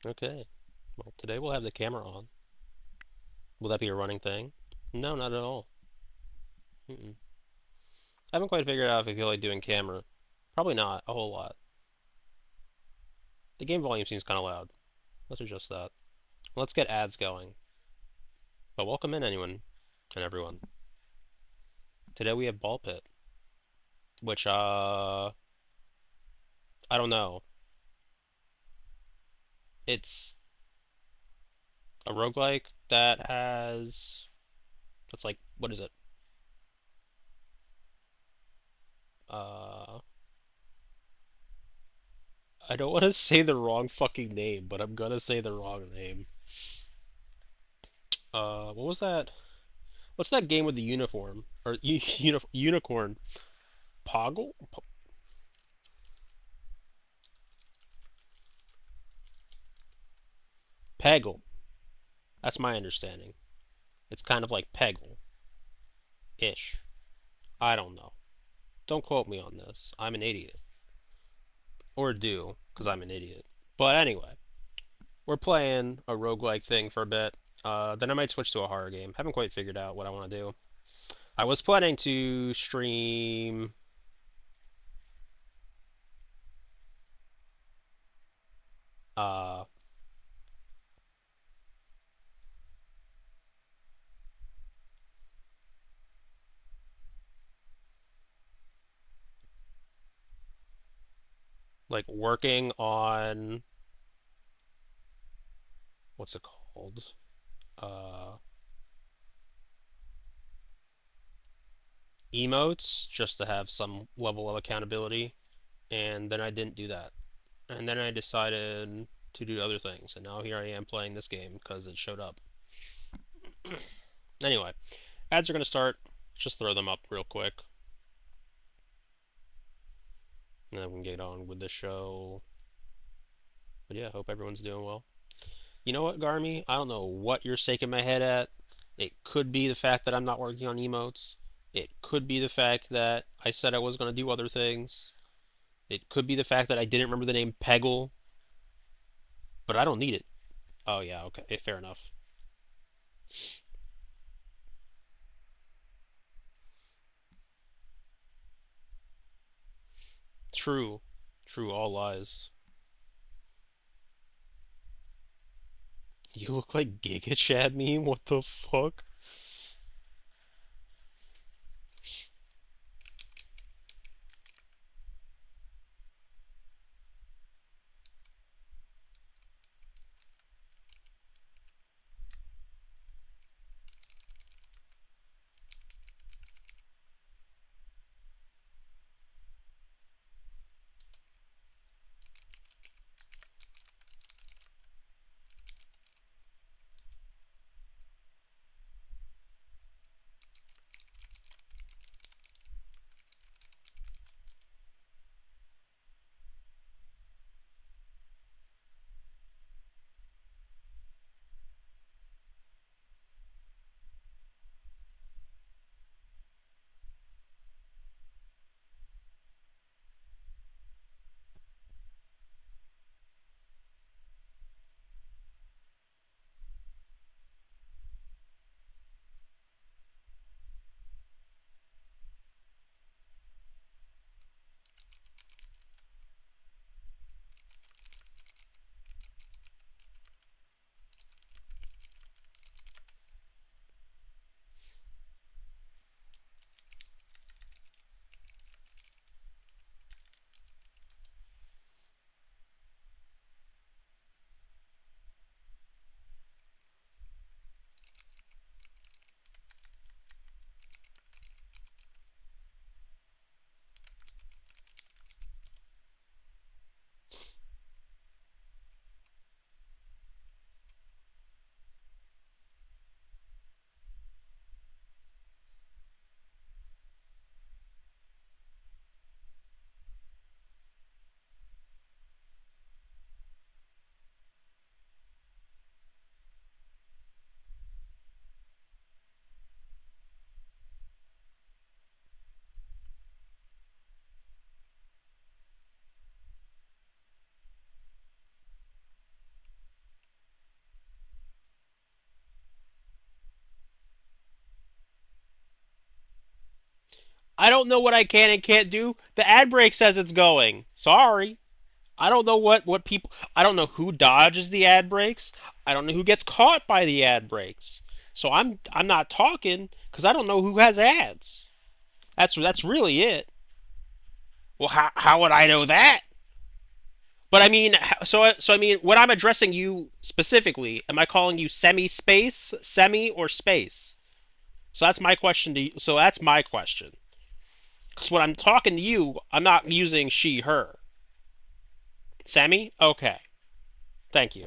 Okay. Well, today we'll have the camera on. Will that be a running thing? No, not at all. Mm-mm. I haven't quite figured out if I feel like doing camera. Probably not a whole lot. The game volume seems kind of loud. Let's adjust that. Let's get ads going. But welcome in anyone and everyone. Today we have Ball Pit, which I don't know. It's a roguelike that has that's like what is it? Uh I don't want to say the wrong fucking name, but I'm gonna say the wrong name. What was that? What's that game with the uniform or unicorn? Poggle? Peggle. That's my understanding. It's kind of like Peggle-ish. I don't know. Don't quote me on this. I'm an idiot. Or do, because I'm an idiot. But anyway, we're playing a roguelike thing for a bit. Then I might switch to a horror game. Haven't quite figured out what I want to do. I was planning to stream uh like working on what's it called? Uh Emotes just to have some level of accountability, and then I didn't do that. And then I decided to do other things, and now here I am playing this game because it showed up. Anyway, ads are going to start. Just throw them up real quick, and then we can get on with the show. But yeah, hope everyone's doing well. You know what, Garmy? I don't know what you're shaking my head at. It could be the fact that I'm not working on emotes. It could be the fact that I said I was going to do other things. It could be the fact that I didn't remember the name Peggle, but I don't need it. Oh yeah, okay, fair enough. True. True, all lies. You look like Giga Chad meme? What the fuck? I don't know what I can and can't do. The ad break says it's going. Sorry. I don't know what people. I don't know who dodges the ad breaks. I don't know who gets caught by the ad breaks. So I'm not talking because I don't know who has ads. That's really it. Well, how would I know that? But I mean, so I mean, when I'm addressing you specifically, am I calling you semi-space, semi, or space? So that's my question to you. So that's my question. Because when I'm talking to you, I'm not using she, her. Semi? Okay. Thank you.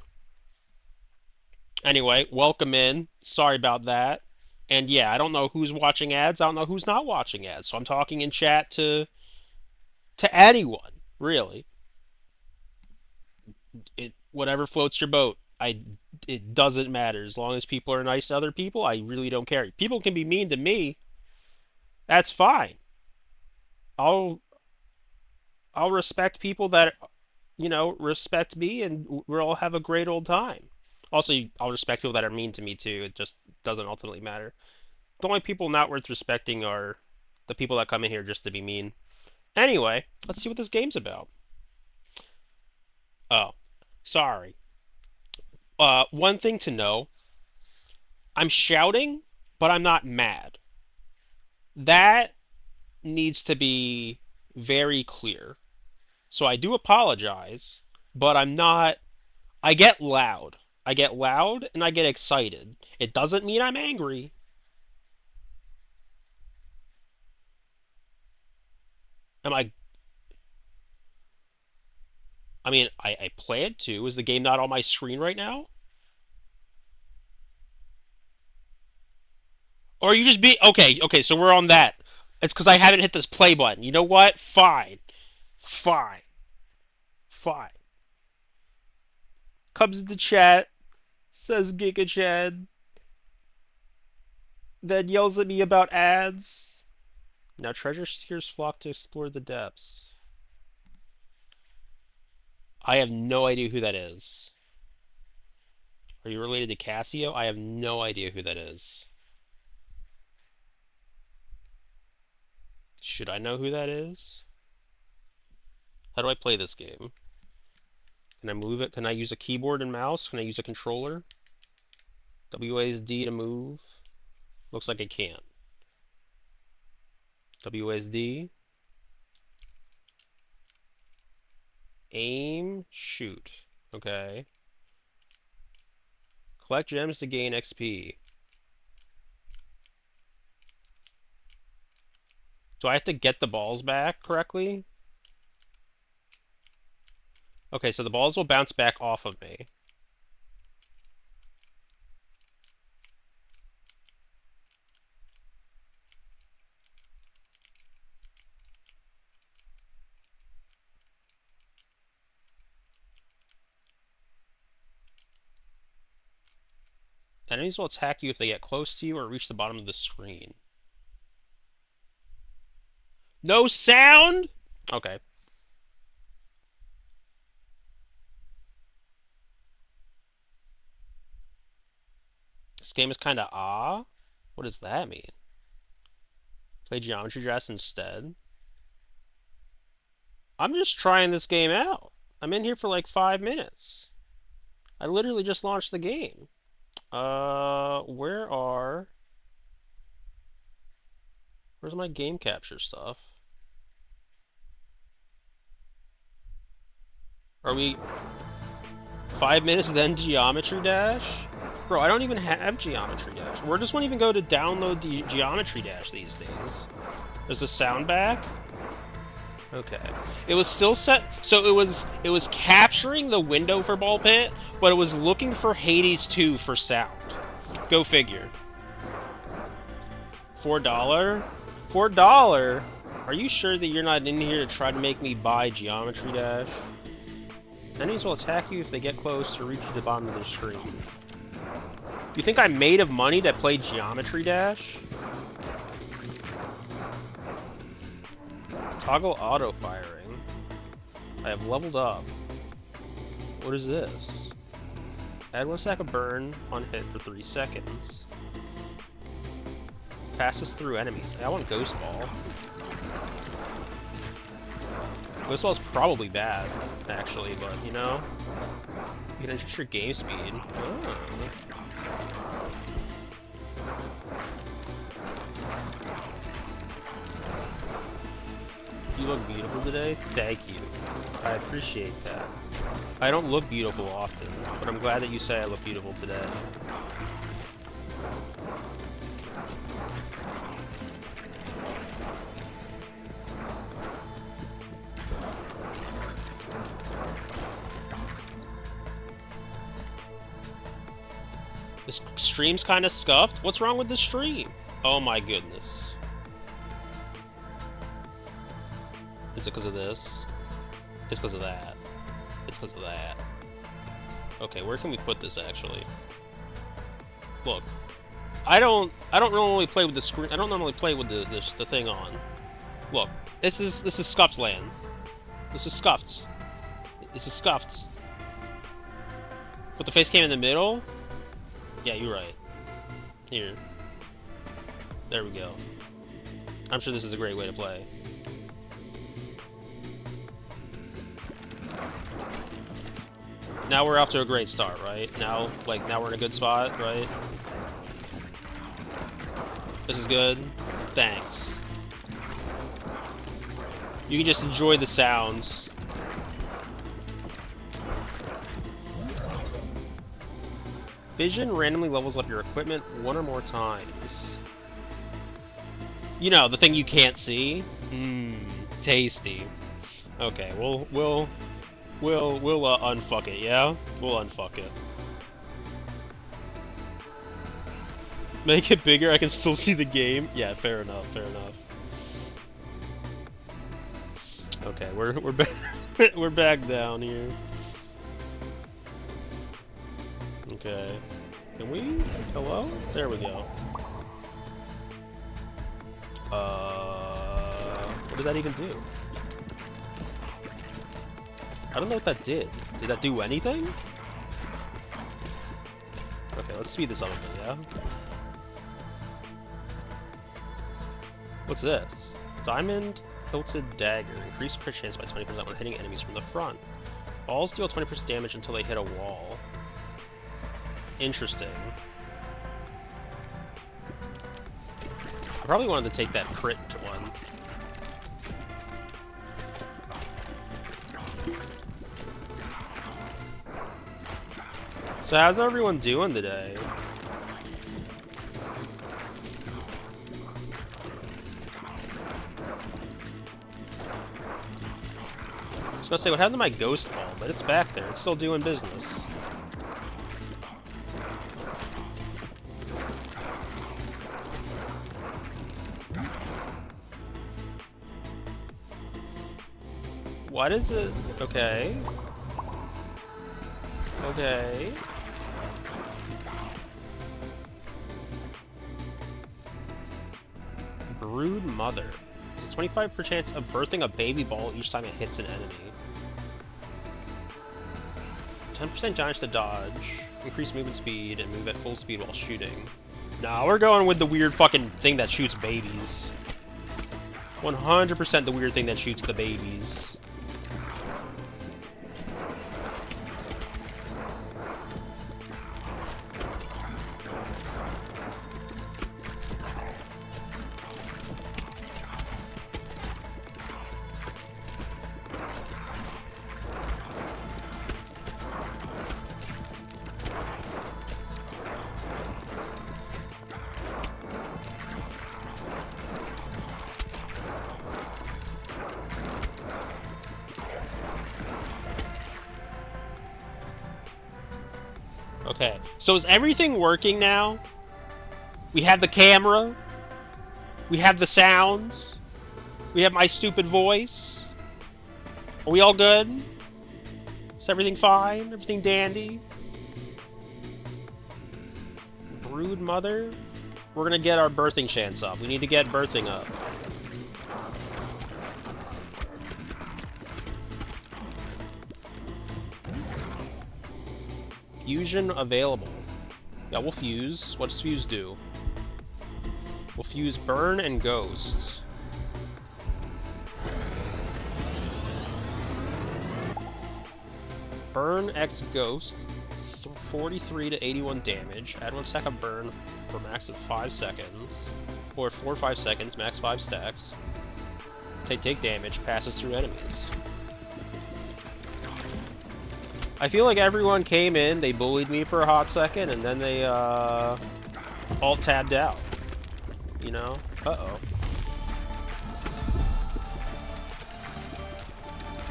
Anyway, welcome in. Sorry about that. And yeah, I don't know who's watching ads. I don't know who's not watching ads. So I'm talking in chat to anyone, really. Whatever floats your boat. It doesn't matter as long as people are nice to other people. I really don't care. People can be mean to me. That's fine. I'll I'll respect people that respect me, and we'll all have a great old time. Also, I'll respect people that are mean to me too. It just doesn't ultimately matter. The only people not worth respecting are the people that come in here just to be mean. Anyway, let's see what this game's about. Oh, sorry. One thing to know, I'm shouting, but I'm not mad. That needs to be very clear. So I do apologize, but I'm not. I get loud. I get loud and I get excited. It doesn't mean I'm angry. Am I? I mean, I plan to. Is the game not on my screen right now? Or are you just be okay? Okay, so we're on that. It's because I haven't hit this play button. You know what? Fine, fine, fine. Comes into chat, says Giga Chad, then yells at me about ads. Now treasure seekers flock to explore the depths. I have no idea who that is. Are you related to Cassio? I have no idea who that is. Should I know who that is? How do I play this game? Can I move it? Can I use a keyboard and mouse? Can I use a controller? WASD to move. Looks like I can't. WASD. Aim, shoot. Okay. Collect gems to gain XP. Do I have to get the balls back correctly? Okay, so the balls will bounce back off of me. Enemies will attack you if they get close to you or reach the bottom of the screen. No sound? Okay. This game is kind of What does that mean? Play Geometry Dash instead? I'm just trying this game out. I'm in here for like 5 minutes. I literally just launched the game. Where's my game capture stuff? Are we 5 minutes then Geometry Dash? Bro, I don't even have Geometry Dash. Where does one even go to download the Geometry Dash these days? Is the sound back? Okay. It was still set, so it was capturing the window for Ball Pit, but it was looking for Hades 2 for sound. Go figure. $4? $4? Are you sure that you're not in here to try to make me buy Geometry Dash? Enemies will attack you if they get close to reach the bottom of the screen. Do you think I'm made of money that played Geometry Dash? Toggle auto firing. I have leveled up. What is this? Add 1 stack of burn on hit for 3 seconds. Passes through enemies. I want Ghost Ball. Whistle's probably bad, actually, but you know, you can adjust your game speed. Oh. You look beautiful today. Thank you. I appreciate that. I don't look beautiful often, but I'm glad that you say I look beautiful today. This stream's kind of scuffed. What's wrong with the stream? Oh my goodness. Is it because of this? It's because of that. It's because of that. Okay, where can we put this actually? Look, I don't normally play with the screen. I don't normally play with the thing on. Look, this is scuffed land. This is scuffed. This is scuffed. But the face came in the middle. Yeah, you're right. Here. There we go. I'm sure this is a great way to play. Now we're off to a great start, right? Now we're in a good spot, right? This is good. Thanks. You can just enjoy the sounds. Vision randomly levels up your equipment one or more times. You know, the thing you can't see? Mmm, tasty. Okay, we'll unfuck it, yeah? We'll unfuck it. Make it bigger, I can still see the game? Yeah, fair enough, fair enough. Okay, we're back we're back down here. Okay. Can we? Hello? There we go. What did that even do? I don't know what that did. Did that do anything? Okay, let's speed this up a bit, yeah? What's this? Diamond Hilted Dagger. Increase crit chance by 20% when hitting enemies from the front. Balls deal 20% damage until they hit a wall. Interesting. I probably wanted to take that crit one. So how's everyone doing today? I was gonna say, what happened to my ghost ball? But it's back there. It's still doing business. What is it? Okay. Okay. Brood Mother. It's a 25% chance of birthing a baby ball each time it hits an enemy. 10% chance to dodge. Increase movement speed and move at full speed while shooting. Nah, we're going with the weird fucking thing that shoots babies. 100% the weird thing that shoots the babies. Okay, so is everything working now? We have the camera. We have the sounds. We have my stupid voice. Are we all good? Is everything fine? Everything dandy? Brood Mother? We're gonna get our birthing chance up. We need to get birthing up. Fusion available. Yeah, we'll fuse. What does fuse do? We'll fuse burn and ghosts. Burn X Ghost, 43 to 81 damage. Add 1 stack of burn for max of 5 seconds. Or 4 or 5 seconds, max 5 stacks. Take damage, passes through enemies. I feel like everyone came in, they bullied me for a hot second, and then they alt-tabbed out. You know? Uh-oh.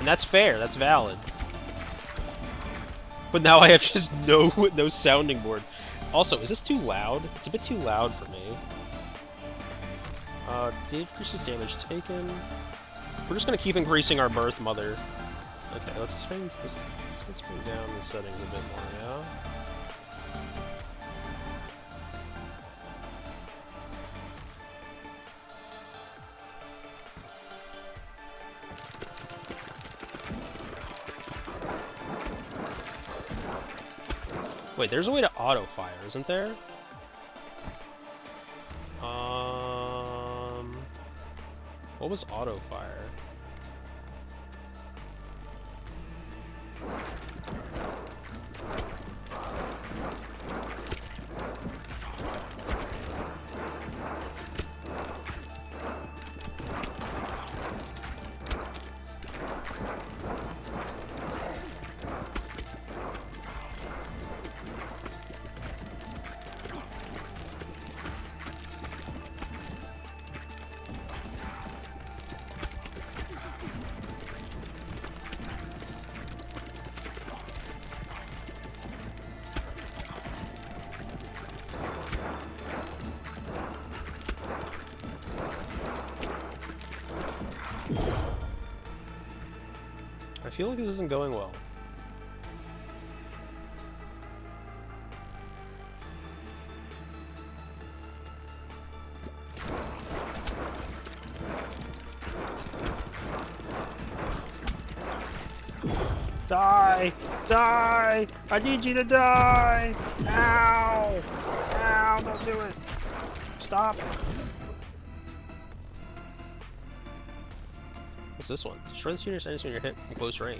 And that's fair, that's valid. But now I have just no sounding board. Also, is this too loud? It's a bit too loud for me. Decreases damage taken. We're just gonna keep increasing our birth mother. Okay, let's change this. Let's bring down the settings a bit more, yeah? Wait, there's a way to auto-fire, isn't there? What was auto-fire? I feel like this isn't going well. Die! Die! I need you to die! Ow! Ow! Don't do it! Stop! What's this one? Destroy the shooter's enemies when you're hit from close range.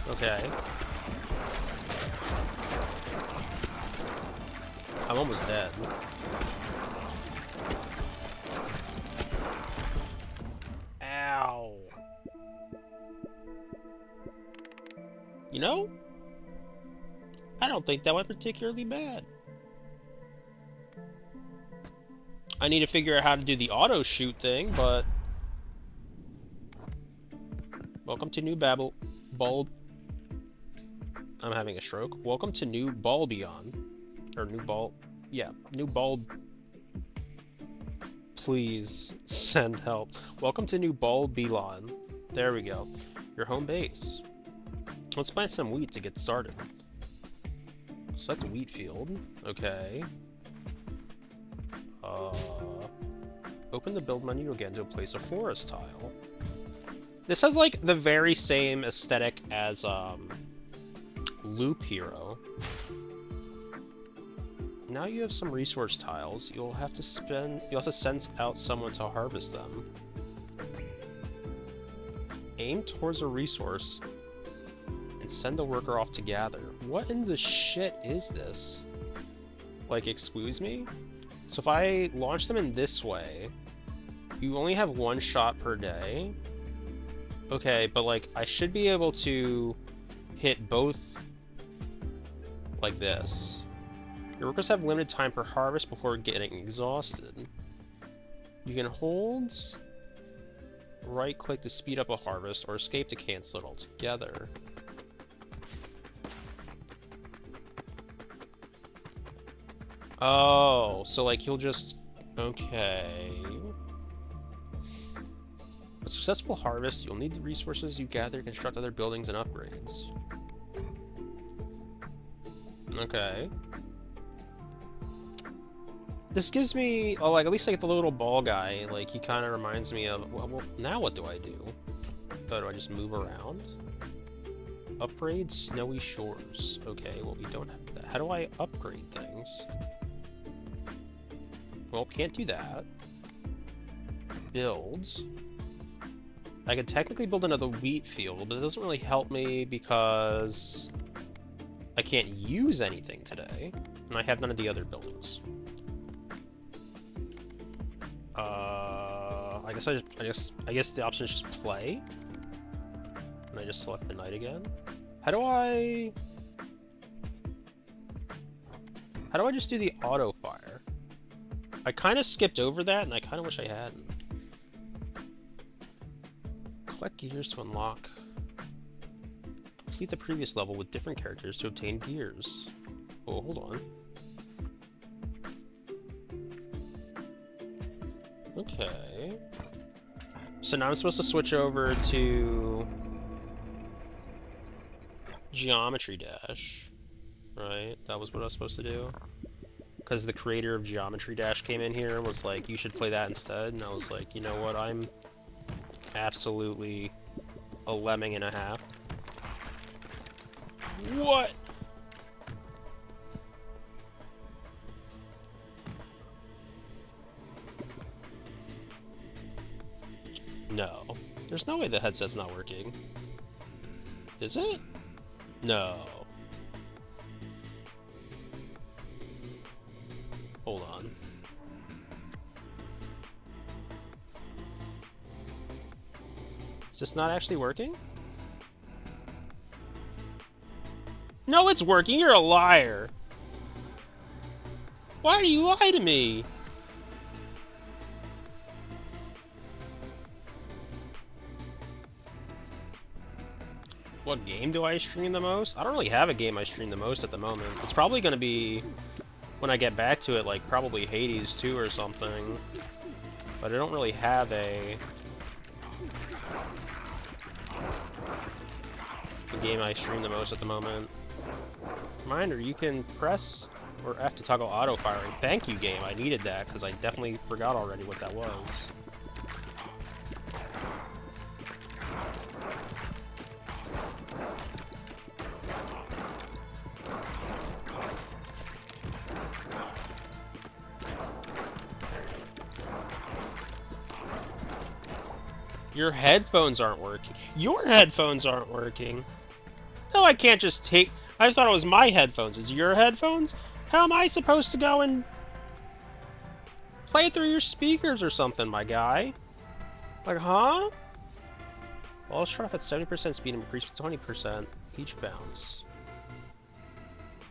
Okay. I'm almost dead. Ow! You know? I don't think that went particularly bad. I need to figure out how to do the auto shoot thing, but welcome to New Bulb. I'm having a stroke. Welcome to New Bulbion, or New Bulb. Yeah, New Bulb. Please send help. Welcome to New Bulbilon. There we go. Your home base. Let's plant some wheat to get started. Select the wheat field. Okay. Open the build menu again to place a forest tile. This has like the very same aesthetic as Loop Hero. Now you have some resource tiles. You'll have to send out someone to harvest them. Aim towards a resource and send the worker off to gather. What in the shit is this? Like, excuse me? So if I launch them in this way, you only have 1 shot per day. Okay, but like, I should be able to hit both like this. Your workers have limited time per harvest before getting exhausted. You can hold right click to speed up a harvest or escape to cancel it altogether. Oh, so like he'll just... Okay. A successful harvest, you'll need the resources you gather to construct other buildings and upgrades. Okay. This gives me... Oh, like, at least like the little ball guy, like, he kind of reminds me of... Well, now what do I do? Oh, do I just move around? Upgrade Snowy Shores. Okay, well, we don't have that. How do I upgrade things? Well, can't do that. Builds. I could technically build another wheat field, but it doesn't really help me because I can't use anything today, and I have none of the other buildings. I guess the option is just play, and I just select the knight again. How do I just do the auto fire? I kind of skipped over that, and I kind of wish I hadn't. Collect gears to unlock. Complete the previous level with different characters to obtain gears. Oh, hold on. Okay. So now I'm supposed to switch over to Geometry Dash, right? That was what I was supposed to do. Because the creator of Geometry Dash came in here and was like, you should play that instead. And I was like, you know what? I'm absolutely a lemming and a half. What? No. There's no way the headset's not working. Is it? No. Hold on. Is this not actually working? No, it's working. You're a liar. Why do you lie to me? What game do I stream the most? I don't really have a game I stream the most at the moment. It's probably going to be, when I get back to it, like probably Hades 2 or something. But I don't really have a game I stream the most at the moment. Reminder, you can press or F to toggle auto firing. Thank you, game. I needed that because I definitely forgot already what that was. Your headphones aren't working. Your headphones aren't working. No, I can't just take... I thought it was my headphones. It's your headphones? How am I supposed to go and play it through your speakers or something, my guy? Like, huh? Well, let's try off at 70% speed and increase 20% each bounce.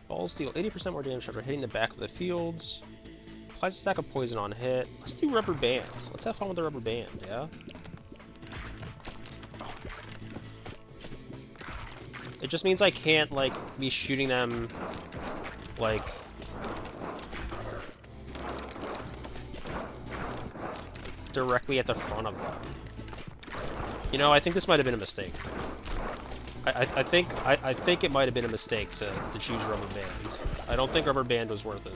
Balls deal 80% more damage after hitting the back of the fields. Applies a stack of poison on hit. Let's do rubber bands. Let's have fun with the rubber band, yeah? It just means I can't, like, be shooting them, like, directly at the front of them. You know, I think this might have been a mistake. I think it might have been a mistake to choose rubber band. I don't think rubber band was worth it.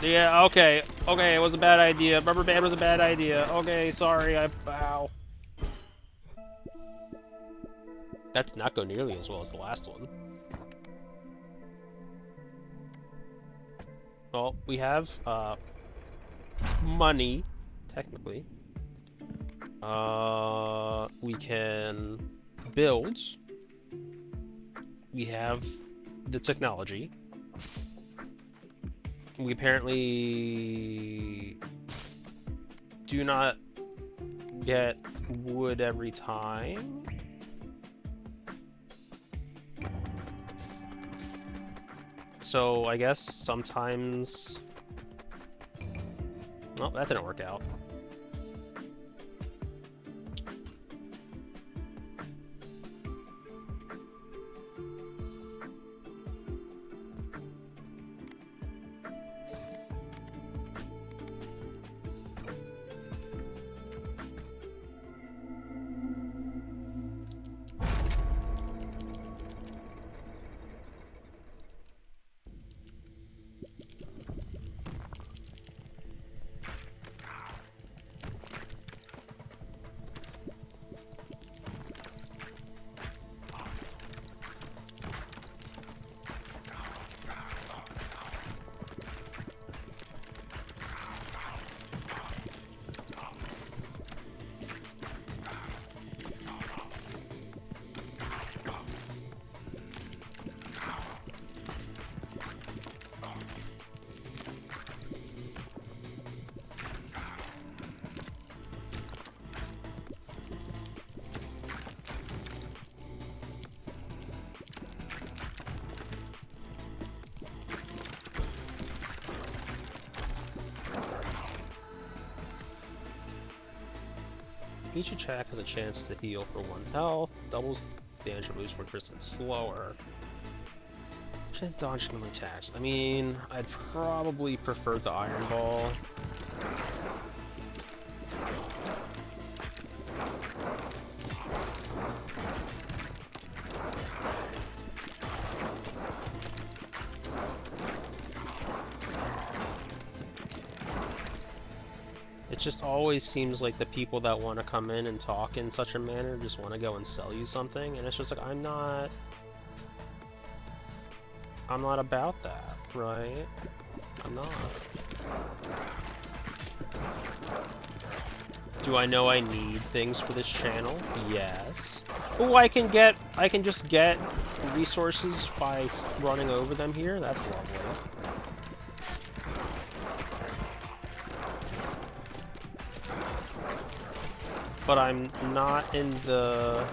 Yeah, okay, it was a bad idea. Rubber band was a bad idea. Okay, sorry, ow. That did not go nearly as well as the last one. Well, we have, money, technically. We can build. We have the technology. We apparently do not get wood every time. So I guess sometimes... Well, that didn't work out. Each attack has a chance to heal for 1 health, doubles damage boost 1% slower. Should dodge no attacks. I mean, I'd probably prefer the Iron Ball. It just always seems like the people that want to come in and talk in such a manner just want to go and sell you something, and it's just like, I'm not about that, right? I'm not. Do I know I need things for this channel? Yes. Oh, I can just get resources by running over them here? That's lovely. But I'm not in the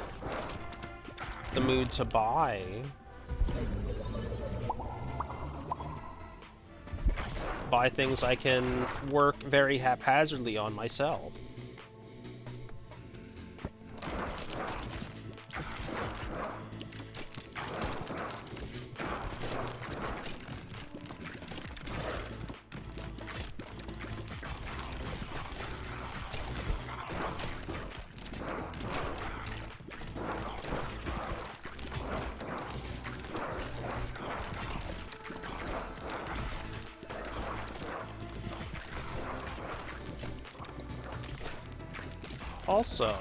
mood to buy. Buy things I can work very haphazardly on myself. Also,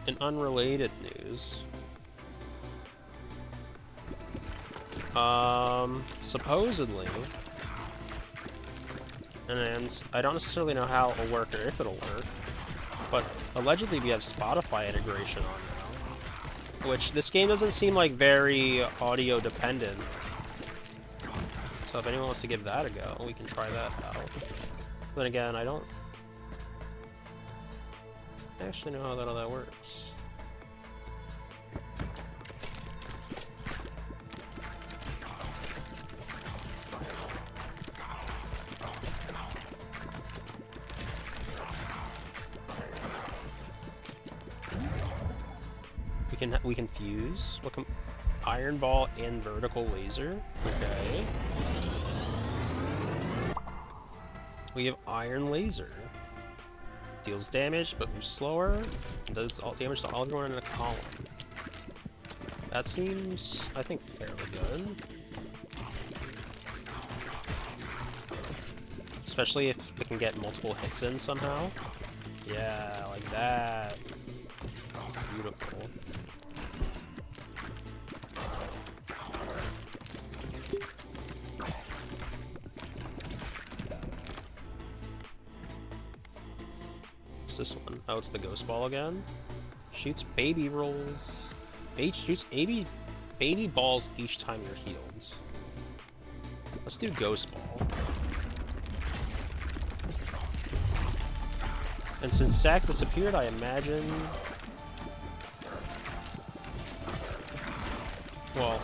in unrelated news, supposedly, and I don't necessarily know how it'll work or if it'll work, but allegedly we have Spotify integration on now, which this game doesn't seem like very audio dependent. So if anyone wants to give that a go, we can try that out. But then again, I don't actually know how all that works. We can fuse. What can Iron Ball and vertical laser? Okay. We have Iron Laser. Deals damage, but moves slower. Does all damage to all everyone in a column. That seems, I think, fairly good. Especially if it can get multiple hits in somehow. Yeah, like that. Beautiful. This one. Oh, it's the Ghost Ball again. Shoots baby rolls. Shoots baby balls each time you're healed. Let's do Ghost Ball. And since Sack disappeared, I imagine... Well,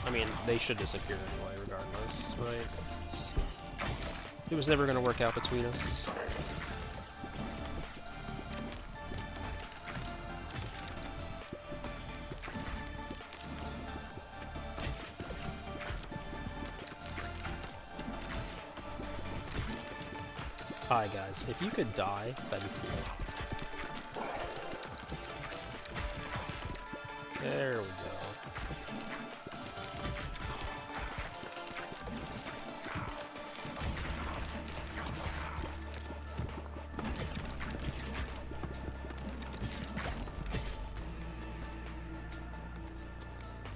I mean, they should disappear anyway, regardless, right? It was never going to work out between us. Hi guys, if you could die, that'd be cool. There we go.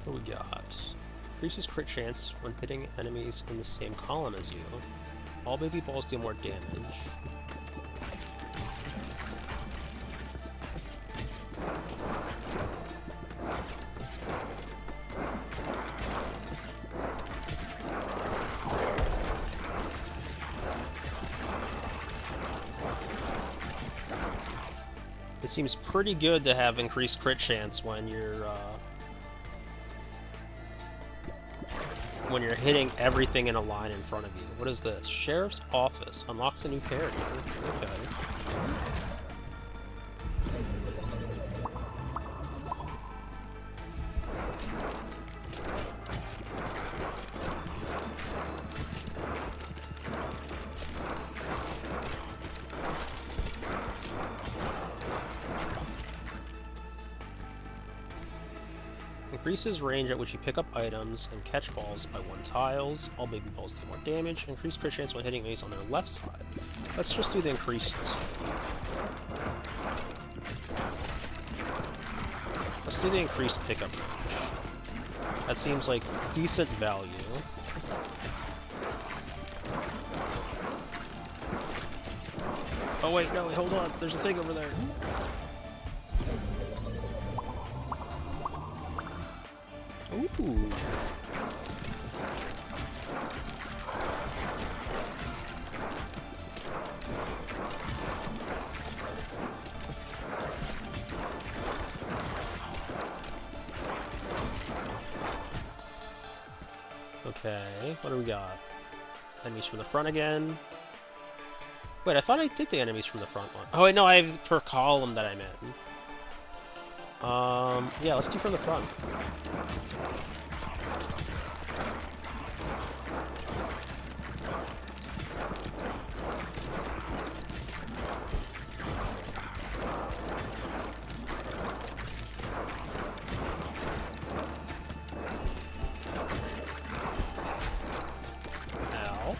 What we got? Increases crit chance when hitting enemies in the same column as you. All baby balls deal more damage. It seems pretty good to have increased crit chance when you're hitting everything in a line in front of you. What is this? Sheriff's Office unlocks a new character. Okay. Increases range at which you pick up items and catch balls by 1 tiles. All baby balls deal more damage. Increased crit chance when hitting enemies on their left side. Let's just do the increased. Let's do the increased pickup range. That seems like decent value. Oh wait, no, wait, hold on. There's a thing over there. Ooh. Okay, what do we got? Enemies from the front again. Wait, I thought I did the enemies from the front one. Oh wait, no, I have per column that I'm in. Yeah, let's do from the front. Ow.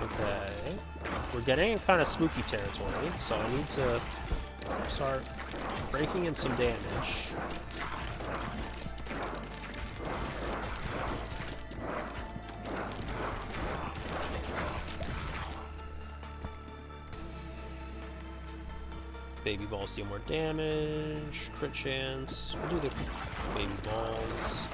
Okay. We're getting in kind of spooky territory, so I need to start breaking in some damage. Baby balls deal more damage, crit chance. We'll do the baby balls.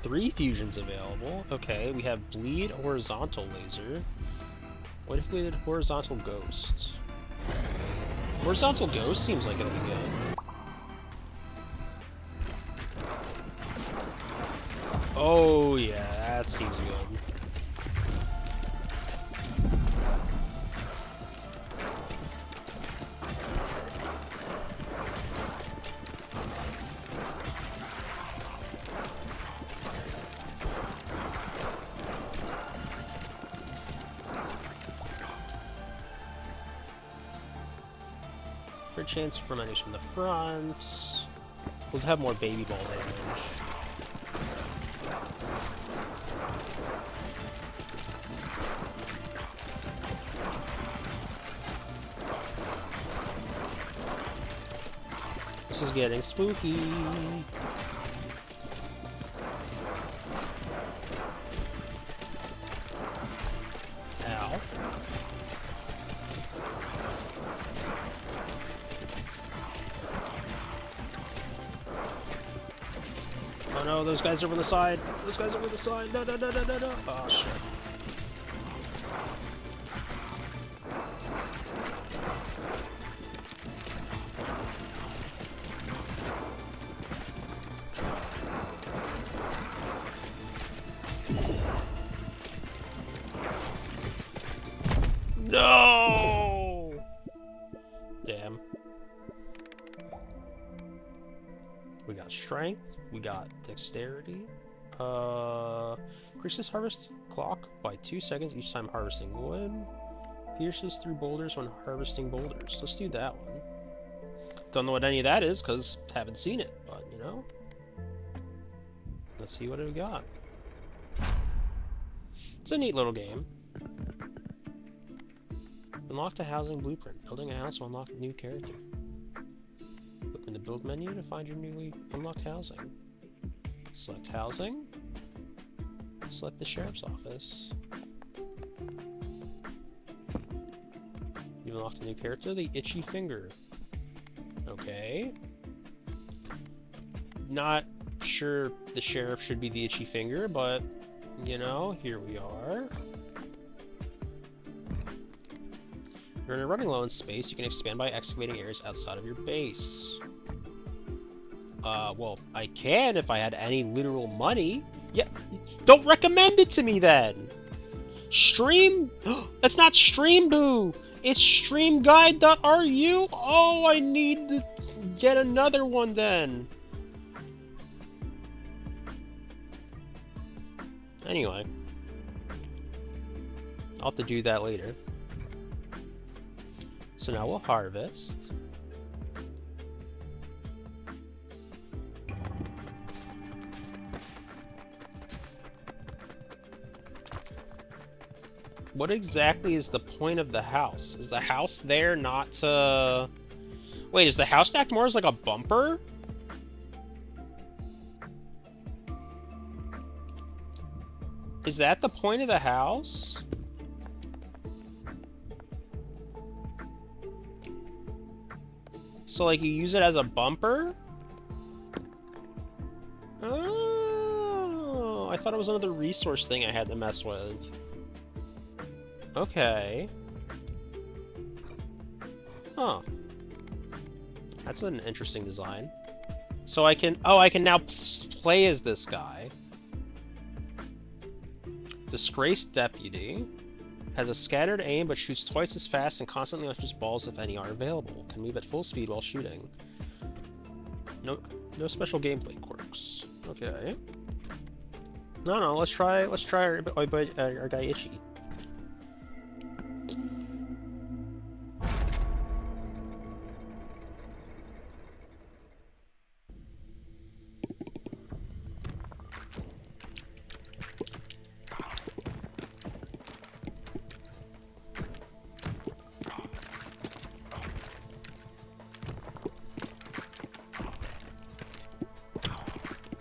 Three fusions available. Okay, we have bleed, horizontal laser. What if we did horizontal ghost? Horizontal ghost seems like it'll be good. Oh yeah, that seems good. Crit chance from enemies from the front. We'll have more baby ball damage. This is getting spooky. Ow. Oh no, those guys over the side. Those guys over the side. No, no, no, no, no, no. Oh shit. No! Damn. We got strength. We got dexterity. Increases harvest clock by 2 seconds each time harvesting wood. Pierces through boulders when harvesting boulders. Let's do that one. Don't know what any of that is because haven't seen it, but you know. Let's see what we got. It's a neat little game. Unlock the housing blueprint. Building a house will unlock a new character. Open the build menu to find your newly unlocked housing. Select housing. Select the sheriff's office. You've unlocked a new character, the Itchy Finger. Okay. Not sure the sheriff should be the Itchy Finger, but, you know, here we are. When you're running low in space, you can expand by excavating areas outside of your base. Well, I can if I had any literal money. Yeah, don't recommend it to me then! Stream? That's not Streamboo! It's streamguide.ru! Oh, I need to get another one then! Anyway. I'll have to do that later. So now we'll harvest. What exactly is the point of the house? Is the house there not to... Wait, is the house act more as like a bumper? Is that the point of the house? So like you use it as a bumper? Oh, I thought it was another resource thing I had to mess with. Okay. Huh. That's an interesting design. So I can... Oh, I can now play as this guy. Disgraced Deputy. Has a scattered aim but shoots twice as fast and constantly launches balls if any are available. Can move at full speed while shooting. No special gameplay quirks. Okay. No, let's try our guy Itchy.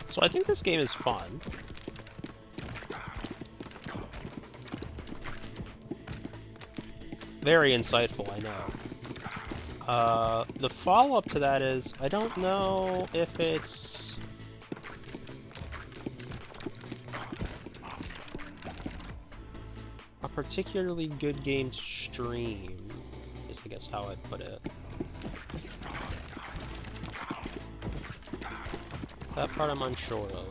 So I think this game is fun. Very insightful, I know. The follow-up to that is, I don't know if it's... a particularly good game to stream, is I guess how I'd put it. That part I'm unsure of.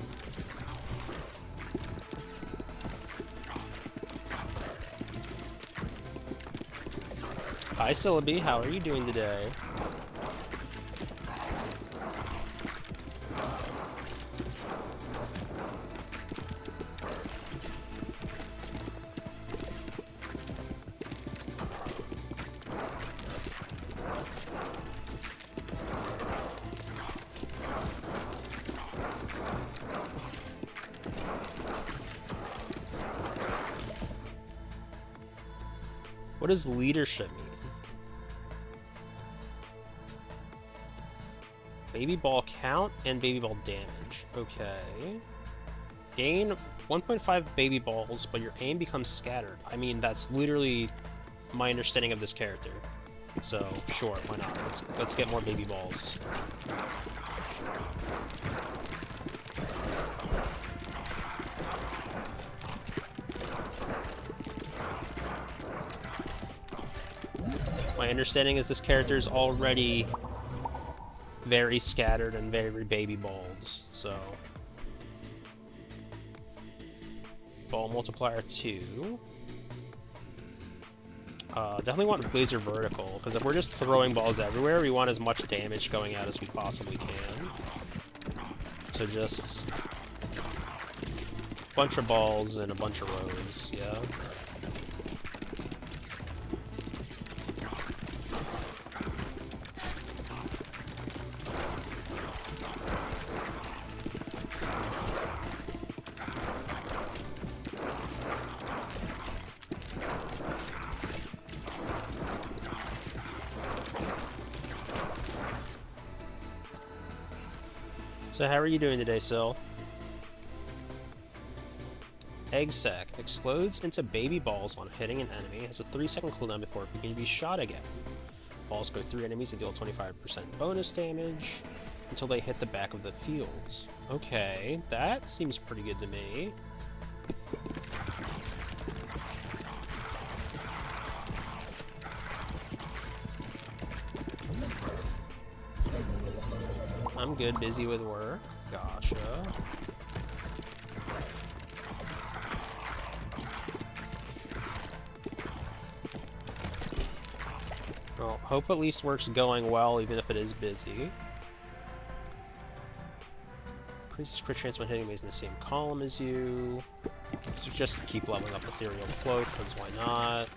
Hi Syllaby, how are you doing today? What does leadership mean? Baby ball count and baby ball damage. Okay. Gain 1.5 baby balls, but your aim becomes scattered. I mean, that's literally my understanding of this character. So, sure, why not? Let's get more baby balls. My understanding is this character is already very scattered and very baby balled, so... Ball multiplier 2. Definitely want laser vertical, because if we're just throwing balls everywhere, we want as much damage going out as we possibly can. So just... a bunch of balls and a bunch of rows, yeah. So how are you doing today, Syl? Egg sac explodes into baby balls on hitting an enemy. Has a 3-second cooldown before it can be shot again. Balls go through enemies and deal 25% bonus damage until they hit the back of the field. Okay, that seems pretty good to me. I'm good, busy with work. Gotcha. Hope at least work's going well, even if it is busy. Increases crit chance when hitting enemies in the same column as you. So just keep leveling up Ethereal Cloak, because why not?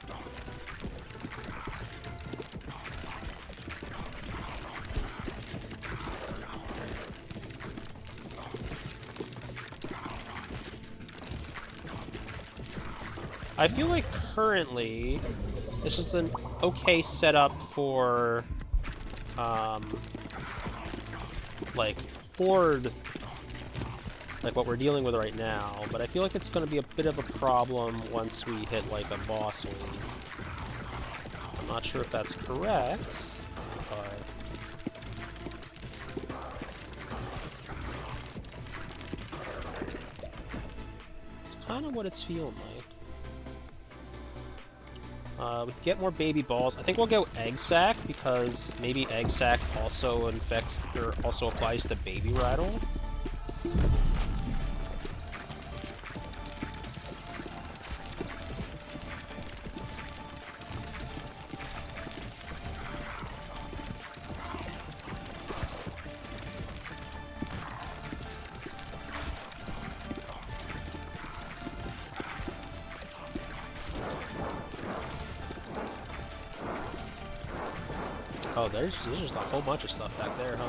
I feel like currently this is an okay setup for like horde, like what we're dealing with right now, but I feel like it's going to be a bit of a problem once we hit like a boss wave. I'm not sure if that's correct, but it's kind of what it's feeling like. We can get more baby balls. I think we'll go egg sac because maybe egg sac also infects or also applies to baby rattle. Oh, there's just a whole bunch of stuff back there, huh?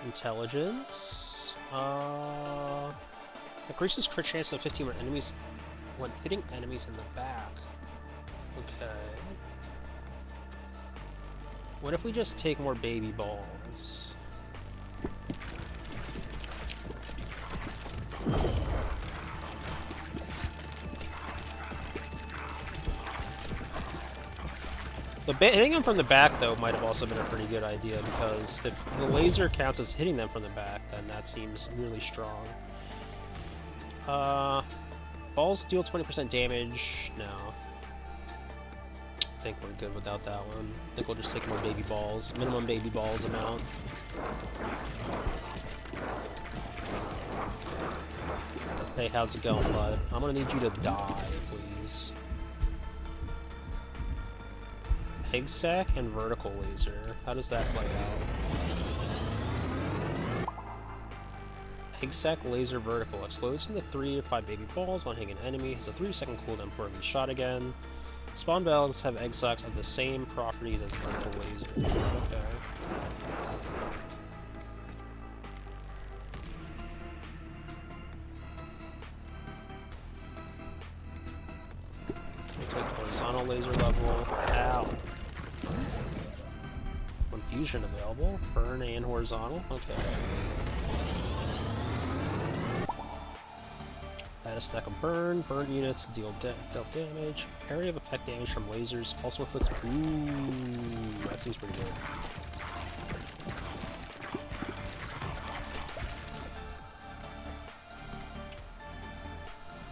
Intelligence. Increases crit chance of 15 when hitting enemies in the back. Okay. What if we just take more baby balls? Hitting them from the back, though, might have also been a pretty good idea, because if the laser counts as hitting them from the back, then that seems really strong. Balls deal 20% damage. No. I think we're good without that one. I think we'll just take more baby balls. Minimum baby balls amount. Hey, how's it going, bud? I'm gonna need you to die, please. Egg sac and vertical laser. How does that play out? Egg sac, laser, vertical. Explodes into 3 or 5 baby balls on hitting an enemy. Has a 3-second cooldown before being shot again. Spawn bells have egg sacs of the same properties as vertical laser. Okay. We'll take horizontal laser level. Ow. Fusion available. Burn and horizontal. Okay. Add a stack of burn. Burn units deal damage. Area of effect damage from lasers. Also inflicts. Ooh, that seems pretty good.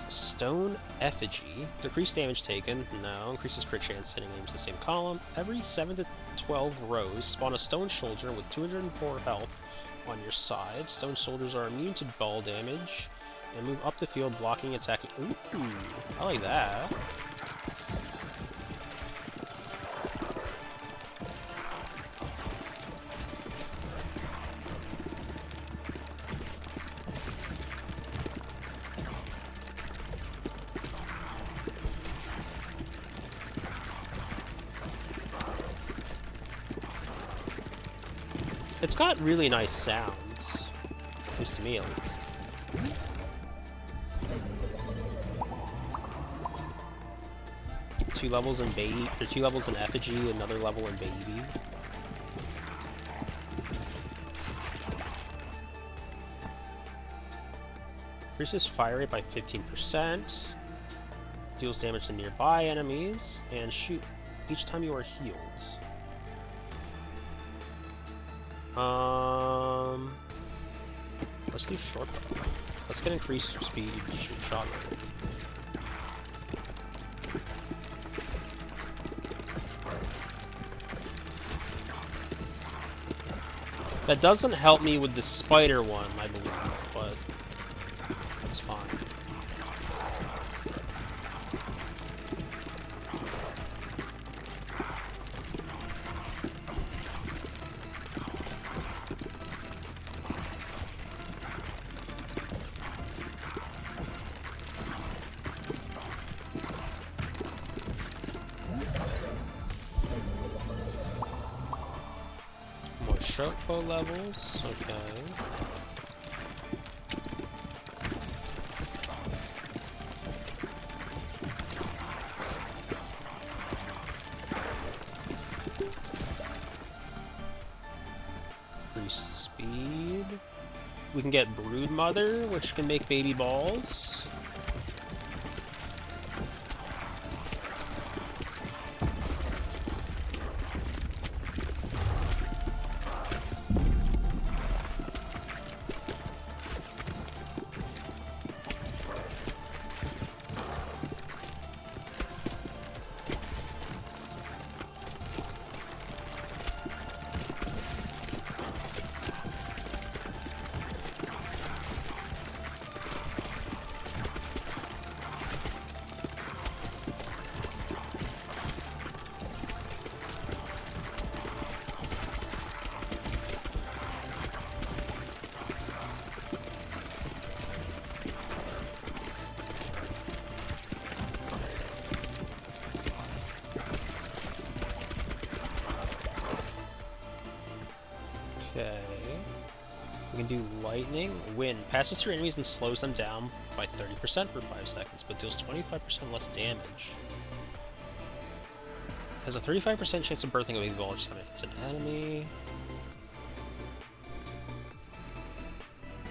Stone Effigy. Decrease damage taken. No. Increases crit chance hitting enemies in the same column. Every 7 to 12 rows, spawn a stone soldier with 204 health on your side. Stone soldiers are immune to ball damage and move up the field, blocking, attacking. Ooh, I like that. It's got really nice sounds, at least to me at least. 2 levels in baby, or 2 levels in effigy, another level in baby. Increases fire rate by 15%. Deals damage to nearby enemies, and shoot each time you are healed. Let's do short bow. Let's get increased speed shot rate. That doesn't help me with the spider one, I believe, but that's fine. More Shopo levels, okay. Increase speed. We can get Broodmother, which can make baby balls. Okay. We can do lightning. Wind. Passes through enemies and slows them down by 30% for 5 seconds, but deals 25% less damage. Has a 35% chance of birthing a baby ball each time it hits an enemy.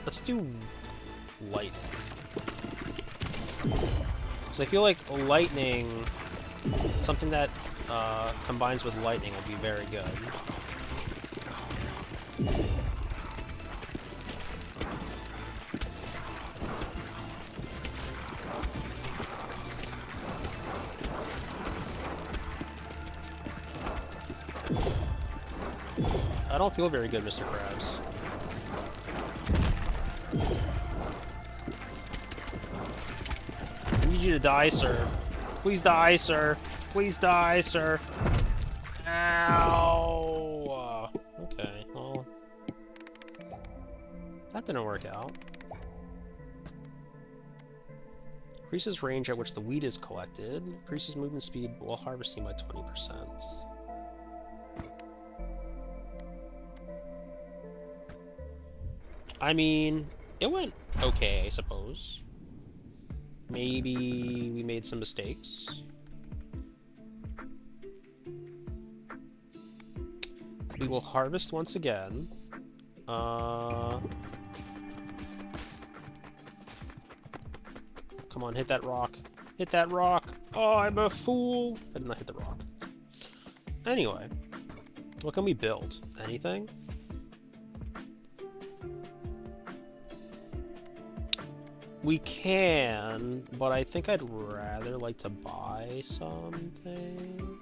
Let's do lightning. Because I feel like lightning, something that combines with lightning would be very good. I don't feel very good, Mr. Krabs. I need you to die, sir. Please die, sir. Please die, sir. Ow! Okay, well... that didn't work out. Increases range at which the wheat is collected. Increases movement speed while harvesting by 20%. I mean, it went okay, I suppose. Maybe we made some mistakes. We will harvest once again. Come on, hit that rock. Hit that rock! Oh, I'm a fool! I did not hit the rock. Anyway, what can we build? Anything? We can, but I think I'd rather like to buy some things.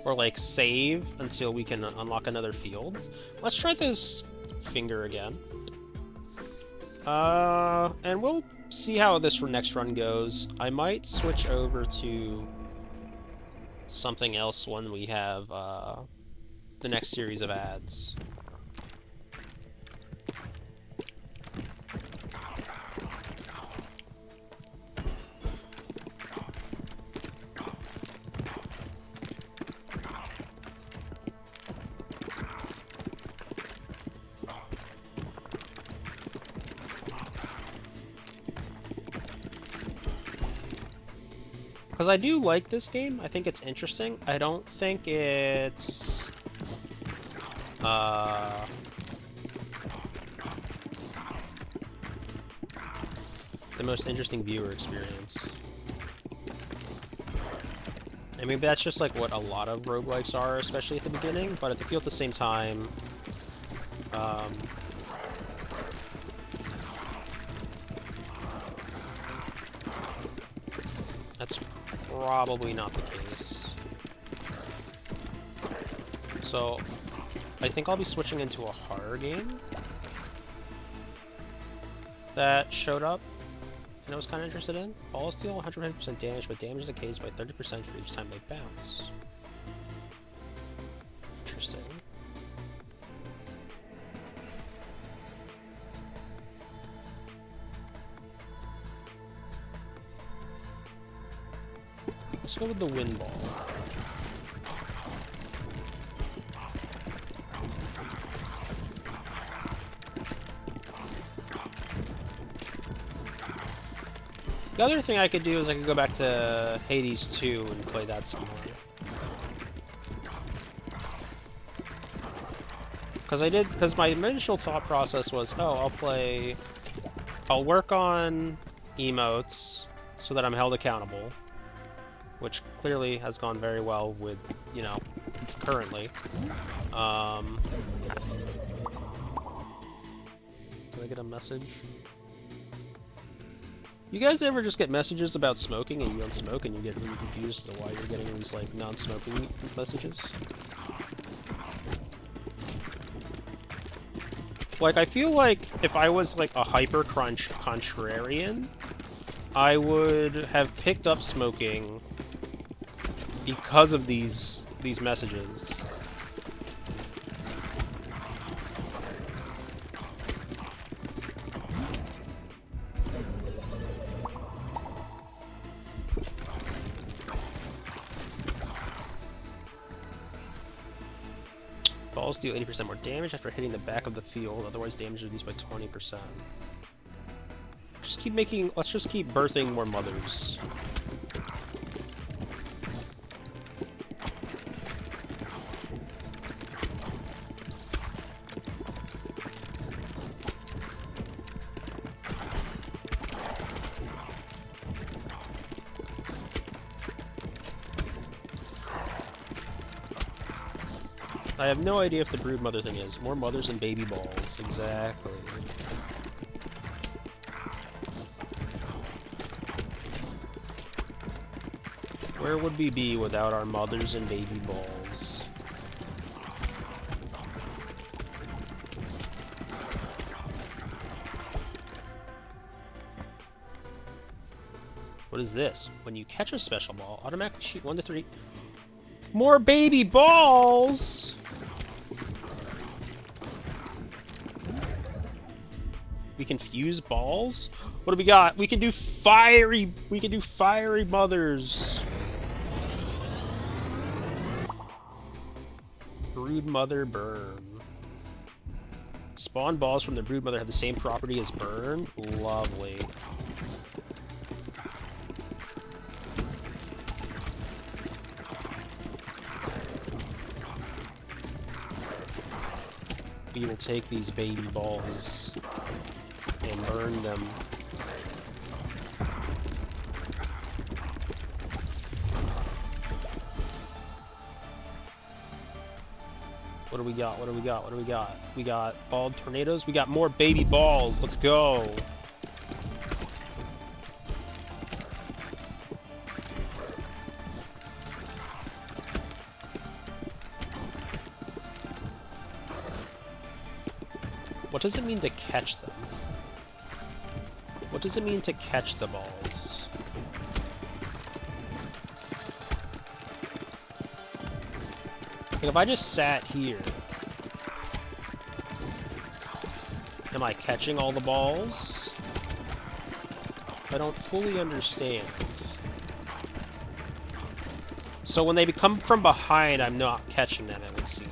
Or like save until we can unlock another field. Let's try this finger again. And we'll see how this next run goes. I might switch over to something else when we have the next series of ads. Because I do like this game. I think it's interesting. I don't think it's the most interesting viewer experience. I mean, that's just like what a lot of roguelikes are, especially at the beginning, but I feel at the same time, that's probably not the case. So, I think I'll be switching into a horror game that showed up and I was kind of interested in. Balls deal 150% damage, but damage decays by 30% for each time they bounce. Interesting. Let's go with the wind ball. The other thing I could do is I could go back to Hades 2 and play that somewhere. Because my initial thought process was, oh, I'll work on emotes so that I'm held accountable, which clearly has gone very well with, you know, currently. Did I get a message? You guys ever just get messages about smoking and you don't smoke and you get really confused as to why you're getting these, like, non-smoking messages? Like, I feel like if I was, like, a hyper-contrarian, I would have picked up smoking because of these messages. Balls deal 80% more damage after hitting the back of the field, otherwise damage is reduced by 20%. Let's just keep birthing more mothers. I have no idea if the brood mother thing is. More mothers and baby balls. Exactly. Where would we be without our mothers and baby balls? What is this? When you catch a special ball, automatically shoot 1 to 3. More baby balls! We can fuse balls? What do we got? We can do fiery mothers. Brood mother burn. Spawn balls from the brood mother have the same property as burn. Lovely. We will take these baby balls and burn them. What do we got? What do we got? What do we got? We got bald tornadoes. We got more baby balls. Let's go. What does it mean to catch them? What does it mean to catch the balls? Like, if I just sat here, am I catching all the balls? I don't fully understand. So when they come from behind, I'm not catching them, it would seem.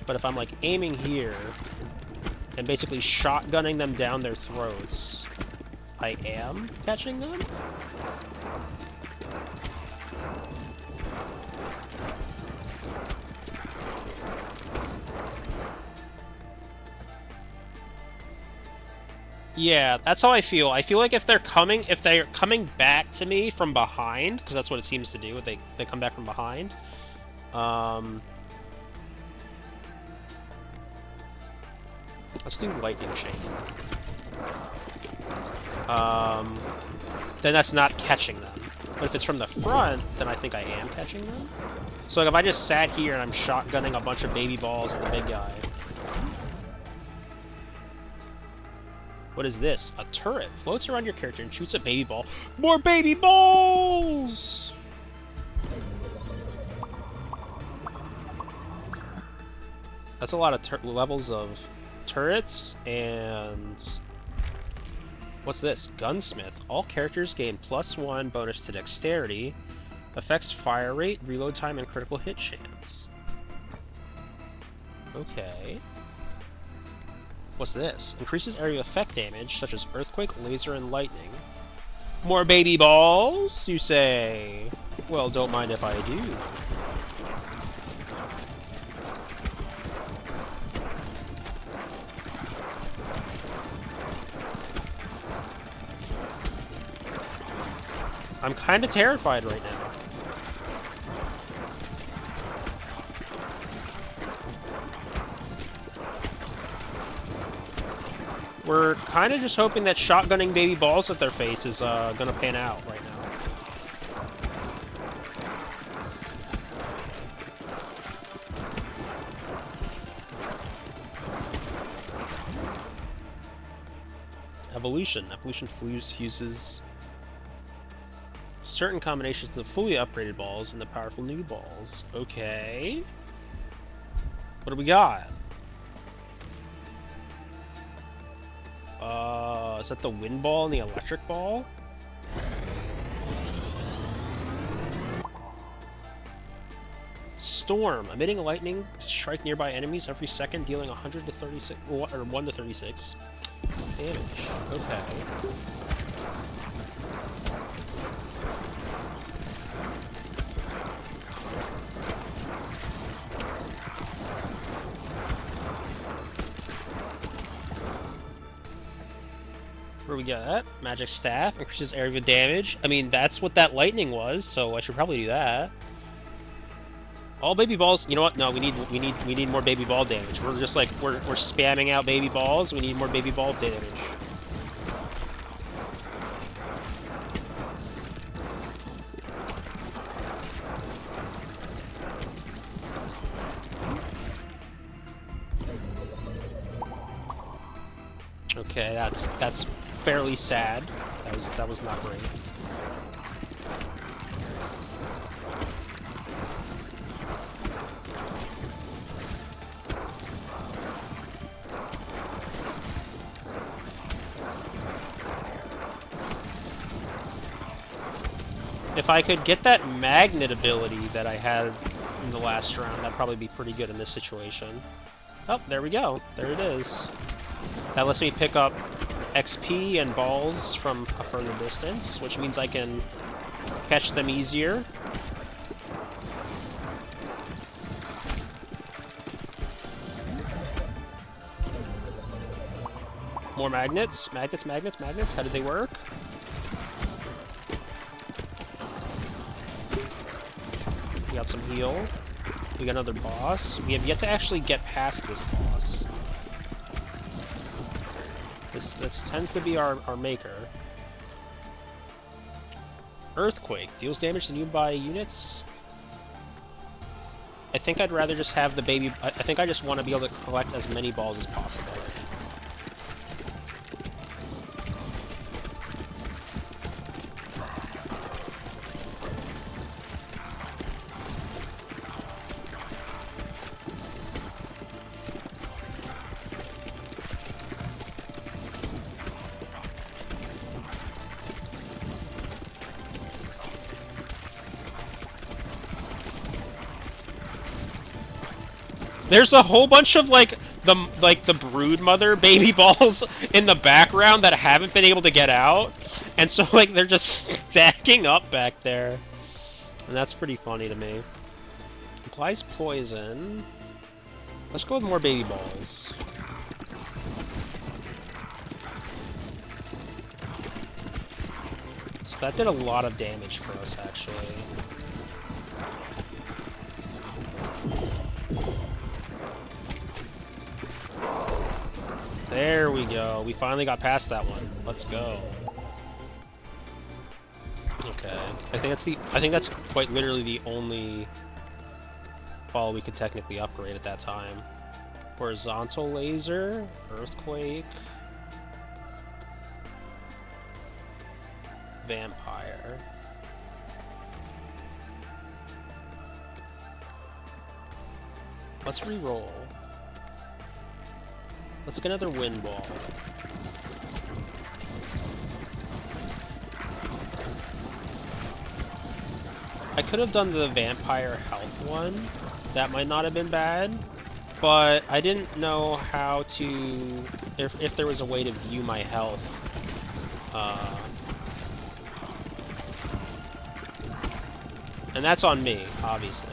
But if I'm, like, aiming here and basically shotgunning them down their throats, I am catching them? Yeah, that's how I feel. I feel like if they're coming back to me from behind, because that's what it seems to do, they come back from behind. Let's do lightning chain. Then that's not catching them. But if it's from the front, then I think I am catching them. So like if I just sat here and I'm shotgunning a bunch of baby balls at the big guy. What is this? A turret. Floats around your character and shoots a baby ball. More baby balls! That's a lot of levels of turrets and... What's this? Gunsmith. All characters gain +1 bonus to dexterity. Affects fire rate, reload time, and critical hit chance. Okay. What's this? Increases area effect damage, such as earthquake, laser, and lightning. More baby balls, you say? Well, don't mind if I do. I'm kind of terrified right now. We're kind of just hoping that shotgunning baby balls at their face is gonna pan out right now. Evolution. Evolution uses certain combinations of fully upgraded balls and the powerful new balls. Okay. What do we got? Is that the wind ball and the electric ball? Storm, emitting lightning to strike nearby enemies every second, dealing 100 to 36 or 1 to 36 damage. Okay. Where we got? Magic staff increases area of damage. I mean, that's what that lightning was, so I should probably do that. All baby balls. You know what? No, we need more baby ball damage. We're just like we're spamming out baby balls. We need more baby ball damage. Okay, that's fairly sad. That was not great. If I could get that magnet ability that I had in the last round, that'd probably be pretty good in this situation. Oh, there we go. There it is. That lets me pick up XP and balls from a further distance, which means I can catch them easier. More magnets. Magnets, magnets, magnets. How did they work? We got some heal. We got another boss. We have yet to actually get past this boss. This tends to be our maker. Earthquake. Deals damage to nearby units. I think I'd rather just have the baby... I think I just want to be able to collect as many balls as possible. There's a whole bunch of the broodmother baby balls in the background that haven't been able to get out, and so they're just stacking up back there, and that's pretty funny to me. Applies poison. Let's go with more baby balls. So that did a lot of damage for us, actually. There we go. We finally got past that one. Let's go. Okay. I think that's quite literally the only ball we could technically upgrade at that time. Horizontal laser, earthquake, vampire. Let's re-roll. Let's get another wind ball. I could have done the vampire health one. That might not have been bad, but I didn't know how to... if there was a way to view my health. And that's on me, obviously.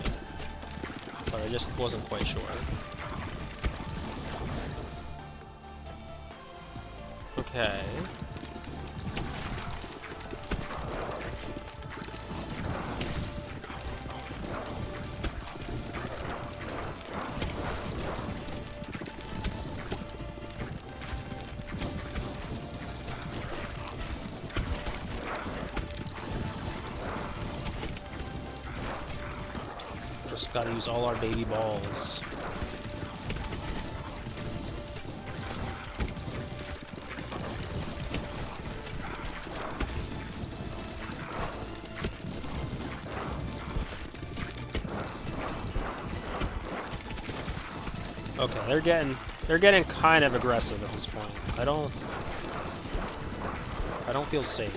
But I just wasn't quite sure. Okay. Just gotta use all our baby balls. Okay, they're getting kind of aggressive at this point. I don't feel safe.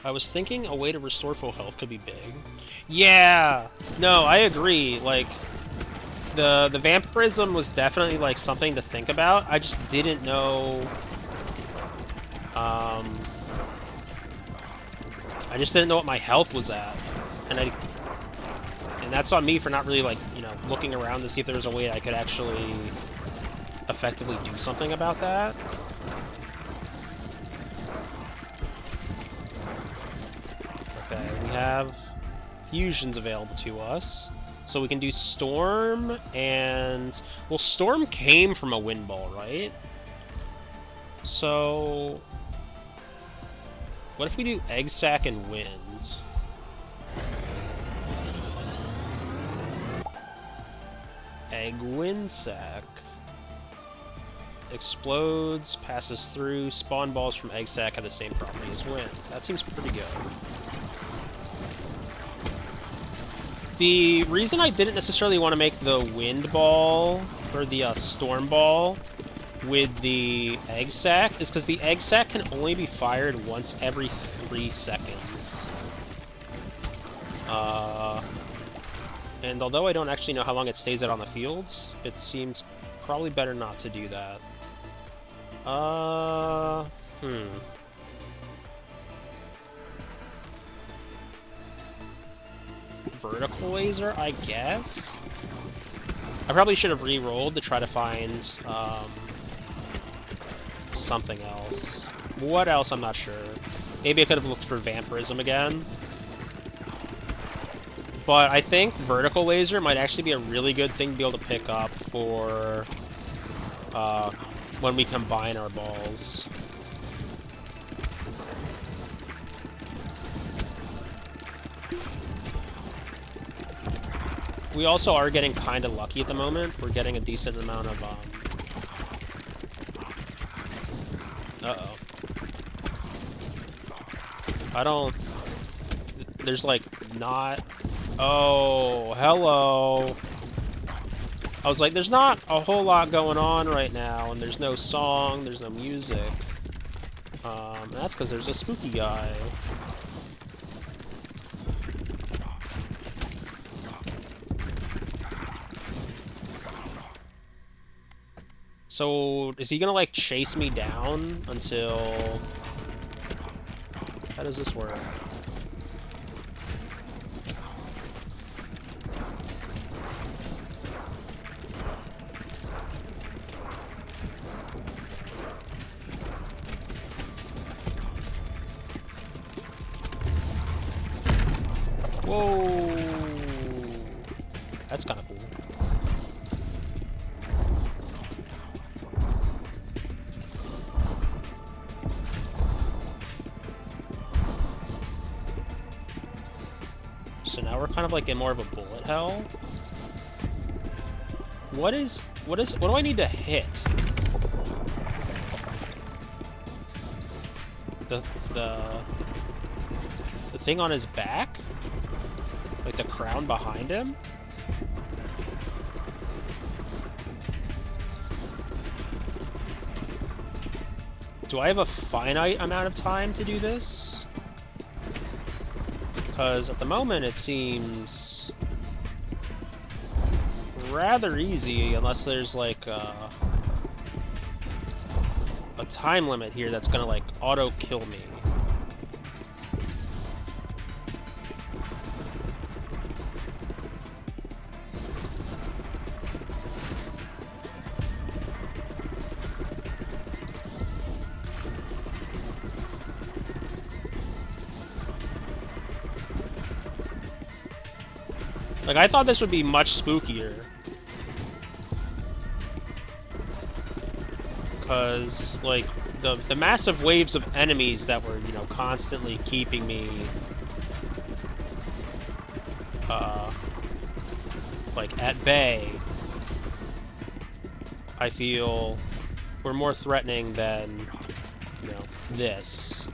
I was thinking a way to restore full health could be big. Yeah! No, I agree. Like, the vampirism was definitely, like, something to think about. I just didn't know... I just didn't know what my health was at. And that's on me for not really, like, you know, looking around to see if there was a way I could actually effectively do something about that. Okay, we have fusions available to us. So we can do Storm and... Well, Storm came from a Wind Ball, right? So... What if we do Egg Sac and Wind? Egg Wind Sac. Explodes, passes through, spawn balls from Egg Sac have the same property as Wind. That seems pretty good. The reason I didn't necessarily want to make the Wind Ball, or the Storm Ball, with the Egg Sac is because the Egg Sac can only be fired once every 3 seconds. And although I don't actually know how long it stays out on the fields, it seems probably better not to do that. Vertical laser, I guess? I probably should have re-rolled to try to find, something else. What else? I'm not sure. Maybe I could have looked for vampirism again. But I think vertical laser might actually be a really good thing to be able to pick up for when we combine our balls. We also are getting kind of lucky at the moment. We're getting a decent amount of uh-oh. I don't... There's, like, not... Oh, hello! I was like, there's not a whole lot going on right now, and there's no song, there's no music. That's because there's a spooky guy. So, is he gonna, like, chase me down until... How does this work? Whoa! That's kind of cool. kind of like in more of a bullet hell. What do I need to hit? The thing on his back? Like the crown behind him? Do I have a finite amount of time to do this? Because at the moment it seems rather easy, unless there's like a time limit here that's gonna like auto kill me. Like, I thought this would be much spookier. Because, like, the massive waves of enemies that were, you know, constantly keeping me, like, at bay, I feel were more threatening than, you know, this.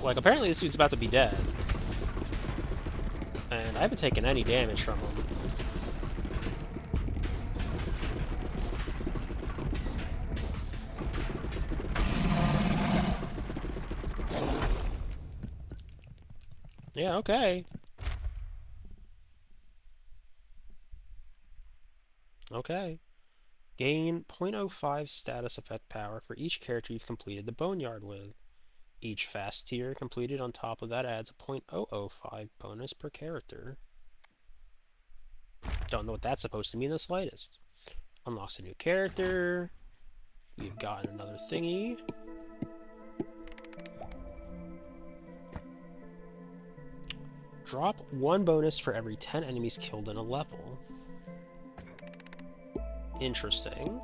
Like, apparently this dude's about to be dead. And I haven't taken any damage from him. Yeah, okay. Okay. Gain 0.05 status effect power for each character you've completed the Boneyard with. Each fast tier completed on top of that adds a 0.005 bonus per character. Don't know what that's supposed to mean in the slightest. Unlocks a new character. We've gotten another thingy. Drop 1 bonus for every 10 enemies killed in a level. Interesting.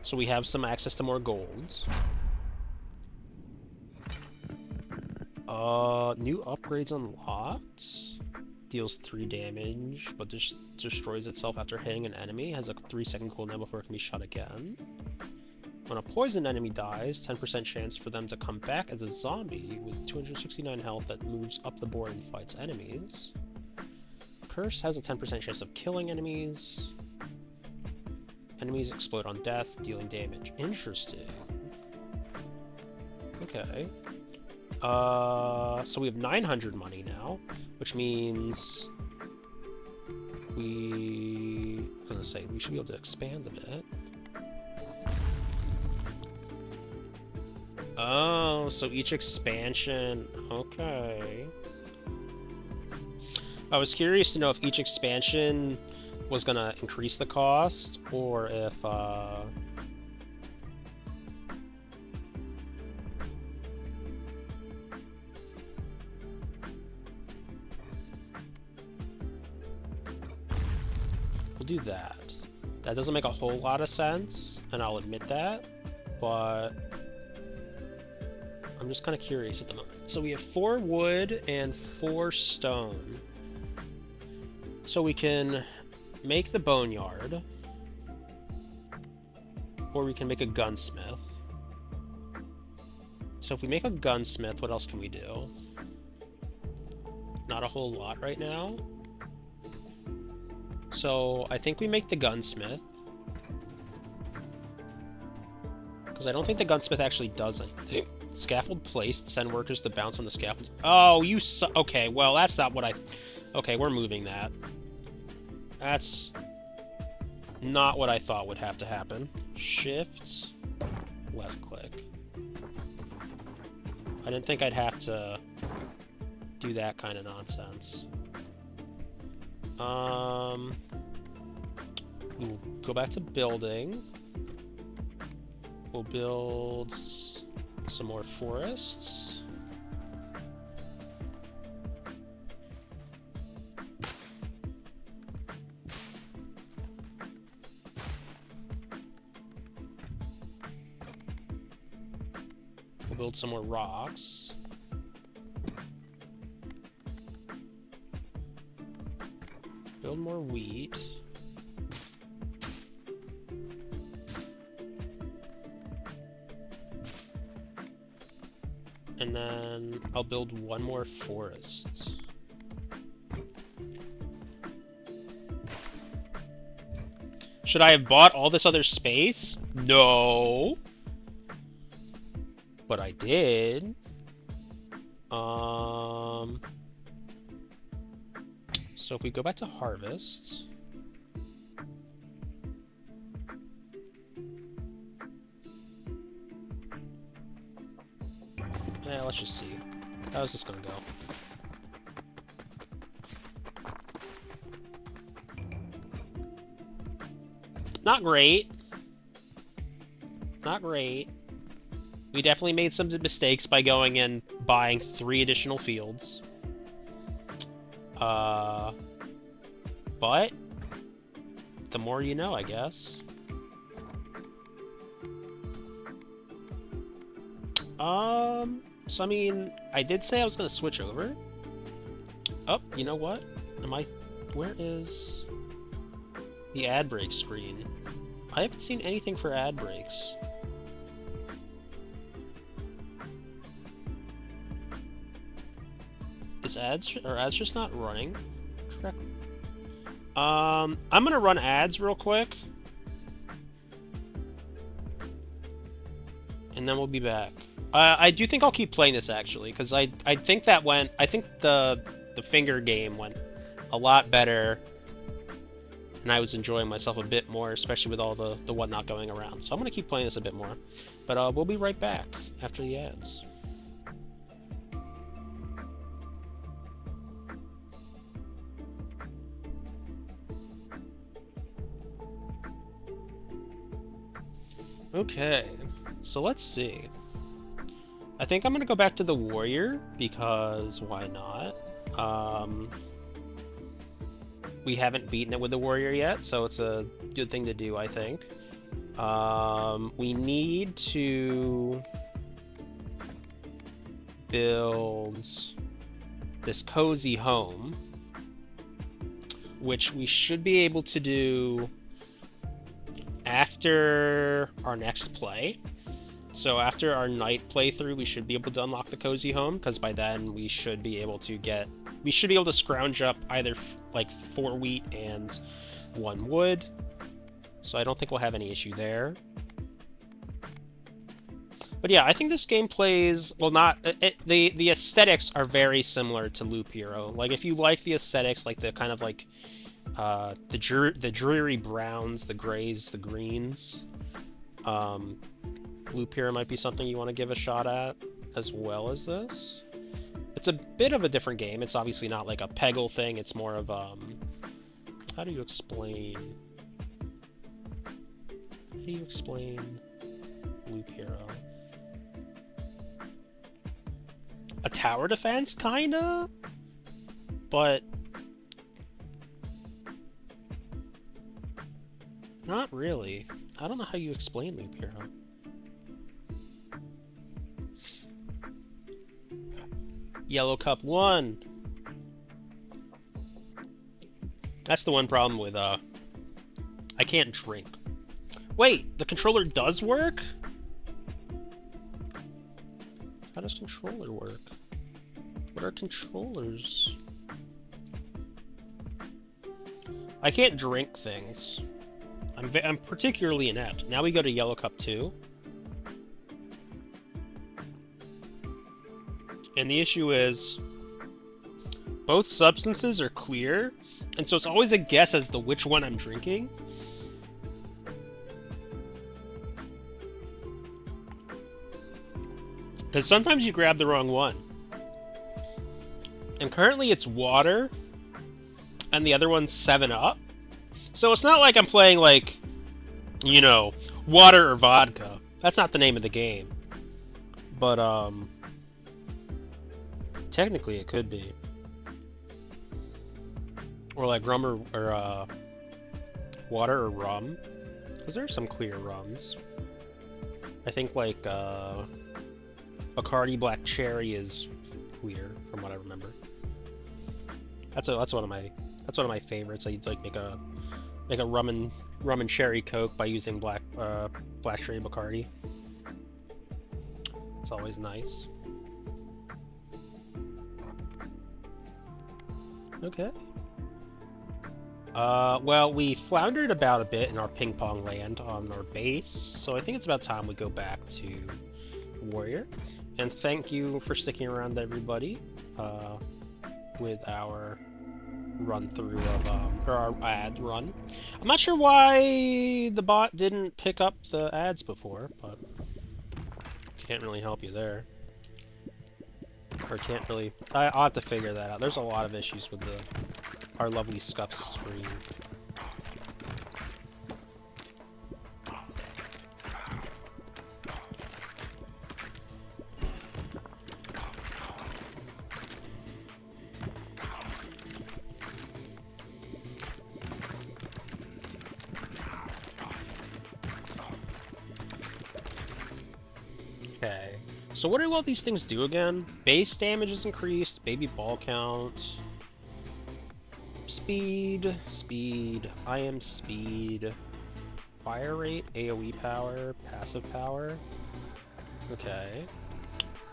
So we have some access to more golds. New upgrades unlocked. Deals 3 damage, but just destroys itself after hitting an enemy. Has a 3-second cooldown before it can be shot again. When a poisoned enemy dies, 10% chance for them to come back as a zombie with 269 health that moves up the board and fights enemies. Curse has a 10% chance of killing enemies. Enemies explode on death, dealing damage. Interesting. Okay. So we have 900 money now, which means we should be able to expand a bit. Oh, so each expansion, okay. I was curious to know if each expansion was gonna increase the cost, or if, we'll do that. That doesn't make a whole lot of sense, and I'll admit that, but I'm just kind of curious at the moment. So we have 4 wood and 4 stone. So we can make the boneyard, or we can make a gunsmith. So if we make a gunsmith, what else can we do? Not a whole lot right now. So I think we make the gunsmith, because I don't think the gunsmith actually does anything. Scaffold placed, send workers to bounce on the scaffold. Oh, you okay, well, that's not what I... Okay, we're moving that. That's not what I thought would have to happen. Shift, left click. I didn't think I'd have to do that kind of nonsense. We'll go back to building. We'll build Some more forests. We'll build some more rocks. Build more wheat. And then I'll build one more forest. Should I have bought all this other space? No. But I did. So if we go back to harvest. Yeah, let's just see. How's this gonna go? Not great. Not great. We definitely made some mistakes by going and buying 3 additional fields. But the more you know, I guess. So I mean, I did say I was gonna switch over. Oh, you know what? Where is the ad break screen? I haven't seen anything for ad breaks. Are ads just not running correctly? I'm gonna run ads real quick. And then we'll be back. I do think I'll keep playing this actually, because I think the finger game went a lot better, and I was enjoying myself a bit more, especially with all the whatnot going around. So I'm gonna keep playing this a bit more, but we'll be right back after the ads. Okay, so let's see. I think I'm gonna go back to the warrior, because why not? We haven't beaten it with the warrior yet, so it's a good thing to do, I think. We need to build this cozy home, which we should be able to do after our next play. So after our night playthrough, we should be able to unlock the cozy home, because by then we should be able to scrounge up either like 4 wheat and 1 wood. So I don't think we'll have any issue there. But yeah, I think this game plays well. The aesthetics are very similar to Loop Hero. Like if you like the aesthetics, like the kind of like the dreary browns, the grays, the greens. Loop Hero might be something you want to give a shot at, as well as this. It's a bit of a different game. It's obviously not like a Peggle thing. It's more of how do you explain Loop Hero? A tower defense, kinda, but not really. I don't know how you explain Loop Hero. Yellow Cup 1. That's the one problem with I can't drink. Wait, the controller does work? How does controller work? What are controllers? I can't drink things. I'm particularly inept. Now we go to Yellow Cup 2. And the issue is both substances are clear, and so it's always a guess as to which one I'm drinking. Because sometimes you grab the wrong one. And currently it's water, and the other one's 7-Up. So it's not like I'm playing like, you know, water or vodka. That's not the name of the game. But, technically it could be. Or like rum or water or rum. Because there are some clear rums. I think like Bacardi Black Cherry is clear from what I remember. That's one of my favorites. I'd like make a rum and cherry Coke by using black cherry Bacardi. It's always nice. Okay. Well, we floundered about a bit in our ping pong land on our base, so I think it's about time we go back to Warrior. And thank you for sticking around, everybody, with our run through of or our ad run. I'm not sure why the bot didn't pick up the ads before, but can't really help you there. Or can't really. I'll have to figure that out. There's a lot of issues with our lovely Scuff's screen. Okay, so what do all these things do again? Base damage is increased, baby ball count, speed, I am speed, fire rate, AoE power, passive power. Okay.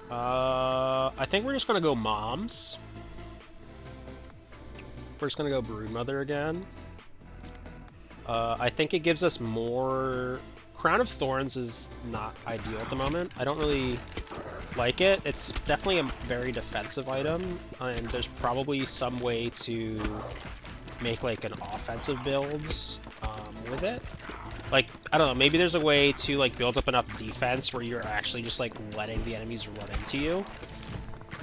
I think we're just gonna go moms. We're just gonna go Broodmother again. I think it gives us more. Crown of Thorns is not ideal at the moment. I don't really like it. It's definitely a very defensive item, and there's probably some way to make like an offensive build with it. Like, I don't know, maybe there's a way to like build up enough defense where you're actually just like letting the enemies run into you.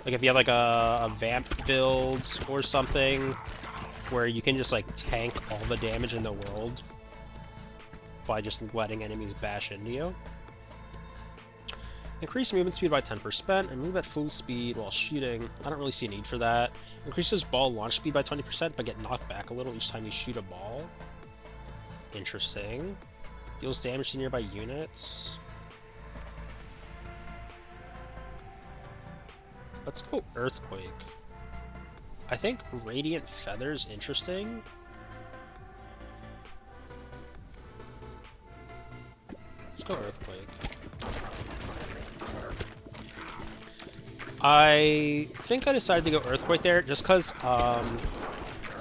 Like if you have like a vamp build or something where you can just like tank all the damage in the world by just letting enemies bash into you. Increase movement speed by 10% and move at full speed while shooting. I don't really see a need for that. Increases ball launch speed by 20% but get knocked back a little each time you shoot a ball. Interesting. Deals damage to nearby units. Let's go Earthquake. I think Radiant Feather's interesting. Let's go Earthquake. I think I decided to go Earthquake there just because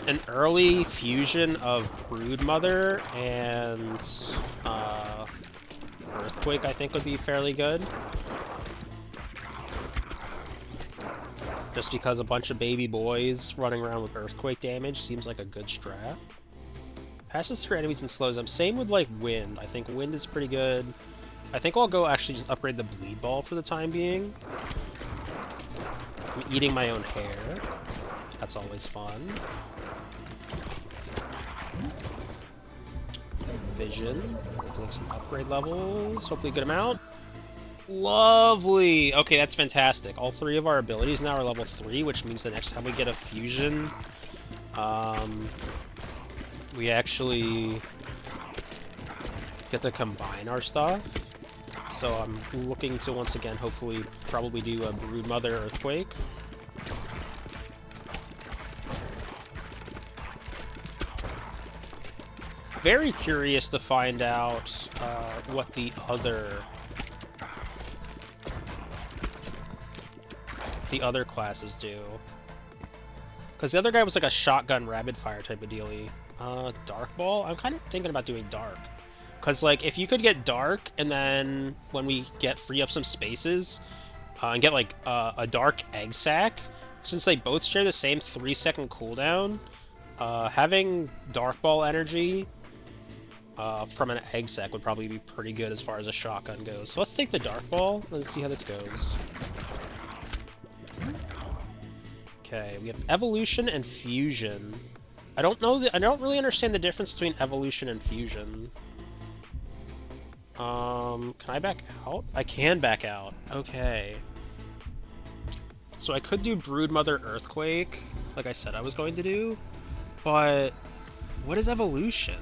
an early fusion of Broodmother and Earthquake I think would be fairly good. Just because a bunch of baby boys running around with Earthquake damage seems like a good strat. Passes through enemies and slows them. Same with like Wind. I think Wind is pretty good. I think I'll go actually just upgrade the Bleed Ball for the time being. I'm eating my own hair. That's always fun. Vision. Doing some upgrade levels. Hopefully a good amount. Lovely! Okay, that's fantastic. All three of our abilities now are level 3, which means the next time we get a fusion, we actually get to combine our stuff. So I'm looking to, once again, hopefully, probably do a Broodmother Earthquake. Very curious to find out what the other classes do. Because the other guy was like a shotgun rapid fire type of dealie. Dark Ball? I'm kind of thinking about doing Dark. Because like if you could get Dark and then when we free up some spaces and get like a Dark Egg Sac, since they both share the same 3-second cooldown, having Dark Ball energy from an Egg Sac would probably be pretty good as far as a shotgun goes. So let's take the Dark Ball. Let's see how this goes. Okay, we have Evolution and Fusion. I don't really understand the difference between Evolution and Fusion. Can I back out? I can back out. Okay. So I could do Broodmother Earthquake, like I said I was going to do, but what is evolution?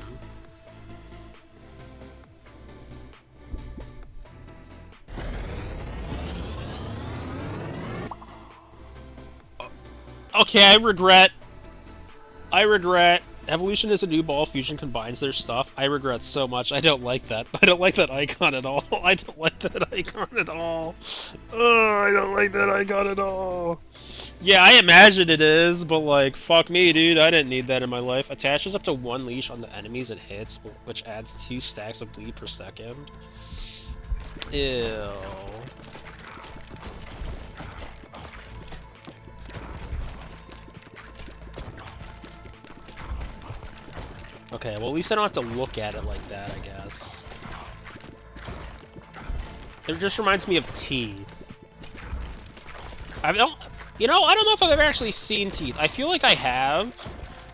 Okay, I regret. Evolution is a new ball. Fusion combines their stuff. I regret so much. I don't like that. I don't like that icon at all. I don't like that icon at all. Oh, I don't like that icon at all. Yeah, I imagine it is, but like, fuck me, dude. I didn't need that in my life. Attaches up to 1 leash on the enemies it hits, which adds 2 stacks of bleed per second. Ew. Okay, well at least I don't have to look at it like that, I guess. It just reminds me of teeth. I don't know if I've ever actually seen teeth. I feel like I have,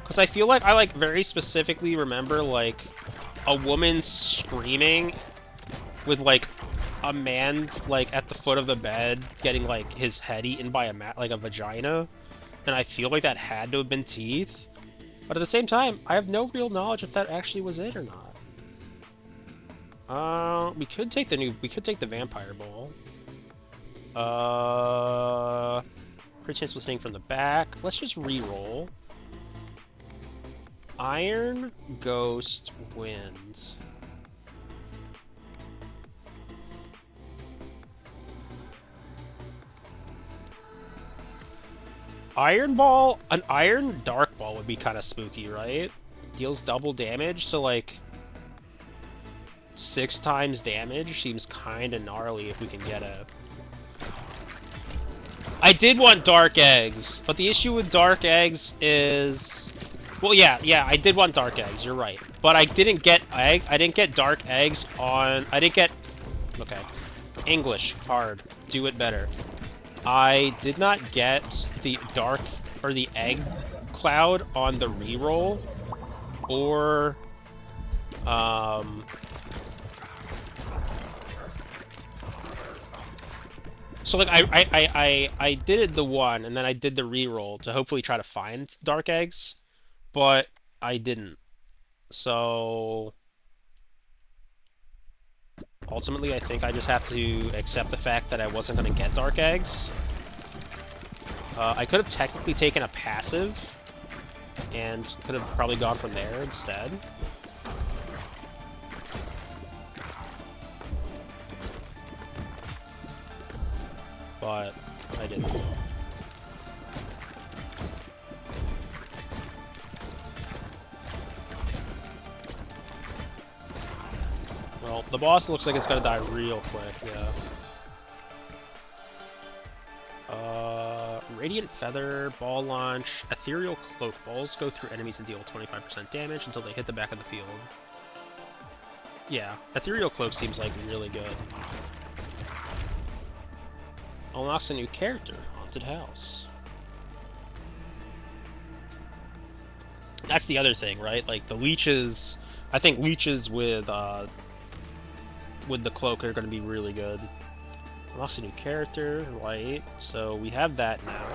because I feel like I like very specifically remember like a woman screaming with like a man like at the foot of the bed getting like his head eaten by a vagina, and I feel like that had to have been teeth. But at the same time, I have no real knowledge if that actually was it or not. We could take the vampire ball. Pretty chance was hitting from the back. Let's just re-roll. Iron, Ghost, Wind. Iron Ball, an Iron Dark Ball would be kind of spooky, right? Deals double damage, so like 6 times damage seems kind of gnarly if we can get it. I did want Dark Eggs, but the issue with Dark Eggs is... Well, yeah, I did want Dark Eggs, you're right. But I didn't get Dark Eggs on... I didn't get... Okay. English, hard. Do it better. I did not get the egg cloud on the reroll, or so like I did the one, and then I did the reroll to hopefully try to find dark eggs, but I didn't. So ultimately, I think I just have to accept the fact that I wasn't going to get dark eggs. I could have technically taken a passive, and could have probably gone from there instead. But I didn't. Well, the boss looks like it's gonna die real quick, yeah. Radiant Feather, Ball Launch, Ethereal Cloak. Balls go through enemies and deal 25% damage until they hit the back of the field. Yeah, Ethereal Cloak seems like really good. Unlocks a new character, Haunted House. That's the other thing, right? Like, the leeches... I think leeches with the cloak are going to be really good. Unlocks a new character, right? So we have that now.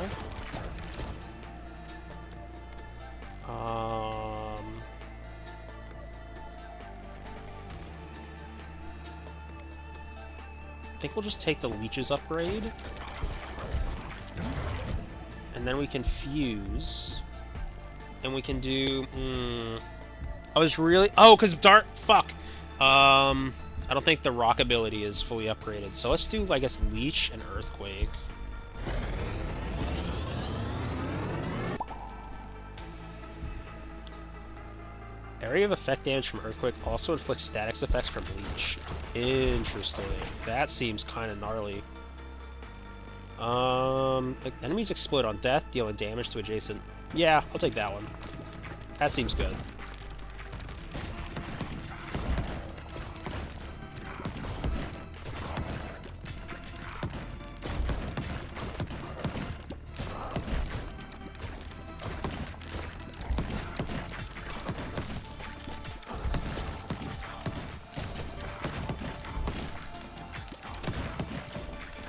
I think we'll just take the leeches upgrade. And then we can fuse. And we can do... I was really... Oh, because Dark... Fuck! I don't think the rock ability is fully upgraded. So let's do, I guess, Leech and Earthquake. Area of effect damage from Earthquake also inflicts statics effects from Leech. Interesting. That seems kind of gnarly. Enemies explode on death, dealing damage to adjacent... Yeah, I'll take that one. That seems good.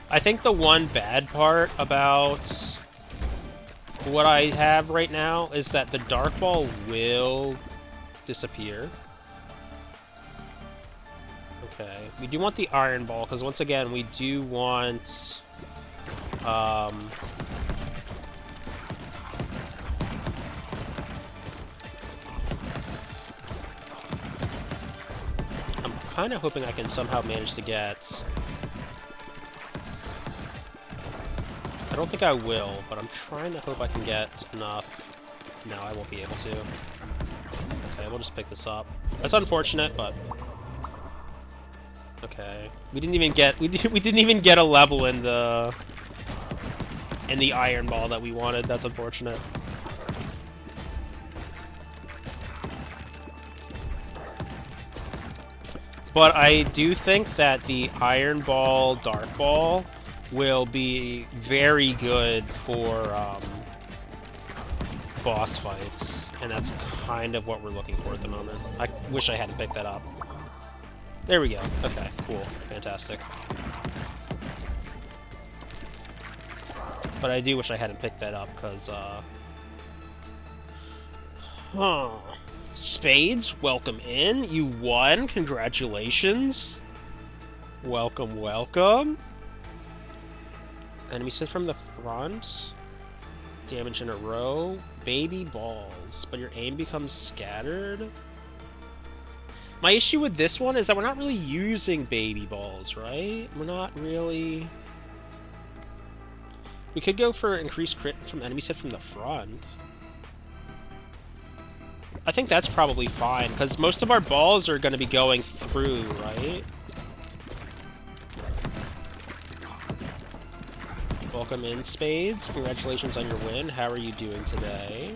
I think the one bad part about what I have right now is that the Dark Ball will disappear. Okay, we do want the Iron Ball, because once again, we do want... I'm kind of hoping I can somehow manage to get... I don't think I will, but I'm trying to hope I can get enough. No, I won't be able to. Okay, we'll just pick this up. That's unfortunate, but... Okay. We didn't even get... We didn't even get a level in the Iron Ball that we wanted. That's unfortunate. But I do think that the Iron Ball, Dark Ball will be very good for boss fights, and that's kind of what we're looking for at the moment. I wish I hadn't picked that up. There we go. Okay, cool. Fantastic. But I do wish I hadn't picked that up, because, Spades, welcome in. You won. Congratulations. Welcome, welcome. Enemy sit from the front. Damage in a row. Baby balls. But your aim becomes scattered. My issue with this one is that we're not really using baby balls, right? We're not really... We could go for increased crit from enemies hit from the front. I think that's probably fine, because most of our balls are going to be going through, right? Welcome in, Spades. Congratulations on your win. How are you doing today?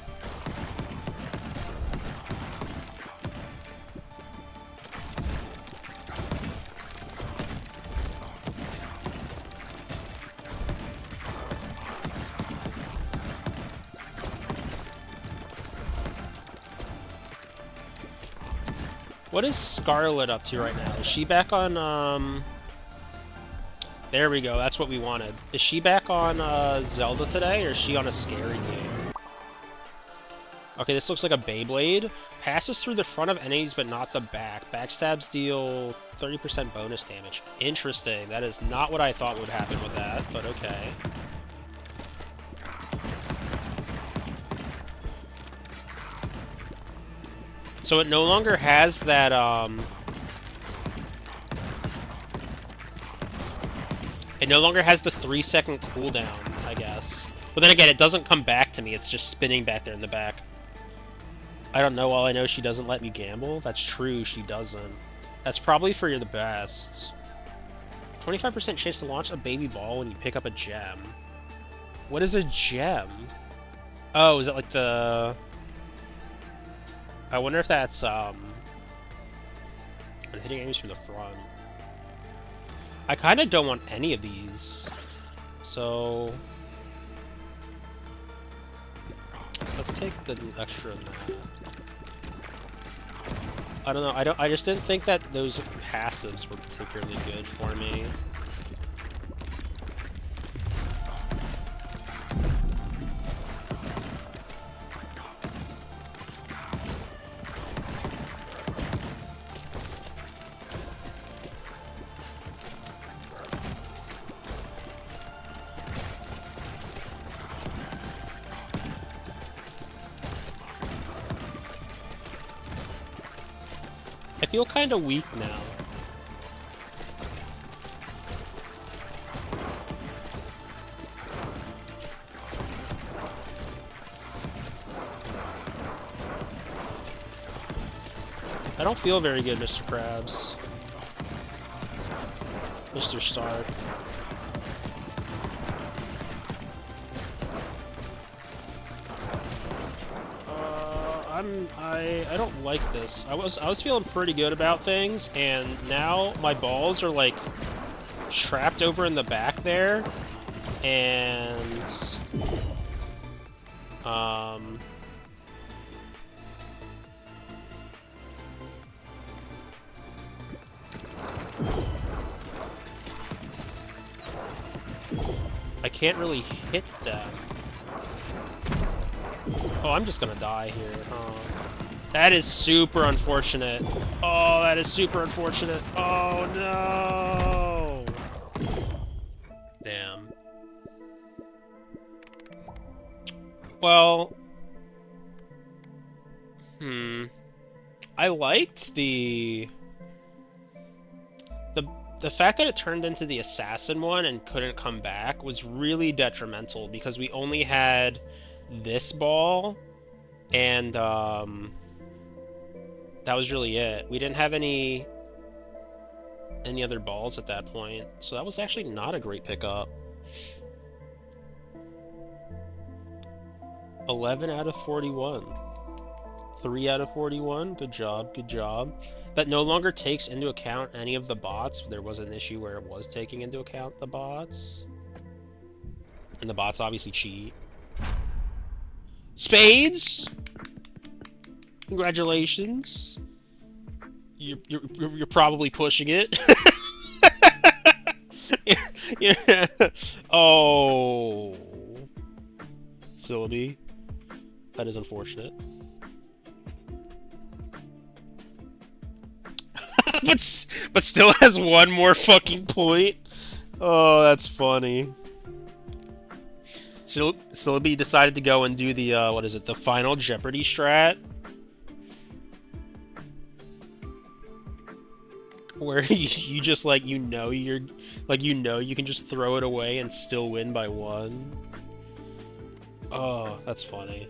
What is Scarlet up to right now? Is she back on, There we go, that's what we wanted. Is she back on, Zelda today, or is she on a scary game? Okay, this looks like a Beyblade. Passes through the front of enemies, but not the back. Backstabs deal 30% bonus damage. Interesting. That is not what I thought would happen with that, but okay. So it no longer has that, It no longer has the 3-second cooldown, I guess. But then again, it doesn't come back to me, it's just spinning back there in the back. I don't know, all I know she doesn't let me gamble. That's true, she doesn't. That's probably for the best. 25% chance to launch a baby ball when you pick up a gem. What is a gem? Oh, is that like the... I wonder if that's, I'm hitting enemies from the front. I kind of don't want any of these. So... let's take the extra in that. I don't know, I just didn't think that those passives were particularly good for me. I feel kind of weak now. I don't feel very good, Mr. Krabs. Mr. Stark. I don't like this. I was feeling pretty good about things, and now my balls are like trapped over in the back there, and I can't really hit them. Oh, I'm just gonna die here. Oh. That is super unfortunate. Oh, that is super unfortunate. Oh, no! Damn. Well... I liked the fact that it turned into the assassin one and couldn't come back was really detrimental because we only had this ball and that was really it. We didn't have any other balls at that point, so that was actually not a great pickup. 11 out of 41. 3 out of 41. Good job, good job. That no longer takes into account any of the bots. There was an issue where it was taking into account the bots. And the bots obviously cheat. Spades! Congratulations. You're probably pushing it. Yeah. Oh. Sylvie. That is unfortunate. but still has one more fucking point. Oh, that's funny. Sylvie decided to go and do the what is it? The Final Jeopardy strat, where you just like you can just throw it away and still win by one. Oh, that's funny.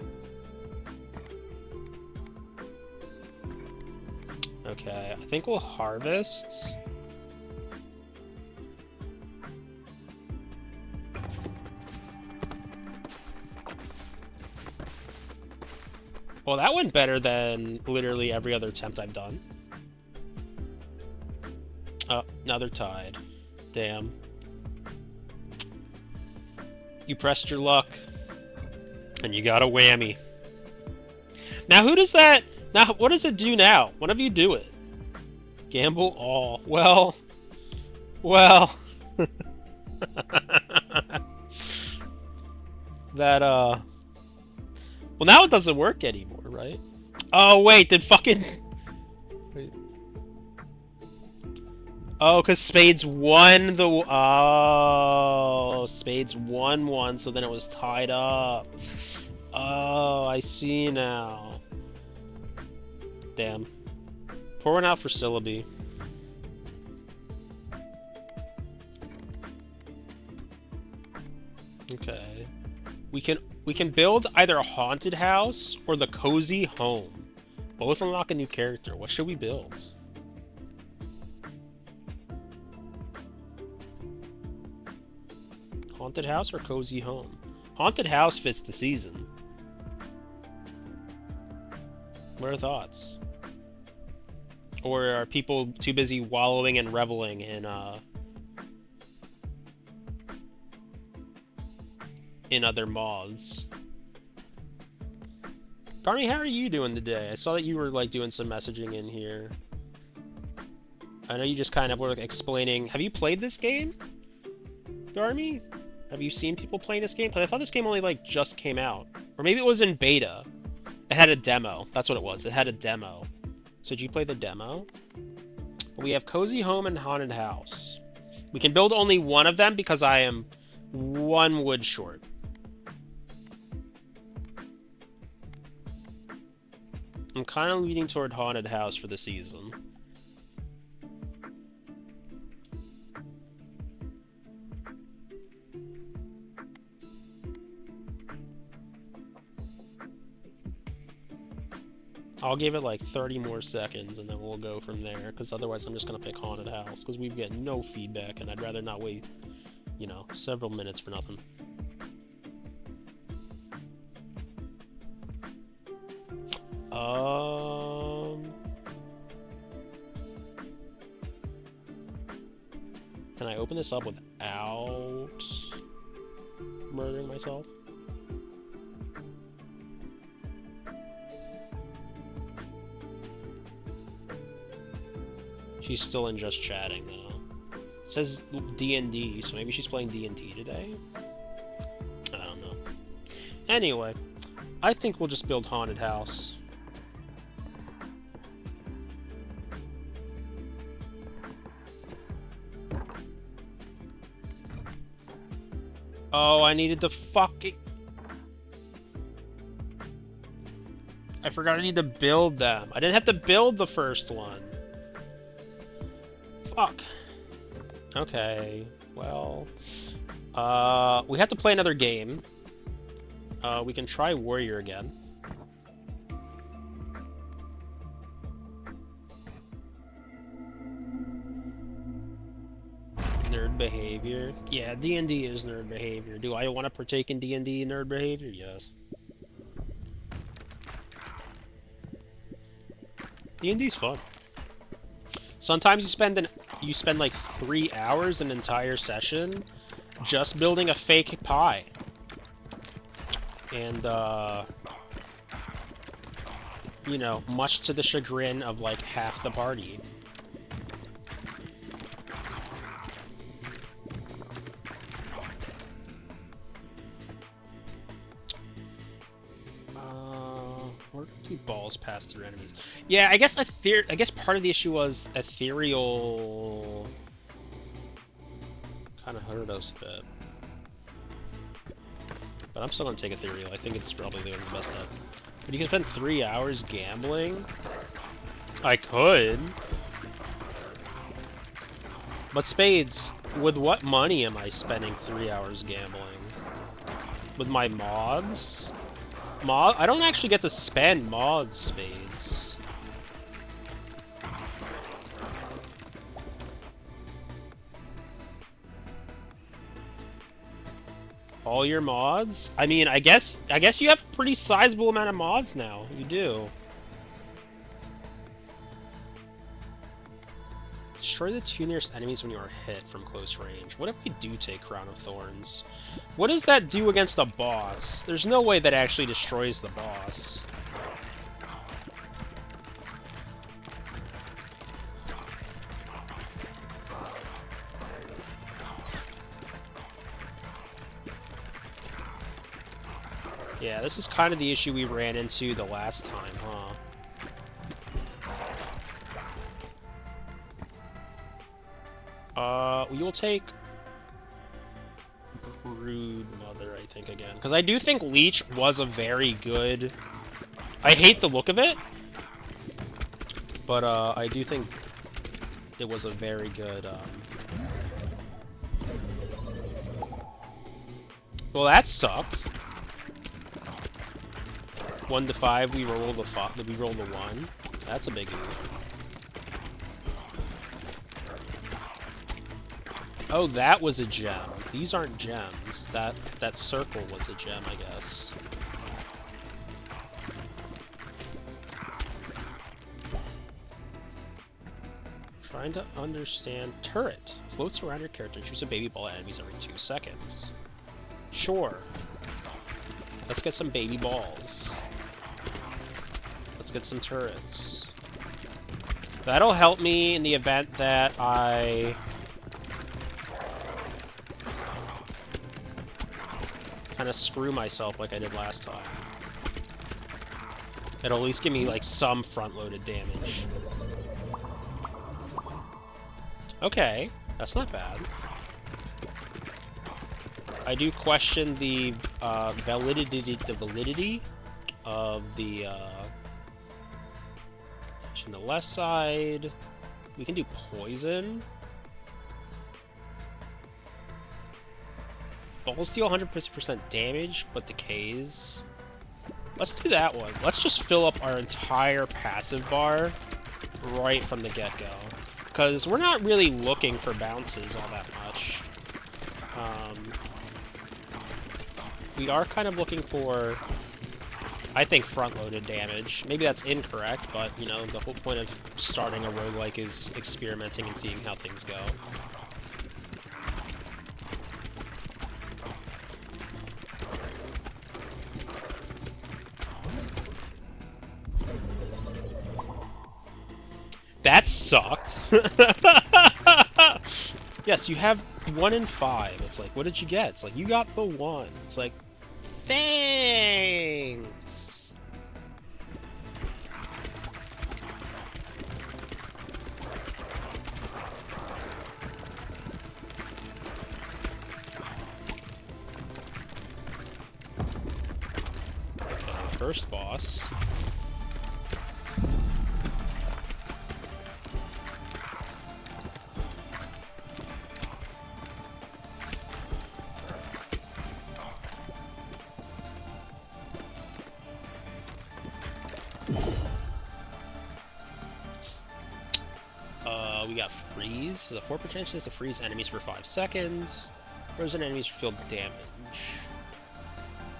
Okay, I think we'll harvest. Well, that went better than literally every other attempt I've done. Oh, now they're tied. Damn. You pressed your luck. And you got a whammy. Now who does that... Now, what does it do now? Whenever you do it? Gamble all. Well... that, Well, now it doesn't work anymore, right? Oh, wait, did fucking... Wait. Oh, because Spades won the... Oh, Spades won one, so then it was tied up. Oh, I see now. Damn. Pour one out for Syllabi. Okay. We can build either a haunted house or the cozy home. Both unlock a new character. What should we build? Haunted house or cozy home? Haunted house fits the season. What are thoughts? Or are people too busy wallowing and reveling in other moths? Garmy, how are you doing today? I saw that you were like doing some messaging in here. I know you just kind of were like, explaining. Have you played this game, Garmy? Have you seen people playing this game? Because I thought this game only like just came out, or maybe it was in beta. It had a demo. That's what it was. It had a demo. So did you play the demo? We have Cozy Home and Haunted House. We can build only one of them because I am one wood short. I'm kind of leaning toward Haunted House for the season. I'll give it like 30 more seconds and then we'll go from there, because otherwise I'm just going to pick Haunted House, because we've got no feedback and I'd rather not wait, you know, several minutes for nothing. Can I open this up without murdering myself? She's still in just chatting though. It says D&D, so maybe she's playing D&D today? Anyway, I think we'll just build Haunted House. Oh, I needed to fucking... I forgot I need to build them. I didn't have to build the first one. Fuck. Okay, well... we have to play another game. We can try Warrior again. Nerd behavior. Yeah, D&D is nerd behavior. Do I want to partake in D&D nerd behavior? Yes. D&D's fun. Sometimes you spend like 3 hours an entire session just building a fake pie. And you know, much to the chagrin of like half the party. Where do balls pass through enemies? Yeah, I guess part of the issue was ethereal kind of hurt us a bit. But I'm still gonna take ethereal. I think it's probably the best stuff. But you can spend 3 hours gambling? I could. But Spades, with what money am I spending 3 hours gambling? With my mods? I don't actually get to spend mods, Spades. All your mods? I mean, I guess you have a pretty sizable amount of mods now. You do. Destroy the 2 nearest enemies when you are hit from close range. What if we do take Crown of Thorns? What does that do against the boss? There's no way that actually destroys the boss. Yeah, this is kind of the issue we ran into the last time, huh? We will take Brood Mother, I think, again. Because I do think Leech was a very good... I hate the look of it, but I do think it was a very good... Well, that sucked. 1 to 5, we roll the 1. That's a big move. Oh, that was a gem. These aren't gems. That circle was a gem, I guess. Trying to understand. Turret. Floats around your character and shoots a baby ball at enemies every 2 seconds. Sure. Let's get some baby balls. Let's get some turrets. That'll help me in the event that I... kind of screw myself like I did last time. It'll at least give me like some front-loaded damage. Okay, that's not bad. I do question the validity of the on the left side. We can do poison. Balls deal 100% damage, but decays. Let's do that one. Let's just fill up our entire passive bar right from the get-go. Because we're not really looking for bounces all that much. We are kind of looking for, I think, front-loaded damage. Maybe that's incorrect, but, you know, the whole point of starting a roguelike is experimenting and seeing how things go. That sucked. Yes, you have 1 in 5. It's like, what did you get? It's like, you got the 1. It's like, Thanks! Okay, first boss. We got freeze. There's a 4% chance to freeze enemies for 5 seconds. Frozen enemies feel damage.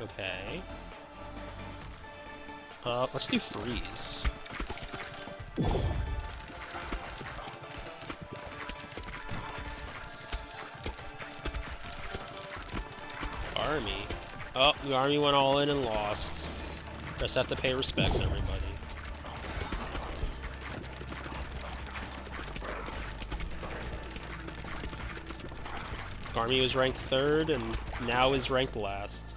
Okay. Let's do freeze. Army. Oh, the army went all in and lost. Just have to pay respects, everybody. Army was ranked 3rd and now is ranked last.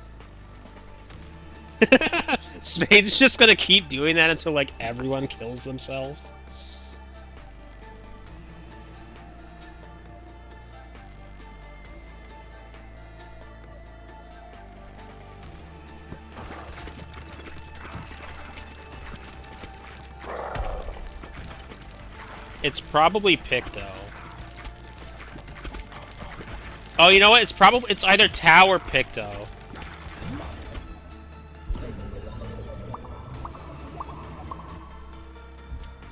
Spades is just gonna keep doing that until like everyone kills themselves. It's probably Picto. Oh, you know what? It's either Tau or Picto.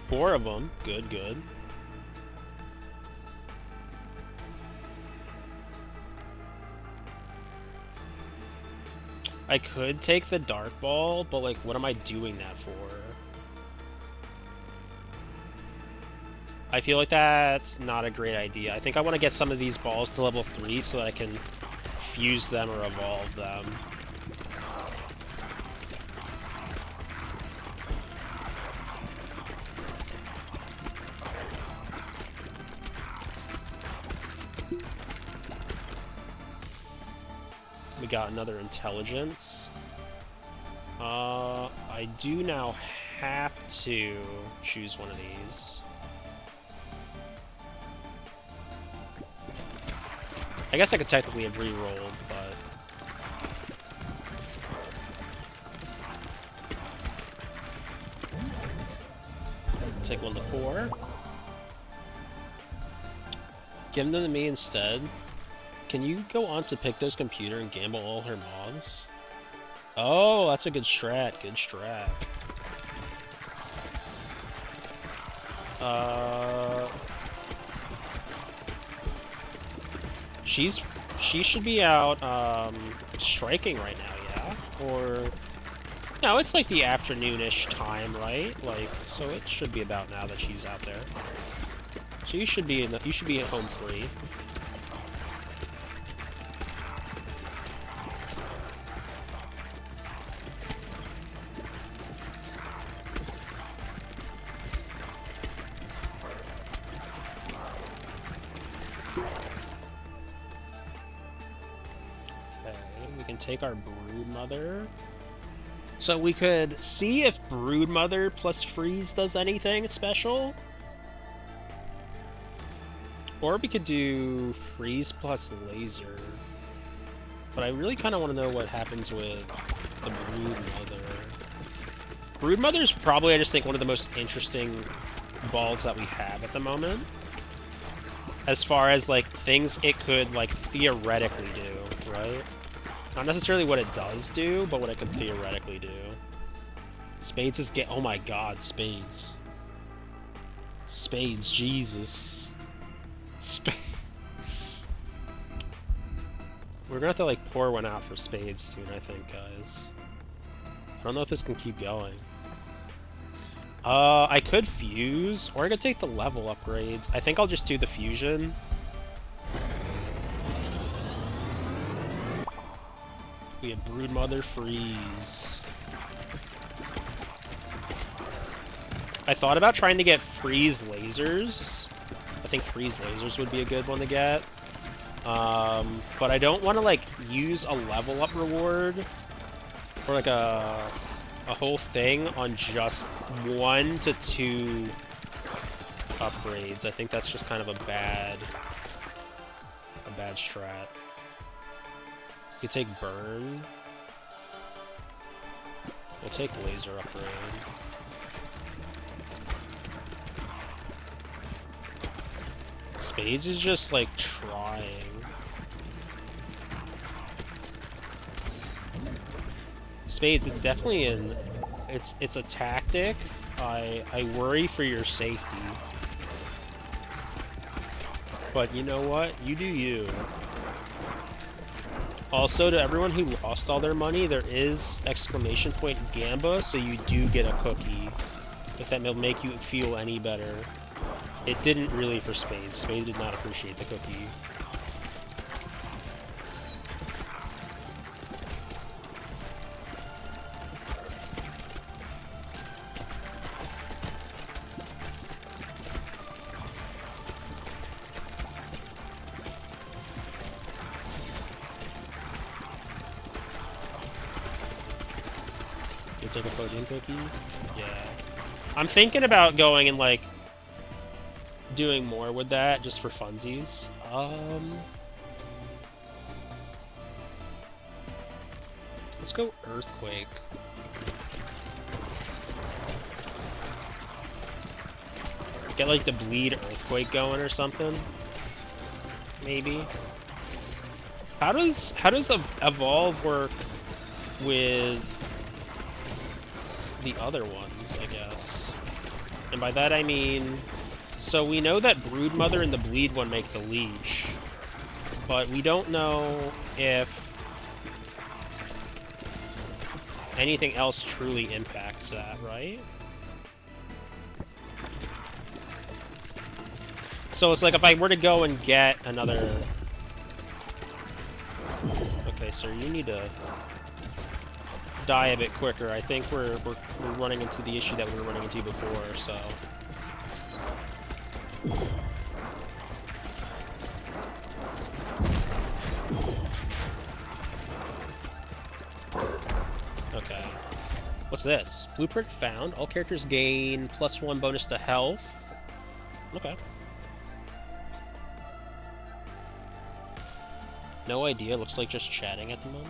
Four of them. Good, good. I could take the Dark Ball, but like, what am I doing that for? I feel like that's not a great idea. I think I want to get some of these balls to level 3 so that I can fuse them or evolve them. We got another intelligence. I do now have to choose one of these. I guess I could technically have re-rolled, but... Take 1 to 4. Give them to me instead. Can you go onto Picto's computer and gamble all her mods? Oh, that's a good strat, good strat. She should be out striking right now, yeah? Or no, it's like the afternoonish time, right? Like, so it should be about now that she's out there. So you should be at home free. Take our Broodmother. So we could see if Broodmother plus Freeze does anything special. Or we could do Freeze plus Laser. But I really kind of want to know what happens with the Broodmother. Broodmother is probably, I just think, one of the most interesting balls that we have at the moment. As far as, like, things it could, like, theoretically do, right? Not necessarily what it does do, but what it could theoretically do. Spades is oh my god, Spades. Spades, Jesus. We're gonna have to like pour one out for Spades soon, I think, guys. I don't know if this can keep going. I could fuse, or I could take the level upgrades. I think I'll just do the fusion. We have Broodmother Freeze. I thought about trying to get Freeze Lasers. I think Freeze Lasers would be a good one to get. But I don't want to like use a level up reward Or like a whole thing on just 1 to 2 upgrades. I think that's just kind of a bad strat. You take burn. We'll take laser upgrade. Spades is just like trying. Spades, it's definitely it's a tactic. I worry for your safety. But you know what? You do you. Also, to everyone who lost all their money, there is exclamation point Gamba, so you do get a cookie. If that will make you feel any better. It didn't really for Spades. Spades did not appreciate the cookie. You take a protein cookie? Yeah. I'm thinking about going and like doing more with that just for funsies. Let's go Earthquake. Get like the bleed Earthquake going or something. Maybe. How does evolve work with the other ones, I guess? And by that I mean, so we know that Broodmother and the bleed one make the leech, but we don't know if anything else truly impacts that, right? So it's like if I were to go and get another... Okay, sir, you need to die a bit quicker. I think we're running into the issue that we were running into before, so... Okay. What's this? Blueprint found. All characters gain +1 bonus to health. Okay. No idea. Looks like just chatting at the moment.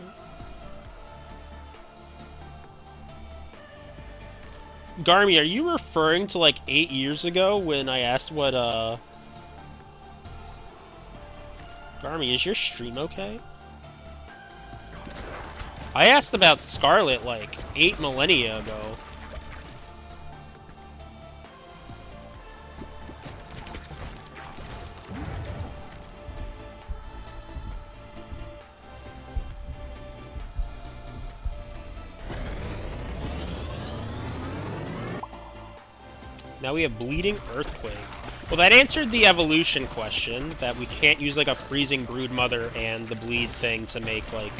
Garmy, are you referring to like 8 years ago when I asked what Garmy, is your stream okay? I asked about Scarlet like 8 millennia ago. Now we have Bleeding Earthquake. Well, that answered the evolution question, that we can't use like a freezing Broodmother and the bleed thing to make like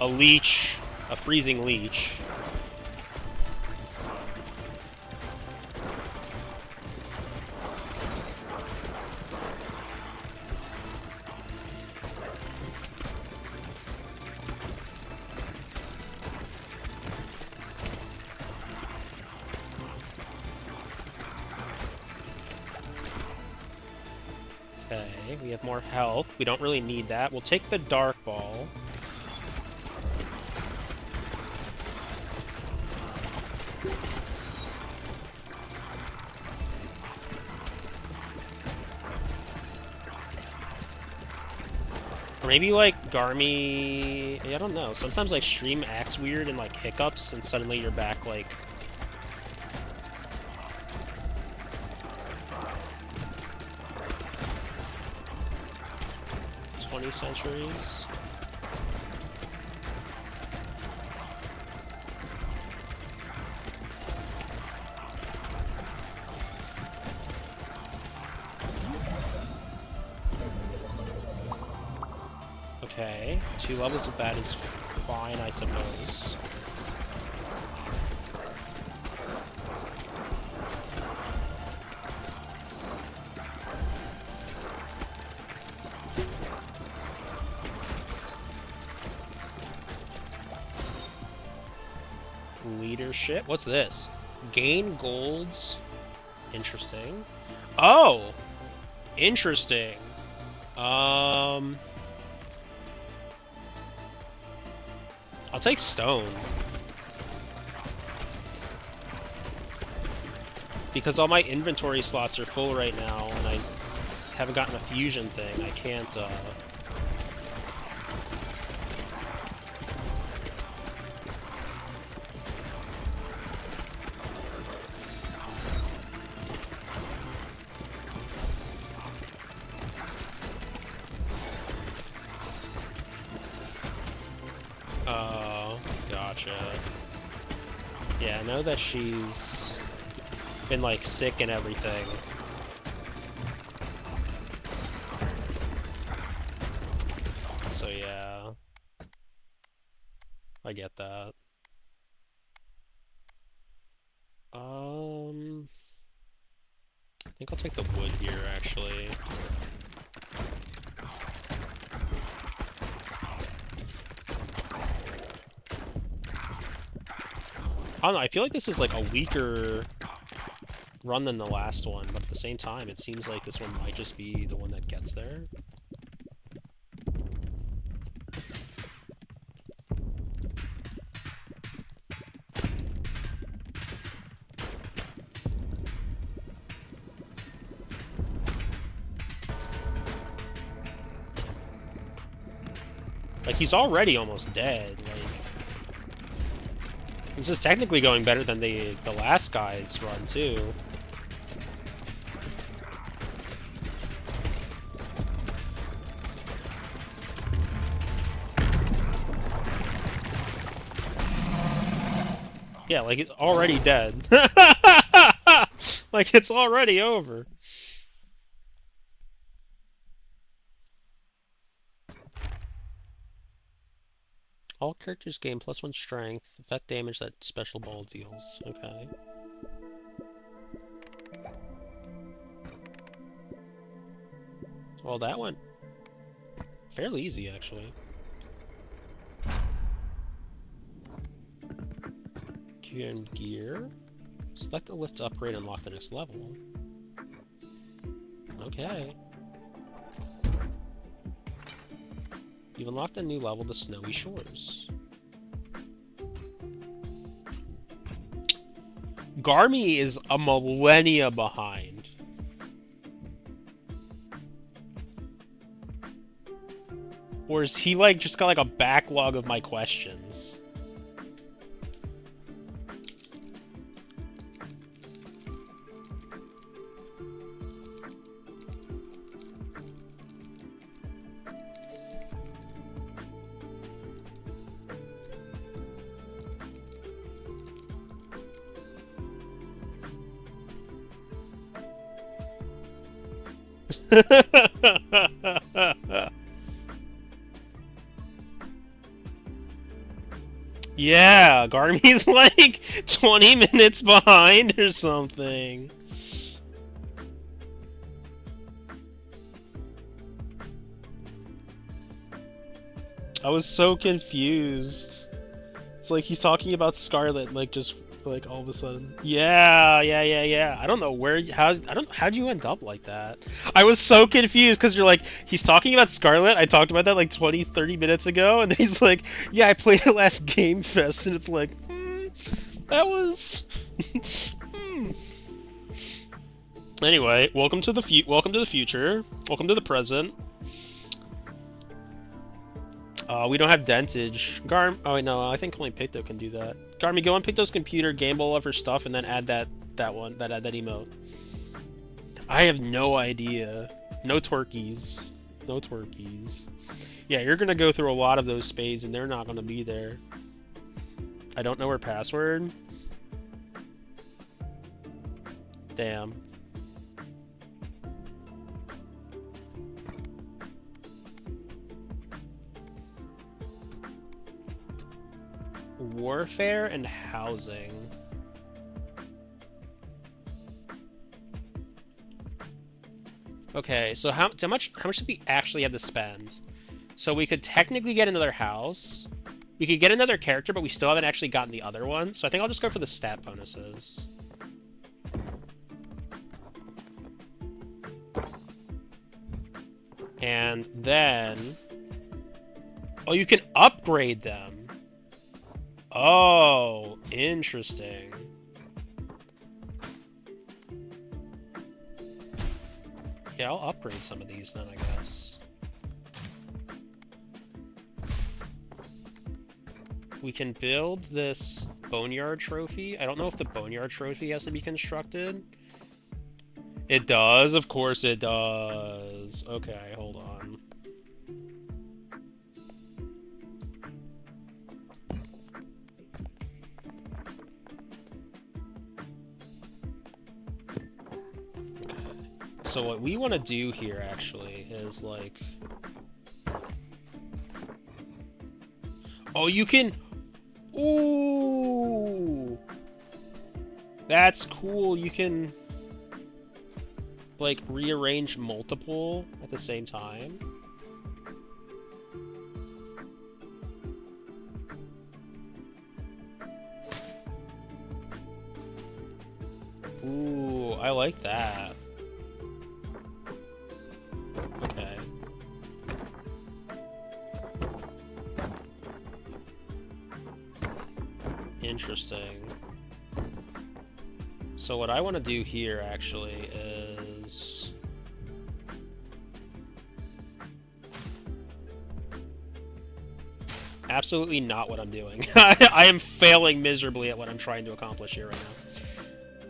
a leech, a freezing leech. Okay, we have more health. We don't really need that. We'll take the Dark Ball. Or maybe like Garmy, I don't know. Sometimes like stream acts weird and like hiccups and suddenly you're back like 20 centuries. Okay, 2 levels of that is fine, I suppose. rare shit. What's this? Gain golds. Interesting. Oh! Interesting. I'll take stone. Because all my inventory slots are full right now, and I haven't gotten a fusion thing. I can't, Oh, gotcha. Yeah, I know that she's been, like, sick and everything. So, yeah. I get that. I think I'll take the wood here, actually. I don't know, I feel like this is like a weaker run than the last one, but at the same time, it seems like this one might just be the one that gets there. Like, he's already almost dead, like... This is technically going better than the last guy's run, too. Yeah, like, it's already dead. Like, it's already over. All characters gain +1 strength, effect damage that special ball deals. Okay. Well, that went fairly easy, actually. Gear and gear. Select the lift to upgrade and unlock the next level. Okay. You've unlocked a new level, the Snowy Shores. Garmy is a millennia behind. Or is he like just got like a backlog of my questions? Yeah, Garmy's like 20 minutes behind or something. I was so confused. It's like he's talking about Scarlet, like just like all of a sudden. Yeah. I don't know how'd you end up like that? I was so confused because you're like, he's talking about Scarlet. I talked about that like 20, 30 minutes ago, and then he's like, yeah, I played it last Game Fest, and it's like, that was. Anyway, welcome to the future. Welcome to the present. We don't have dentage. Oh wait, no, I think only Picto can do that. Garmy, go on Picto's computer, gamble all of her stuff, and then add that emote. I have no idea. No twerkies. No twerkies. Yeah, you're gonna go through a lot of those spades, and they're not gonna be there. I don't know her password. Damn. Warfare and housing. Okay, so how much do we actually have to spend? So we could technically get another house. We could get another character, but we still haven't actually gotten the other one. So I think I'll just go for the stat bonuses. And then... Oh, you can upgrade them. Oh, interesting. Yeah, I'll upgrade some of these then, I guess. We can build this Boneyard Trophy. I don't know if the Boneyard Trophy has to be constructed. It does, of course it does. Okay, hold on. So what we want to do here, actually, is, like... Oh, you can... Ooh! That's cool. You can, like, rearrange multiple at the same time. Ooh, I like that. Okay. Interesting. So what I want to do here, actually, is... Absolutely not what I'm doing. I am failing miserably at what I'm trying to accomplish here right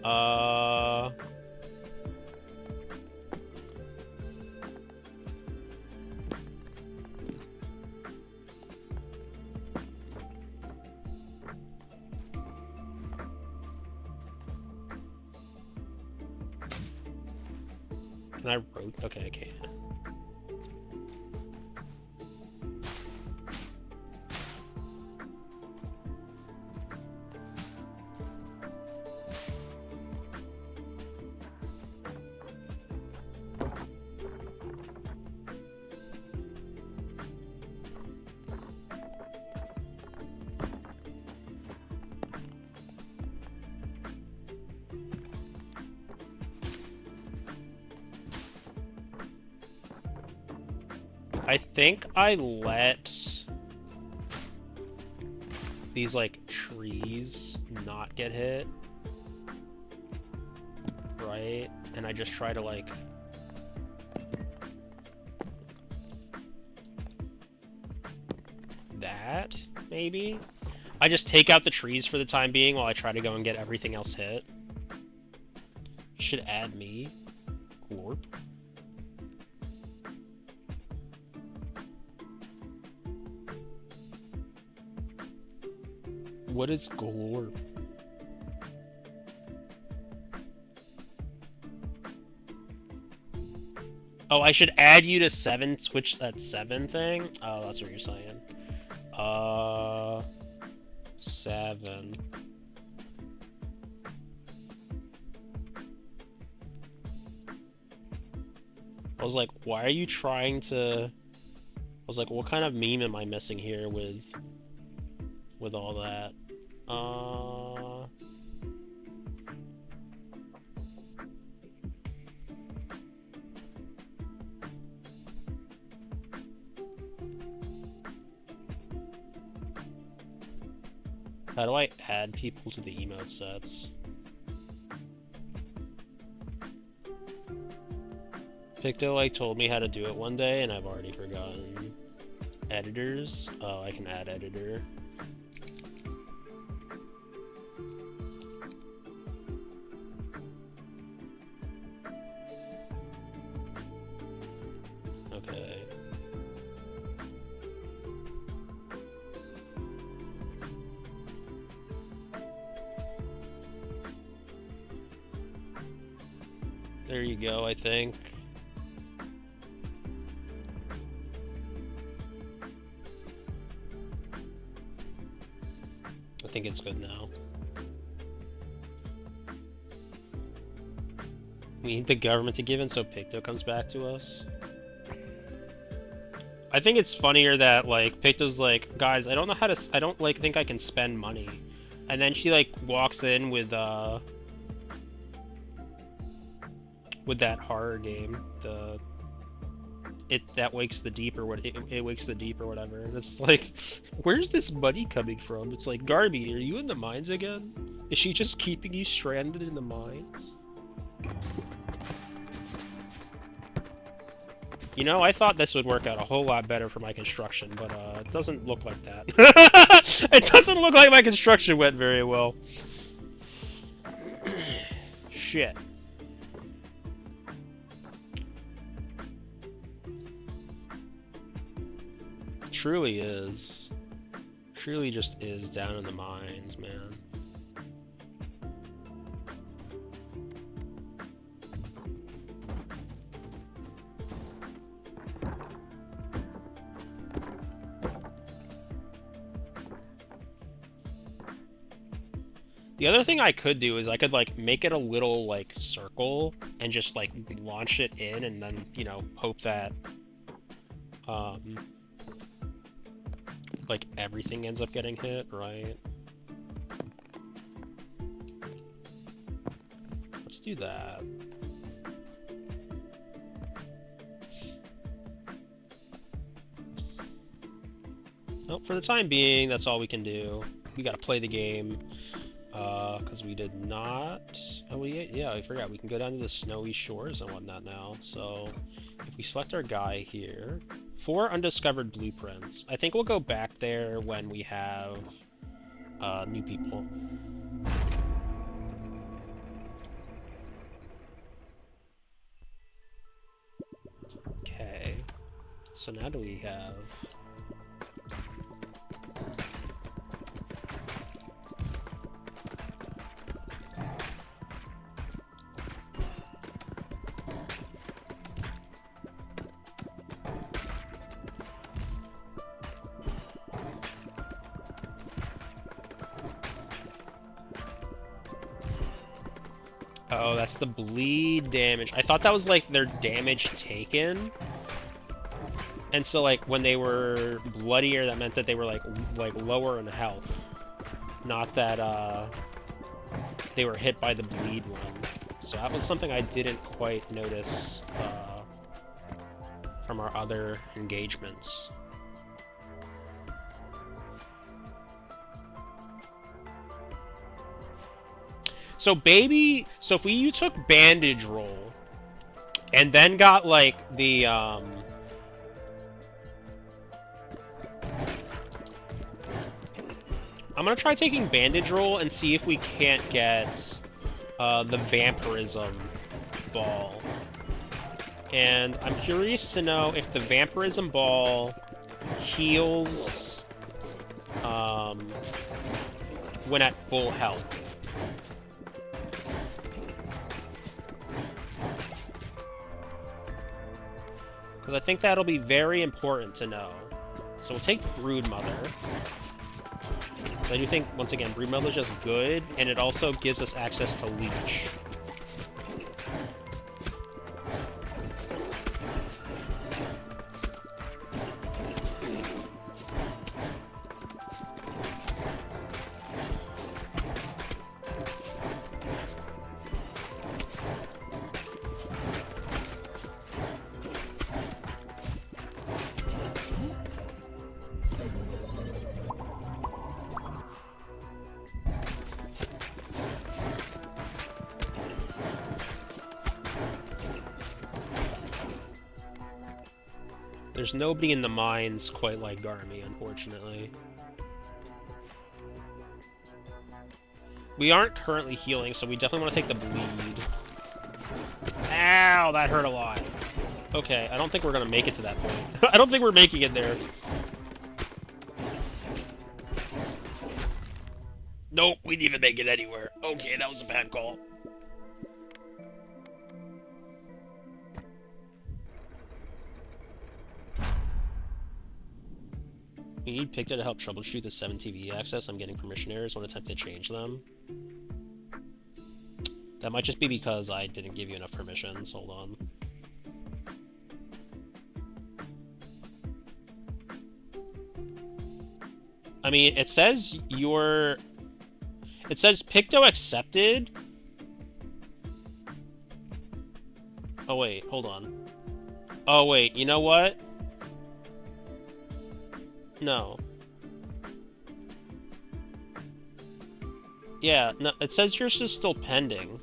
now. Can I rotate? Okay, I can. I think I let these, like, trees not get hit, right? And I just try to, like... that, maybe? I just take out the trees for the time being while I try to go and get everything else hit. Should add me. Glorp. What is glorp? Oh, I should add you to 7, switch that 7 thing? Oh, that's what you're saying. 7. I was like, why are you trying to... I was like, what kind of meme am I missing here with all that? How do I add people to the emote sets? Picto, like, told me how to do it one day, and I've already forgotten. Editors? Oh, I can add editor. Okay. There you go, I think. I think it's good now. We need the government to give in so Picto comes back to us. I think it's funnier that like Picto's like, guys, I don't know how to, I don't like think I can spend money, and then she like walks in with that horror game, the it that wakes the deep or what it wakes the deep or whatever. And it's like, where's this money coming from? It's like, Garby, are you in the mines again? Is she just keeping you stranded in the mines? You know, I thought this would work out a whole lot better for my construction, but it doesn't look like that. It doesn't look like my construction went very well. Shit. Truly is. Truly just is down in the mines, man. The other thing I could do is I could like make it a little like circle and just like launch it in and then, you know, hope that like everything ends up getting hit, right? Let's do that. Well, for the time being, that's all we can do. We gotta play the game. Because we did not... Oh, yeah, I forgot. We can go down to the snowy shores and whatnot now. So, if we select our guy here... 4 undiscovered blueprints. I think we'll go back there when we have new people. Okay. So now do we have... Oh, that's the bleed damage. I thought that was like their damage taken. And so like when they were bloodier, that meant that they were like lower in health. Not that they were hit by the bleed one. So that was something I didn't quite notice from our other engagements. So so if you took bandage roll and then got like the I'm gonna try taking bandage roll and see if we can't get the vampirism ball. And I'm curious to know if the vampirism ball heals when at full health. Because I think that'll be very important to know. So we'll take Broodmother. So I do think, once again, Broodmother's just good, and it also gives us access to Leech. There's nobody in the mines quite like Garmy, unfortunately. We aren't currently healing, so we definitely want to take the bleed. Ow, that hurt a lot. Okay, I don't think we're gonna make it to that point. I don't think we're making it there. Nope, we didn't even make it anywhere. Okay, that was a bad call. We need Picto to help troubleshoot the 7 TV access. I'm getting permission errors when attempting to change them. That might just be because I didn't give you enough permissions. Hold on. I mean, it says It says Picto accepted. Oh wait, hold on. Oh wait, you know what? No. Yeah, no, it says yours is still pending.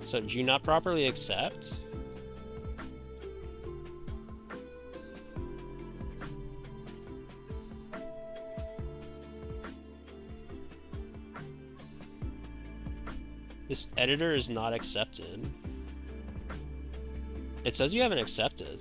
So did you not properly accept? This editor is not accepted. It says you haven't accepted.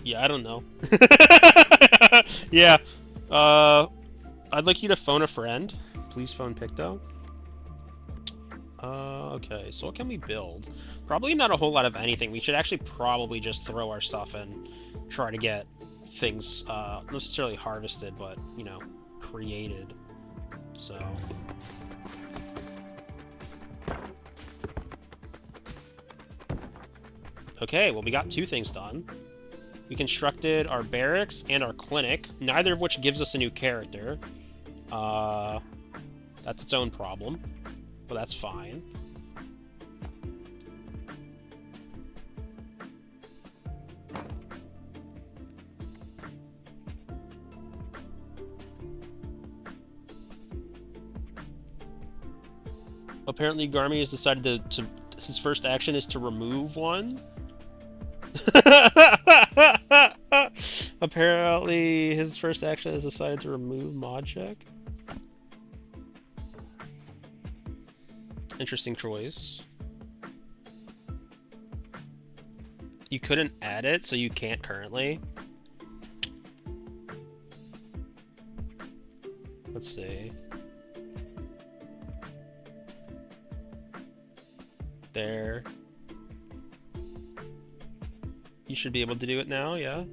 Yeah, I don't know. Yeah. I'd like you to phone a friend. Please phone Picto. Okay, so what can we build? Probably not a whole lot of anything. We should actually probably just throw our stuff and try to get things, not necessarily harvested, but, you know, created. So... Okay, well we got 2 things done. We constructed our barracks and our clinic, neither of which gives us a new character. That's its own problem, but that's fine. Apparently Garmy has decided to his first action is to remove one. Apparently his first action is decided to remove mod check. Interesting choice. You couldn't add it, so you can't currently. Let's see. There. You should be able to do it now, yeah?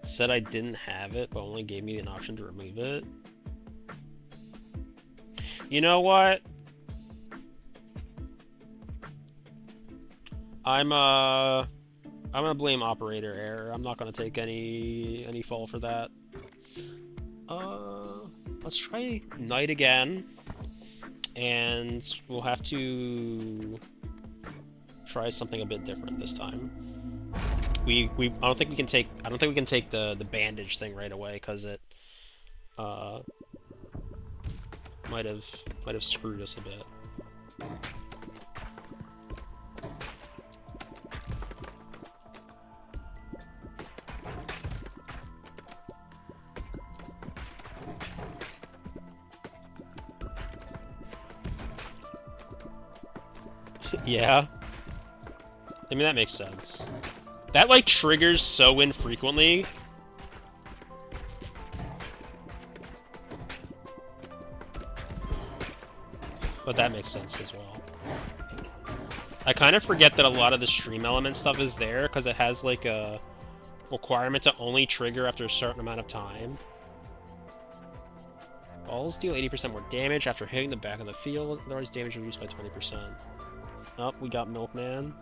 Said I didn't have it, but only gave me an option to remove it. You know what? I'm gonna blame operator error. I'm not gonna take any fall for that. Let's try night again, and we'll have to try something a bit different this time. I don't think we can take the bandage thing right away because it might have screwed us a bit. Yeah. I mean, that makes sense. That, like, triggers so infrequently. But that makes sense as well. I kind of forget that a lot of the stream element stuff is there, because it has, like, a requirement to only trigger after a certain amount of time. Balls deal 80% more damage after hitting the back of the field, otherwise damage reduced by 20%. Oh, we got Milkman.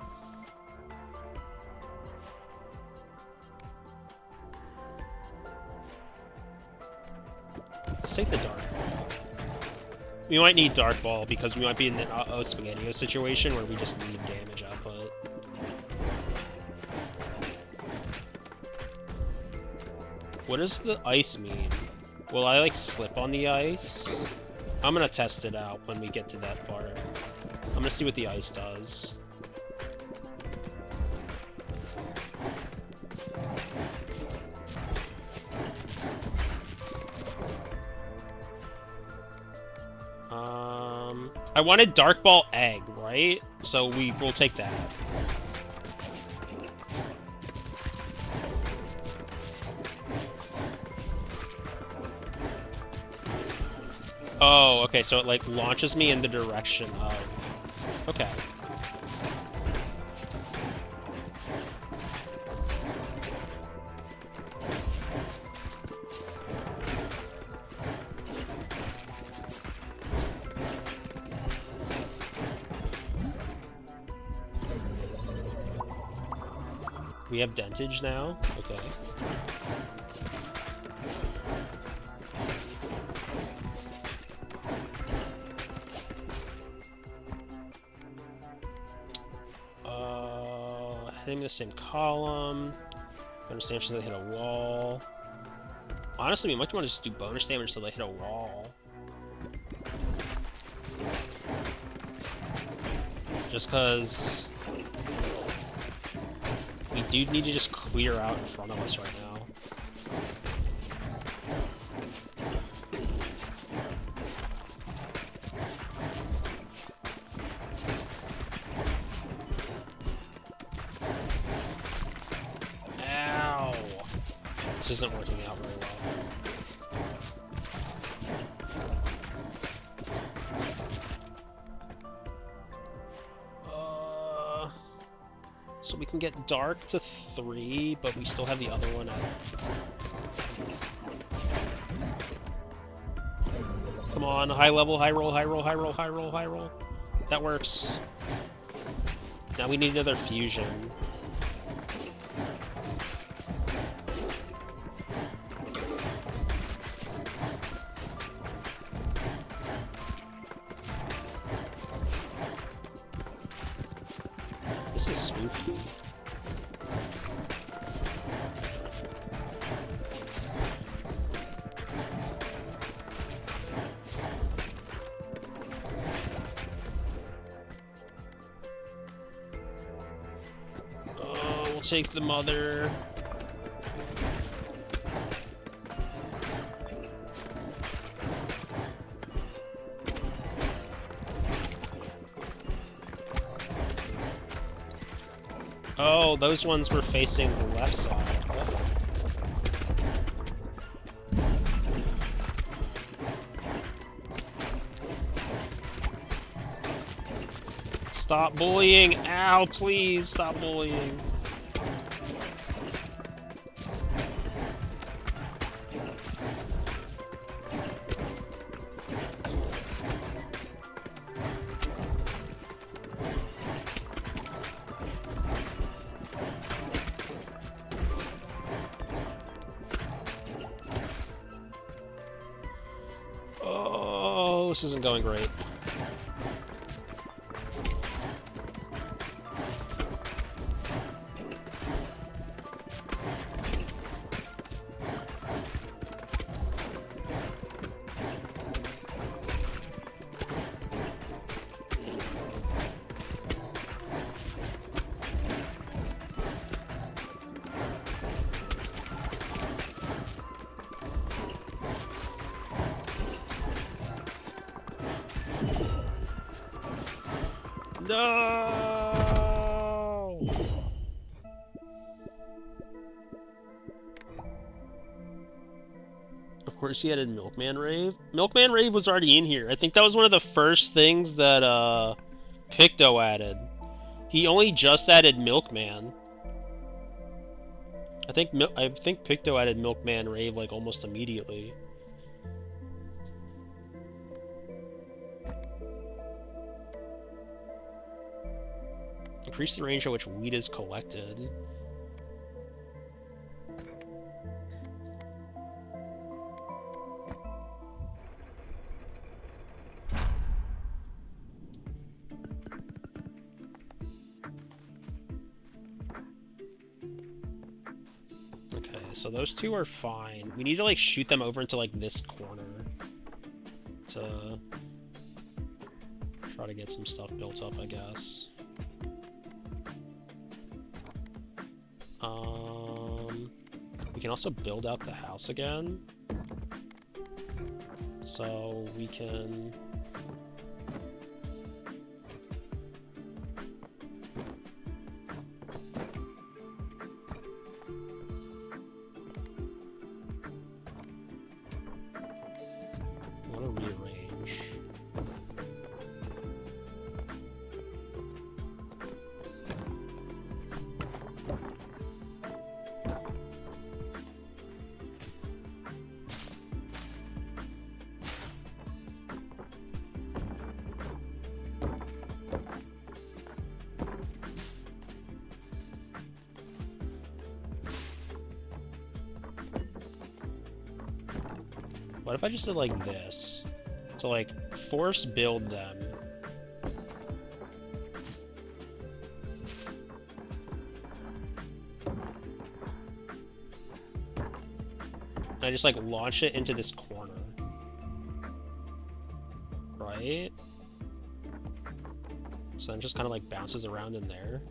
Let's take the Dark Ball. We might need Dark Ball because we might be in an Spaghetti-O situation where we just need damage output. What does the ice mean? Will I, like, slip on the ice? I'm gonna test it out when we get to that part. I'm gonna see what the ice does. I wanted Dark Ball Egg, right? So we'll take that. Oh, okay, so it, like, launches me in the direction of... Okay. We have dentage now? Okay. Hitting the same column. Bonus damage until they hit a wall. Honestly, we might want to just do bonus damage until they hit a wall. Just because we do need to just clear out in front of us right now. Ow! This isn't working out very well. So we can get dark to 3, but we still have the other one at... Come on, high level, high roll, high roll, high roll, high roll, high roll. That works. Now we need another fusion. This is spooky. Oh, we'll take the mother. Oh, those ones were facing the left side. Stop bullying! Ow, please stop bullying. Oh, this isn't going great. No! Of course he added Milkman Rave. Milkman Rave was already in here. I think that was one of the first things that Picto added. He only just added Milkman. I think Picto added Milkman Rave like almost immediately. Increase the range at which wheat is collected. Okay, so those two are fine. We need to like shoot them over into like this corner to try to get some stuff built up, I guess. We can also build out the house again. So we can... I want to rearrange. What if I just did like this? So like, force build them. And I just like launch it into this corner. Right? So then it just kind of like bounces around in there.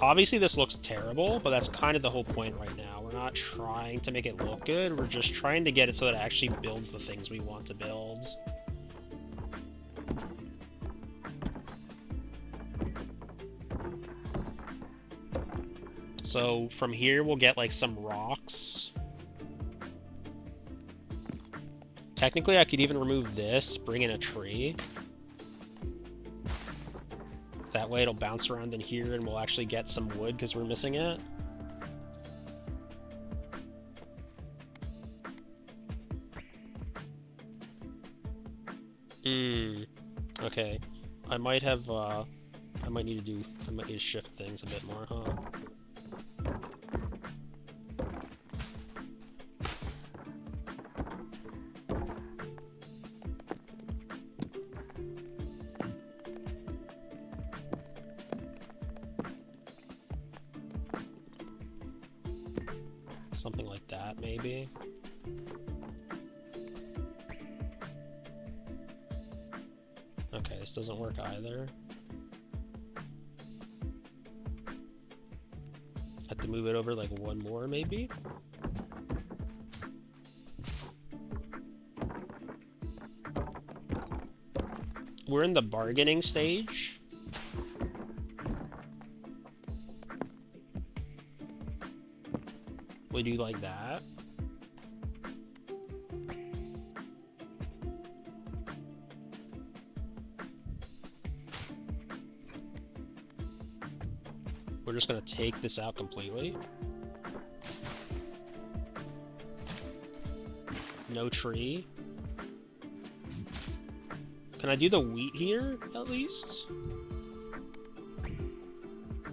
Obviously this looks terrible, but that's kind of the whole point right now. We're not trying to make it look good, we're just trying to get it so that it actually builds the things we want to build. So from here we'll get like some rocks. Technically I could even remove this, bring in a tree. That way it'll bounce around in here and we'll actually get some wood because we're missing it. Okay. I might need to shift things a bit more, huh? Something like that, maybe. Okay, this doesn't work either. Have to move it over like one more, maybe? We're in the bargaining stage. We do like that. We're just gonna take this out completely. No tree. Can I do the wheat here, at least?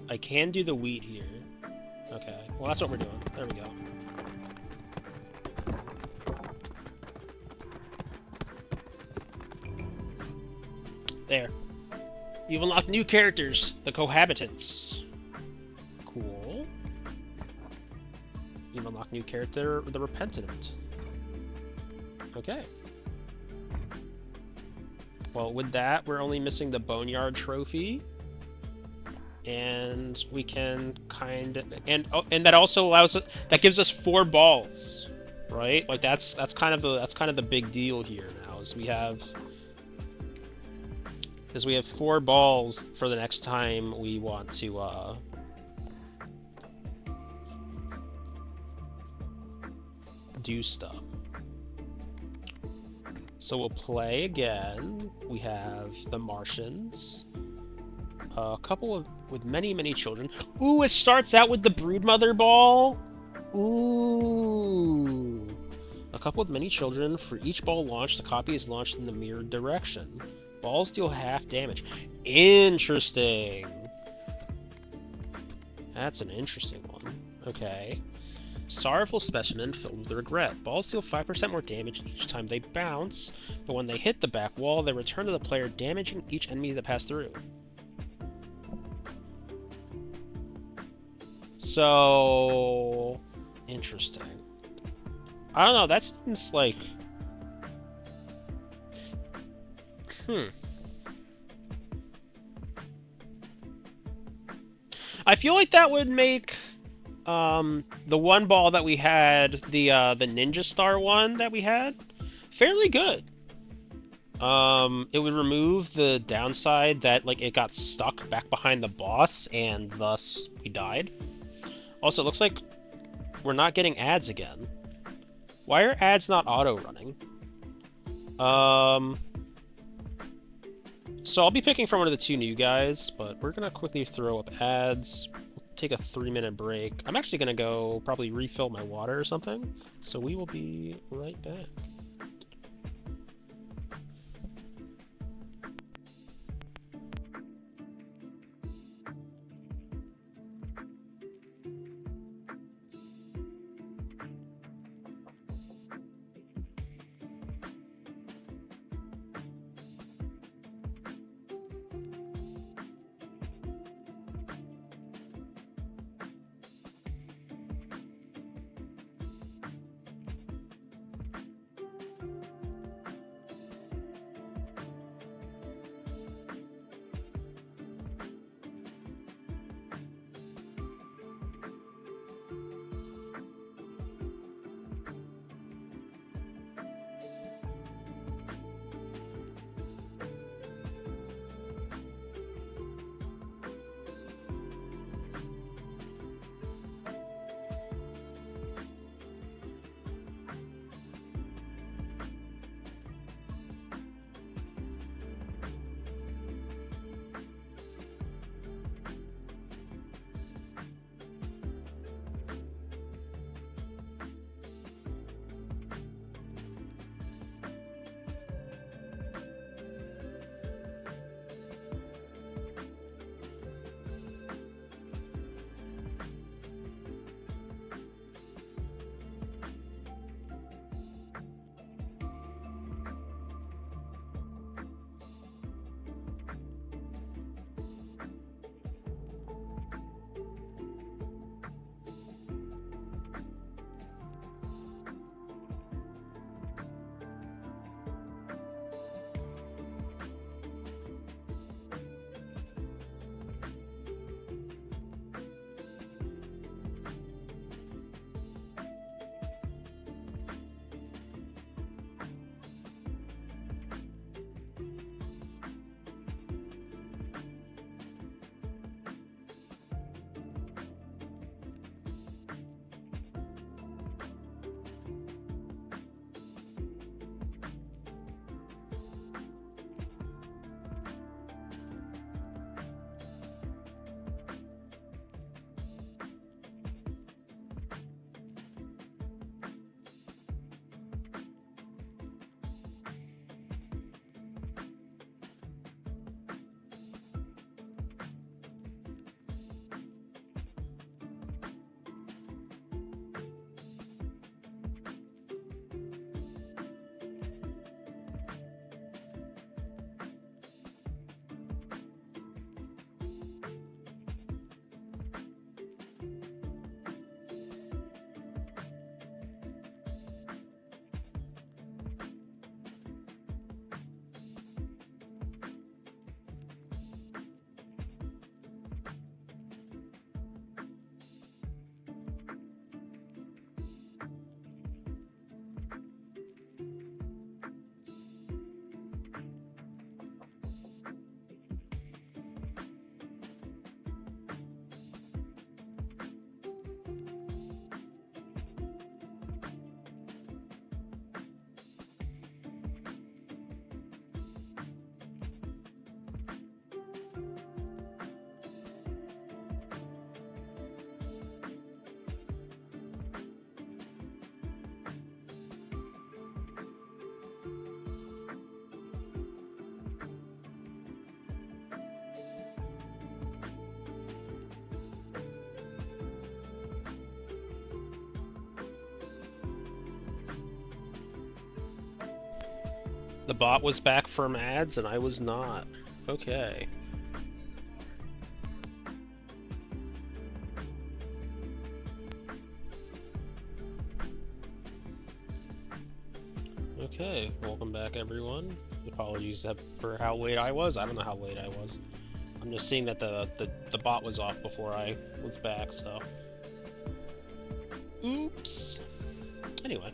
I can do the wheat here. Okay, well that's what we're doing. There we go. There. You've unlocked new characters, the Cohabitants. Cool. You've unlocked new character, the Repentant. Okay. Well, with that, we're only missing the Boneyard trophy. And we can and that also allows us, that gives us 4 balls, right? Like that's kind of the big deal here now is we have 4 balls for the next time we want to do stuff. So we'll play again. We have the Martians. A couple with many children. Ooh, it starts out with the Broodmother ball. Ooh. A couple with many children. For each ball launched, the copy is launched in the mirrored direction. Balls deal half damage. Interesting. That's an interesting one. Okay. Sorrowful Specimen filled with regret. Balls deal 5% more damage each time they bounce, but when they hit the back wall, they return to the player, damaging each enemy that pass through. So interesting. I don't know, that seems like I feel like that would make the one ball that we had, the Ninja Star one that we had, fairly good. It would remove the downside that like it got stuck back behind the boss and thus we died. Also, it looks like we're not getting ads again. Why are ads not auto-running? So I'll be picking from one of the 2 new guys, but we're gonna quickly throw up ads. We'll take a 3-minute break. I'm actually gonna go probably refill my water or something, so we will be right back. The bot was back from ads and I was not. Okay. Okay, welcome back everyone. Apologies for how late I was. I don't know how late I was. I'm just seeing that the bot was off before I was back, so. Oops. Anyway.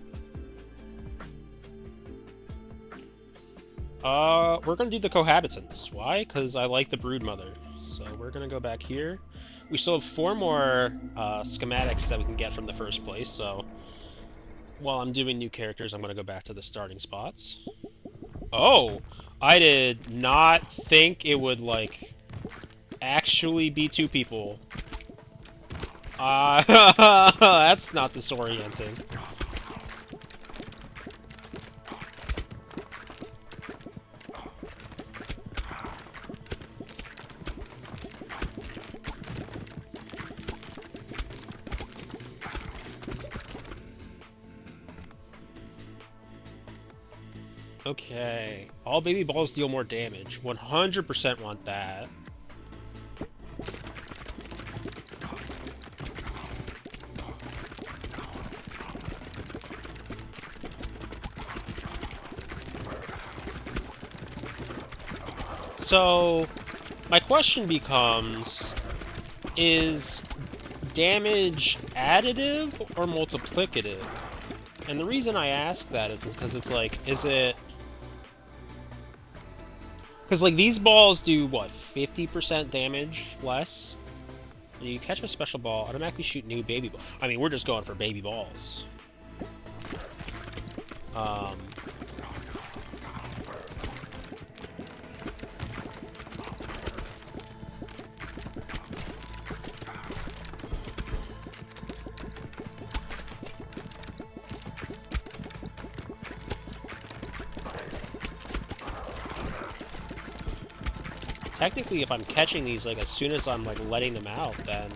We're gonna do the cohabitants. Why? Because I like the broodmother. So we're gonna go back here. We still have 4 more schematics that we can get from the first place, so while I'm doing new characters, I'm gonna go back to the starting spots. Oh! I did not think it would, like, actually be 2 people. That's not disorienting. Okay. All baby balls deal more damage. 100% want that. So, my question becomes, is damage additive or multiplicative? And the reason I ask that is because it's like, is it... Because, like, these balls do, what, 50% damage less? And you catch a special ball, automatically shoot new baby balls. I mean, we're just going for baby balls. Technically, if I'm catching these, like, as soon as I'm, like, letting them out, then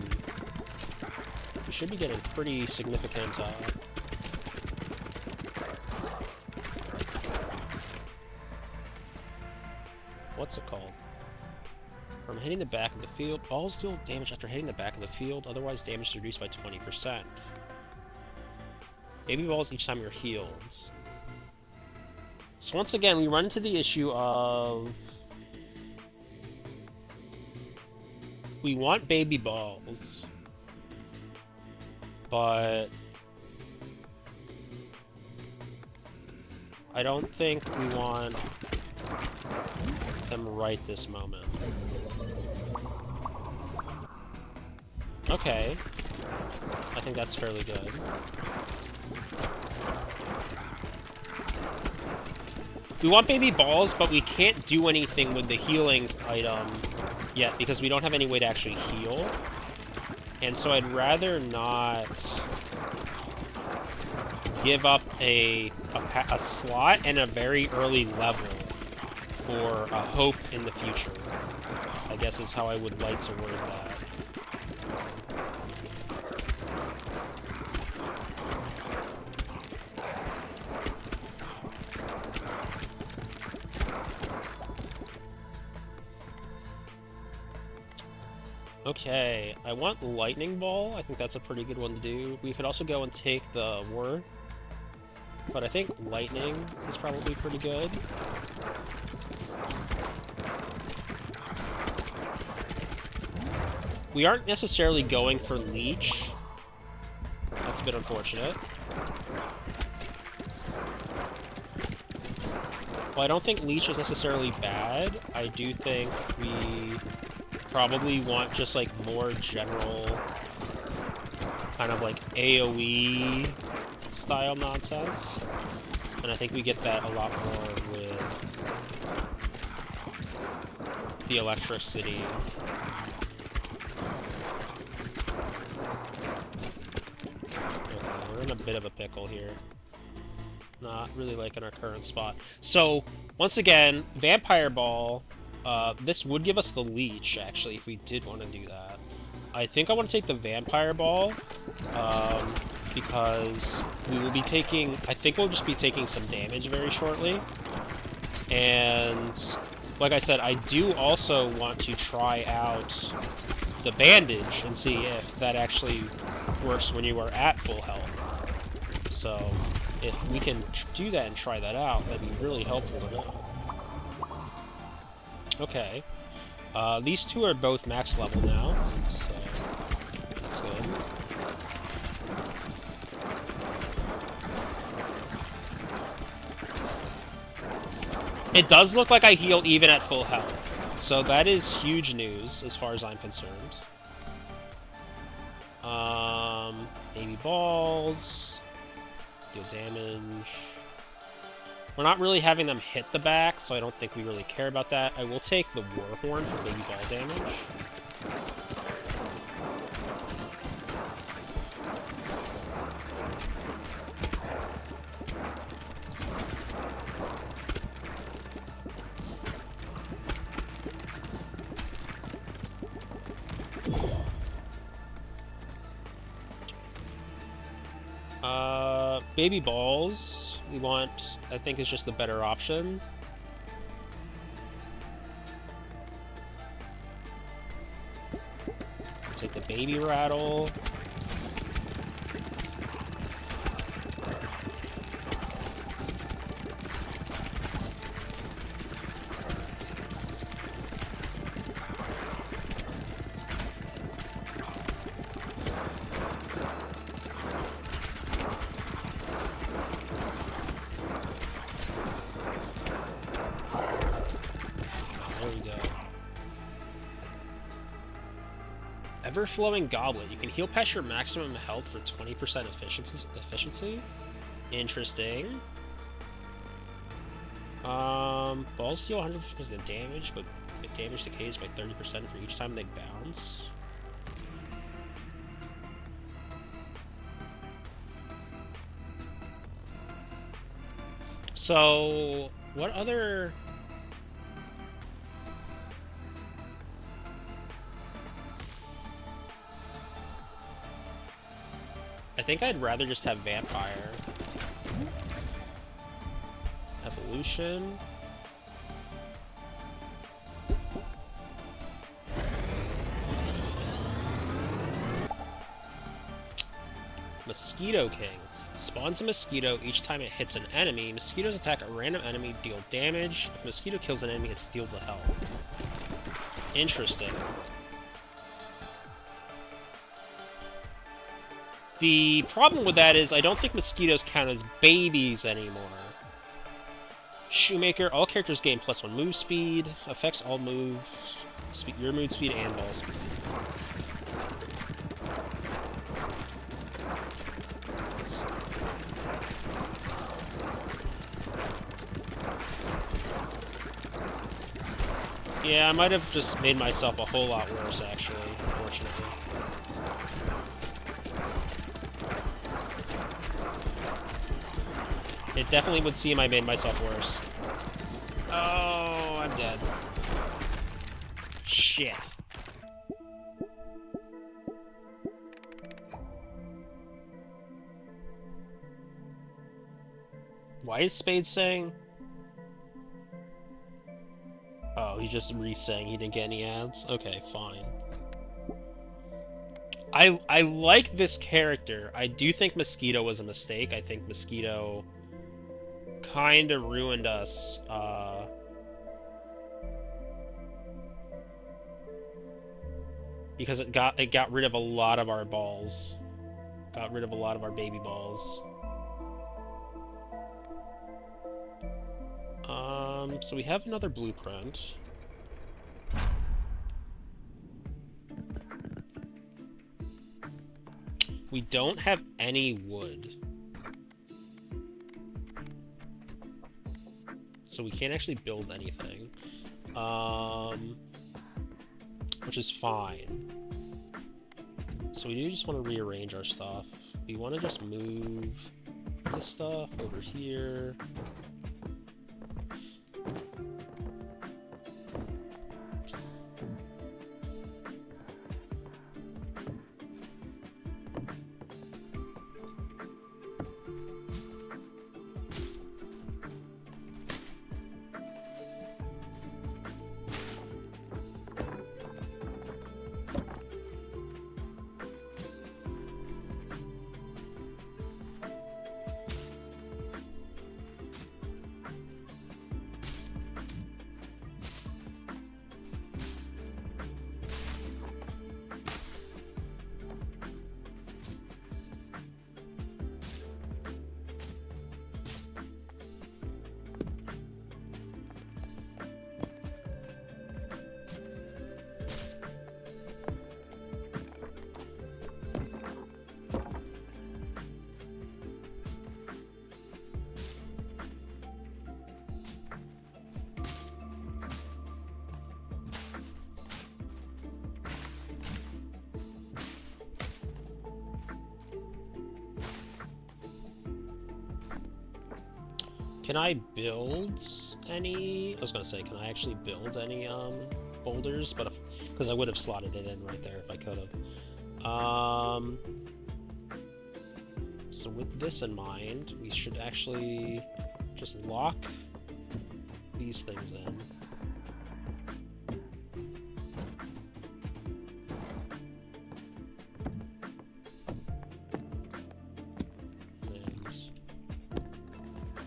we should be getting pretty significant, what's it called? From hitting the back of the field, balls deal damage after hitting the back of the field, otherwise damage is reduced by 20%. Baby balls each time you're healed. So once again, we run into the issue of... we want baby balls, but I don't think we want them right this moment. Okay, I think that's fairly good. We want baby balls, but we can't do anything with the healing item yet because we don't have any way to actually heal. And so I'd rather not give up a slot and a very early level for a hope in the future, I guess is how I would like to word that. Okay, I want Lightning Ball. I think that's a pretty good one to do. We could also go and take the Whir, but I think Lightning is probably pretty good. We aren't necessarily going for Leech. That's a bit unfortunate. Well, I don't think Leech is necessarily bad. I do think we probably want just like more general kind of like AoE style nonsense. And I think we get that a lot more with the electricity. Okay, we're in a bit of a pickle here. Not really liking our current spot. So, once again, Vampire Ball. This would give us the Leech, actually, if we did want to do that. I think I want to take the Vampire Ball, because we will be taking... I think we'll just be taking some damage very shortly. And like I said, I do also want to try out the bandage and see if that actually works when you are at full health. So if we can do that and try that out, that'd be really helpful to know. Okay. These two are both max level now, so that's good. It does look like I heal even at full health, so that is huge news as far as I'm concerned. Baby balls, deal damage. We're not really having them hit the back, so I don't think we really care about that. I will take the Warhorn for baby ball damage. Baby balls, we want, I think, is just the better option. Take the baby rattle. Ever-flowing goblet. You can heal past your maximum health for 20% efficiency. Interesting. Balls deal 100% of damage, but damage decays by 30% for each time they bounce. So, what other... I think I'd rather just have Vampire. Evolution. Mosquito King. Spawns a mosquito each time it hits an enemy. Mosquitoes attack a random enemy, deal damage. If a mosquito kills an enemy, it steals a health. Interesting. The problem with that is I don't think mosquitoes count as babies anymore. Shoemaker, all characters gain +1 move speed, affects all moves, your move speed and ball speed. Yeah, I might have just made myself a whole lot worse, actually, unfortunately. It definitely would seem I made myself worse. Oh, I'm dead. Shit. Why is Spade saying? Oh, he's just re-saying he didn't get any ads? Okay, fine. I like this character. I do think Mosquito was a mistake. I think Mosquito kind of ruined us. Because it got rid of a lot of our balls. Got rid of a lot of our baby balls. So we have another blueprint. We don't have any wood. So we can't actually build anything. Which is fine. So we do just want to rearrange our stuff. We want to just move this stuff over here. Can I build any? I was gonna say, can I actually build any boulders? But because I would have slotted it in right there if I could have. So with this in mind, we should actually just lock these things in.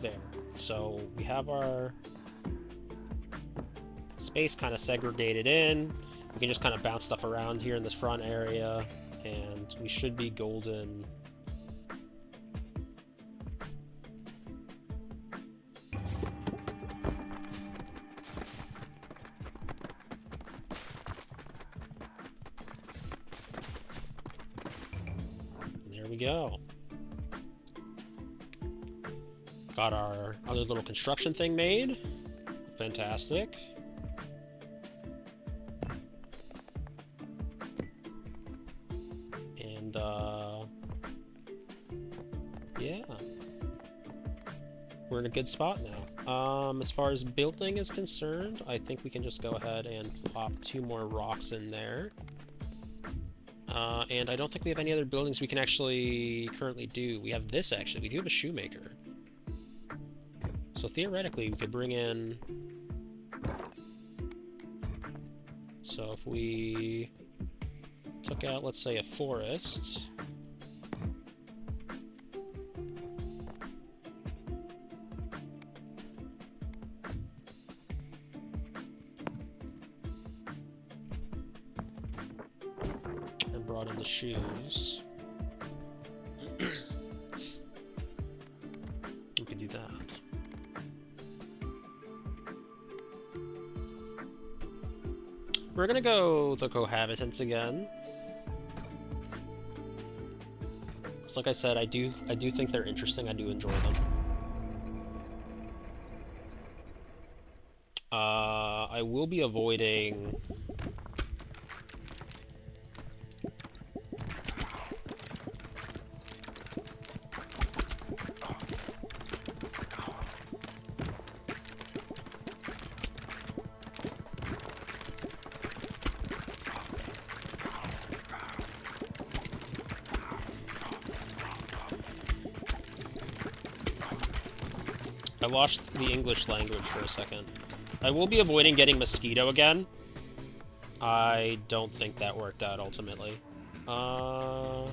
There. So we have our space kind of segregated in. We can just kind of bounce stuff around here in this front area, and we should be golden. And there we go. Got our other little construction thing made. Fantastic. And, yeah. We're in a good spot now. As far as building is concerned, I think we can just go ahead and plop 2 more rocks in there. And I don't think we have any other buildings we can actually currently do. We have this, actually. We do have a shoemaker. So theoretically, we could bring in... So if we took out, let's say, a forest... and brought in the shoes... we could do that. We're gonna go the cohabitants again. Because like I said, I do think they're interesting. I do enjoy them. I will be avoiding... I lost the English language for a second. I will be avoiding getting mosquito again. I don't think that worked out ultimately. I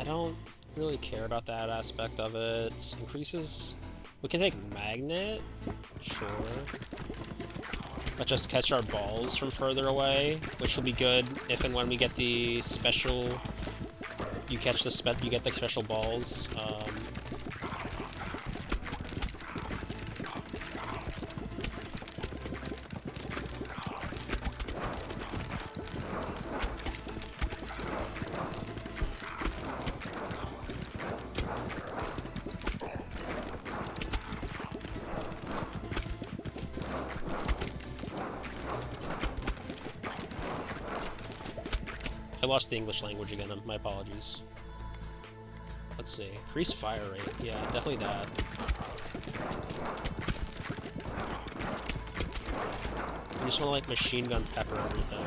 don't really care about that aspect of it. Increases... We can take magnet? Sure. But just catch our balls from further away, which will be good if and when we get the special... You get the special balls. I lost the English language again, my apologies. Let's see. Increase fire rate. Yeah, definitely that. I just want to like machine gun pepper everything.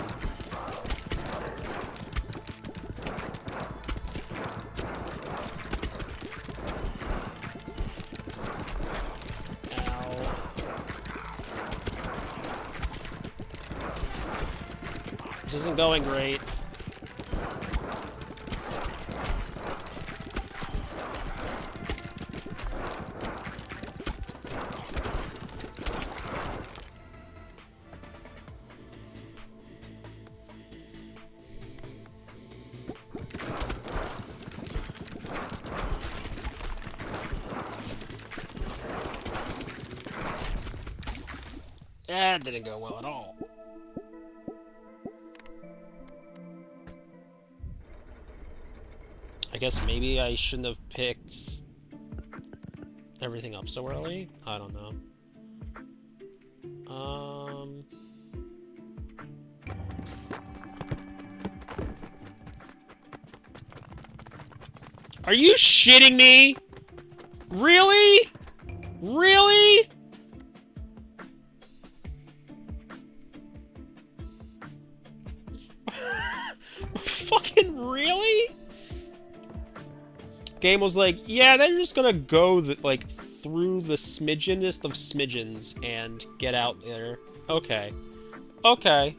Ow. This isn't going great. That didn't go well at all. I guess maybe I shouldn't have picked everything up so early? I don't know. Are you shitting me? Really? Really? Fucking really? Game was like, yeah, they're just gonna go like through the smidgenest of smidgens and get out there. Okay. Okay.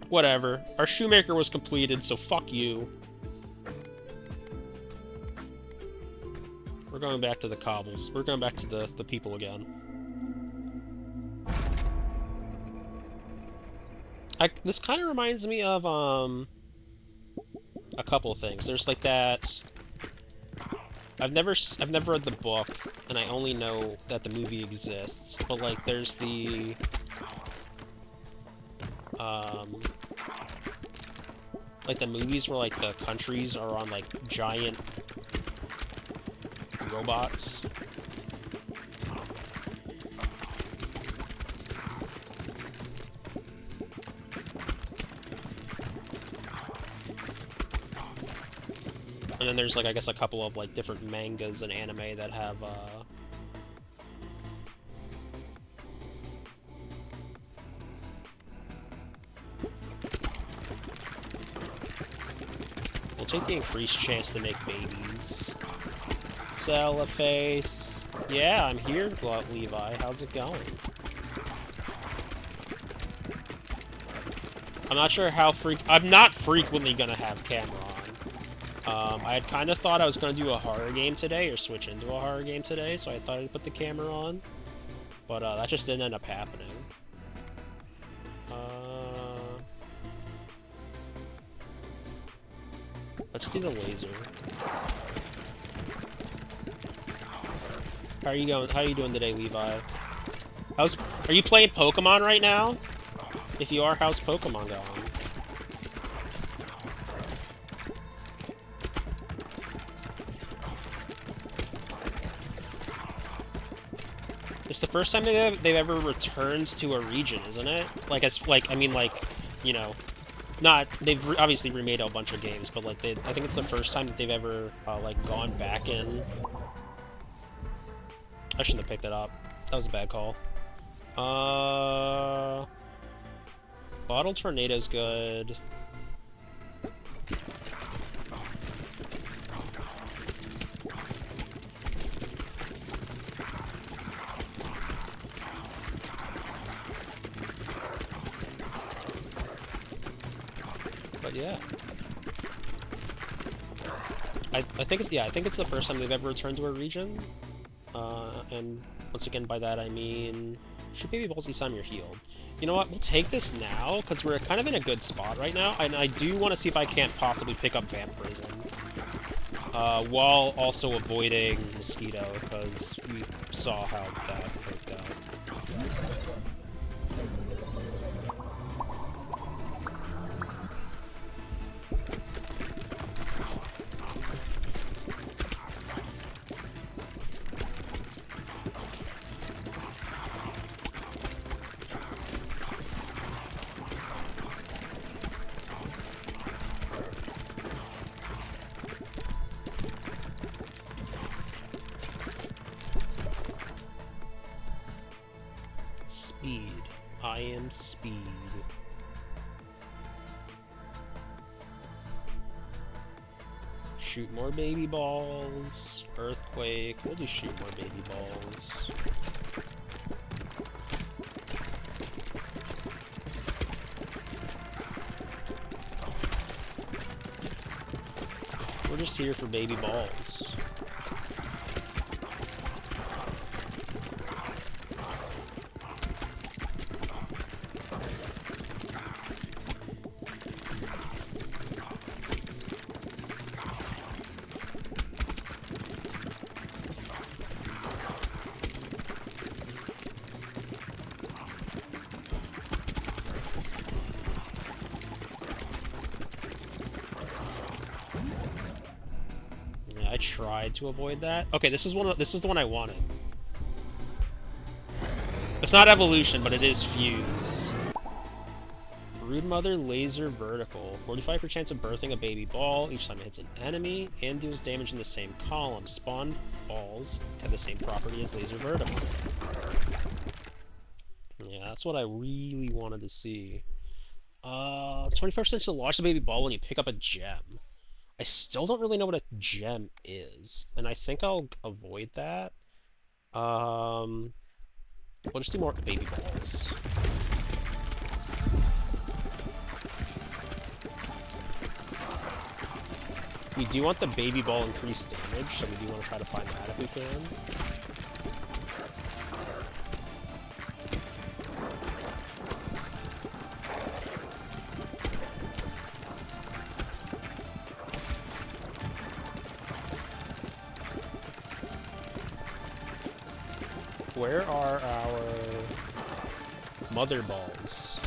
Whatever. Our shoemaker was completed, so fuck you. We're going back to the cobbles. We're going back to the people again. This kind of reminds me of a couple of things. There's like that. I've never read the book, and I only know that the movie exists. But like, there's the like the movies where like the countries are on like giant robots. And then there's like, I guess, a couple of like different mangas and anime that have we'll take the increased chance to make babies. Celloface. Yeah, I'm here, Levi. How's it going? I'm not sure how I'm not frequently gonna have camera on. I had kind of thought I was gonna do a horror game today, or switch into a horror game today, so I thought I'd put the camera on. But that just didn't end up happening. Let's do the laser. How are you going? How are you doing today, Levi? Are you playing Pokemon right now? If you are, how's Pokemon going? It's the first time they've ever returned to a region, isn't it? Like, I mean, like, you know, they've obviously remade a bunch of games, but like, I think it's the first time that they've ever like gone back in. I shouldn't have picked it up. That was a bad call. Bottle Tornado's good. But yeah. I think it's the first time they've ever returned to a region. And once again, by that I mean, shoot baby balls each time you're healed. You know what, we'll take this now, because we're kind of in a good spot right now, and I do want to see if I can't possibly pick up Vampirism. While also avoiding Mosquito, because we saw how that worked out. Speed. I am speed. Shoot more baby balls. Earthquake. We'll just shoot more baby balls. We're just here for baby balls. I tried to avoid that. Okay, this is the one I wanted. It's not evolution, but it is fuse. Broodmother Laser Vertical. 45% chance of birthing a baby ball each time it hits an enemy and deals damage in the same column. Spawned balls have the same property as Laser Vertical. Yeah, that's what I really wanted to see. 25% to launch the baby ball when you pick up a gem. I still don't really know what a gem is, and I think I'll avoid that. We'll just do more baby balls. We do want the baby ball increased damage, so we do want to try to find that if we can. Where are our mother balls?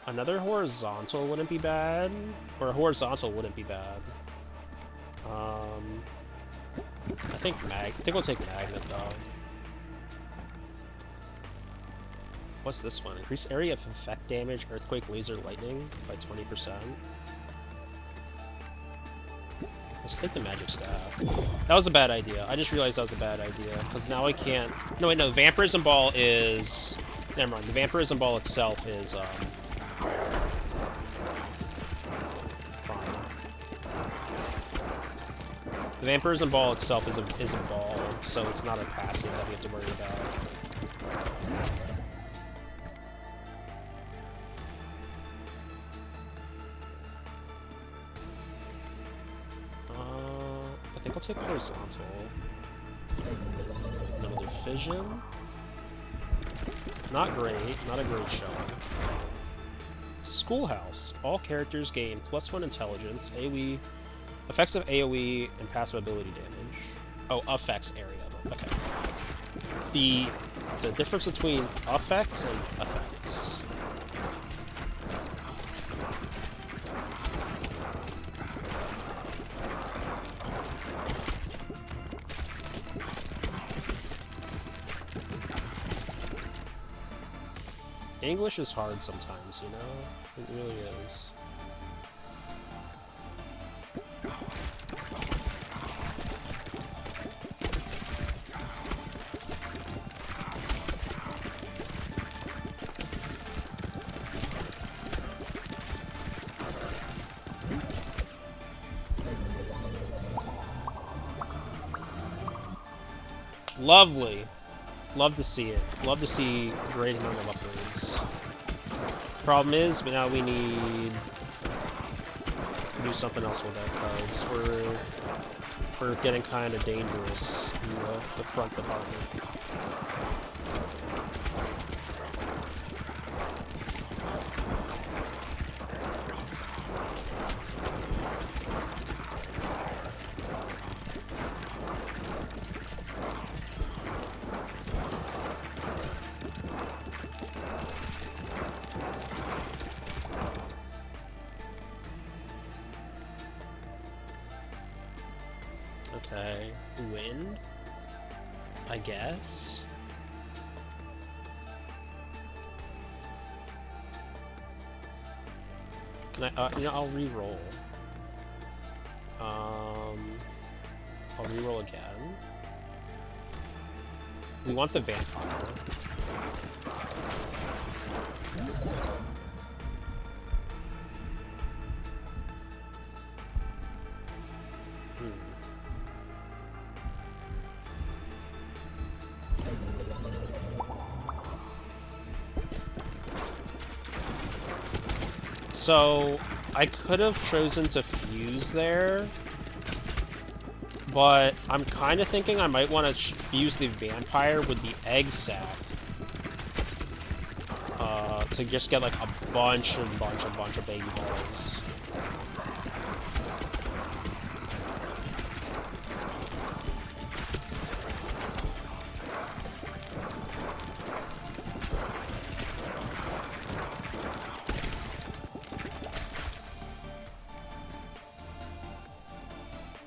Another horizontal wouldn't be bad, or a horizontal wouldn't be bad. I think we'll take magnet though. What's this one? Increase area of effect damage, earthquake, laser, lightning by 20%. Let's take the magic staff. That was a bad idea. I just realized that was a bad idea because now I can't. No wait, no. Vampirism ball is. Never mind. The vampirism ball itself is fine. The vampirism ball itself is a ball, so it's not a passive that we have to worry about. I think I'll take horizontal. Another fission. Not great, not a great showing. Schoolhouse. All characters gain +1 intelligence, AoE, effects of AoE, and passive ability damage. Oh, effects area. Okay. The difference between effects and effects. English is hard sometimes, you know? It really is. Lovely. Love to see it. Love to see a great amount of upgrades. Problem is, but now we need to do something else with that because we're getting kind of dangerous in the front department. Okay, wind, I guess. Can I, you know, I'll re-roll. I'll re-roll again. We want the vampire. So, I could have chosen to fuse there, but I'm kind of thinking I might want to fuse the vampire with the egg sac to just get like a bunch of baby balls.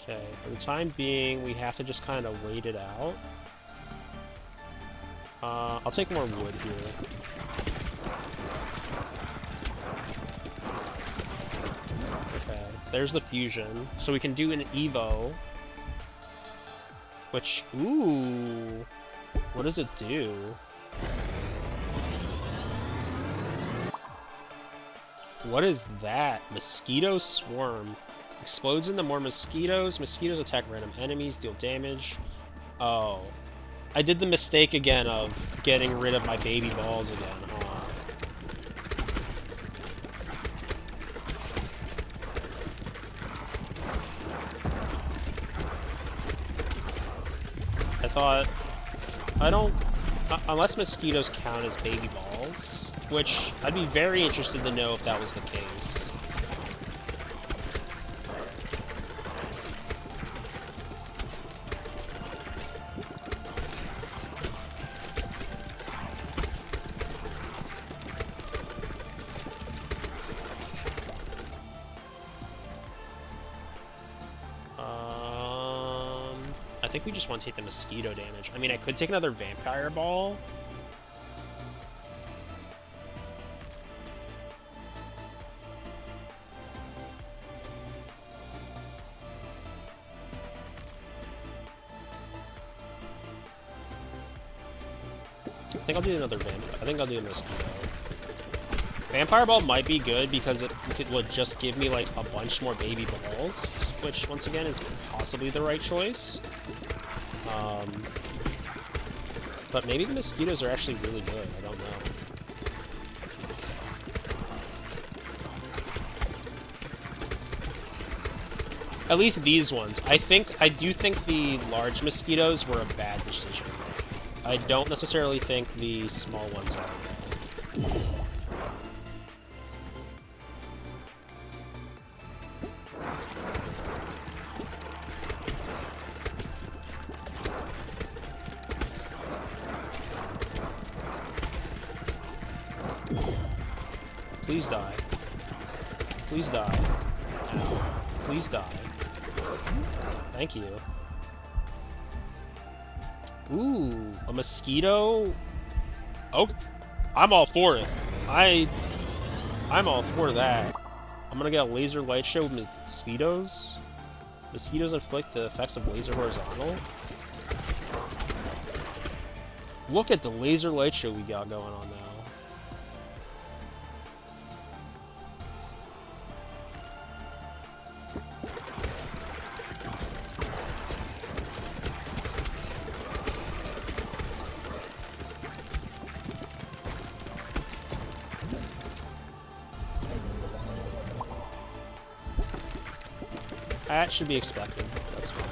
Okay, for the time being, we have to just kind of wait it out. I'll take more wood here. Okay, there's the fusion. So we can do an Evo. Which, ooh, what does it do? What is that? Mosquito swarm. Explodes into more mosquitoes. Mosquitoes attack random enemies, deal damage. Oh. I did the mistake again of getting rid of my baby balls again, huh? I thought... I don't... unless mosquitoes count as baby balls, which I'd be very interested to know if that was the case. I think we just want to take the mosquito damage. I mean, I could take another vampire ball. I think I'll do another vampire. I think I'll do a mosquito. Vampire ball might be good because it would just give me like a bunch more baby balls, which once again is possibly the right choice. But maybe the mosquitoes are actually really good. I don't know. At least these ones. I do think the large mosquitoes were a bad decision. I don't necessarily think the small ones are. Please die. Please die. Ow. Please die. Thank you. Ooh, a mosquito? Oh, I'm all for it. I'm all for that. I'm gonna get a laser light show with mosquitoes. Mosquitoes inflict the effects of laser horizontal. Look at the laser light show we got going on now. That should be expected. That's fine.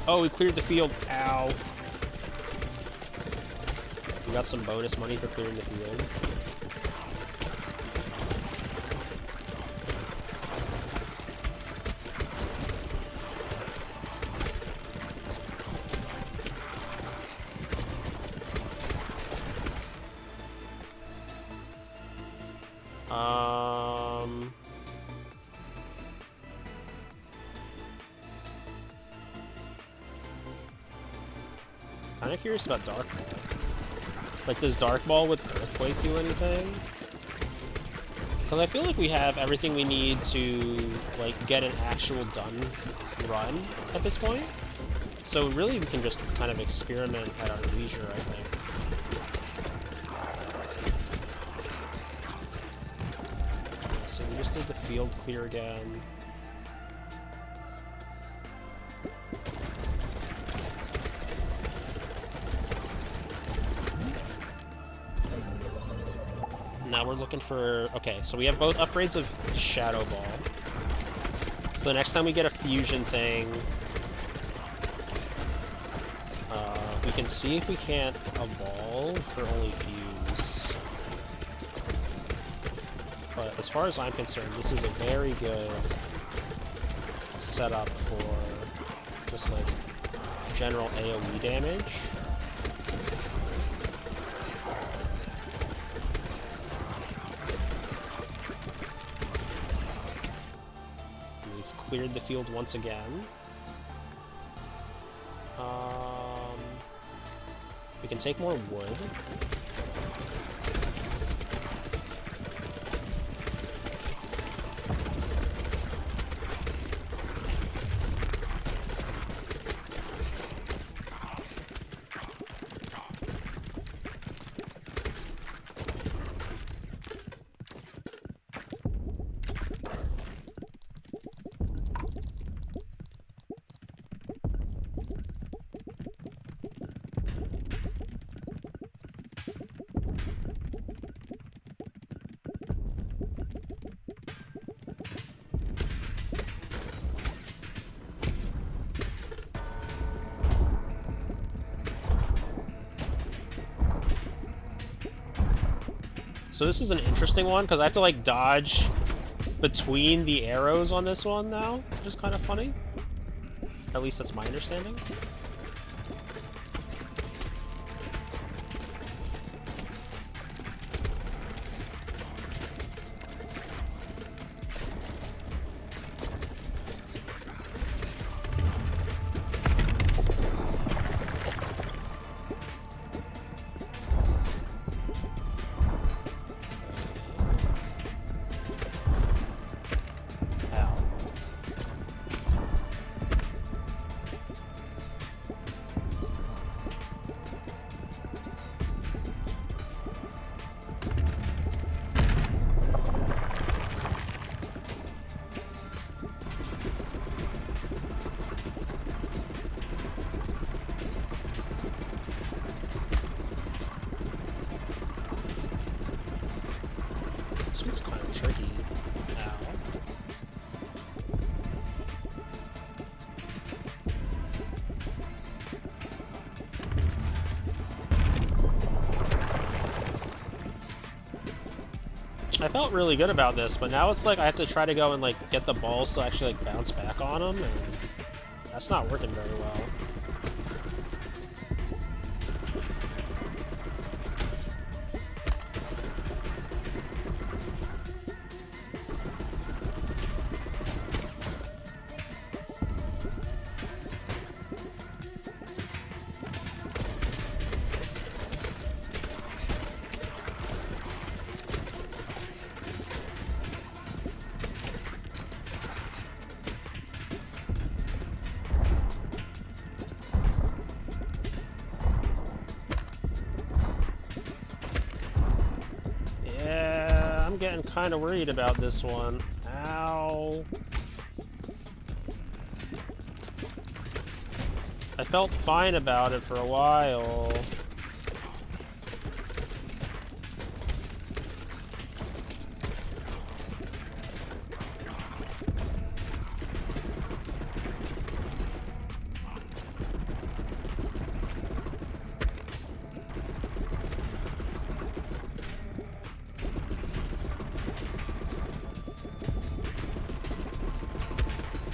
Oh, we cleared the field. Ow. We got some bonus money for clearing the field. Kind of curious about Dark Ball. Like, does Dark Ball with Earthquake do anything? Because I feel like we have everything we need to, like, get an actual done run at this point. So really we can just kind of experiment at our leisure, I think. So we just did the field clear again. Now we're looking for... Okay, so we have both upgrades of Shadow Ball. So the next time we get a fusion thing, we can see if we can't evolve or only fuse. But as far as I'm concerned, this is a very good setup for just like general AoE damage. cleared the field once again. We can take more wood. So this is an interesting one, because I have to, like, dodge between the arrows on this one now, which is kind of funny. At least that's my understanding. This one's kind of tricky. Ow. I felt really good about this, but now it's like I have to try to go and like get the balls to actually like bounce back on them, and that's not working very well. I'm getting kind of worried about this one. Ow. I felt fine about it for a while.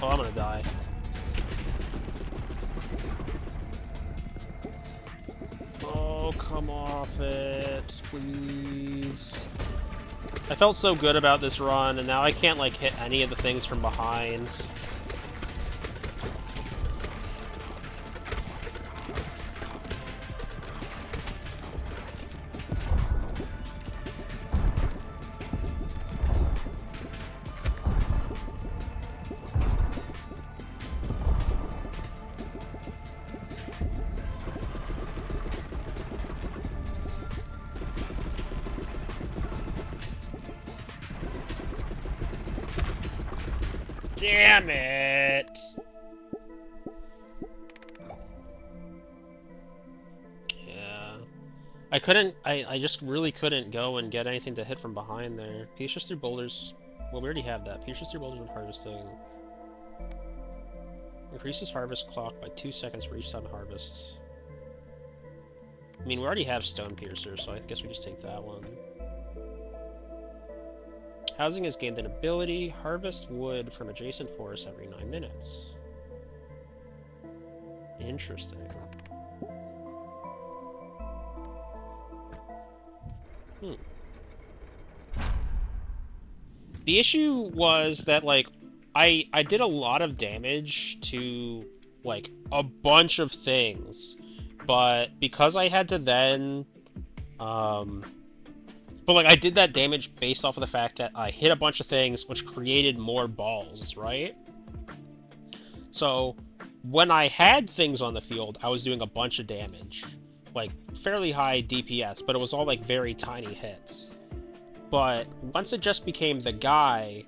Oh, I'm gonna die. Oh, come off it, please. I felt so good about this run, and now I can't, like, hit any of the things from behind. Damn it! Yeah. I just really couldn't go and get anything to hit from behind there. Pierces through boulders. Well, we already have that. Pierces through boulders when harvesting. Increases harvest clock by 2 seconds for each time it harvests. I mean, we already have stone piercer, so I guess we just take that one. Housing has gained an ability. Harvest wood from adjacent forests every 9 minutes. Interesting. The issue was that, like, I did a lot of damage to like a bunch of things, but because I had to then um but like I did that damage based off of the fact that I hit a bunch of things which created more balls, right? So when I had things on the field, I was doing a bunch of damage, like fairly high DPS, but it was all like very tiny hits. But once it just became the guy,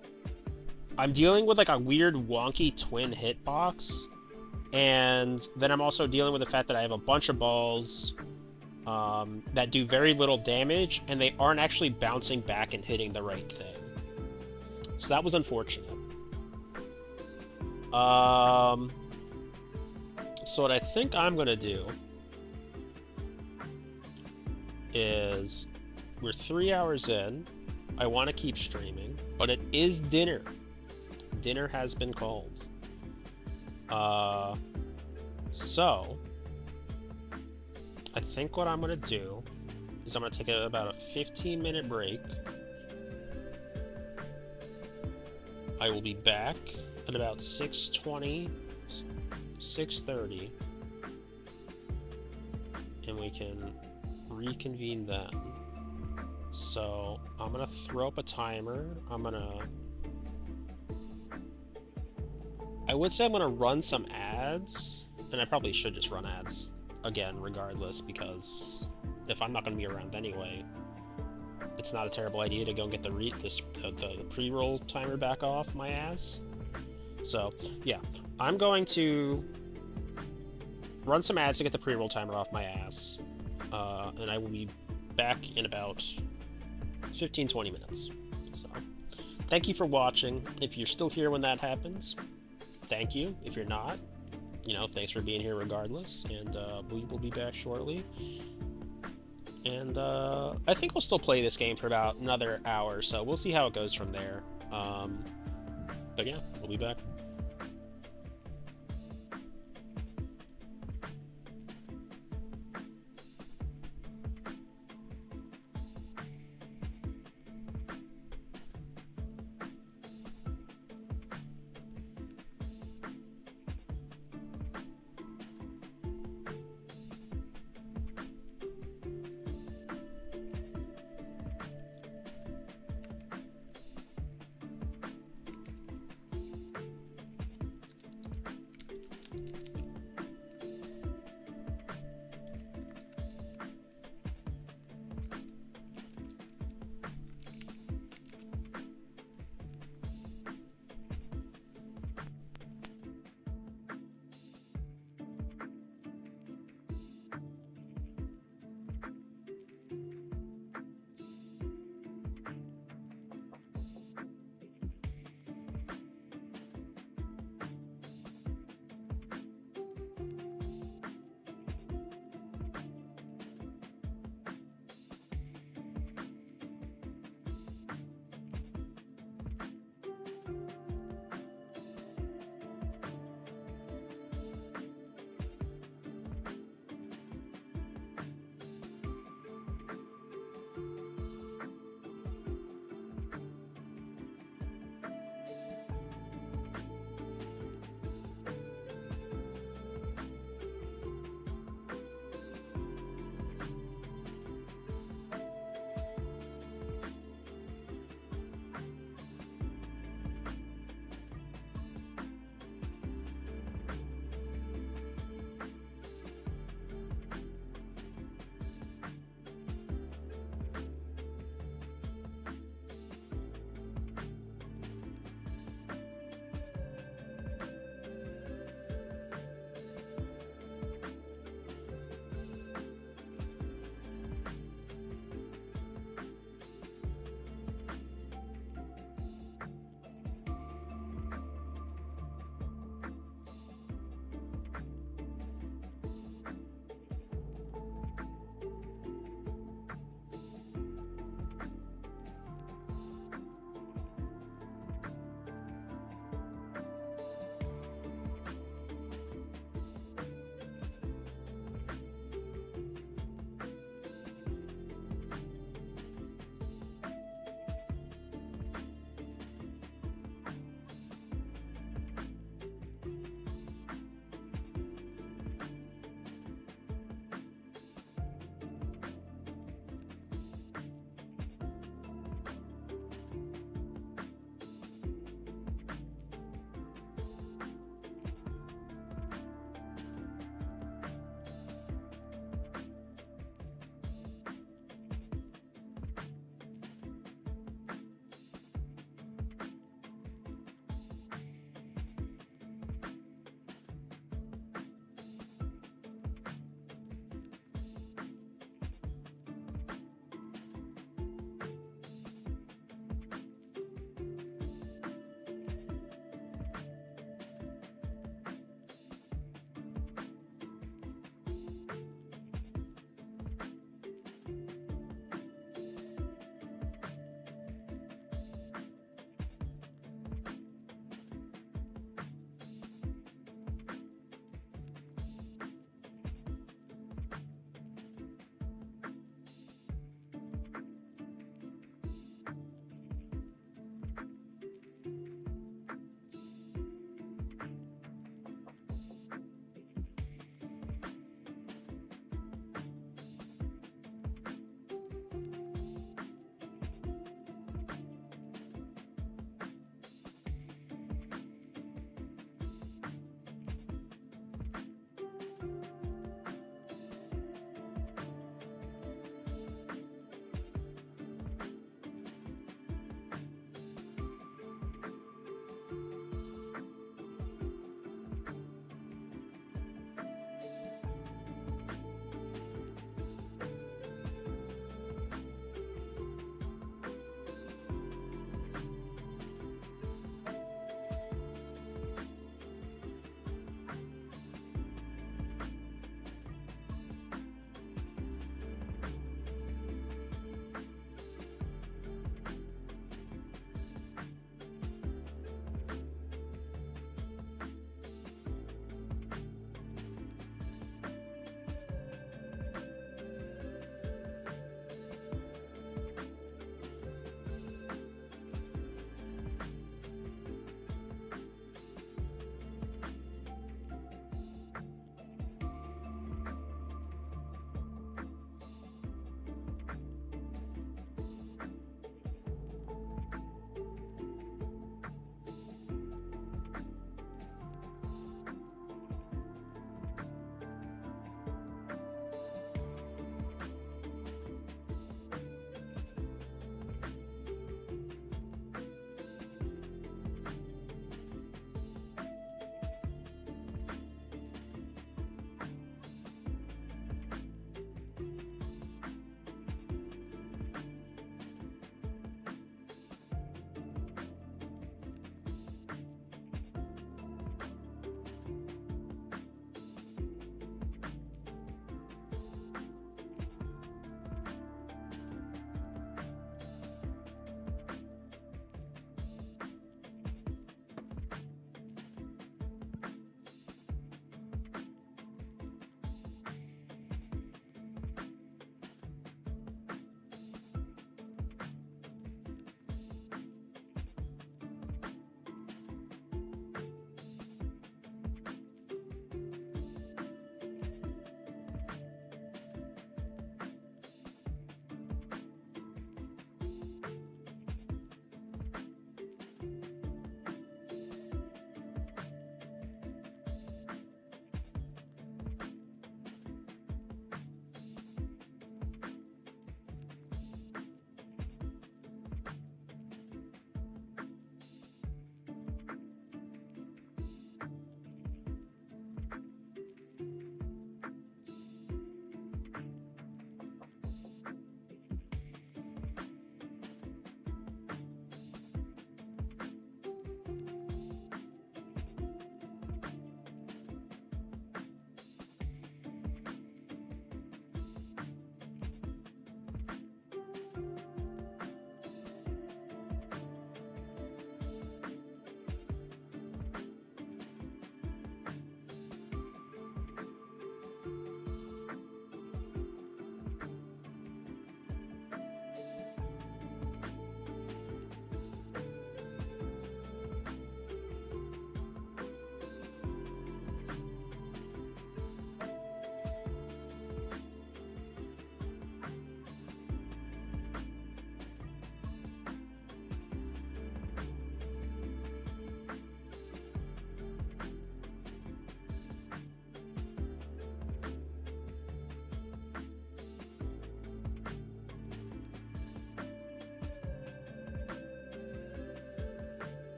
I'm dealing with like a weird wonky twin hitbox, and then I'm also dealing with the fact that I have a bunch of balls that do very little damage, and they aren't actually bouncing back and hitting the right thing. So that was unfortunate. Um, so what I think I'm gonna do is we're 3 hours in. I want to keep streaming, but it is dinner. Dinner has been called. Uh, so I think what I'm gonna do is I'm gonna take about a 15-minute break. I will be back at about 6:20, 6:30, and we can reconvene then. So I'm gonna throw up a timer. I would say I'm gonna run some ads, and I probably should just run ads again regardless, because if I'm not gonna be around anyway, it's not a terrible idea to go and get the pre-roll timer back off my ass. So yeah, I'm going to run some ads to get the pre-roll timer off my ass, and I will be back in about 15-20 minutes. So thank you for watching. If you're still here when that happens, thank you. If you're not, thanks for being here regardless, and we will be back shortly. And I think we'll still play this game for about another hour, so we'll see how it goes from there. But yeah, we'll be back.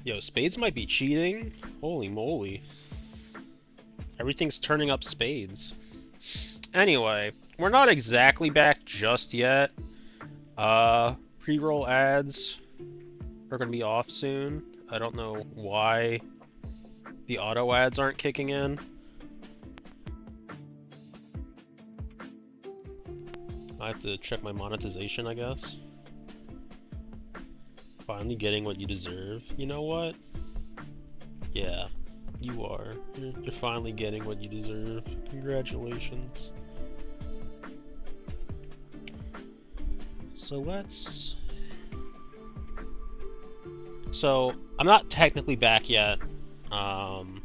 Yo, spades might be cheating. Holy moly. Everything's turning up spades. Anyway, we're not exactly back just yet. Pre-roll ads are going to be off soon. I don't know why the auto ads aren't kicking in. I have to check my monetization, I guess. Finally getting what you deserve. You know what? Yeah, you are. You're finally getting what you deserve. Congratulations. So let's... So, I'm not technically back yet. Gonna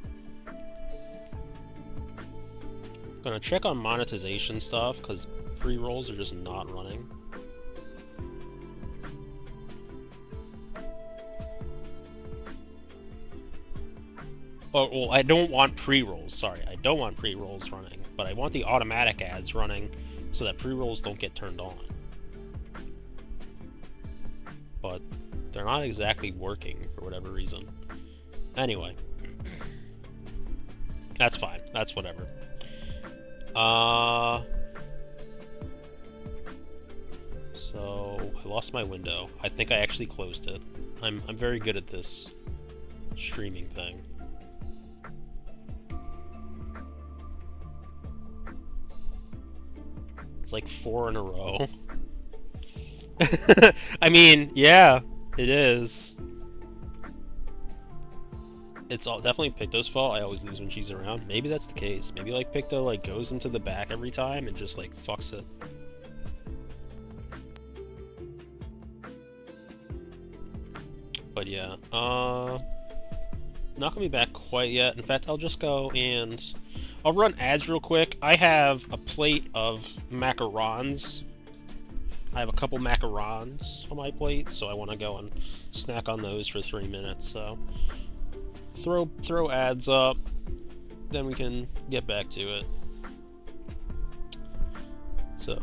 check on monetization stuff, because pre-rolls are just not running. Oh, well, I don't want pre-rolls, sorry. I don't want pre-rolls running, but I want the automatic ads running so that pre-rolls don't get turned on. But they're not exactly working for whatever reason. Anyway. That's fine. That's whatever. So I lost my window. I think I actually closed it. I'm very good at this streaming thing. It's like 4 in a row. I mean, yeah, it is. It's all definitely Picto's fault. I always lose when she's around. Maybe that's the case. Maybe like Picto like goes into the back every time and just like fucks it. But yeah, not gonna be back quite yet. In fact, I'll just go and I'll run ads real quick. I have a plate of macarons. I have a couple macarons on my plate, so I want to go and snack on those for 3 minutes. So throw ads up, then we can get back to it. So.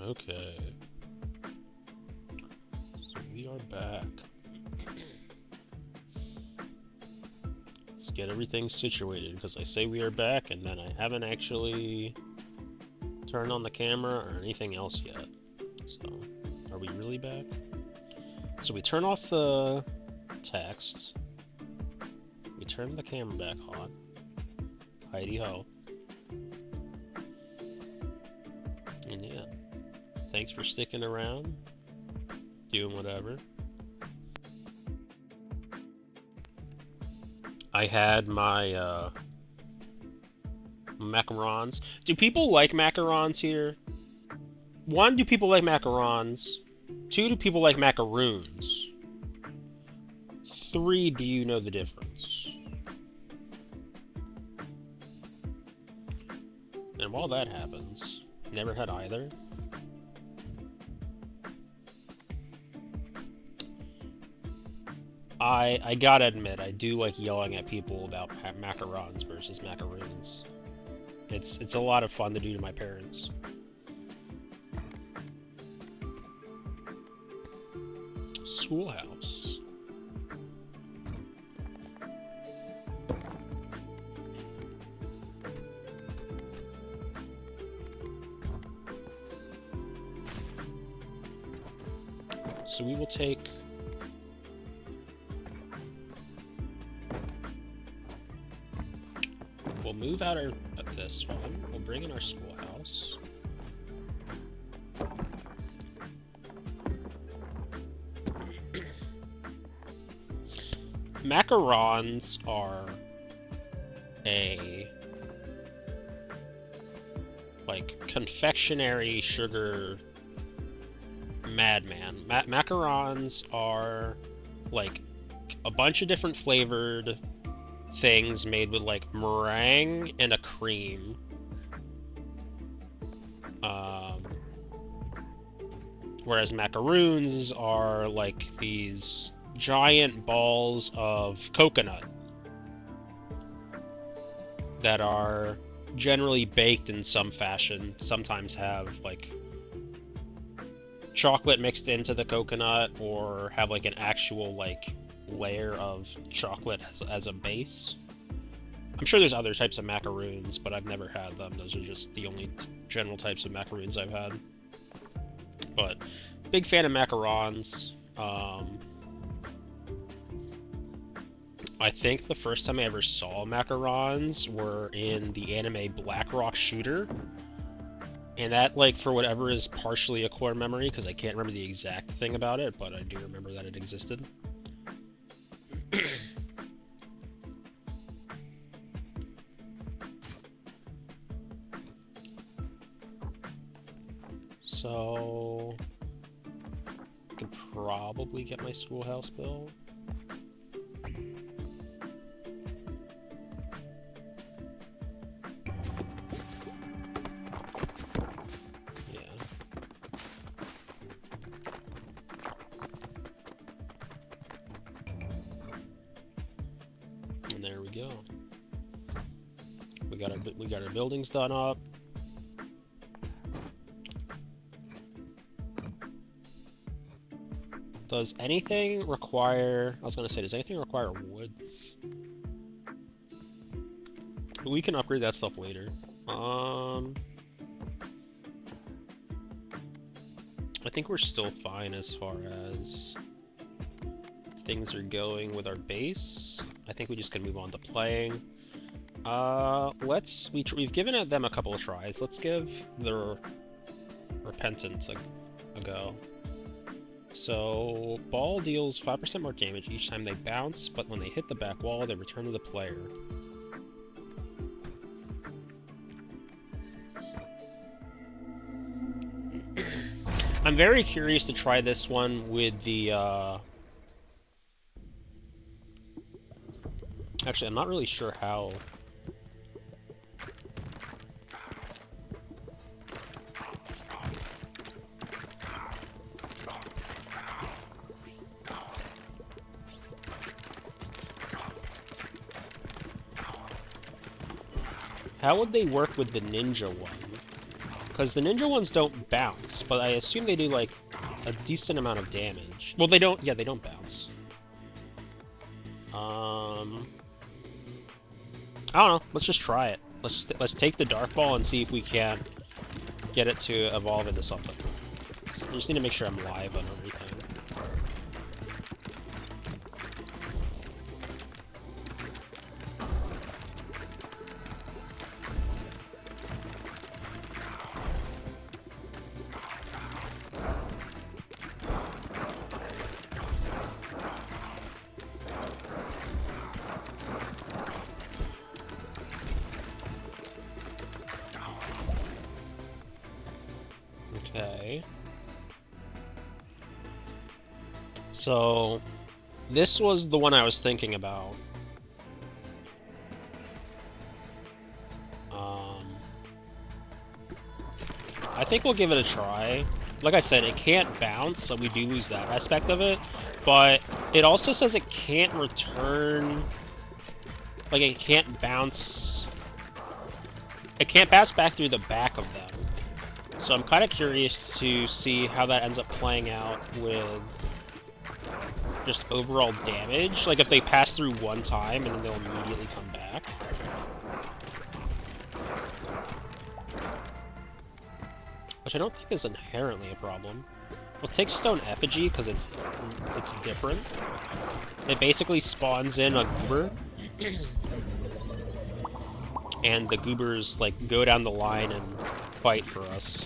Okay. So we are back. Let's get everything situated, because I say we are back, and then I haven't actually turned on the camera or anything else yet. So, are we really back? So we turn off the text. We turn the camera back on. Heidi ho. And yeah, thanks for sticking around, doing whatever. I had my macarons. Do people like macarons here? 1, do people like macarons? 2, do people like macaroons? 3, do you know the difference? And while that happens, never had either. I gotta admit, I do like yelling at people about macarons versus macaroons. It's a lot of fun to do to my parents. Schoolhouse. So we will take we'll move out of this one. We'll bring in our schoolhouse. Macarons are a like confectionery sugar madman. Macarons are like a bunch of different flavored things made with like meringue and a cream. Whereas macaroons are like these giant balls of coconut that are generally baked in some fashion, sometimes have like chocolate mixed into the coconut, or have like an actual like layer of chocolate as a base. I'm sure there's other types of macaroons, but I've never had them. Those are just the only general types of macaroons I've had. But big fan of macarons. I think the first time I ever saw macarons were in the anime Black Rock Shooter. And that, like, for whatever is partially a core memory, because I can't remember the exact thing about it, but I do remember that it existed. So, I could probably get my schoolhouse built. There we go. We got our buildings done up. Does anything require? I was gonna say, does anything require woods? We can upgrade that stuff later. I think we're still fine as far as things are going with our base. I think we just can move on to playing. We've given them a couple of tries. Let's give the Repentance a go. So, ball deals 5% more damage each time they bounce, but when they hit the back wall, they return to the player. I'm very curious to try this one with the, Actually, I'm not really sure how. How would they work with the ninja one? Because the ninja ones don't bounce, but I assume they do, like, a decent amount of damage. Well, they don't... Yeah, they don't bounce. I don't know. Let's just try it. Let's take the Dark Ball and see if we can get it to evolve into something. So I just need to make sure I'm live on everything. Okay. So, this was the one I was thinking about. I think we'll give it a try. Like I said, it can't bounce, so we do lose that aspect of it. But it also says it can't return... Like, it can't bounce... It can't bounce back through the back of them. So I'm kind of curious to see how that ends up playing out with just overall damage. Like, if they pass through one time and then they'll immediately come back. Which I don't think is inherently a problem. We'll take Stone Effigy because it's different. It basically spawns in a goober. And the goobers, like, go down the line and fight for us.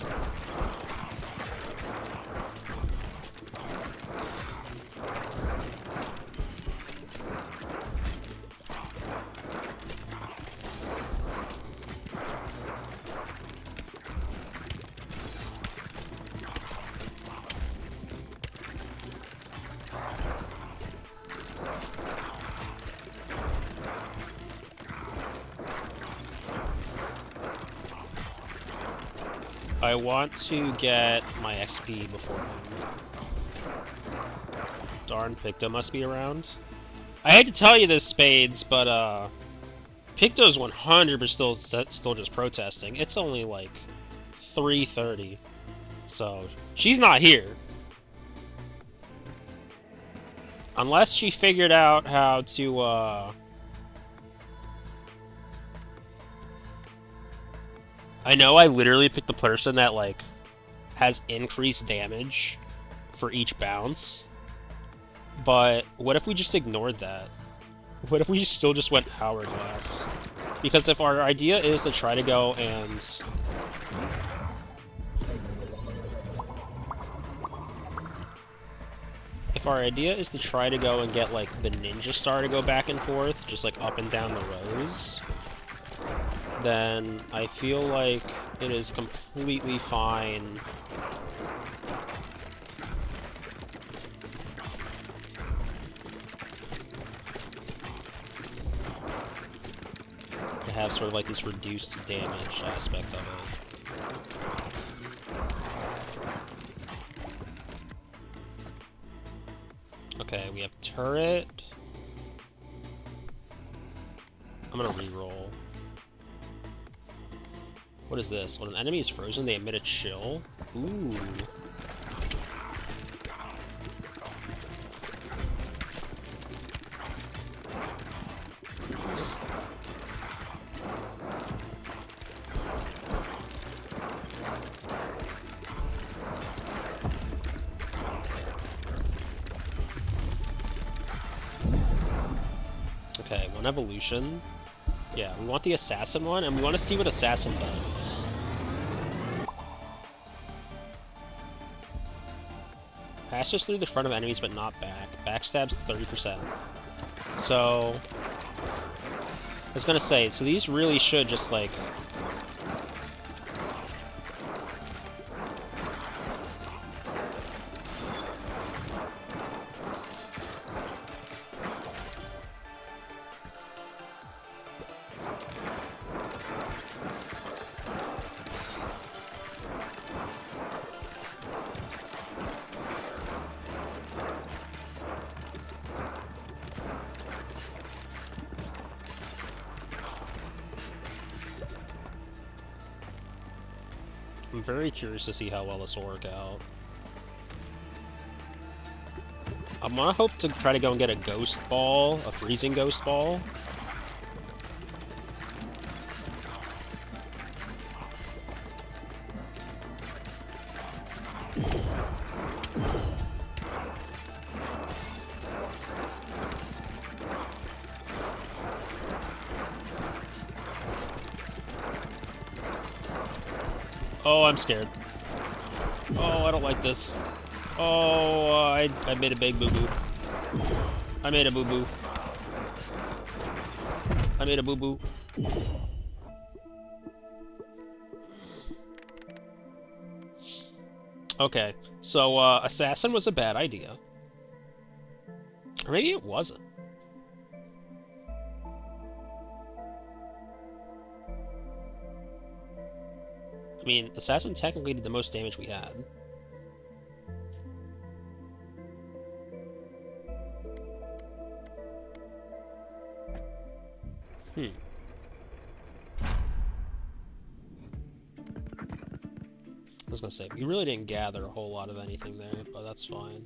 I want to get my XP before him. Darn, Picto must be around. I hate to tell you this, Spades, but Picto's 100% still just protesting. It's only like 3:30, so she's not here. Unless she figured out how to I know I literally picked the person that, like, has increased damage for each bounce, but what if we just ignored that? What if we still just went Hourglass? Because if our idea is to try to go and... If our idea is to try to go and get, like, the Ninja Star to go back and forth, just, like, up and down the rows, then I feel like it is completely fine to have sort of like this reduced damage aspect of it. Okay, we have turret. I'm gonna reroll. What is this? When an enemy is frozen, they emit a chill? Ooh. Okay, one evolution. Yeah, we want the assassin one, and we want to see what assassin does. Passes through the front of enemies, but not back. Backstabs 30%. So, I was gonna say, so these really should just, like... I'm very curious to see how well this will work out. I'm gonna hope to try to go and get a ghost ball, a freezing ghost ball. Oh, I'm scared. Oh, I don't like this. Oh, I made a big boo-boo. I made a boo-boo. I made a boo-boo. Okay, so Assassin was a bad idea. Or maybe it wasn't. I mean, Assassin technically did the most damage we had. I was gonna say, we really didn't gather a whole lot of anything there, but that's fine.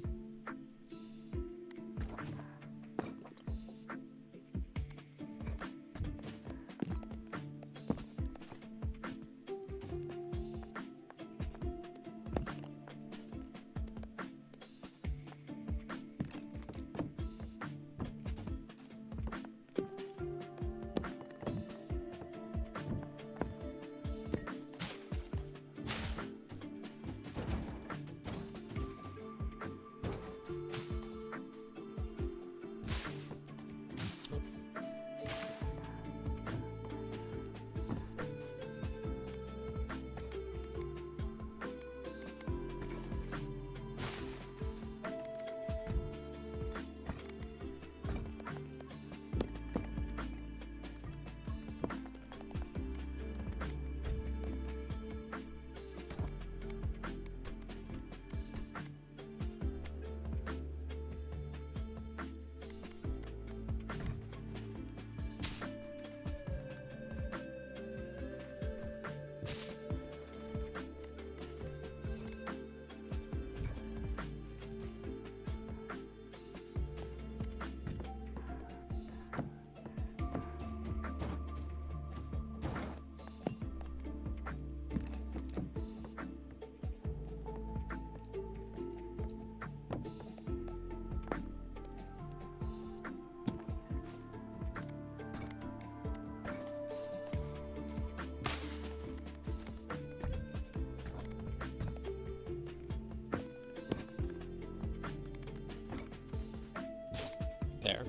There.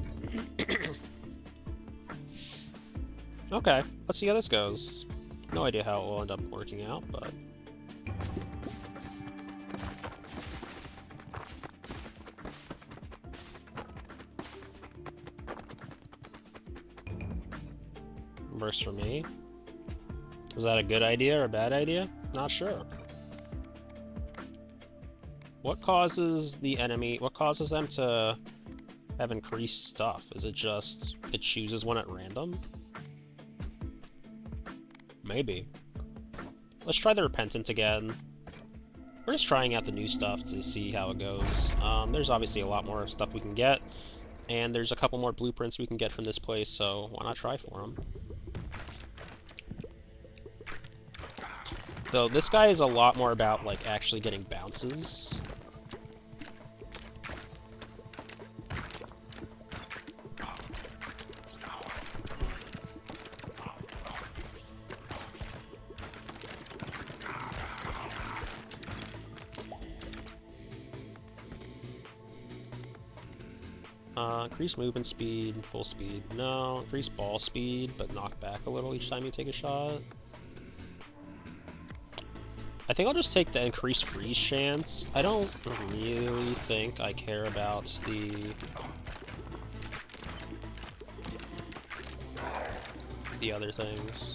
Okay, let's see how this goes. No idea how it will end up working out, but... Burst for me. Is that a good idea or a bad idea? Not sure. What causes the enemy... What causes them to have increased stuff? Is it just... it chooses one at random? Maybe. Let's try the Repentant again. We're just trying out the new stuff to see how it goes. There's obviously a lot more stuff we can get, and there's a couple more blueprints we can get from this place, so why not try for them? Though this guy is a lot more about, like, actually getting bounces. Increase movement speed, full speed. No, increase ball speed, but knock back a little each time you take a shot. I think I'll just take the increased freeze chance. I don't really think I care about the other things.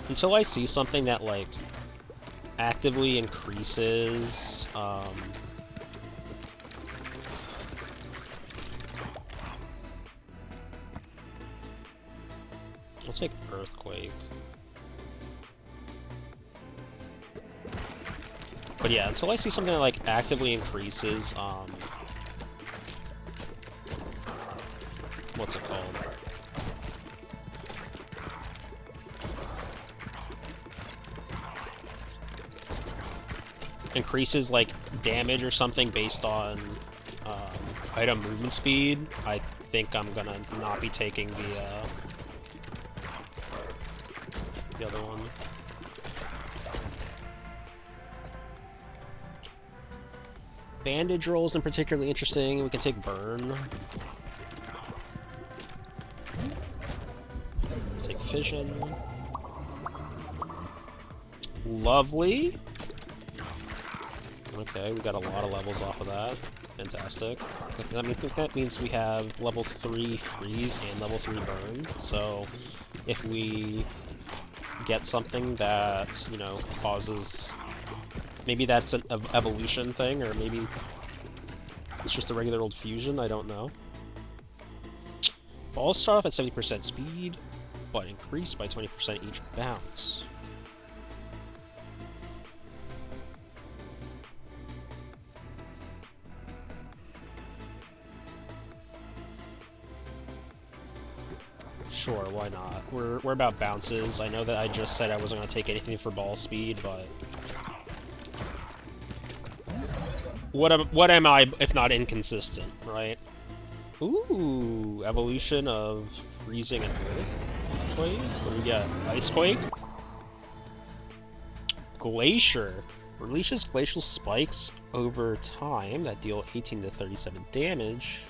Until I see something that, like, actively increases, take Earthquake. But yeah, until I see something that like actively increases, what's it called? Increases like damage or something based on item movement speed, I think I'm gonna not be taking the other one. Bandage roll isn't particularly interesting. We can take Burn. Take Fission. Lovely. Okay, we got a lot of levels off of that. Fantastic. That means we have level 3 Freeze and level 3 Burn. So if we get something that, you know, causes... Maybe that's an evolution thing, or maybe it's just a regular old fusion, I don't know. Balls start off at 70% speed, but increase by 20% each bounce. Sure, why not? We're about bounces. I know that I just said I wasn't going to take anything for ball speed, but... What am I if not inconsistent, right? Ooh, evolution of freezing and earthquake. What do we get? Icequake? Glacier. Releases glacial spikes over time that deal 18 to 37 damage.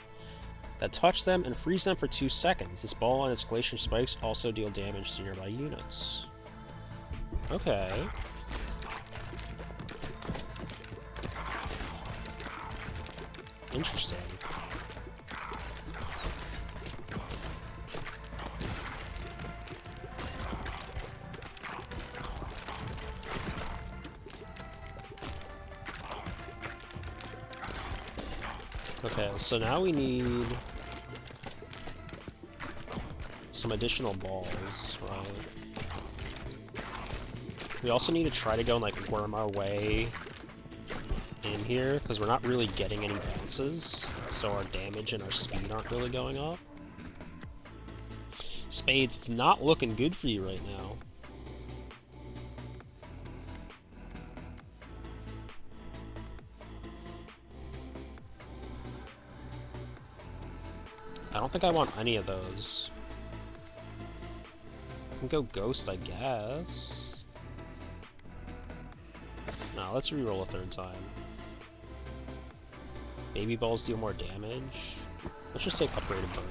That touch them and freeze them for 2 seconds. This ball and its glacier spikes also deal damage to nearby units. Okay. Interesting. Okay, so now we need some additional balls, right? We also need to try to go and like worm our way in here, because we're not really getting any bounces, so our damage and our speed aren't really going up. Spades, it's not looking good for you right now. I don't think I want any of those. I can go Ghost, I guess. No, let's reroll a third time. Baby balls deal more damage. Let's just take upgraded burn.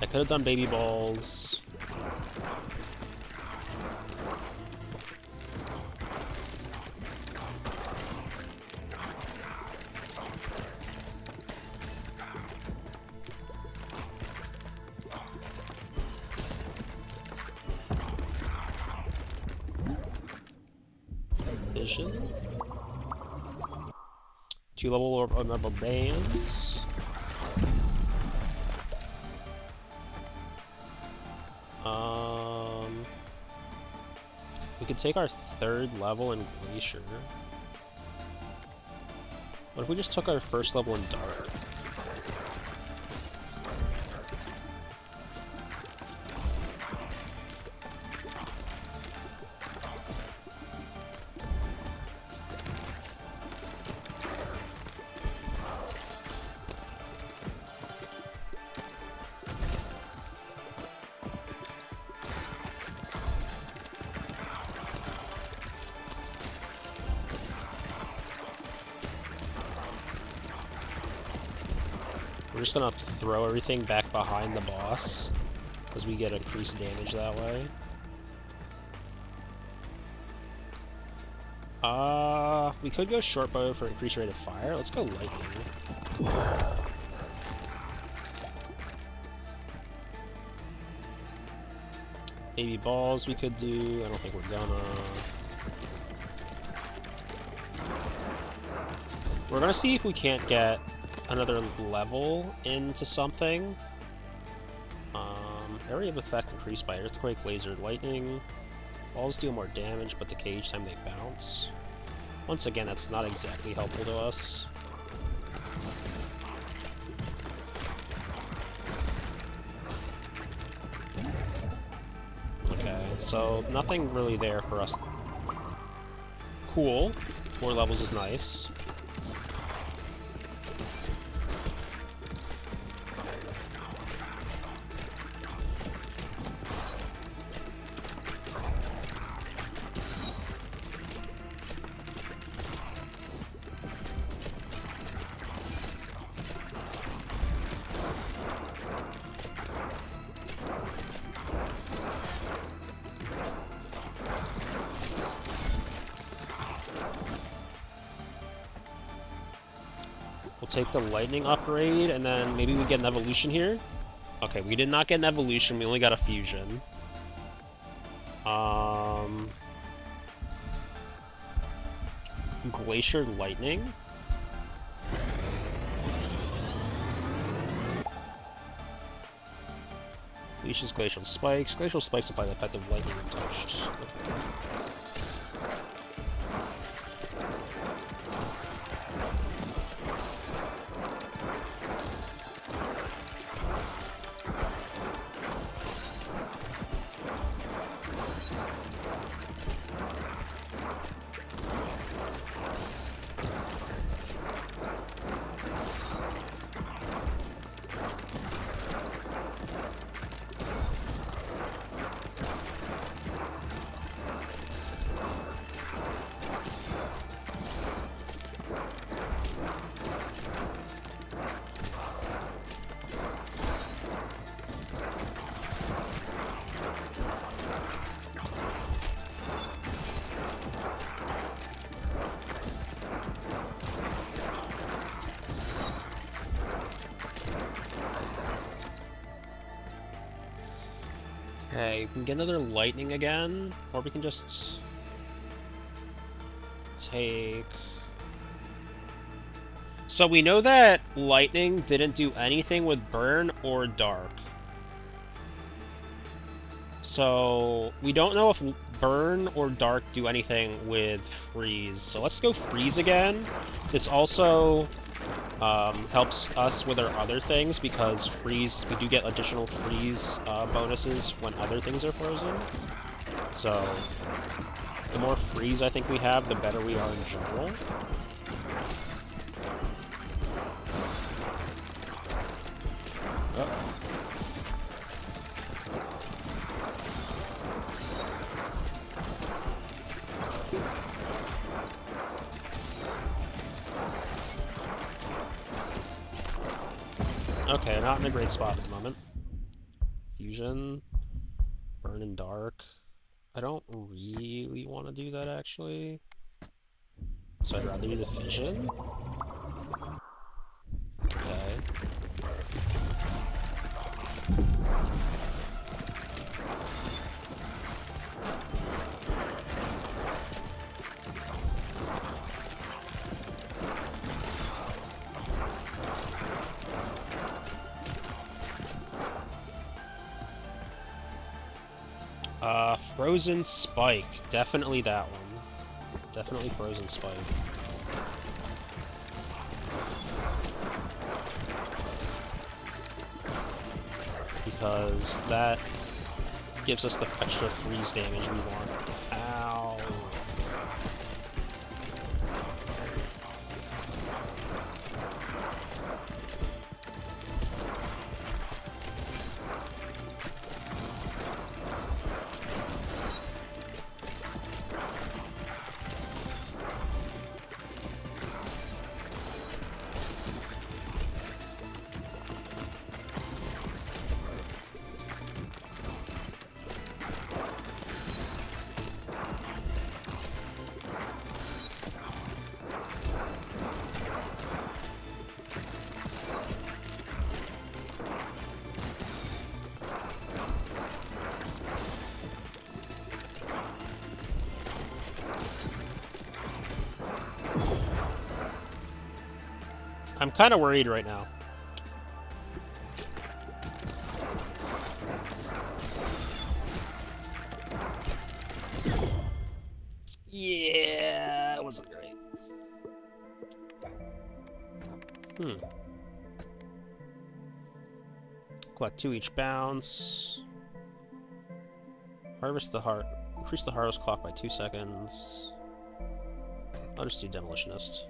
I could have done baby balls. Vision. 2 level bands. We could take our 3rd level in Glacier. What if we just took our 1st level in Dark? We're just gonna throw everything back behind the boss, because we get increased damage that way. We could go short bow for increased rate of fire. Let's go lightning. Baby balls we could do. I don't think we're gonna. We're gonna see if we can't get another level into something. Area of effect increased by earthquake, laser, lightning. Balls deal more damage, but decay each time they bounce. Once again, that's not exactly helpful to us. Okay, so nothing really there for us. Cool. 4 levels is nice. We'll take the lightning upgrade, and then maybe we get an evolution here. Okay, we did not get an evolution, we only got a fusion. Glacier Lightning? Leashes Glacial Spikes. Glacial Spikes apply the effect of lightning when touched. Okay, we can get another lightning again, or we can just take... So we know that lightning didn't do anything with burn or dark. So we don't know if burn or dark do anything with freeze. So let's go freeze again. This also helps us with our other things, because freeze, we do get additional freeze bonuses when other things are frozen. So the more freeze I think we have, the better we are in general. Okay, not in a great spot at the moment. Fusion, burn and dark. I don't really want to do that, actually. So I'd rather do the fusion. Okay. Frozen Spike. Definitely that one. Definitely Frozen Spike. Because that gives us the extra freeze damage we want. Ow. I'm kind of worried right now. Yeah, it wasn't great. Collect 2 each bounce. Harvest the heart. Increase the harvest clock by 2 seconds. I'll just do Demolitionist.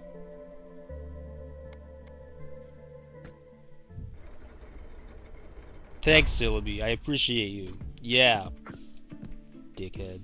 Thanks, Syllaby. I appreciate you. Yeah. Dickhead.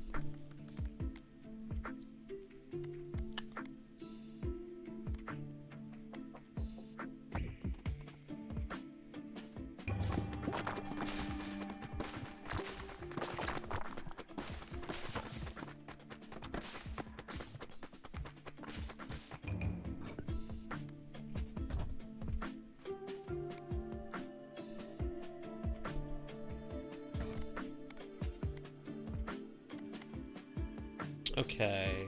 Okay,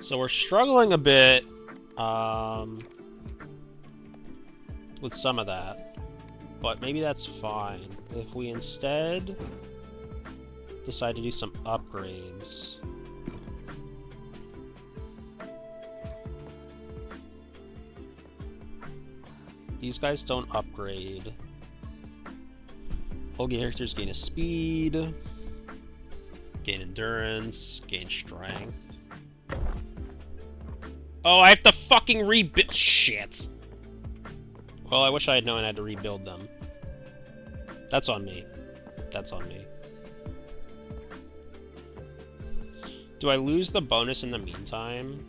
so we're struggling a bit with some of that, but maybe that's fine. If we instead decide to do some upgrades. These guys don't upgrade. Whole characters gain a speed. Gain endurance, gain strength. Oh, I have to fucking rebuild. Shit. Well, I wish I had known I had to rebuild them. That's on me. That's on me. Do I lose the bonus in the meantime?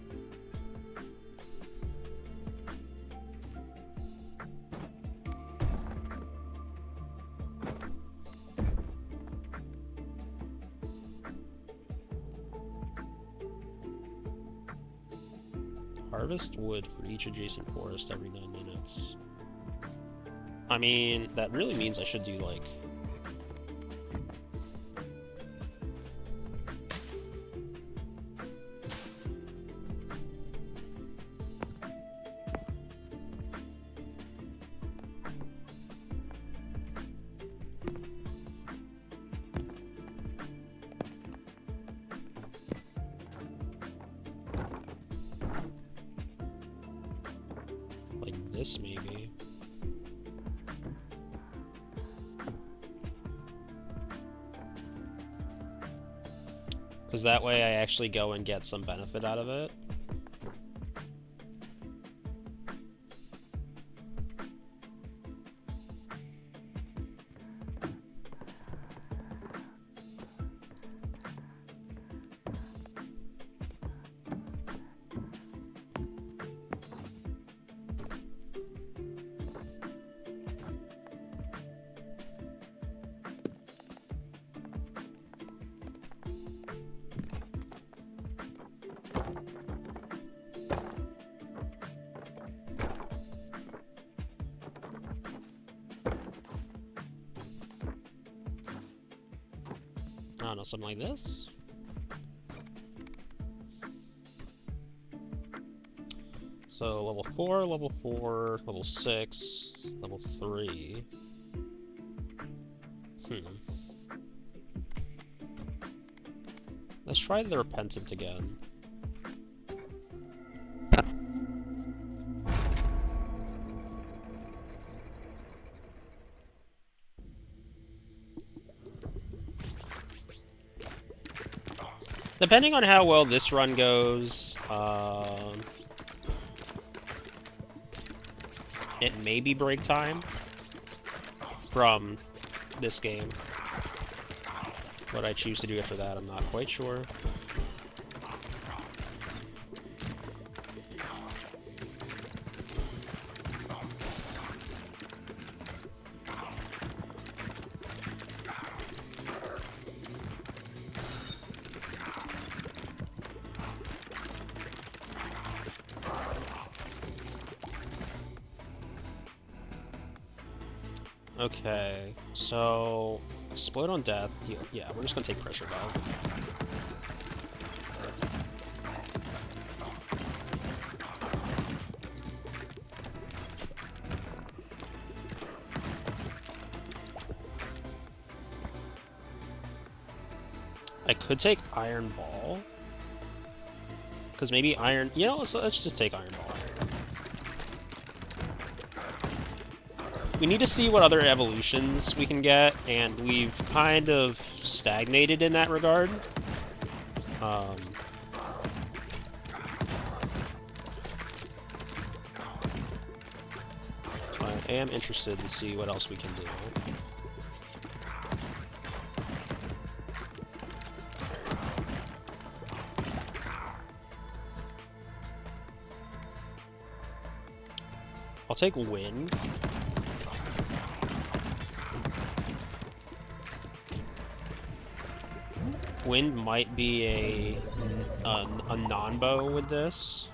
Harvest wood for each adjacent forest every 9 minutes. I mean, that really means I should do, like... this, maybe. Because that way I actually go and get some benefit out of it. I don't know, something like this? So, level 4, level 6, level 3. Let's try the Repentant again. Depending on how well this run goes, it may be break time from this game. What I choose to do after that, I'm not quite sure. Okay, so explode on death. Yeah, we're just gonna take pressure valve. I could take Iron Ball. Because maybe Iron... You know, let's just take Iron Ball. We need to see what other evolutions we can get, and we've kind of stagnated in that regard. So I am interested to see what else we can do. I'll take Wind. Wind might be a non-bow with this.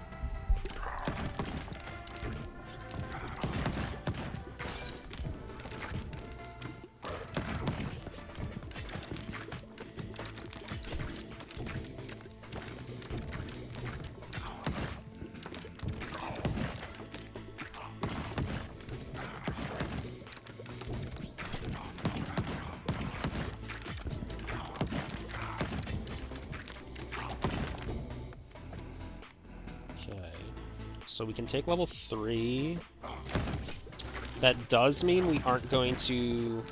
So we can take level 3. That does mean we aren't going to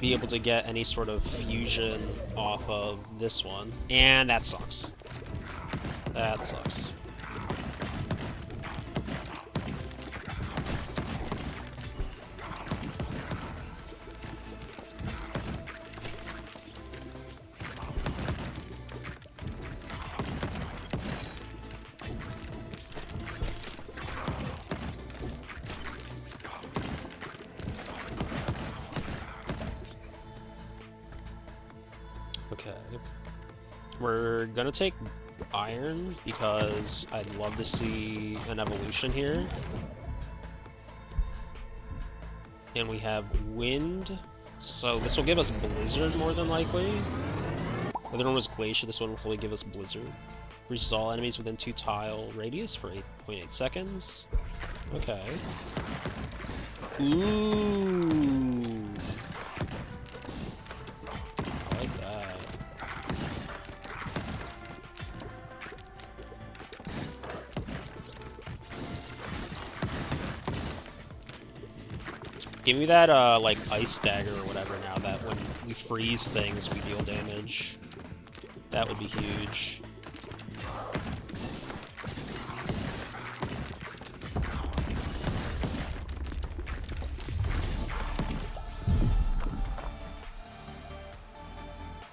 be able to get any sort of fusion off of this one. And that sucks. That sucks. Okay. We're gonna take Iron because I'd love to see an evolution here. And we have Wind, so this will give us Blizzard more than likely. The other one was Glacier, this one will probably give us Blizzard. Reaches all enemies within 2 tile radius for 8.8 seconds. Okay. Ooh. I like that. Give me that, like, Ice Dagger or whatever now, that when we freeze things, we deal damage. That would be huge.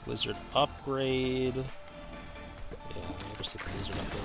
Blizzard upgrade. Yeah, I'll just take the Blizzard upgrade.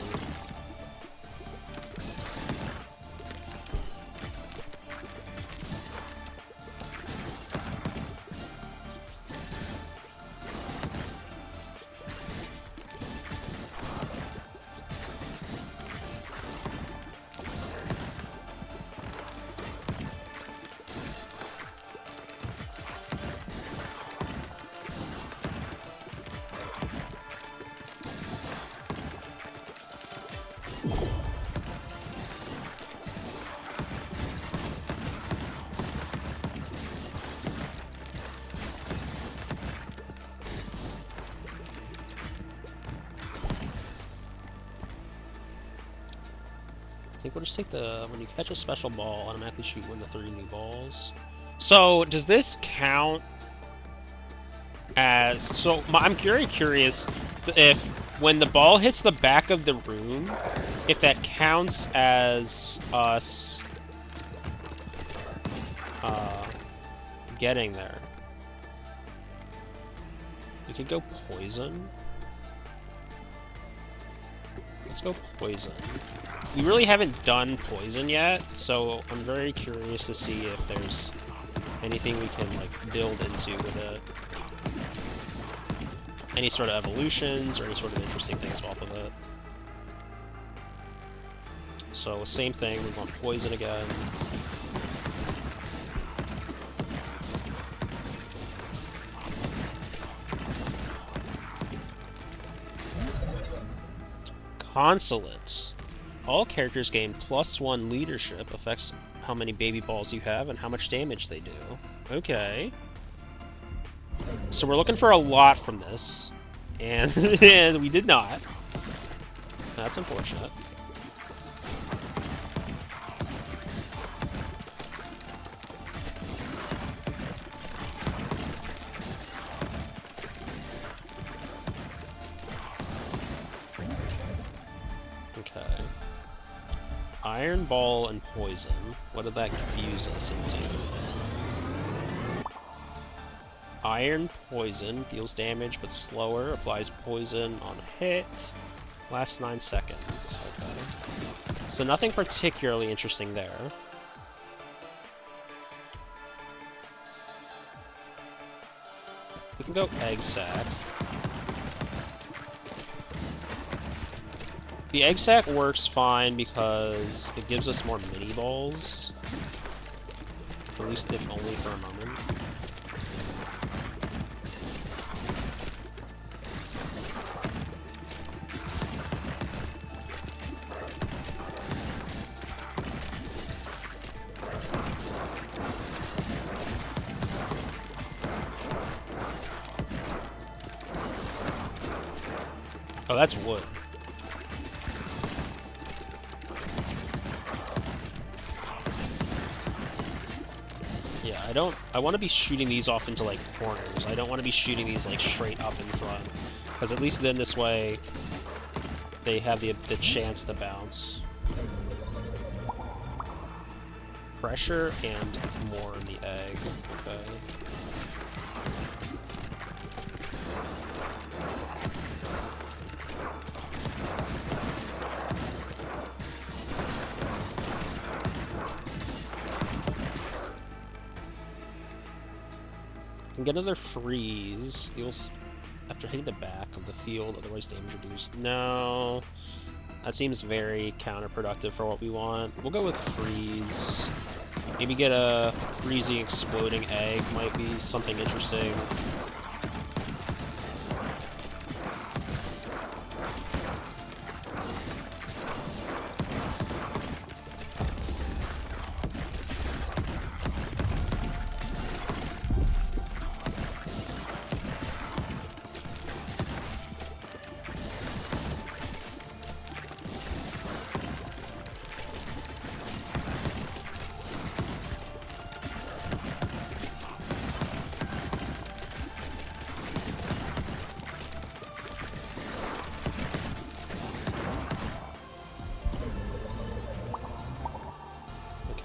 I think we'll just take the, when you catch a special ball, automatically shoot 1 to 3 new balls. So, does this count as, so I'm very curious if, when the ball hits the back of the room, if that counts as us getting there. We could go Poison. Let's go Poison. We really haven't done Poison yet, so I'm very curious to see if there's anything we can like build into with it. Any sort of evolutions or any sort of interesting things off of it. So same thing, we want Poison again. Consulates. All characters gain +1 leadership, affects how many baby balls you have and how much damage they do. Okay. So we're looking for a lot from this. And, and we did not. That's unfortunate. Okay. Iron Ball and Poison. What did that confuse us into? Iron Poison deals damage but slower, applies poison on hit, lasts 9 seconds. Okay. So nothing particularly interesting there. We can go Egg Sac. The Egg Sac works fine because it gives us more mini balls. At least if only for a moment. Oh, that's wood. Yeah, I want to be shooting these off into, like, corners. I don't want to be shooting these, like, straight up in front. Because at least then this way, they have the chance to bounce. Pressure and more in the egg. Okay. Can get another freeze. Deals after hitting the back of the field, otherwise damage reduced. No. That seems very counterproductive for what we want. We'll go with freeze. Maybe get a freezing exploding egg might be something interesting.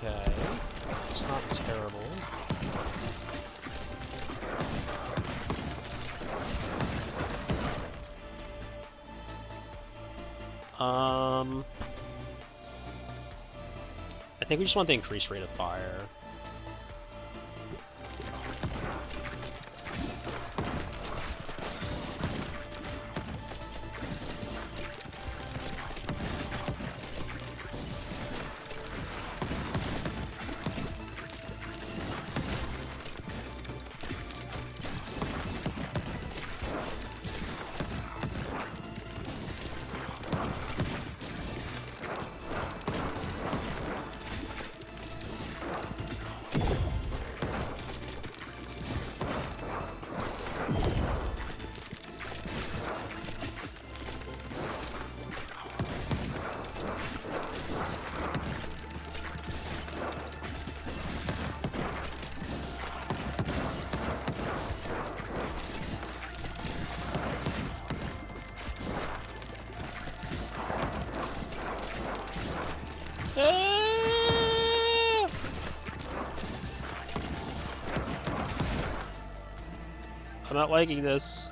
Okay, it's not terrible. I think we just want the increased rate of fire. I'm not liking this.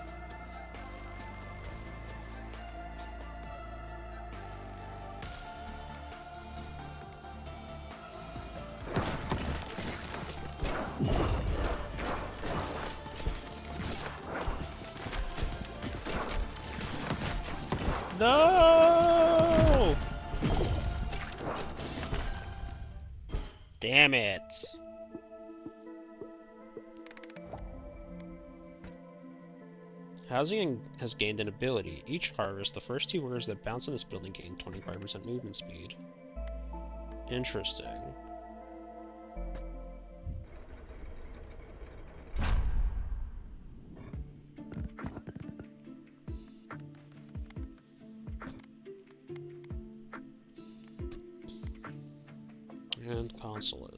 No! Damn it. Housing has gained an ability. Each harvest, the first 2 workers that bounce in this building gain 25% movement speed. Interesting. And consulate.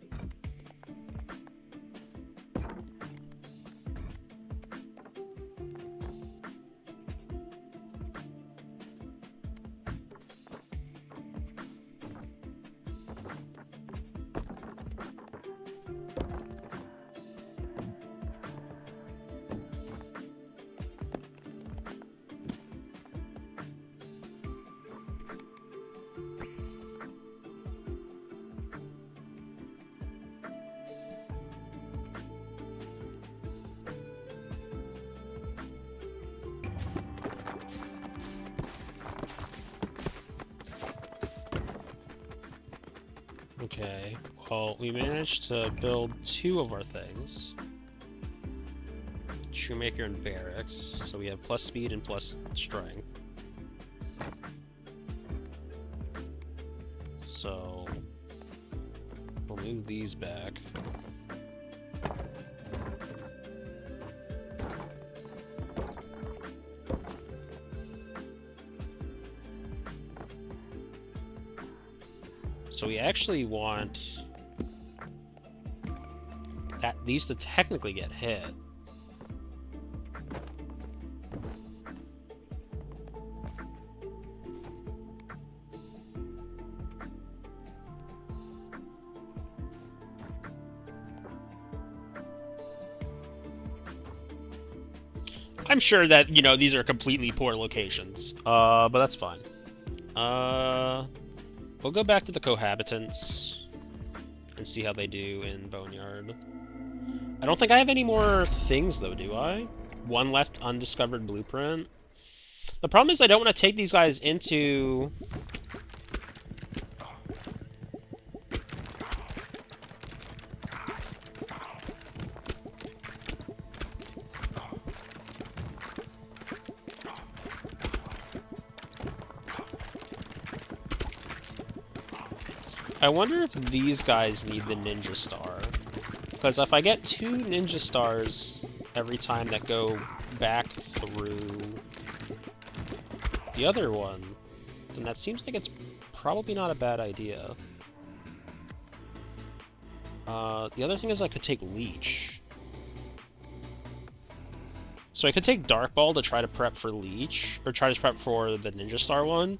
Okay, well, we managed to build 2 of our things. Shoemaker and barracks, so we have plus speed and plus strength. So, we'll move these back. So we actually want these to technically get hit. I'm sure that, you know, these are completely poor locations, but that's fine. We'll go back to the cohabitants and see how they do in Boneyard. I don't think I have any more things, though, do I? 1 left undiscovered blueprint. The problem is I don't want to take these guys into... I wonder if these guys need the Ninja Star. Because if I get 2 Ninja Stars every time that go back through the other one, then that seems like it's probably not a bad idea. The other thing is I could take Leech. So I could take Dark Ball to try to prep for Leech, or try to prep for the Ninja Star one.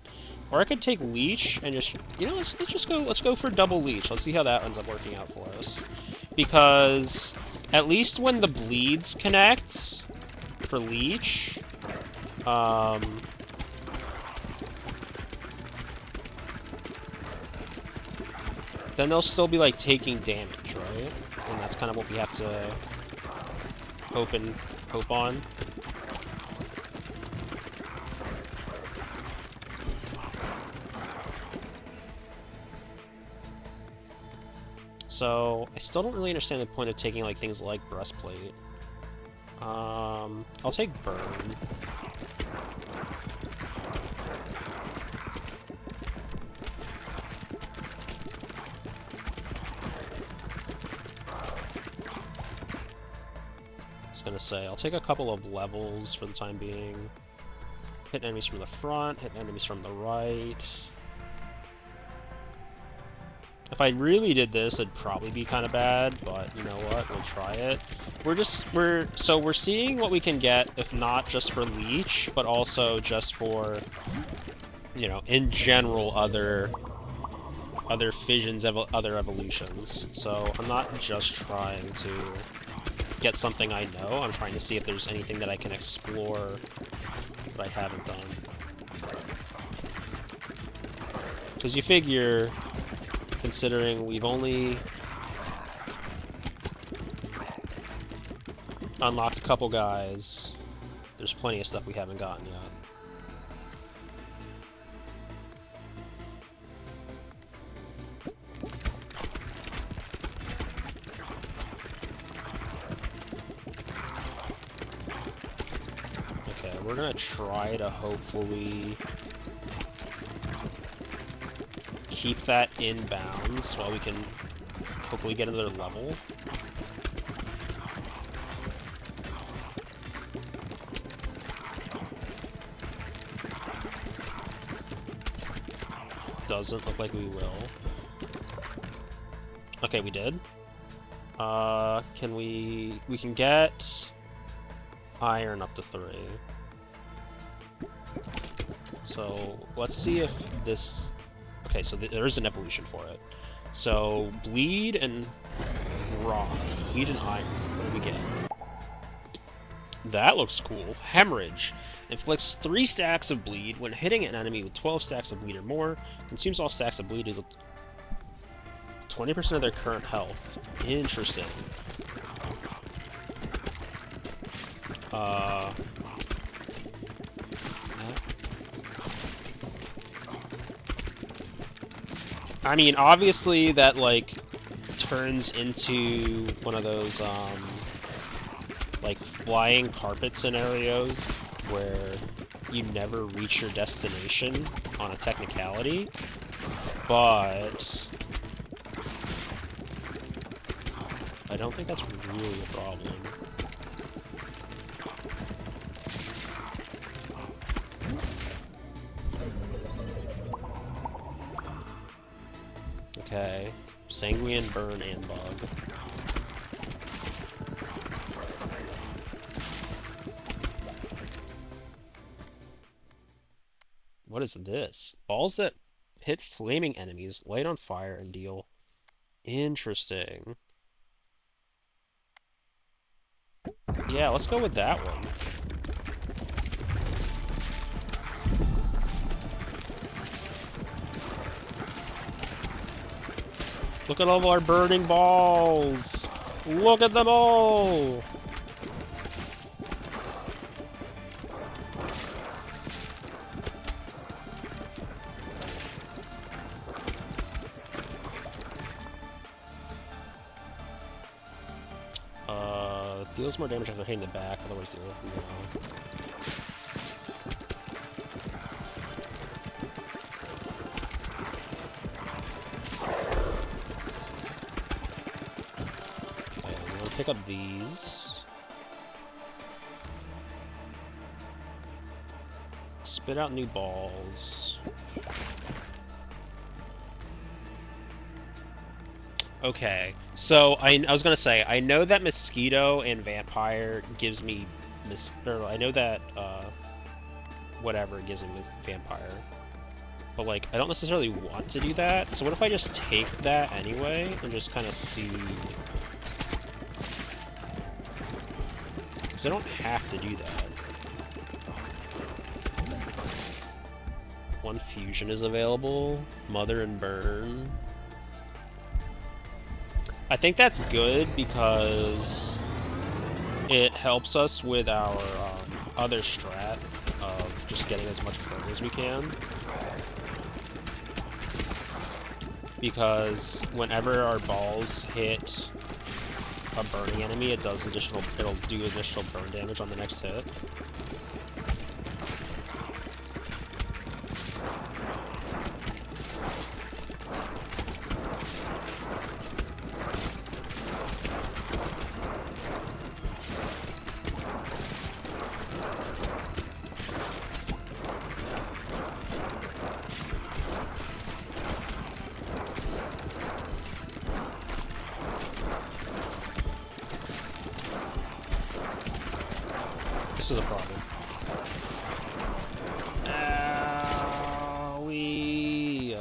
Or I could take Leech and just, you know, let's go for double Leech. Let's see how that ends up working out for us. Because at least when the bleeds connect for Leech, then they'll still be like taking damage, right? And that's kind of what we have to hope on. So, I still don't really understand the point of taking like things like Breastplate. I'll take Burn. I was gonna say, I'll take a couple of levels for the time being. Hit enemies from the front, hit enemies from the right. If I really did this, it'd probably be kind of bad, but you know what? We'll try it. We're seeing what we can get, if not just for Leech, but also just for, you know, in general, other fissions, other evolutions. So I'm not just trying to get something I know. I'm trying to see if there's anything that I can explore that I haven't done. Because you figure, considering we've only unlocked a couple guys, there's plenty of stuff we haven't gotten yet. Okay, we're gonna try to hopefully keep that in bounds while we can hopefully get another level. Doesn't look like we will. Okay, we did. Can we can get iron up to 3. So let's see if this. Okay, so there is an evolution for it. So bleed and rock, bleed and iron. What do we get? That looks cool. Hemorrhage. Inflicts 3 stacks of bleed when hitting an enemy with 12 stacks of bleed or more. Consumes all stacks of bleed. 20% of their current health. Interesting. I mean, obviously that, like, turns into one of those, like, flying carpet scenarios where you never reach your destination on a technicality, but I don't think that's really a problem. Okay, Sanguine, Burn, and Bug. What is this? Balls that hit flaming enemies, light on fire, and deal. Interesting. Yeah, let's go with that one. Look at all of our burning balls! Look at them all! Deals more damage after hitting the back, otherwise deal. No. Okay, I'm gonna pick up these. Spit out new balls. Okay, so I was gonna say, I know that Mosquito and Vampire gives me, I know that, whatever, it gives me Vampire. But, like, I don't necessarily want to do that, so what if I just take that anyway, and just kind of see... Because I don't have to do that. One fusion is available, Mother and Burn. I think that's good because it helps us with our other strat of just getting as much burn as we can. Because whenever our balls hit a burning enemy, it'll do additional burn damage on the next hit. This is a problem. Owie.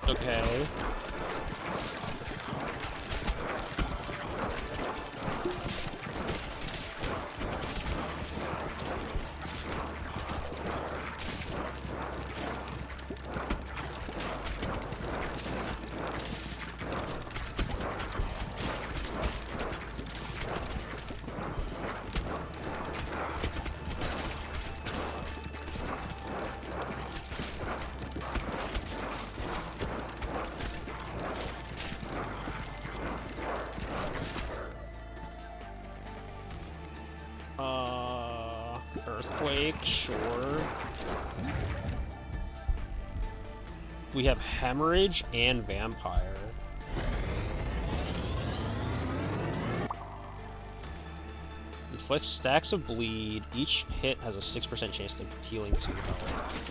Okay. Earthquake, sure. We have Hemorrhage and Vampire. Inflicts stacks of bleed. Each hit has a 6% chance of healing 2 health.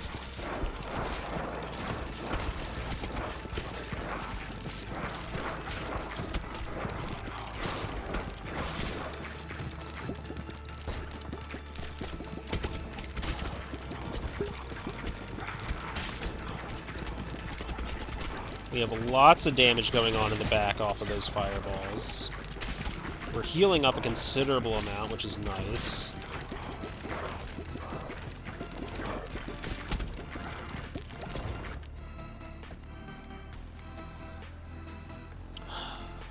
We have lots of damage going on in the back off of those fireballs. We're healing up a considerable amount, which is nice.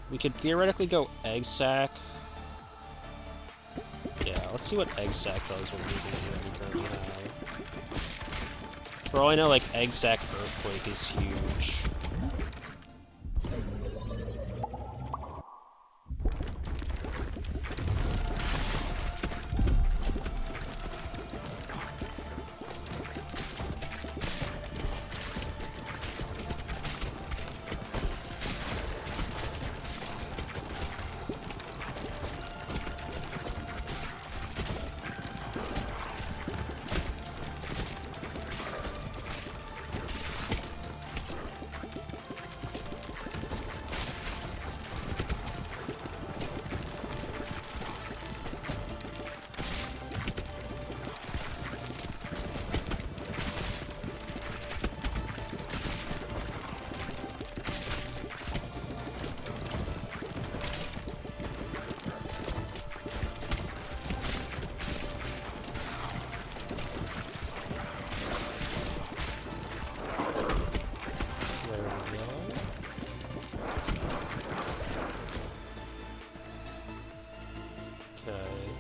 We could theoretically go Egg Sack. Yeah, let's see what Egg Sack does when we're using it. For all I know, like, Egg Sack Earthquake is huge.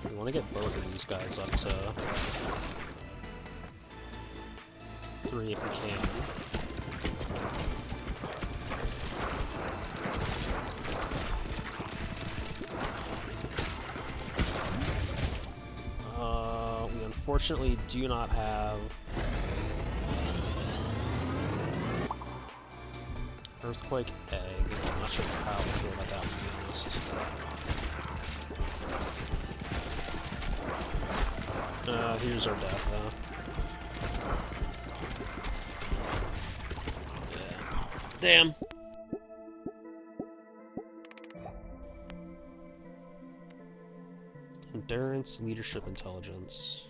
We want to get both of these guys up to 3 if we can. We unfortunately do not have Earthquake Egg. I'm not sure how I feel about that, to be honest. Here's our death, though. Yeah. Damn! Endurance, Leadership, Intelligence.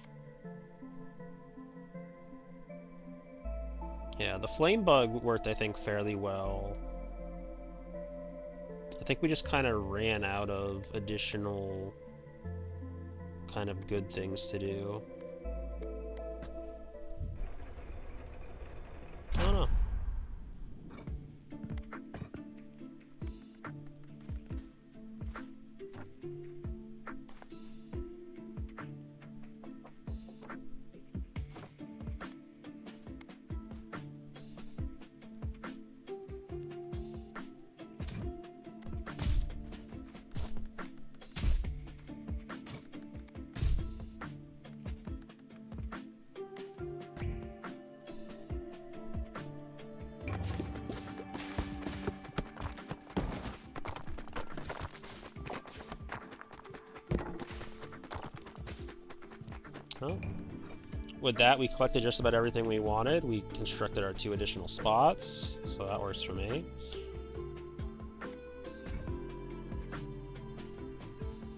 Yeah, the Flame Bug worked, I think, fairly well. I think we just kind of ran out of additional kind of good things to do. I don't know. Well, with that, we collected just about everything we wanted. We constructed our 2 additional spots, so that works for me.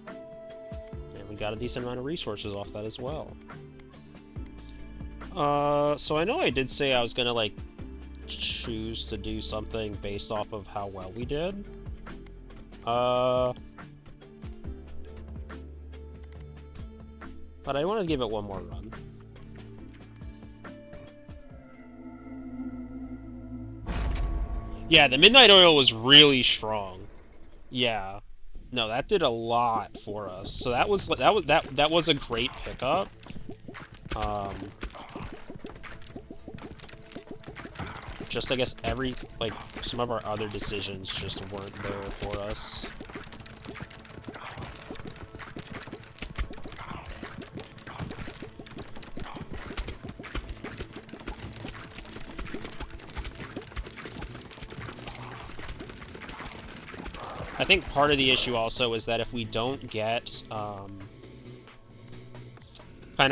And we got a decent amount of resources off that as well. So I know I did say I was gonna, like, choose to do something based off of how well we did. But I want to give it one more run. Yeah, the Midnight Oil was really strong. Yeah. No, that did a lot for us. So that was a great pickup. Just I guess some of our other decisions just weren't there for us. I think part of the issue also is that if we don't get kind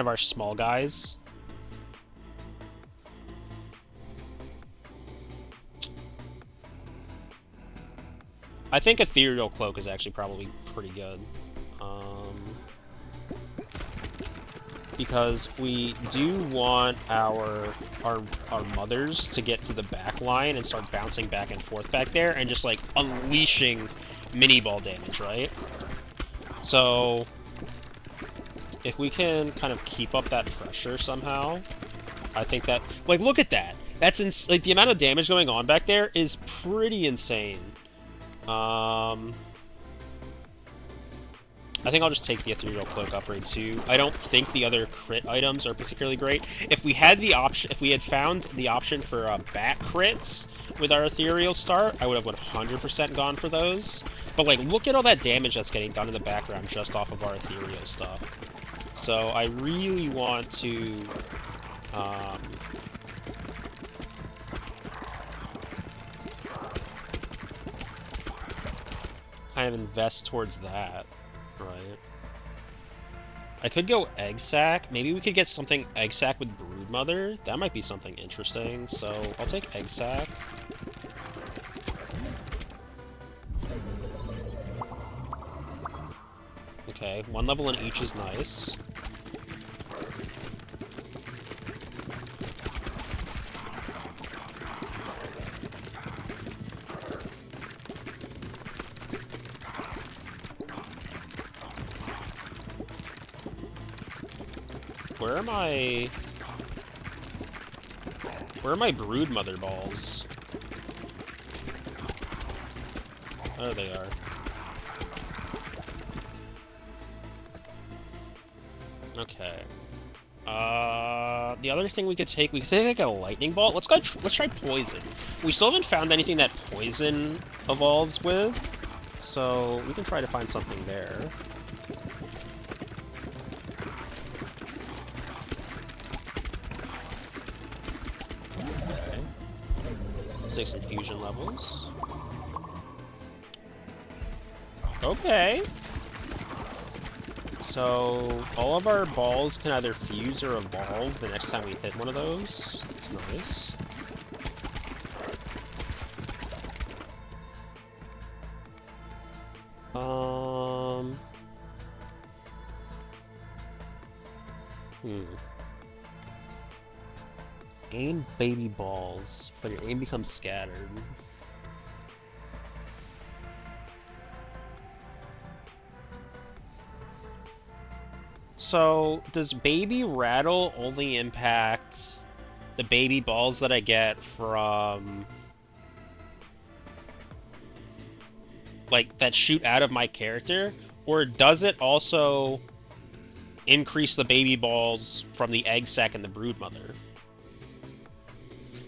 of our small guys, I think Ethereal Cloak is actually probably pretty good. Because we do want our mothers to get to the back line and start bouncing back and forth back there and just like unleashing mini ball damage, right? So if we can kind of keep up that pressure somehow, I think that, like, look at that. That's like the amount of damage going on back there is pretty insane. I think I'll just take the Ethereal Cloak upgrade too. I don't think the other crit items are particularly great. If we had the option, if we had found the option for bat crits with our Ethereal start, I would have 100% gone for those. But like, look at all that damage that's getting done in the background just off of our Ethereal stuff. So I really want to kind of invest towards that. Right. I could go Egg Sac. Maybe we could get something Egg Sac with Broodmother. That might be something interesting. So I'll take Egg Sac. Okay, 1 level in each is nice. Where are my Broodmother balls? There they are. Okay. The other thing we could take like a lightning bolt. Let's try poison. We still haven't found anything that poison evolves with, so we can try to find something there. Take some fusion levels. Okay. So all of our balls can either fuse or evolve the next time we hit one of those. That's nice. Aim baby balls, but your aim becomes scattered. So, does baby rattle only impact the baby balls that I get from, like, that shoot out of my character? Or does it also increase the baby balls from the Egg Sac and the Broodmother?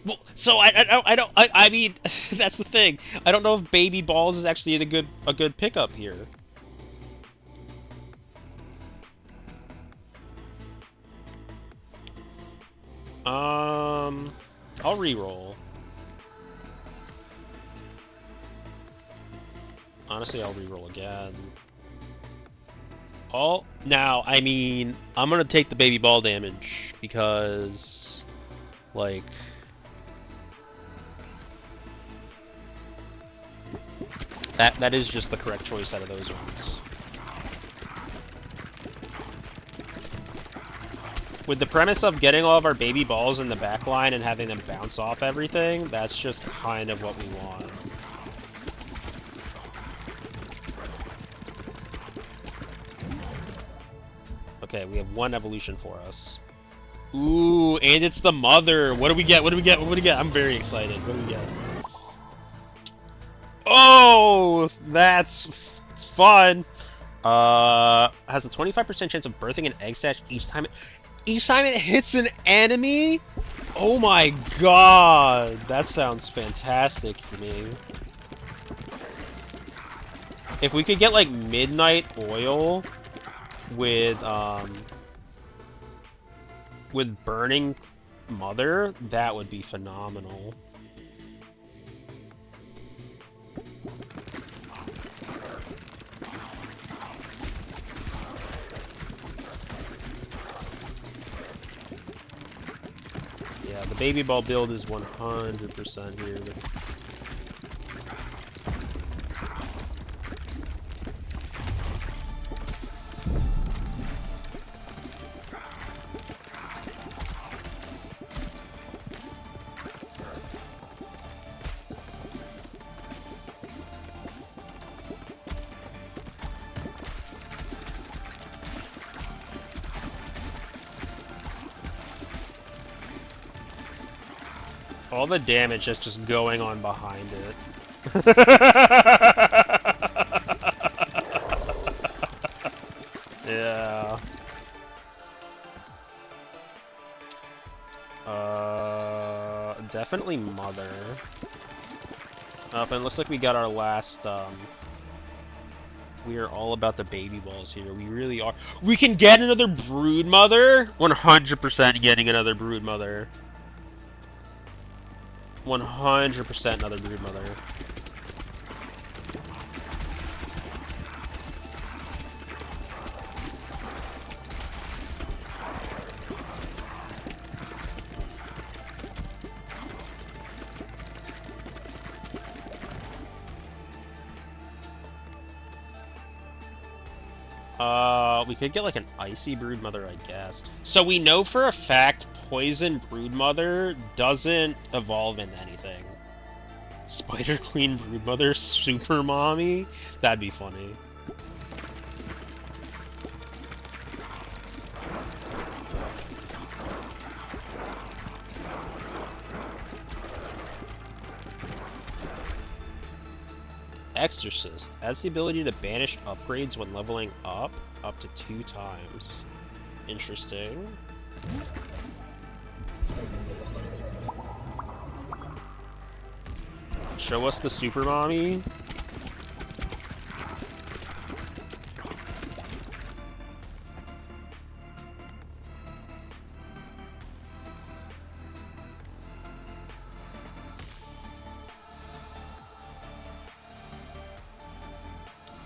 Well, so I mean, that's the thing. I don't know if baby balls is actually a good pickup here. I'll reroll. Honestly, I'll reroll again. Now, I mean, I'm gonna take the baby ball damage because, like, that is just the correct choice out of those ones. With the premise of getting all of our baby balls in the back line and having them bounce off everything, that's just kind of what we want. Okay, we have 1 evolution for us. Ooh, and it's the mother. What do we get? What do we get? What do we get? I'm very excited. What do we get? Oh, that's fun. Has a 25% chance of birthing an egg sac each time it hits an enemy? Oh my god, that sounds fantastic to me. If we could get like Midnight Oil with Burning Mother, that would be phenomenal. the baby ball build is 100% here. All the damage is just going on behind it. Yeah. Definitely Mother. And it looks like we got our last, we are all about the baby balls here. We really are. We can get another Brood Mother? 100% getting another Brood Mother. 100% another Brood Mother. We could get like an Icy Brood Mother, I guess. So we know for a fact Poison Brood Mother doesn't evolve into anything. Spider Queen Brood Mother Super Mommy? That'd be funny. Exorcist has the ability to banish upgrades when leveling up to 2 times. Interesting. Show us the Super Mommy.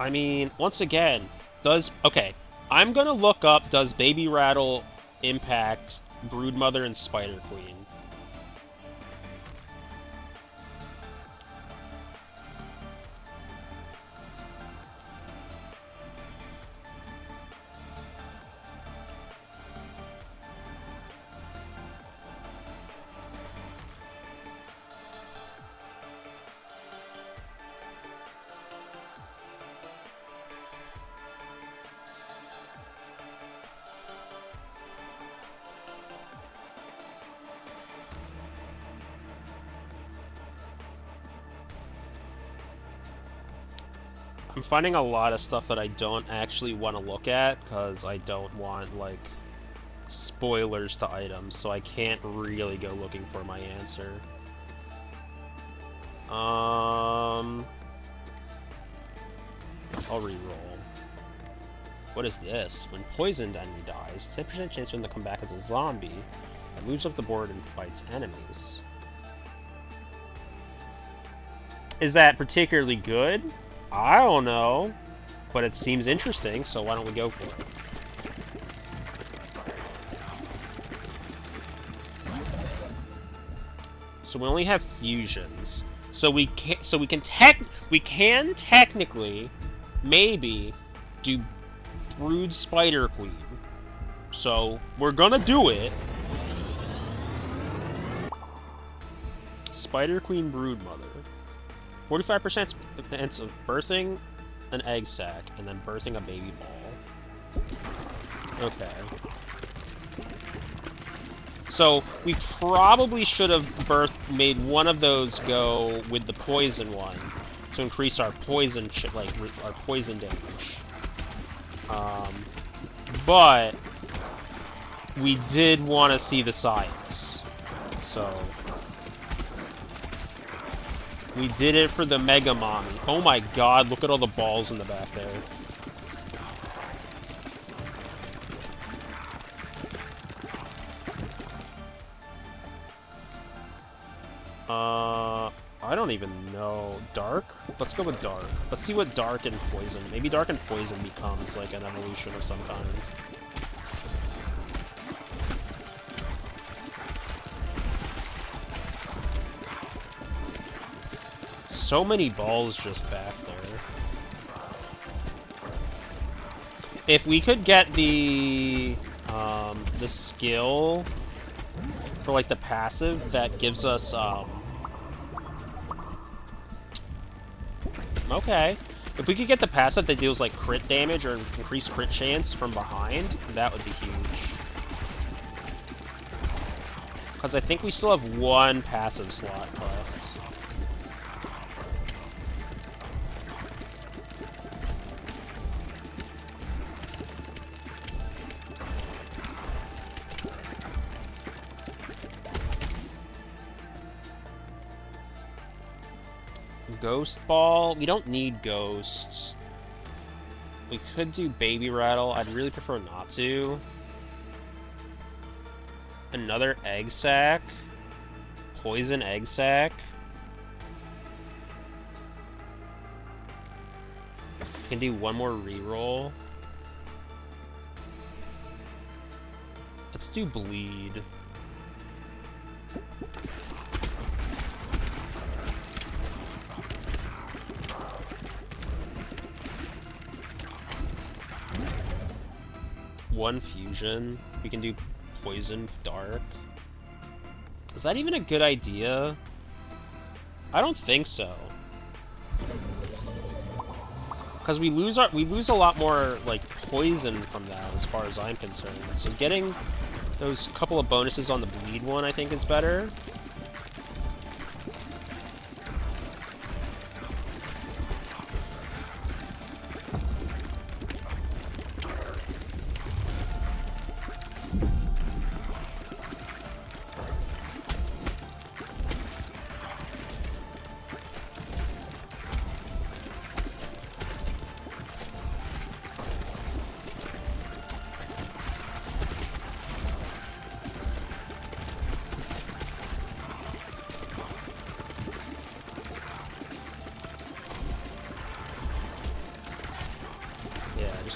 I mean, once again, okay, I'm gonna look up, does Baby Rattle impact Brood Mother and Spider Queen? I'm finding a lot of stuff that I don't actually want to look at because I don't want, like, spoilers to items, so I can't really go looking for my answer. I'll reroll. What is this? When poisoned enemy dies, 10% chance for them to come back as a zombie that moves up the board and fights enemies. Is that particularly good? I don't know, but it seems interesting, so why don't we go for it? So we only have fusions. So we can technically maybe do Brood Spider Queen. So we're gonna do it. Spider Queen Brood Mother. 45% chance of birthing an egg sac and then birthing a baby ball. Okay. So we probably should have made one of those go with the poison one to increase our poison our poison damage. But we did want to see the science, so we did it for the Mega Mommy. Oh my god, look at all the balls in the back there. I don't even know. Dark? Let's go with Dark. Let's see what Dark and Poison. Maybe Dark and Poison becomes like an evolution of some kind. so many balls just back there. If we could get the skill for like the passive that gives us okay. If we could get the passive that deals like crit damage or increased crit chance from behind, that would be huge. Because I think we still have one passive slot left. Ghost Ball? We don't need ghosts. We could do Baby Rattle. I'd really prefer not to. Another Egg Sac. Poison Egg Sac. We can do one more reroll. Let's do Bleed. One fusion. We can do Poison Dark. Is that even a good idea? I don't think so. Because we lose a lot more like poison from that as far as I'm concerned. So getting those couple of bonuses on the bleed one I think is better.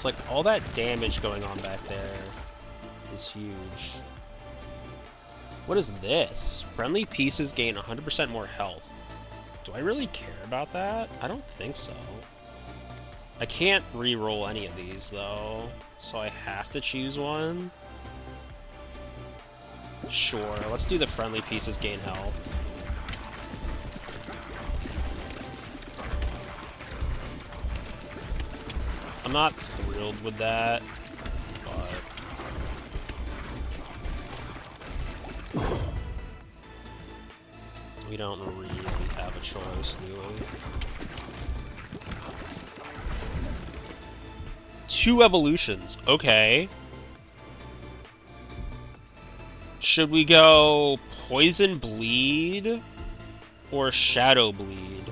Like, all that damage going on back there is huge. What is this? Friendly pieces gain 100% more health. Do I really care about that? I don't think so. I can't re-roll any of these, though, so I have to choose one. Sure, let's do the friendly pieces gain health. I'm not thrilled with that, but we don't really have a choice, do we? 2 evolutions, okay. Should we go Poison Bleed or Shadow Bleed?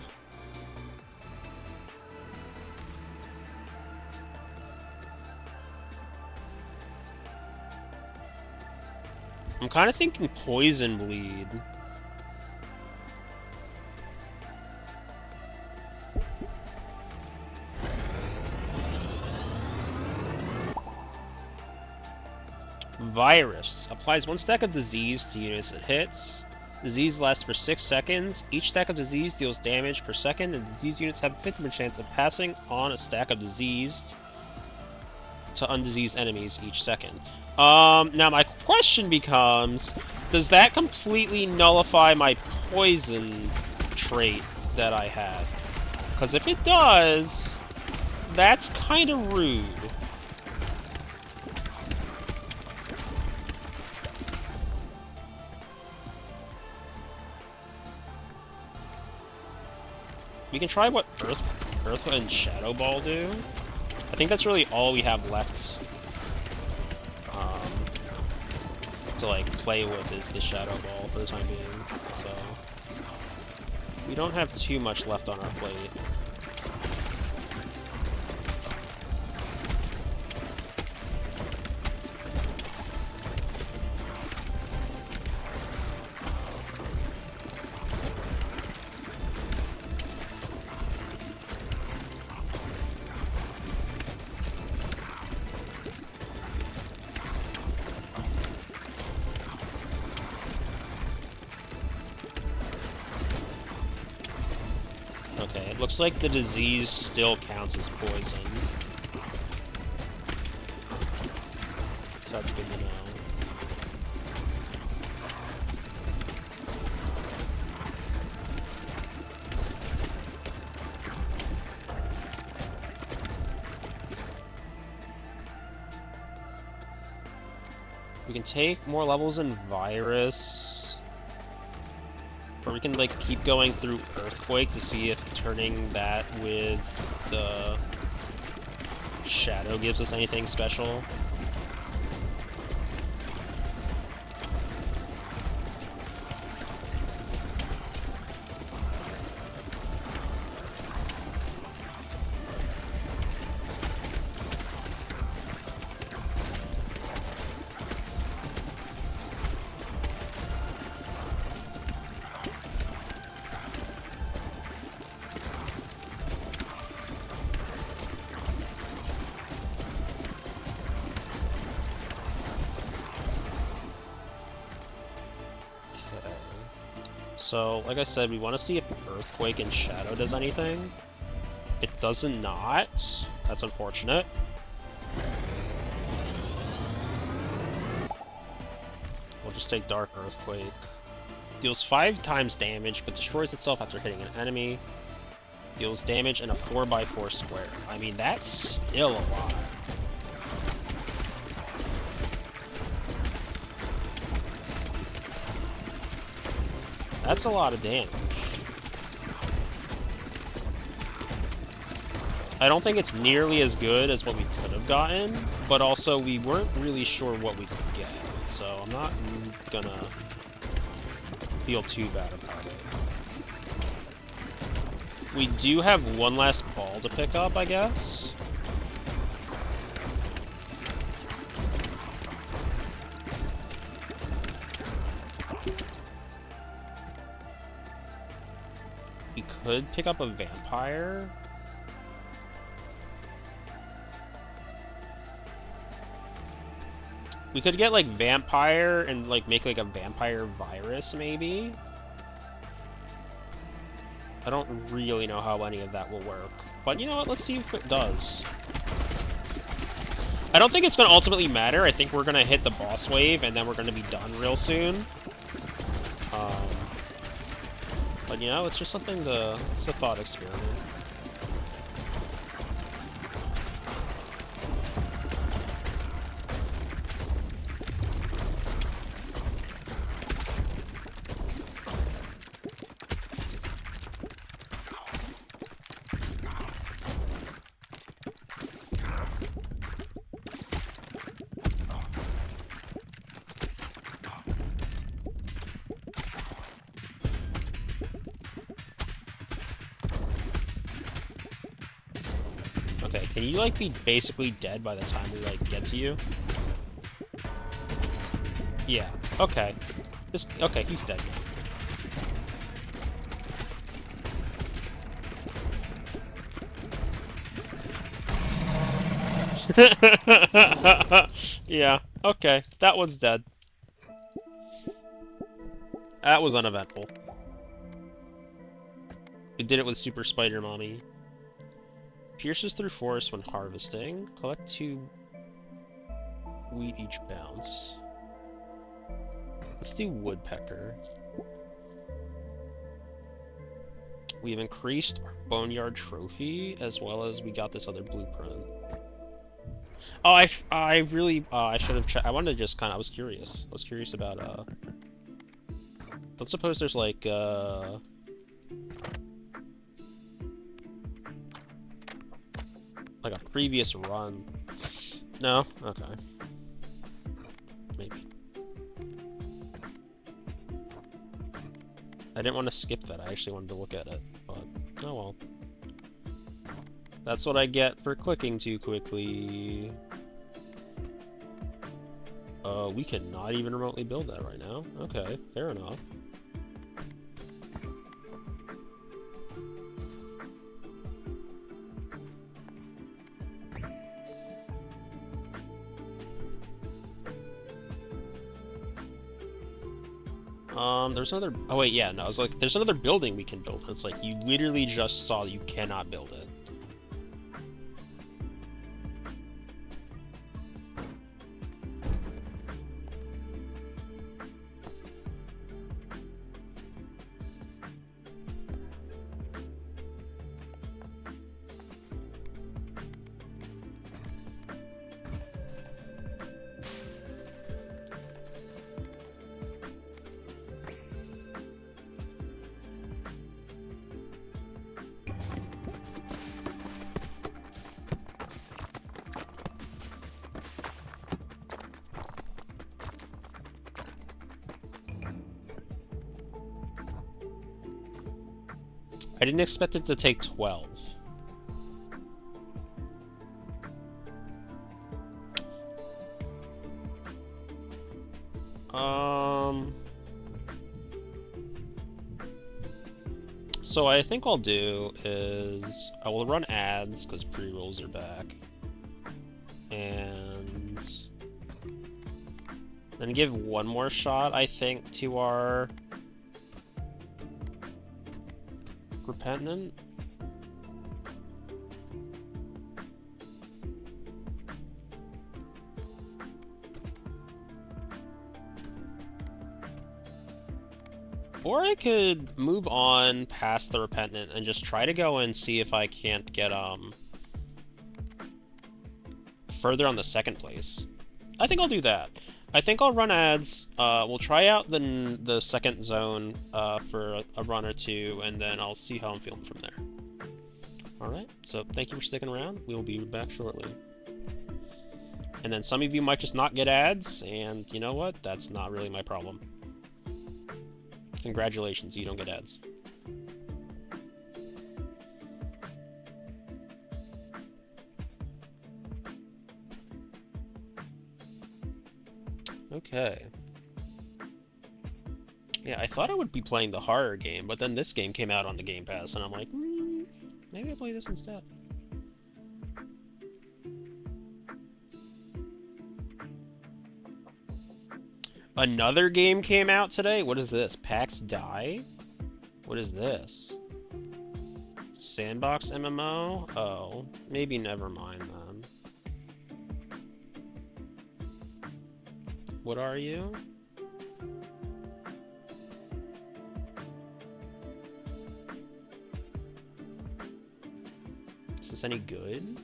I'm kind of thinking Poison Bleed. Virus. Applies 1 stack of disease to units it hits. Disease lasts for 6 seconds. Each stack of disease deals damage per second, and disease units have a 50% chance of passing on a stack of diseased to undiseased enemies each second. Now my question becomes, does that completely nullify my poison trait that I had? Because if it does, that's kind of rude. We can try what Earth and Shadow Ball do. I think that's really all we have left to like play with is the Shadow Ball for the time being. So we don't have too much left on our plate. Looks like the disease still counts as poison. So that's good to know. We can take more levels in Virus. Or we can like keep going through Earthquake to see if turning that with the Shadow gives us anything special. So, like I said, we want to see if Earthquake and Shadow does anything. It does not. That's unfortunate. We'll just take Dark Earthquake. Deals 5 times damage, but destroys itself after hitting an enemy. Deals damage in a 4x4 square. I mean, that's still a lot. That's a lot of damage. I don't think it's nearly as good as what we could have gotten, but also we weren't really sure what we could get, so I'm not gonna feel too bad about it. We do have one last ball to pick up, I guess. We could pick up a vampire. We could get like vampire and like make like a vampire virus maybe. I don't really know how any of that will work. But you know what, let's see if it does. I don't think it's going to ultimately matter. I think we're going to hit the boss wave and then we're going to be done real soon. But you know, it's just something to, it's a thought experiment. Okay, can you like be basically dead by the time we like get to you? Yeah. Okay. Okay, he's dead now. Yeah. Okay, that one's dead. That was uneventful. We did it with Super Spider Mommy. Pierces through forest when harvesting. Collect 2 wheat each bounce. Let's do woodpecker. We've increased our boneyard trophy as well as we got this other blueprint. Oh, I really I should have checked. I wanted to just kind of. I was curious. I was curious about Don't suppose there's like a previous run. No? Okay. Maybe. I didn't want to skip that. I actually wanted to look at it, but oh well. That's what I get for clicking too quickly. We cannot even remotely build that right now. Okay, fair enough. There's another... Oh wait, yeah, no, I was like, there's another building we can build. It's like, you literally just saw you cannot build it. I didn't expect it to take 12. So I think I'll do is I will run ads because pre-rolls are back, and then give one more shot, I think, to our Repentant. Or I could move on past the Repentant and just try to go and see if I can't get further on the second place. I think I'll do that. I think I'll run ads. We'll try out the second zone for a run or two, and then I'll see how I'm feeling from there. Alright, so thank you for sticking around. We will be back shortly. And then some of you might just not get ads, and you know what? That's not really my problem. Congratulations, you don't get ads. Okay. Yeah, I thought I would be playing the horror game, but then this game came out on the Game Pass, and I'm like, maybe I'll play this instead. Another game came out today? What is this? PAX Die? What is this? Sandbox MMO? Oh, maybe never mind then. What are you? Is this any good?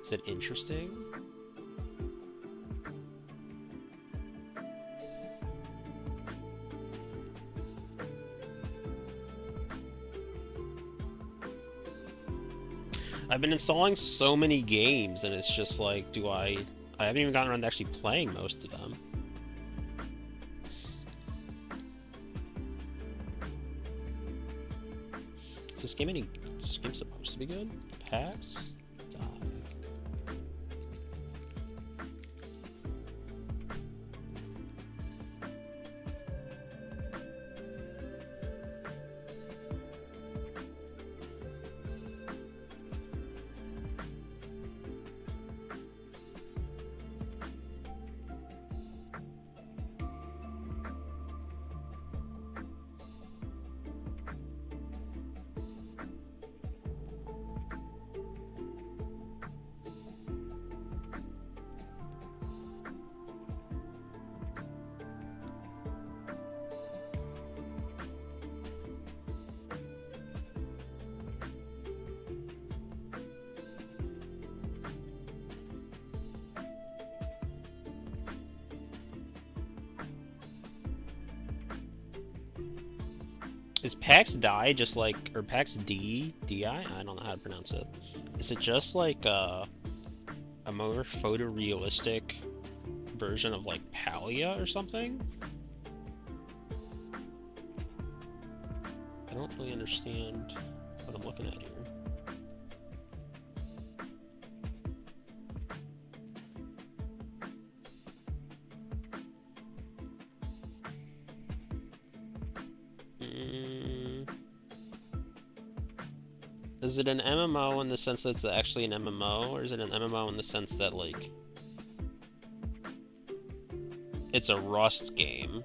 Is it interesting? I've been installing so many games, and it's just like, I haven't even gotten around to actually playing most of them. Is this game supposed to be good? PAX? Die. Is PAX Die just like, or PAX D? D-I? I don't know how to pronounce it. Is it just like a more photorealistic version of like Palia or something? I don't really understand what I'm looking at here. Is it an MMO in the sense that it's actually an MMO, or is it an MMO in the sense that, like, it's a Rust game?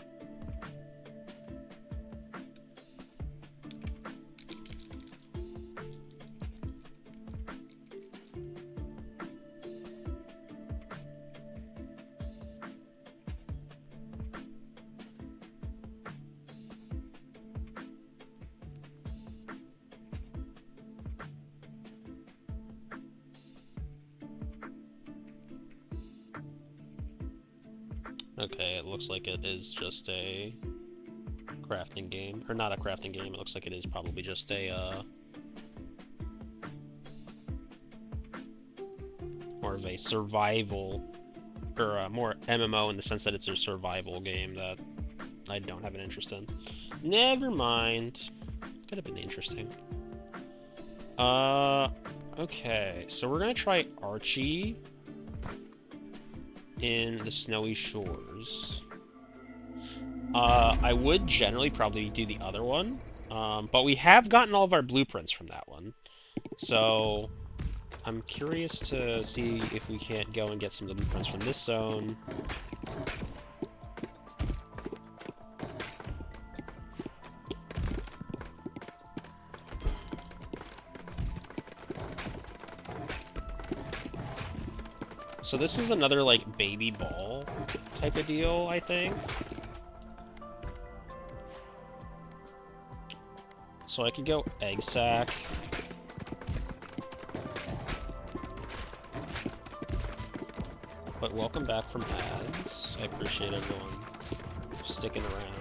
Okay, it looks like it is just a crafting game. Or not a crafting game, it looks like it is probably just a, more of a survival, or more MMO in the sense that it's a survival game that I don't have an interest in. Never mind. Could have been interesting. Okay, so we're gonna try Archie in the Snowy Shores. I would generally probably do the other one, but we have gotten all of our blueprints from that one. So I'm curious to see if we can't go and get some of the blueprints from this zone. So this is another, like, baby ball type of deal, I think. So I could go egg sack. But welcome back from ads. I appreciate everyone sticking around.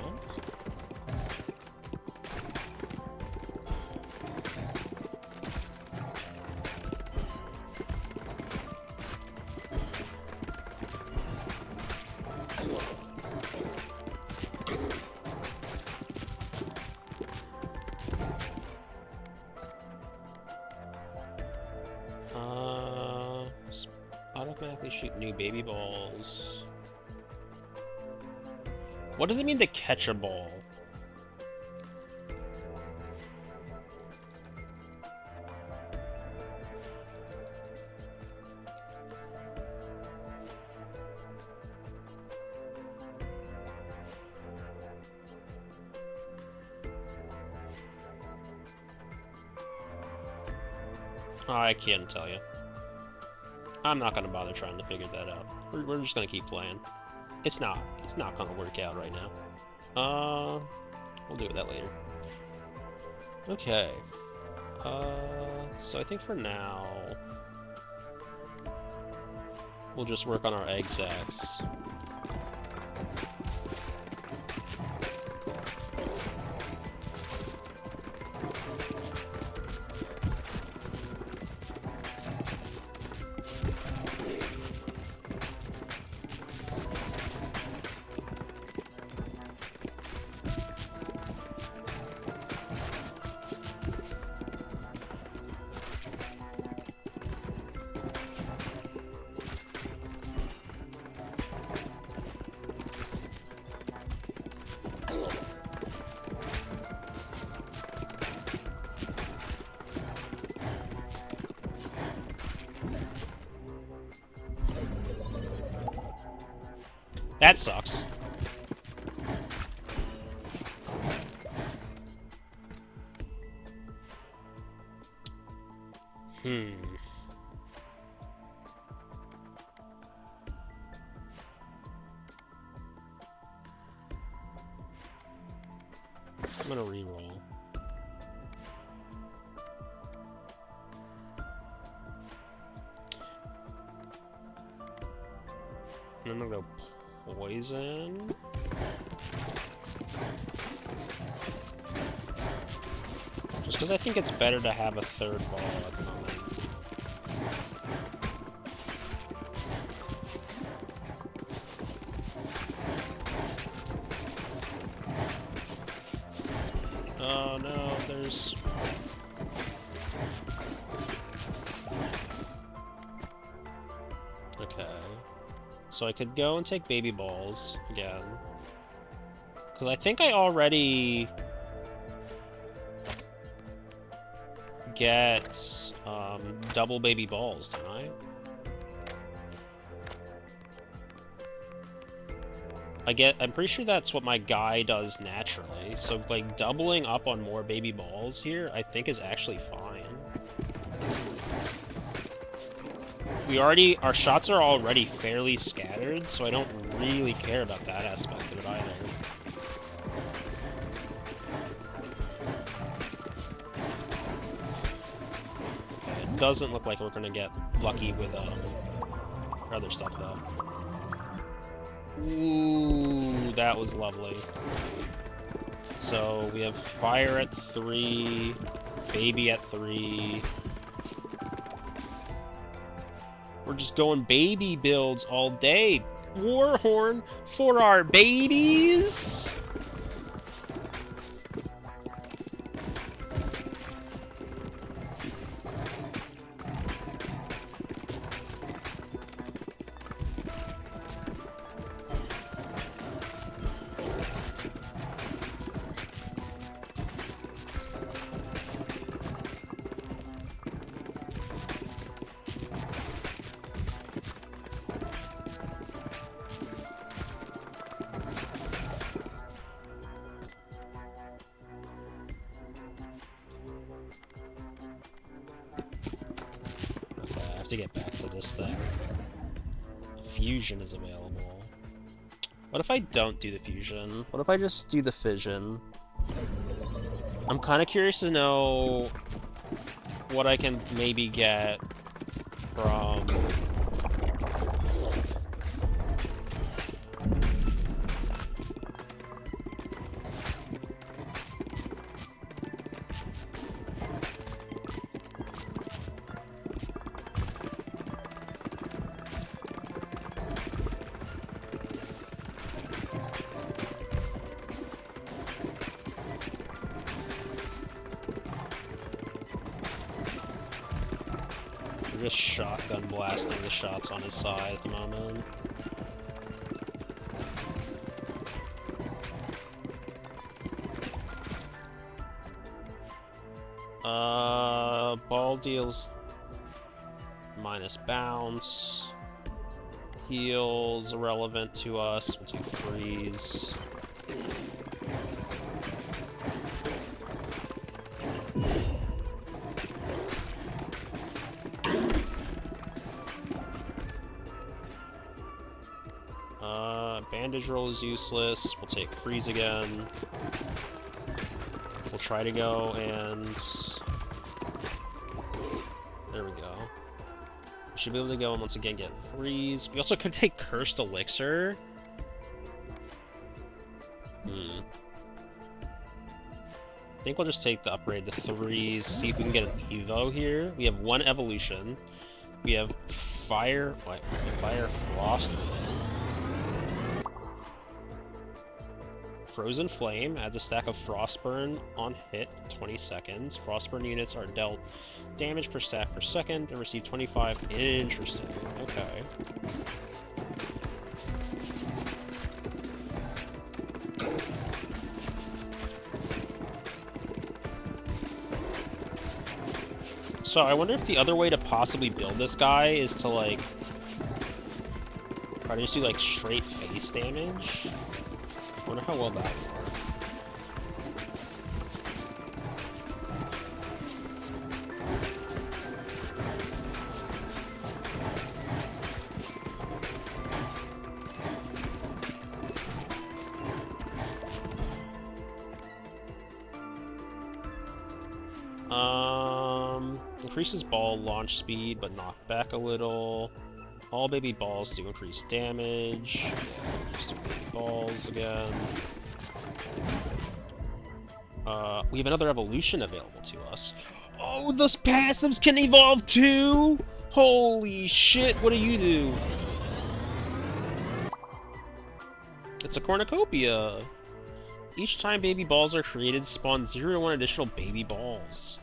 Automatically shoot new baby balls. What does it mean to catch a ball? I can't tell you. I'm not gonna bother trying to figure that out. We're just gonna keep playing. It's not gonna work out right now. We'll do that later. Okay. So I think for now, we'll just work on our egg sacks. That sucks. I'm gonna reroll. And I'm gonna go poison. Just because I think it's better to have a third ball at the moment. Oh no, there's... Okay. So I could go and take baby balls again. Because I think I already get double baby balls, don't I? I'm pretty sure that's what my guy does naturally. So like doubling up on more baby balls here, I think is actually fine. Our shots are already fairly scattered, so I don't really care about that aspect of it either. Okay, it doesn't look like we're gonna get lucky with other stuff though. Ooh, that was lovely. So we have fire at 3, baby at 3. We're just going baby builds all day. Warhorn for our babies! I have to get back to this thing. Fusion is available. What if I don't do the fusion? What if I just do the fission? I'm kind of curious to know what I can maybe get from... just shotgun blasting the shots on his side at the moment. Ball deals minus bounce. Heals irrelevant to us. We'll take freeze. Bandage roll is useless. We'll take freeze again. We'll try to go and... There we go. We should be able to go and once again get freeze. We also could take cursed elixir. I think we'll just take the upgrade to 3s, see if we can get an Evo here. We have 1 evolution. We have fire... What? Fire frost. Frozen Flame adds a stack of Frostburn on hit, 20 seconds. Frostburn units are dealt damage per stack per second and receive 25. Interesting. Okay. So I wonder if the other way to possibly build this guy is to like try to just do like straight face damage. I wonder how well that would work. Increases ball launch speed, but knock back a little. All baby balls do increase damage. Just do baby balls again. We have another evolution available to us. Oh, those passives can evolve too! Holy shit, what do you do? It's a cornucopia! Each time baby balls are created, spawn 0 to 1 additional baby balls.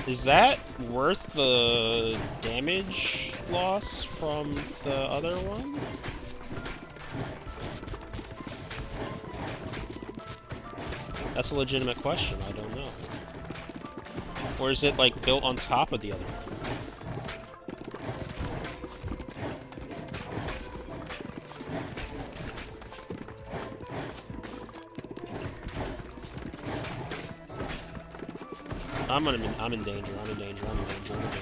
Is that worth the damage loss from the other one? That's a legitimate question, I don't know. Or is it, like, built on top of the other one? I'm in danger, I'm in danger, I'm in danger, I'm in danger.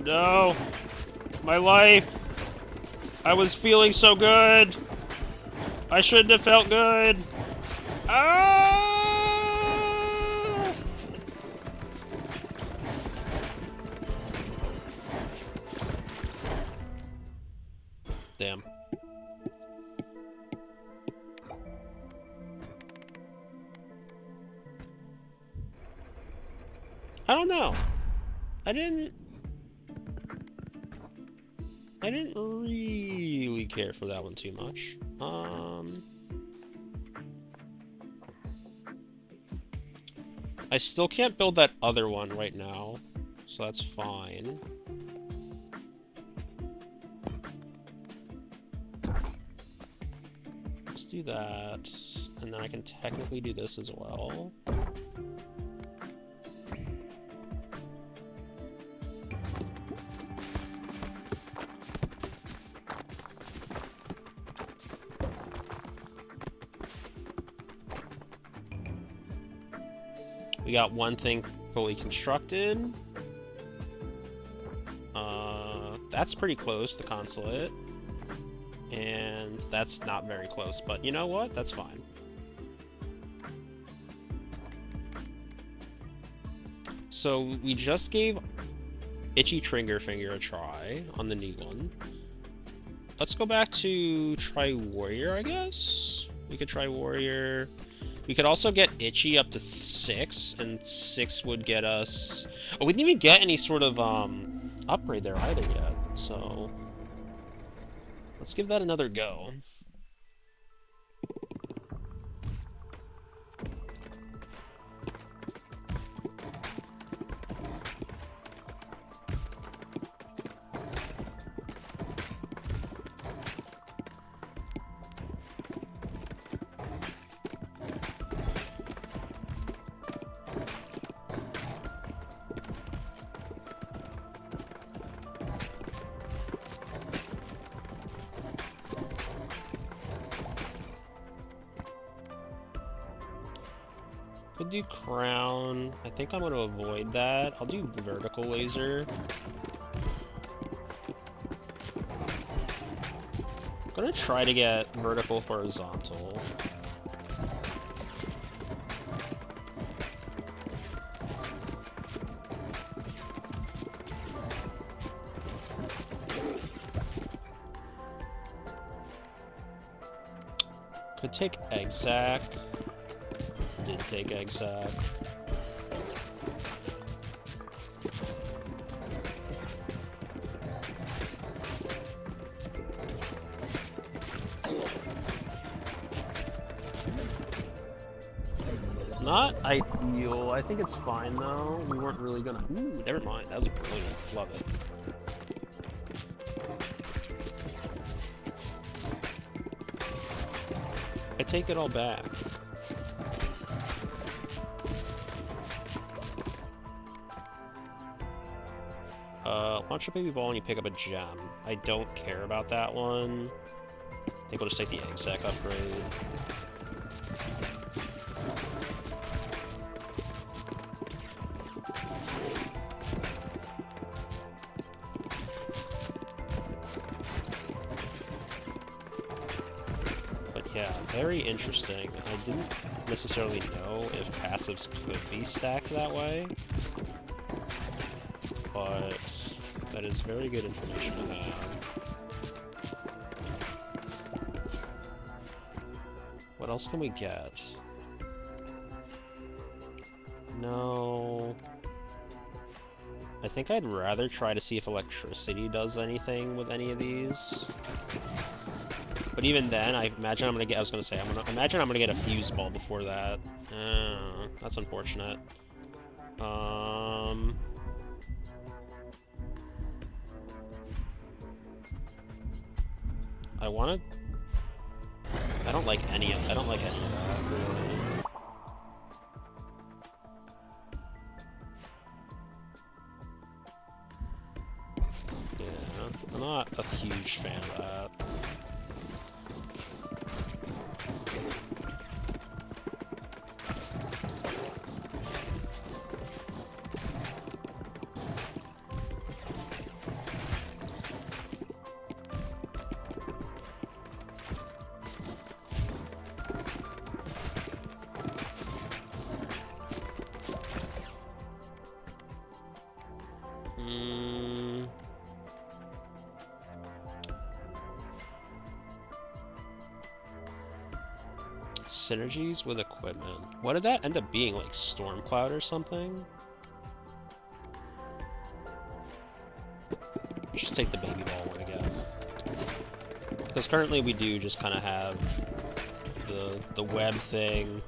No! My life! I was feeling so good! I shouldn't have felt good! Ah! Damn. I don't know. I didn't really care for that one too much. I still can't build that other one right now, so that's fine. Let's do that, and then I can technically do this as well. We got one thing fully constructed. That's pretty close, the consulate. And that's not very close, but you know what? That's fine. So we just gave Itchy Triggerfinger a try on the new one. Let's go back to try Warrior, I guess? We could try Warrior. We could also get Itchy up to 6, and 6 would get us... Oh, we didn't even get any sort of upgrade there either yet, so... Let's give that another go. Could do crown. I think I'm going to avoid that. I'll do the vertical laser. I'm going to try to get vertical horizontal. Could take egg sac. Did take egg sac. Not ideal. I think it's fine though. We weren't really gonna. Ooh, never mind. That was brilliant. Love it. I take it all back. Launch a baby ball and you pick up a gem. I don't care about that one. I think we'll just take the egg sac upgrade. But yeah, very interesting. I didn't necessarily know if passives could be stacked that way. But that is very good information to have. What else can we get? No. I think I'd rather try to see if electricity does anything with any of these. But even then, I imagine I'm gonna get. I was gonna say, imagine I'm gonna get a fuse ball before that. That's unfortunate. I don't like any of that, really. Yeah, I'm not a huge fan of that. synergies with equipment. What did that end up being, like Stormcloud or something? Just take the baby ball one again. Because currently we do just kind of have the web thing.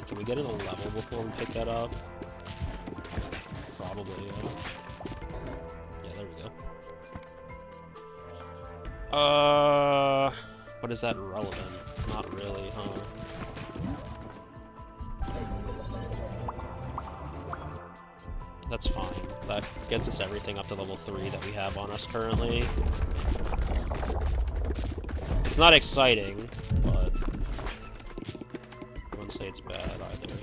Can we get it a level before we pick that up? Probably, yeah. Yeah, there we go. What is that relevant? Not really, huh? That's fine. That gets us everything up to level 3 that we have on us currently. It's not exciting, but I wouldn't say it's bad either.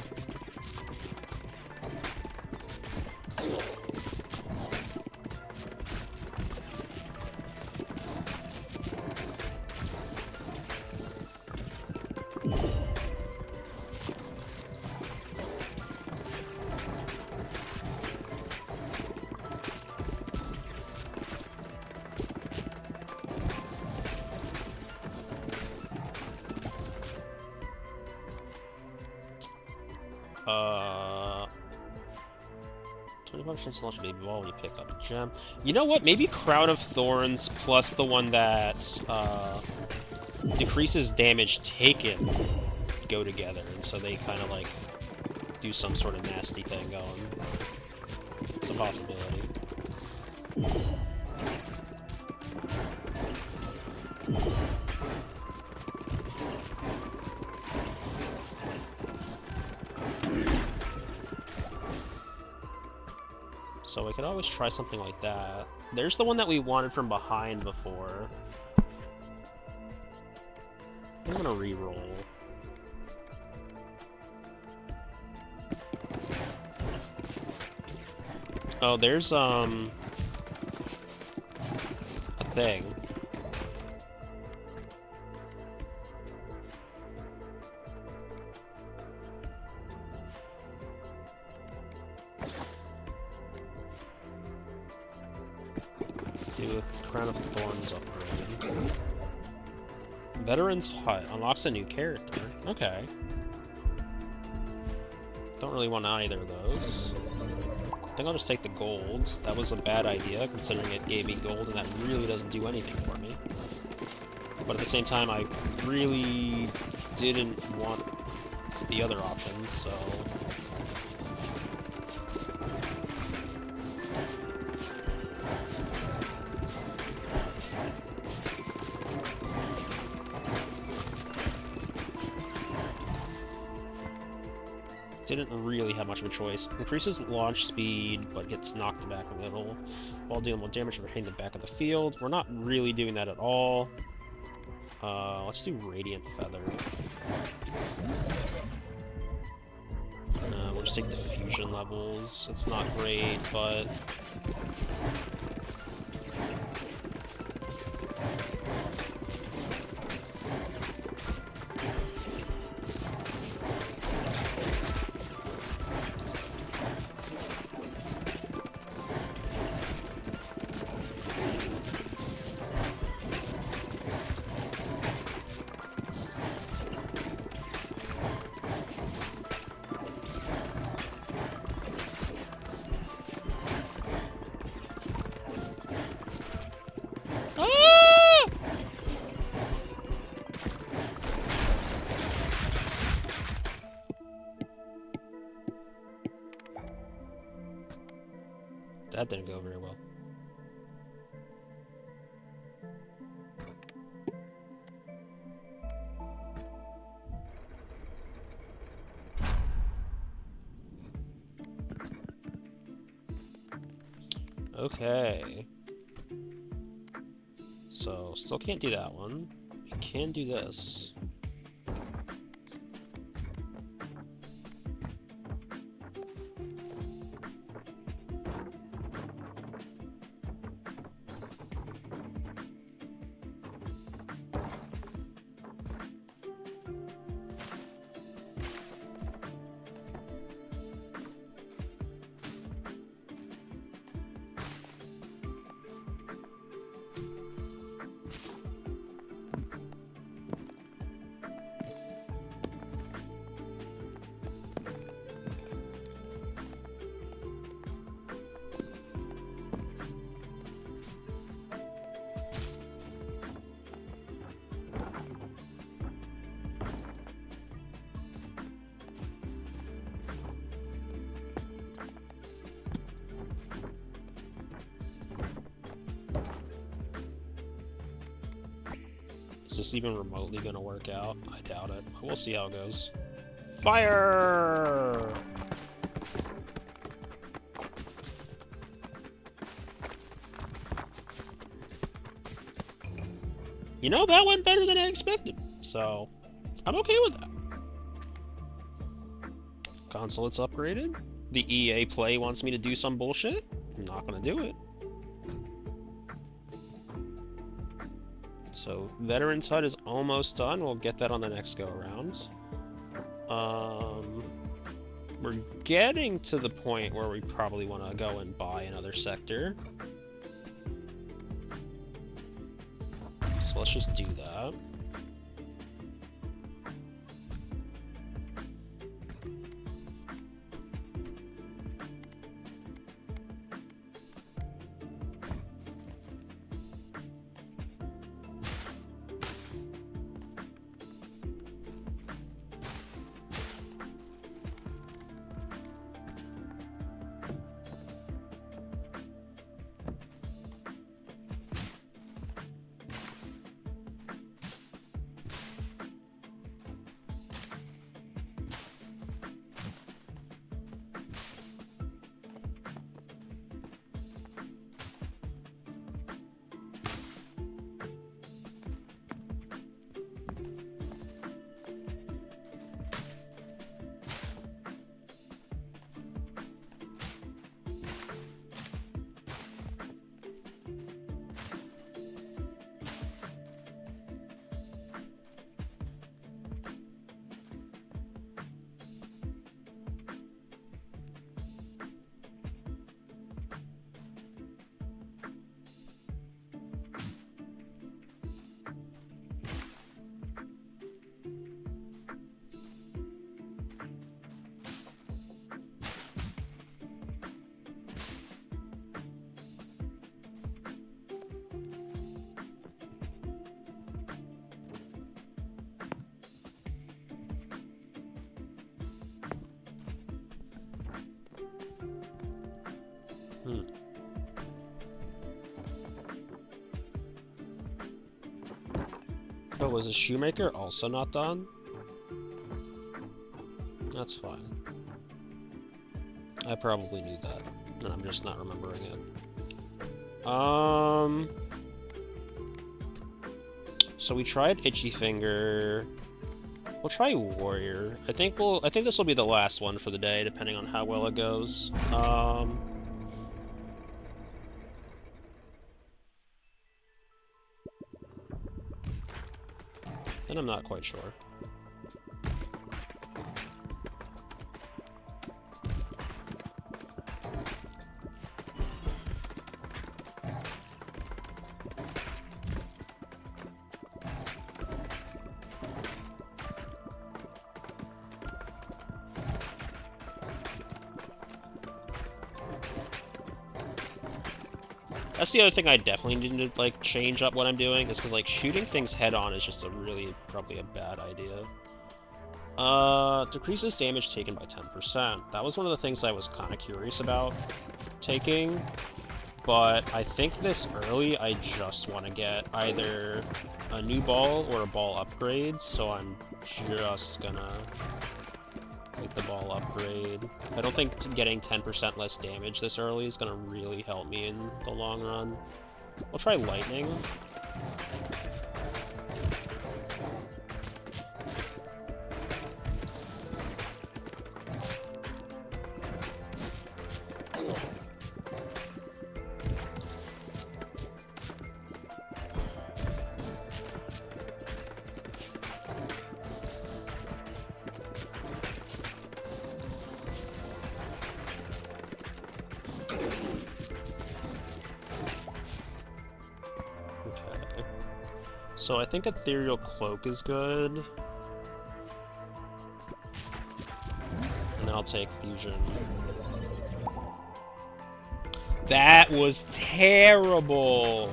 Uh, 25% to launch a baby ball when you pick up a gem. You know what? Maybe Crown of Thorns plus the one that decreases damage taken go together, and so they kind of like do some sort of nasty thing going. It's a possibility. So we could always try something like that. There's the one that we wanted from behind before. I'm gonna re-roll. Oh, there's a thing. Do a Crown of Thorns upgrade. Veteran's Hut unlocks a new character. Okay. Don't really want either of those. I think I'll just take the gold. That was a bad idea, considering it gave me gold, and that really doesn't do anything for me. But at the same time, I really didn't want the other options, so... Didn't really have much of a choice. Increases launch speed, but gets knocked back a little. While dealing more damage, we're hitting the back of the field. We're not really doing that at all. Let's do Radiant Feather. We'll just take the fusion levels. It's not great, but... That didn't go very well. Okay. So, still can't do that one. We can do this. Is this even remotely gonna work out? I doubt it. But we'll see how it goes. Fire! You know, that went better than I expected, so I'm okay with that. Consulate's upgraded. The EA Play wants me to do some bullshit. I'm not gonna do it. So, Veterans Hut is almost done. We'll get that on the next go-around. We're getting to the point where we probably want to go and buy another sector. So let's just do that. Oh, was the Shoemaker also not done? That's fine. I probably knew that, and I'm just not remembering it. So we tried Itchy Finger. We'll try Warrior. I think this will be the last one for the day, depending on how well it goes. And I'm not quite sure. That's the other thing I definitely need to, like, change up what I'm doing, is because, like, shooting things head-on is just probably a bad idea. Decreases damage taken by 10%. That was one of the things I was kind of curious about taking, but I think this early I just want to get either a new ball or a ball upgrade, so I'm just gonna take the ball upgrade. I don't think getting 10% less damage this early is gonna really help me in the long run. We'll try lightning. So I think Ethereal Cloak is good. And I'll take Fusion. That was terrible!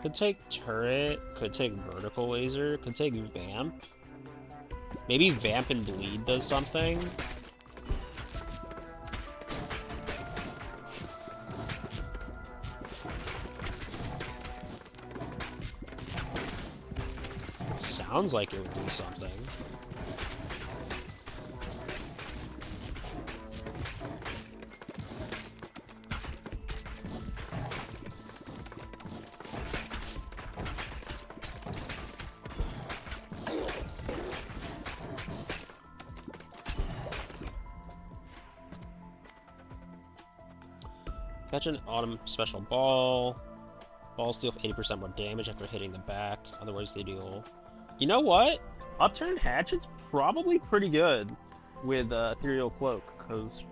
Could take turret, could take vertical laser, could take vamp. Maybe vamp and bleed does something. Sounds like it would do something. Catch an autumn special ball. Balls deal 80% more damage after hitting the back. Otherwise they deal... You know what? Upturned Hatchet's probably pretty good with Ethereal Cloak, because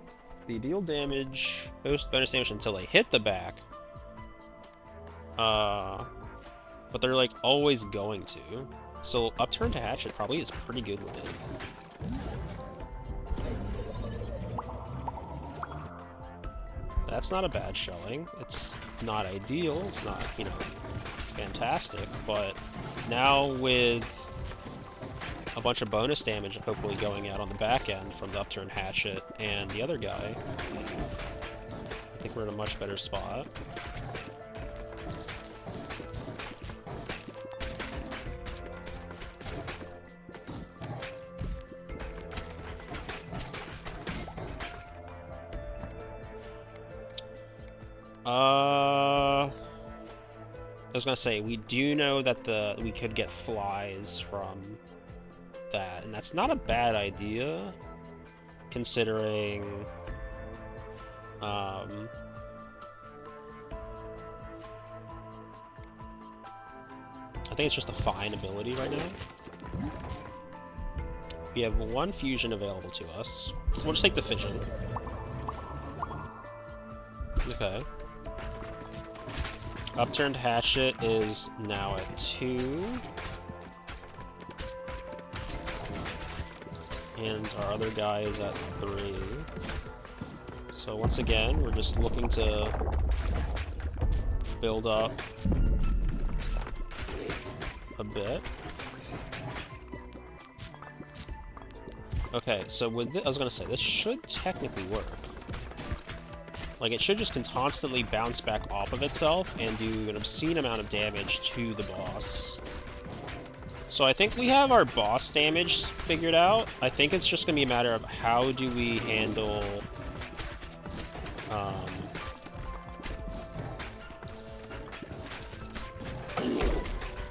they deal damage, boost bonus damage until they hit the back. But they're like always going to. So Upturned Hatchet probably is pretty good with it. That's not a bad showing. It's not ideal, it's not, you know, fantastic, but now with a bunch of bonus damage hopefully going out on the back end from the Upturned Hatchet and the other guy, I think we're in a much better spot. I was gonna say, we do know that we could get flies from that, and that's not a bad idea, considering I think it's just a fine ability right now. We have one fusion available to us, so we'll just take the fission. Okay. Upturned Hatchet is now at 2. And our other guy is at 3. So once again, we're just looking to build up a bit. Okay, so with this, I was gonna say, this should technically work. Like, it should just constantly bounce back off of itself and do an obscene amount of damage to the boss. So I think we have our boss damage figured out. I think it's just going to be a matter of how do we handle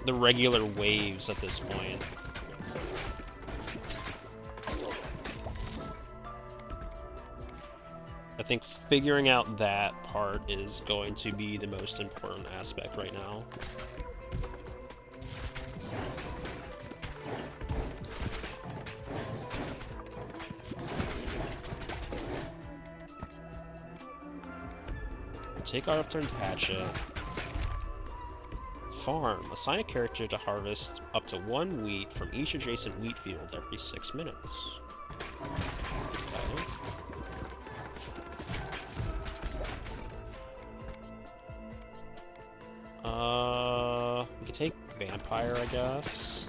the regular waves at this point. I think figuring out that part is going to be the most important aspect right now. Take our Upturned Hatchet. Farm. Assign a character to harvest up to 1 wheat from each adjacent wheat field every 6 minutes. Okay. We could take Vampire, I guess.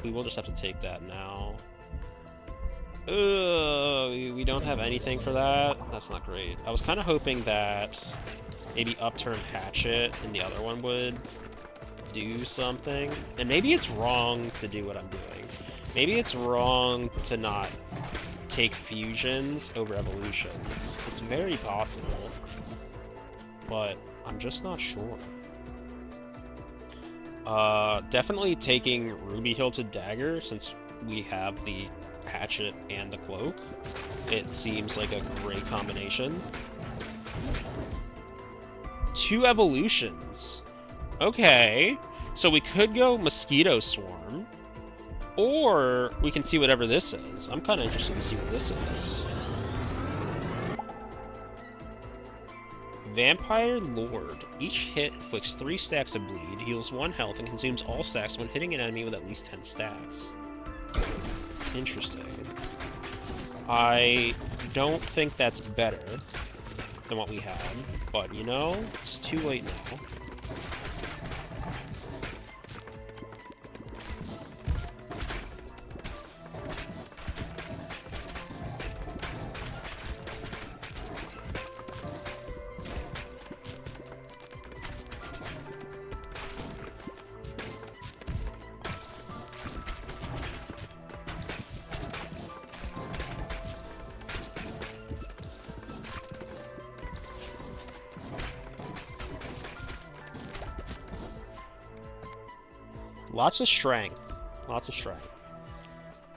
We will just have to take that now. We don't have anything for that. That's not great. I was kind of hoping that maybe Upturned Hatchet and the other one would do something. And maybe it's wrong to do what I'm doing. Maybe it's wrong to not take fusions over evolutions. It's very possible. But I'm just not sure. Definitely taking Ruby Hilted Dagger, since we have the hatchet and the cloak. It seems like a great combination. 2 evolutions. Okay. So we could go Mosquito Swarm. Or we can see whatever this is. I'm kind of interested to see what this is. Vampire Lord. Each hit inflicts 3 stacks of bleed, heals 1 health, and consumes all stacks when hitting an enemy with at least 10 stacks. Interesting. I don't think that's better than what we had, but you know, it's too late now. Lots of strength. Lots of strength.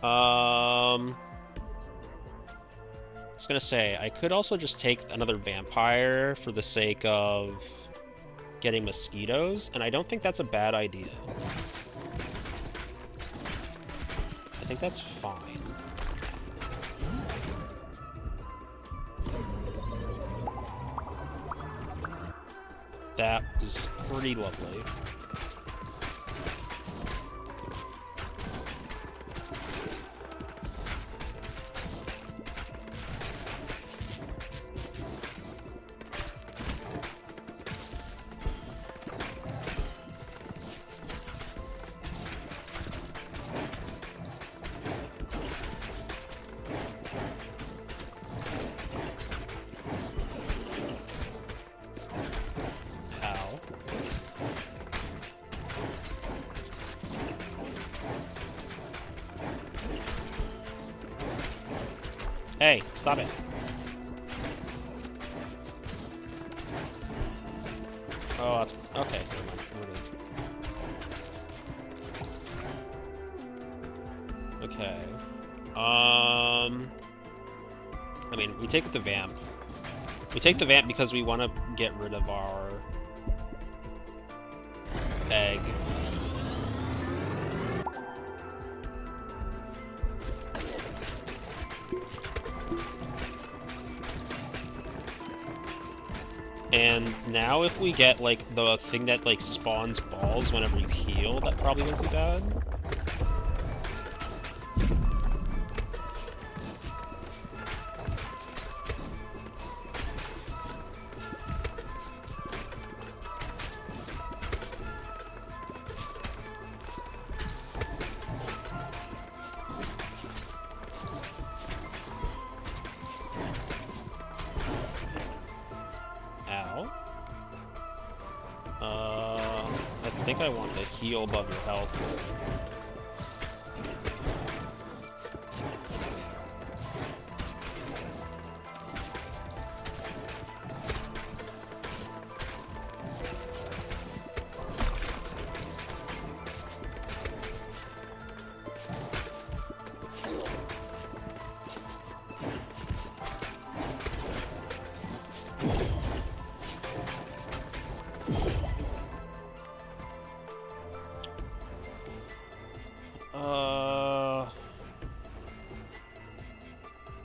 I was gonna say, I could also just take another vampire for the sake of getting mosquitoes, and I don't think that's a bad idea. I think that's fine. That is pretty lovely. Hey, stop it. Oh, that's... okay, never mind. Okay. I mean, we take the vamp. We take the vamp because we want to get rid of our egg. And now if we get, like, the thing that, like, spawns balls whenever you heal, that probably won't be bad. I think I want to heal above your health.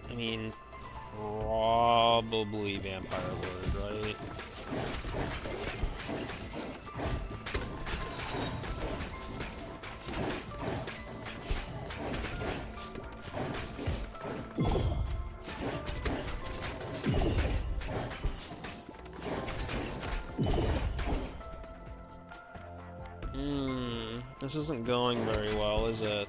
I mean, probably Vampire Lord, right? This isn't going very well, is it?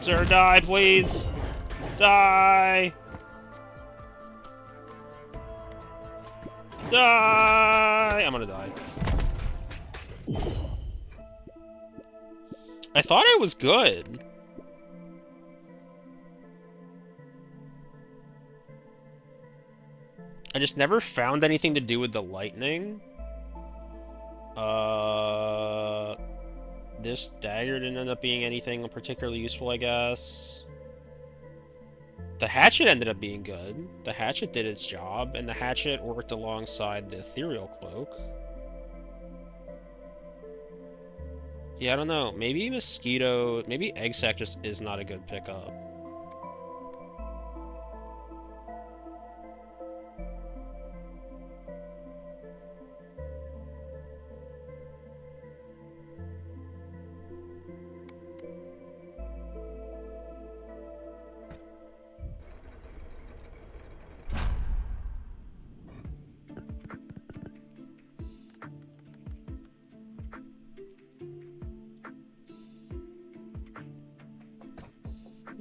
Sir, die, please! Die! Die! I'm gonna die. I thought I was good. I just never found anything to do with the lightning. This dagger didn't end up being anything particularly useful, I guess. The hatchet ended up being good. The hatchet did its job, and the hatchet worked alongside the ethereal cloak. Yeah, I don't know. Maybe mosquito... maybe egg sac just is not a good pickup.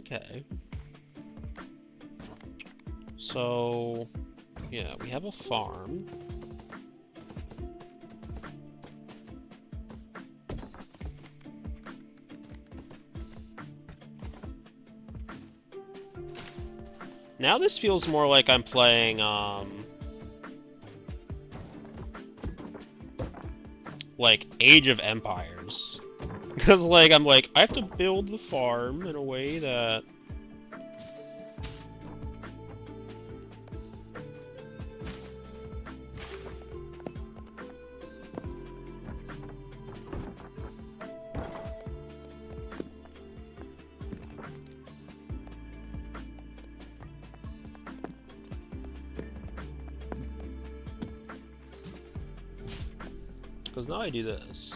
Okay. So, yeah, we have a farm. Now this feels more like I'm playing, like, Age of Empires. Because, like, I'm like, I have to build the farm in a way that... Because now I do this.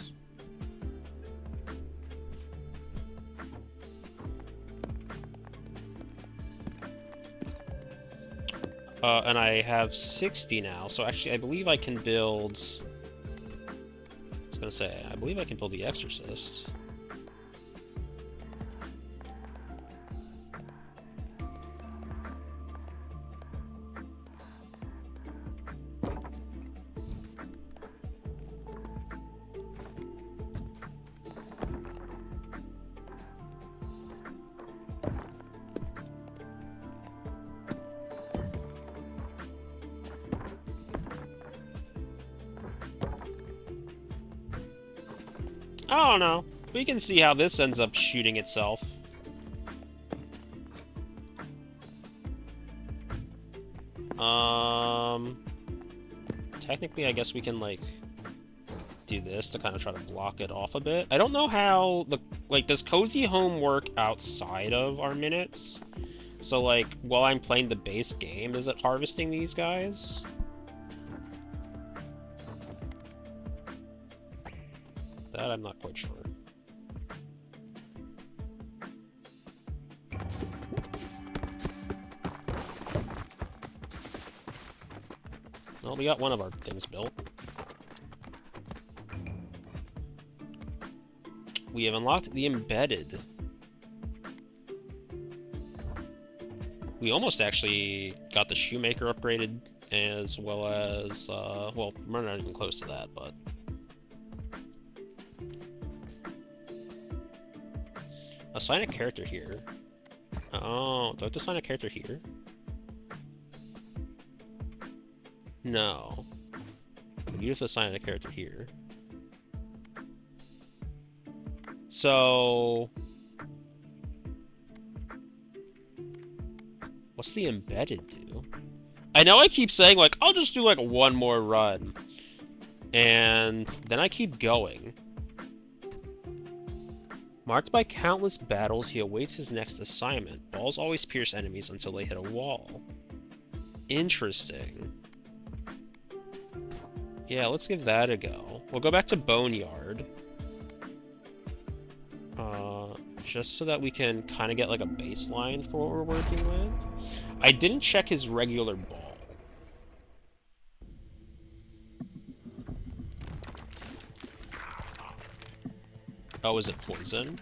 And I have 60 now, so actually I believe I can build... I was gonna say, I believe I can build the Exorcist. I don't know. We can see how this ends up shooting itself. Technically, I guess we can, like, do this to kind of try to block it off a bit. I don't know how the, like, does Cozy Home work outside of our minutes? So, like, while I'm playing the base game, is it harvesting these guys? That I'm not quite sure. Well, we got one of our things built. We have unlocked the embedded. We almost actually got the shoemaker upgraded, as well as, well, we're not even close to that, but... Assign a character here. Oh, do I have to assign a character here? No. You have to assign a character here. So... What's the embedded do? I know I keep saying, like, I'll just do, like, one more run. And then I keep going. Marked by countless battles, he awaits his next assignment. Balls always pierce enemies until they hit a wall. Interesting. Yeah, let's give that a go. We'll go back to Boneyard. Just so that we can kind of get like a baseline for what we're working with. I didn't check his regular ball. Oh, is it poison?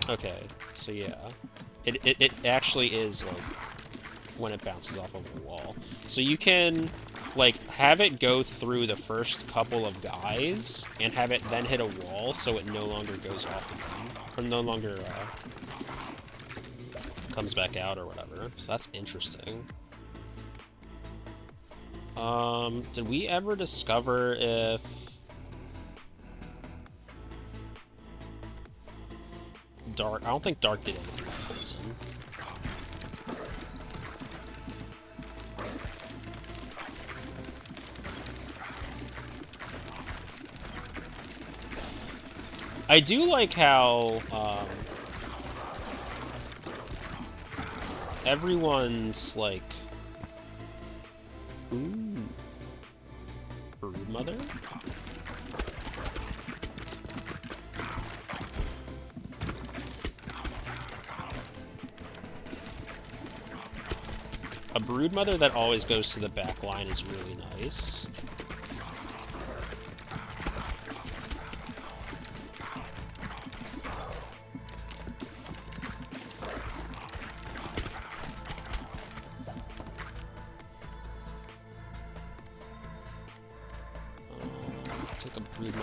Okay, so yeah. It actually is, like, when it bounces off of the wall. So you can, like, have it go through the first couple of guys, and have it then hit a wall, so it no longer goes off again. Or no longer, comes back out or whatever. So that's interesting. Did we ever discover if... Dark... I don't think Dark did anything with poison. I do like how, everyone's, like... Ooh. Broodmother? A Broodmother that always goes to the back line is really nice.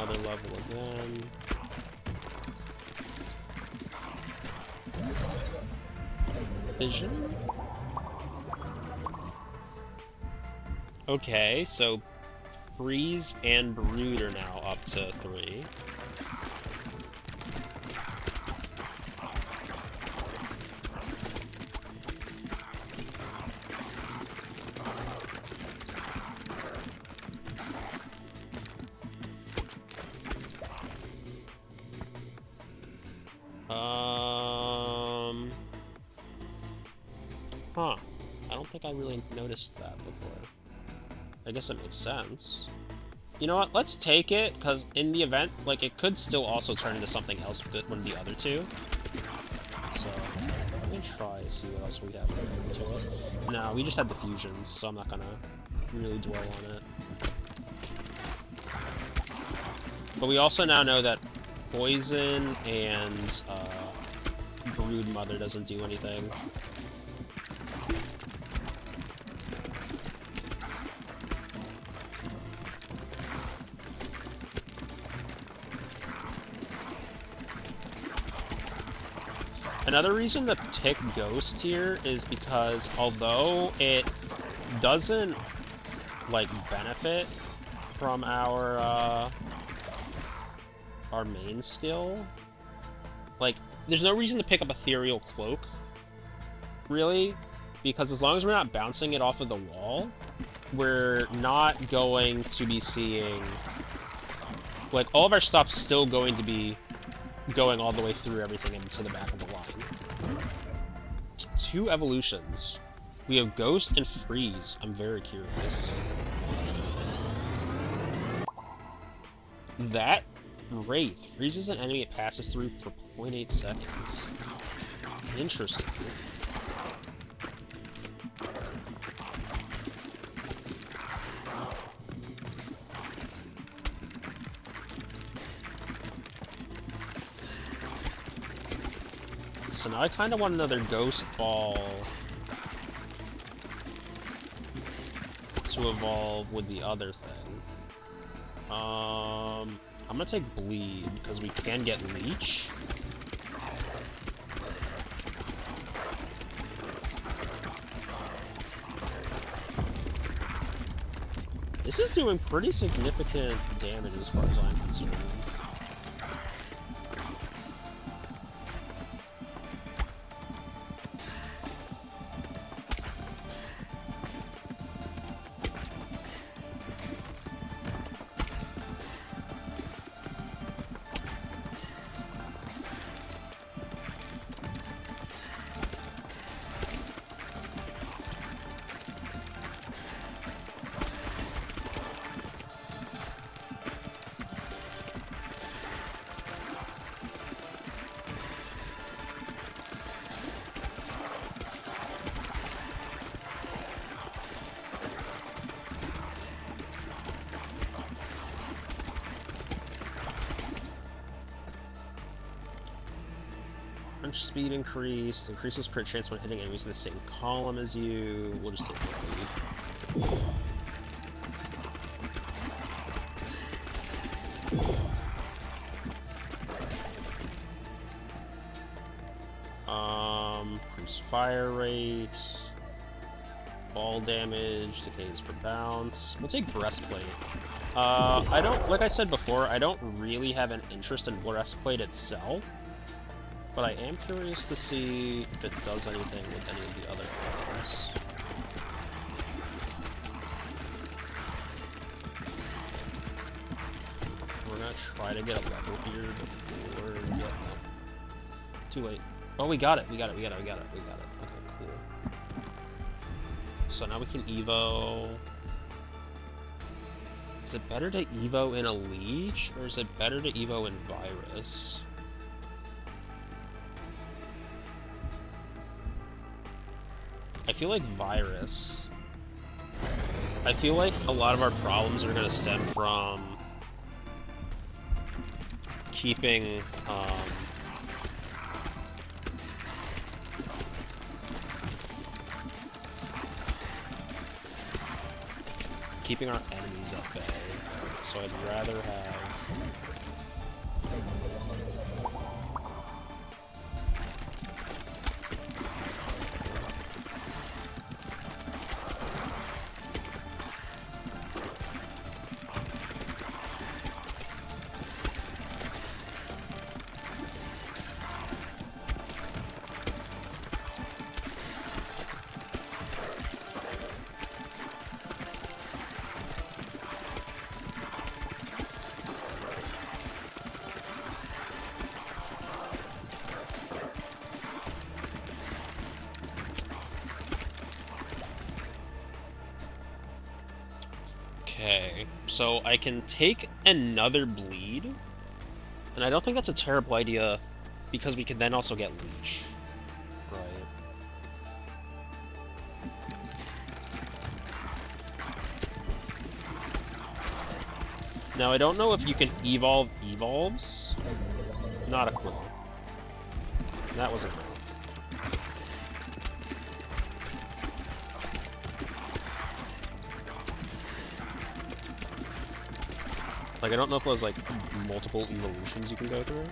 Mother level again. Vision? Okay, so Freeze and Brood are now up to 3. Huh. I don't think I really noticed that before. I guess it makes sense. You know what? Let's take it, because in the event, like, it could still also turn into something else but one of the other two. So, let me try to see what else we have to us. No, we just had the fusions, so I'm not gonna really dwell on it. But we also now know that Poison and Brood Mother doesn't do anything. Another reason to pick Ghost here is because although it doesn't, like, benefit from our main skill, like, there's no reason to pick up Ethereal Cloak, really, because as long as we're not bouncing it off of the wall, we're not going to be seeing, like, all of our stuff's still going to be going all the way through everything into the back of the line. 2 evolutions. We have Ghost and Freeze. I'm very curious. That Wraith freezes an enemy it passes through for 0.8 seconds. Interesting. So now I kind of want another Ghost Ball to evolve with the other thing. I'm gonna take Bleed, because we can get Leech. This is doing pretty significant damage as far as I'm concerned. Speed increase, increases crit chance when hitting enemies in the same column as you. We'll just take the lead. Increase fire rate, ball damage, decays for bounce. We'll take breastplate. I don't, like I said before, I don't really have an interest in breastplate itself. But I am curious to see if it does anything with any of the other items. We're gonna try to get a level here before we get... Too late. Oh, we got it. We got it. Okay, cool. So now we can Evo... Is it better to Evo in a Leech, or is it better to Evo in Virus? I feel like Virus. I feel like a lot of our problems are going to stem from keeping keeping our enemies at bay. So I'd rather have... Okay, so I can take another bleed, and I don't think that's a terrible idea, because we can then also get leech. Right. Now I don't know if you can evolve evolves. Not a clue. That wasn't good. Like, I don't know if there's, like, multiple evolutions you can go through.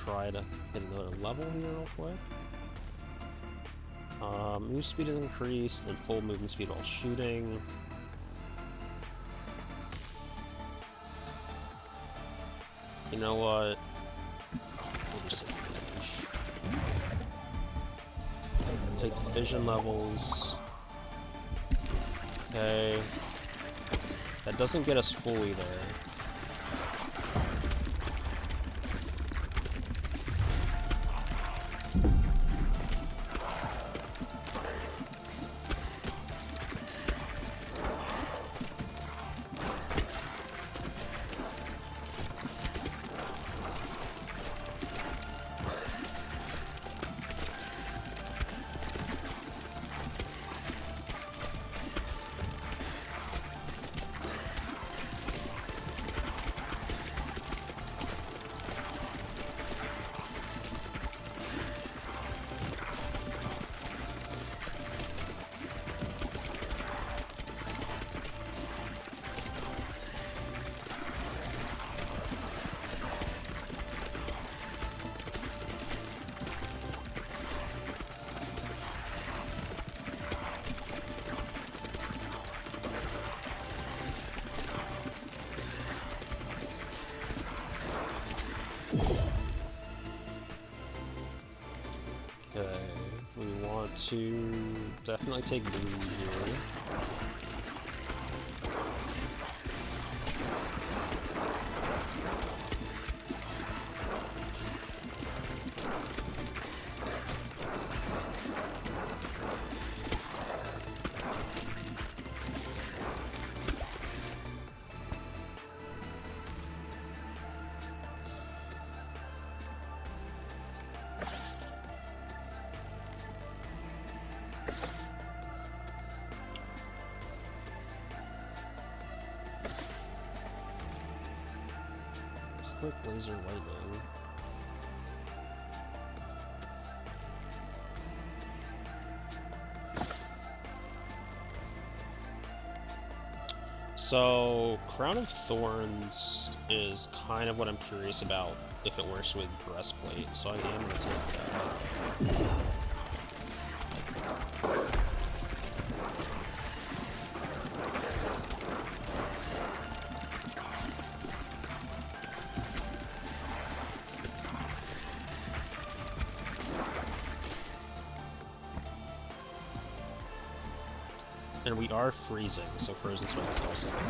Try to hit another level here real quick. Move speed is increased and full movement speed while shooting. You know what? We'll just take the vision levels. Okay. That doesn't get us fully there. Okay, we want to definitely take blue here. Quick laser lightning. So, Crown of Thorns is kind of what I'm curious about if it works with Breastplate, so I am going to take that. And we are freezing, so Frozen Swing is also good.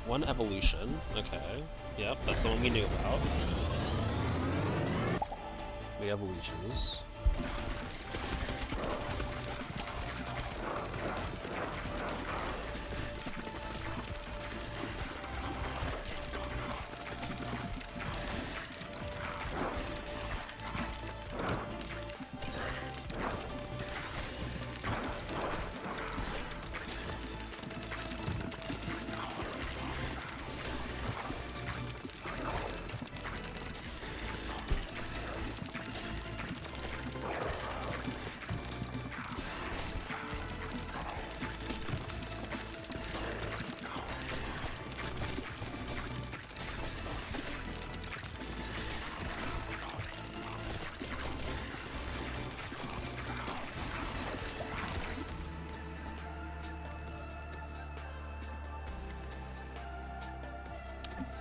One evolution, okay. Yep, that's the one we knew about. We have leeches.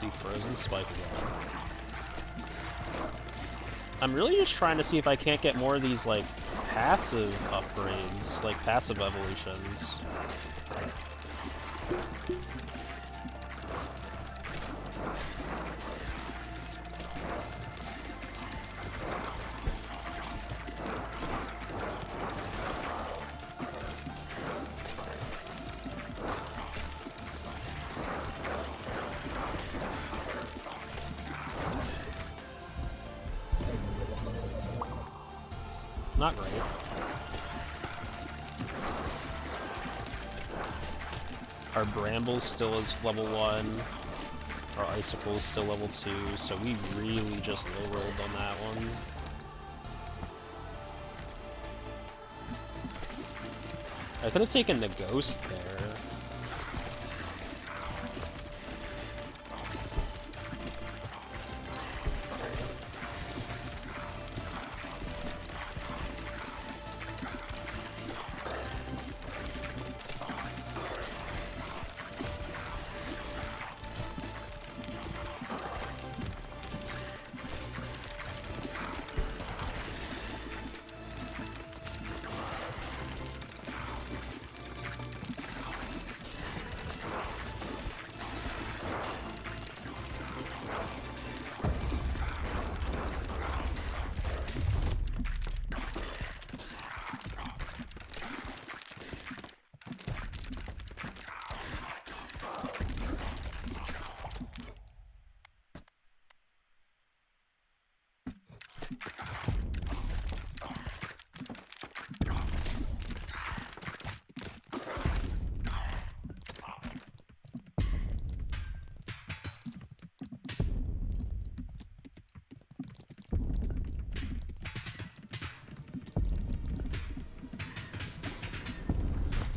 Do Frozen Spike again. I'm really just trying to see if I can't get more of these, like, passive upgrades, like passive evolutions. Not great. Our Bramble still is level 1. Our Icicle is still level 2, so we really just low-rolled on that one. I could have taken the Ghost there.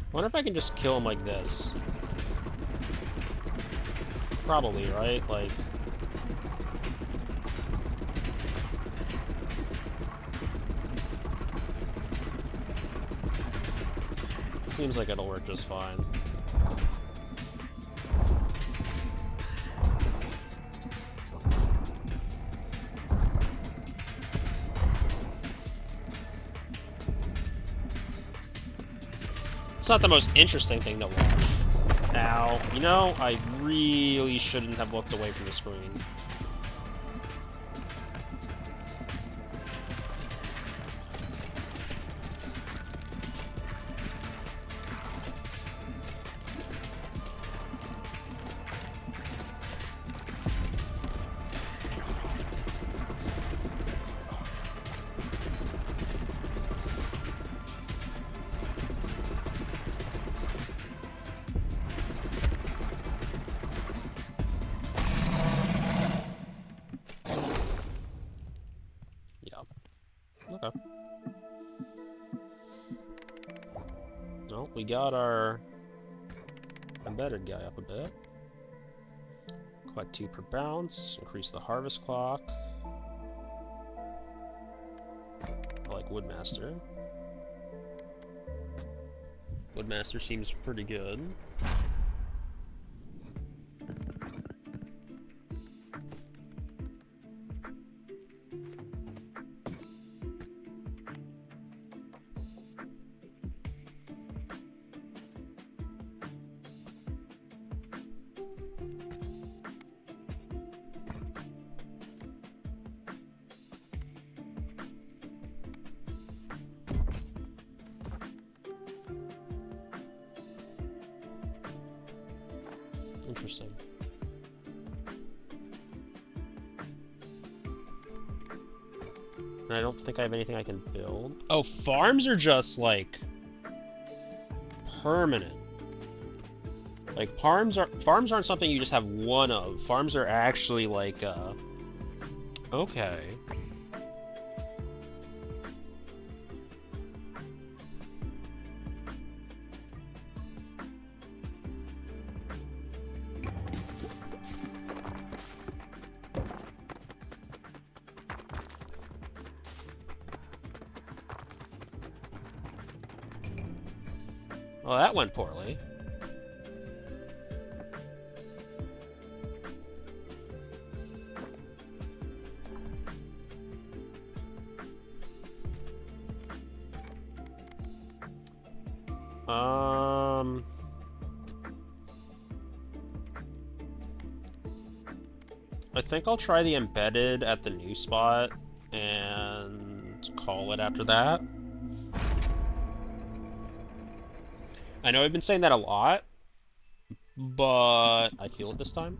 I wonder if I can just kill him like this. Probably, right? Like... Seems like it'll work just fine. It's not the most interesting thing to watch. Ow. You know, I really shouldn't have looked away from the screen. Okay. Well, we got our embedded guy up a bit. Collect 2 per bounce, increase the harvest clock. I like Woodmaster. Woodmaster seems pretty good. Interesting. And I don't think I have anything I can build. Oh, farms are just, like, permanent. Like, farms aren't something you just have one of. Farms are actually, like, okay. Well, that went poorly. I think I'll try the embedded at the new spot and call it after that. I know I've been saying that a lot, but I feel it this time.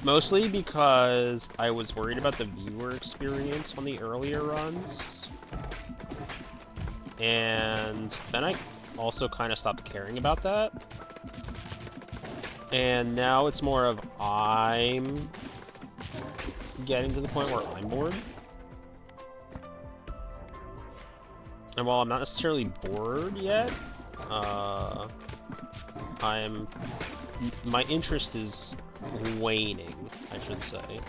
Mostly because I was worried about the viewer experience on the earlier runs. And then I also kind of stopped caring about that. And now it's more of I'm getting to the point where I'm bored. And while I'm not necessarily bored yet, my interest is waning, I should say.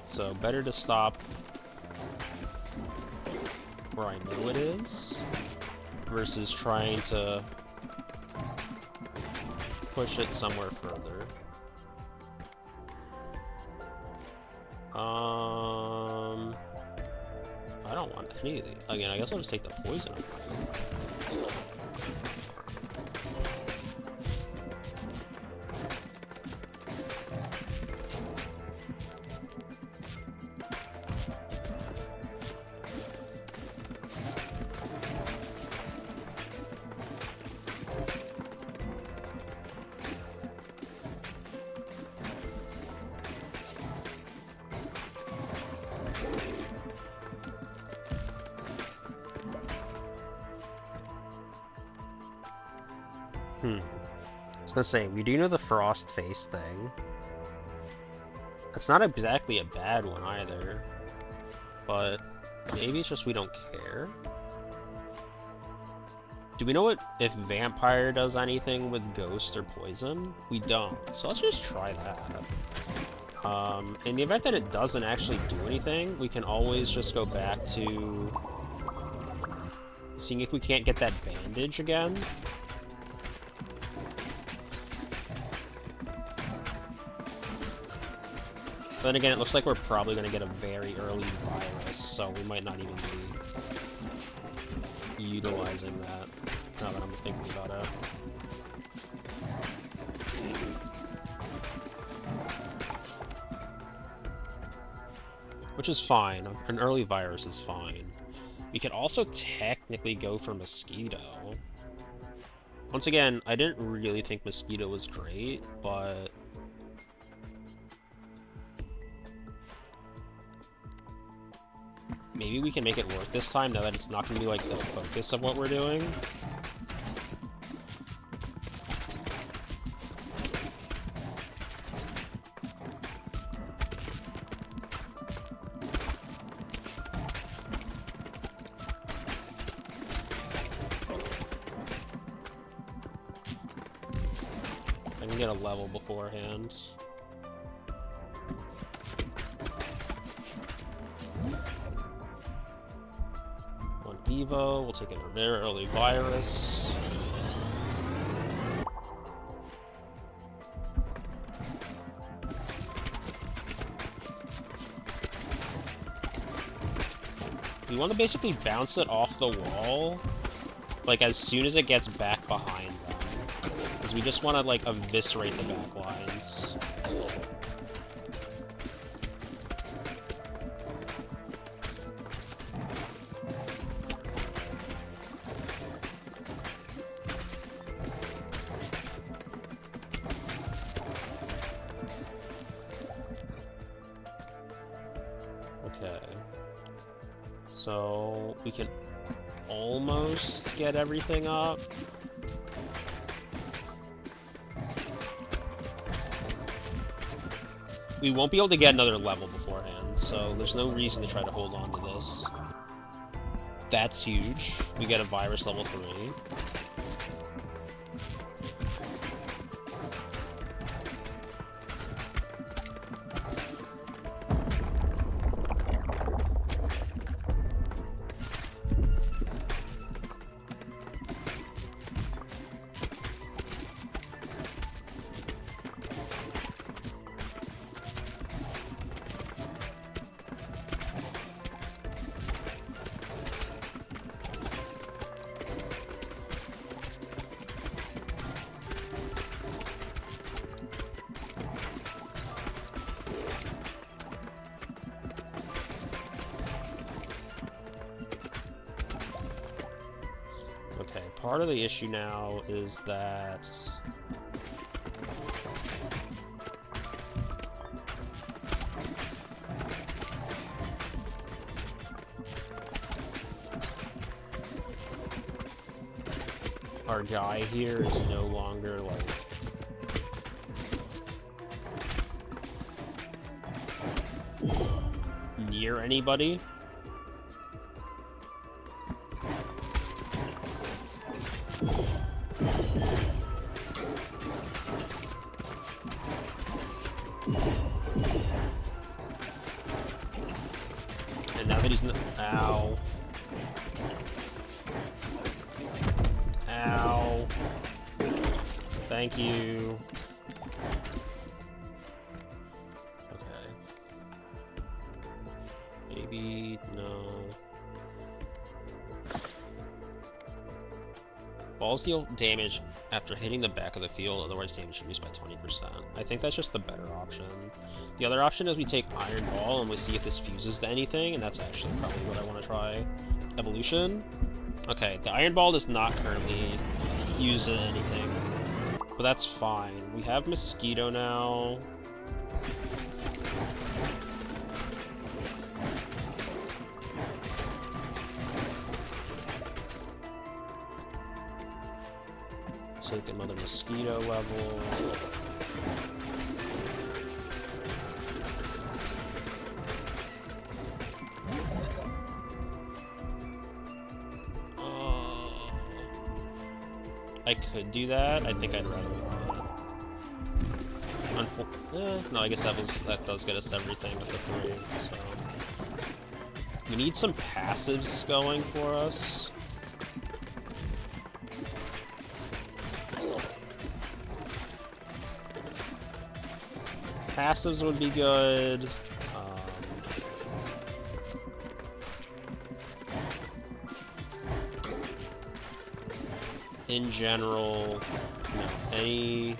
So better to stop where I know it is versus trying to push it somewhere further. I don't want anything. Again, I guess I'll just take the poison. I was gonna say, we do know the frost face thing. It's not exactly a bad one either, but maybe it's just we don't care. Do we know if vampire does anything with ghost or poison? We don't, so let's just try that. In the event that it doesn't actually do anything, we can always just go back to seeing if we can't get that bandage again. Then again, it looks like we're probably going to get a very early virus, so we might not even be utilizing that, now that I'm thinking about it. Which is fine. An early virus is fine. We could also technically go for Mosquito. Once again, I didn't really think Mosquito was great, but maybe we can make it work this time, now that it's not going to be, like, the focus of what we're doing. I can get a level beforehand. Evo, we'll take a very early virus. We want to basically bounce it off the wall, like as soon as it gets back behind them. Because we just want to like eviscerate the back lines. So we can almost get everything up. We won't be able to get another level beforehand, so there's no reason to try to hold on to this. That's huge. We get a virus level 3. part of the issue now is that our guy here is no longer, like, near anybody. And now that he's ow. Ow. Thank you. Okay. Maybe, no. Balls deal damage after hitting the back of the field, otherwise damage reduced by 20%. I think that's just the better option. The other option is we take Iron Ball and we see if this fuses to anything, and that's actually probably what I want to try. Evolution. Okay, the Iron Ball does not currently use anything, but that's fine. We have Mosquito now. Take another Mosquito level. I could do that. I think I'd rather not. No, I guess that does get us everything with the 3. So we need some passives going for us. Passives would be good. In general, any...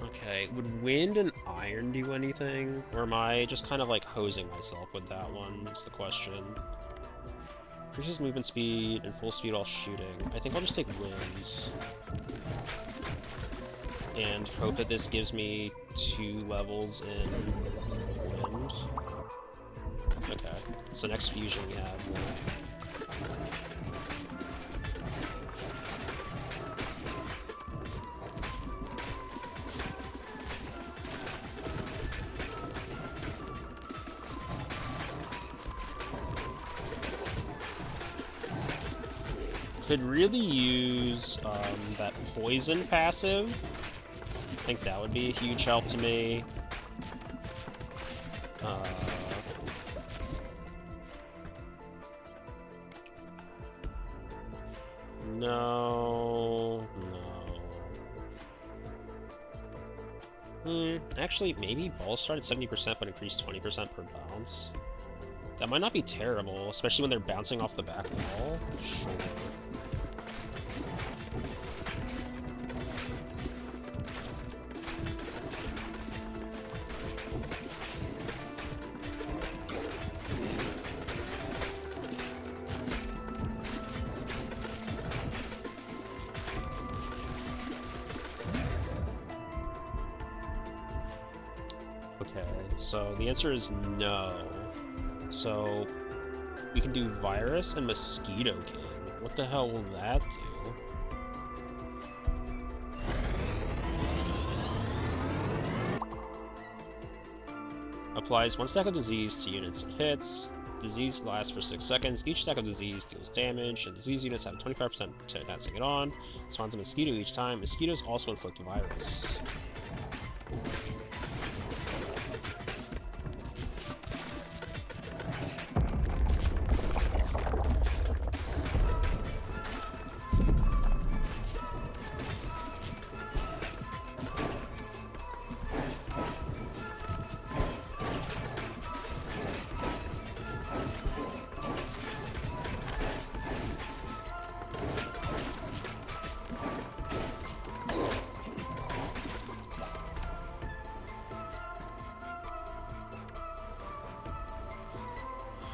Okay, would wind and iron do anything? Or am I just kind of like hosing myself with that one, is the question. Increases movement speed and full speed while shooting. I think I'll just take winds. And hope that this gives me 2 levels in wind. Okay, so next fusion we have more. Could really use that poison passive. I think that would be a huge help to me. No. Actually, maybe balls start at 70% but increase 20% per bounce. That might not be terrible, especially when they're bouncing off the back wall. Sure. Okay, so the answer is no. So we can do Virus and Mosquito King. What the hell will that do? Applies 1 stack of disease to units and hits. Disease lasts for 6 seconds. Each stack of disease deals damage, and disease units have 25% to passing it on. Spawns a mosquito each time. Mosquitoes also inflict virus.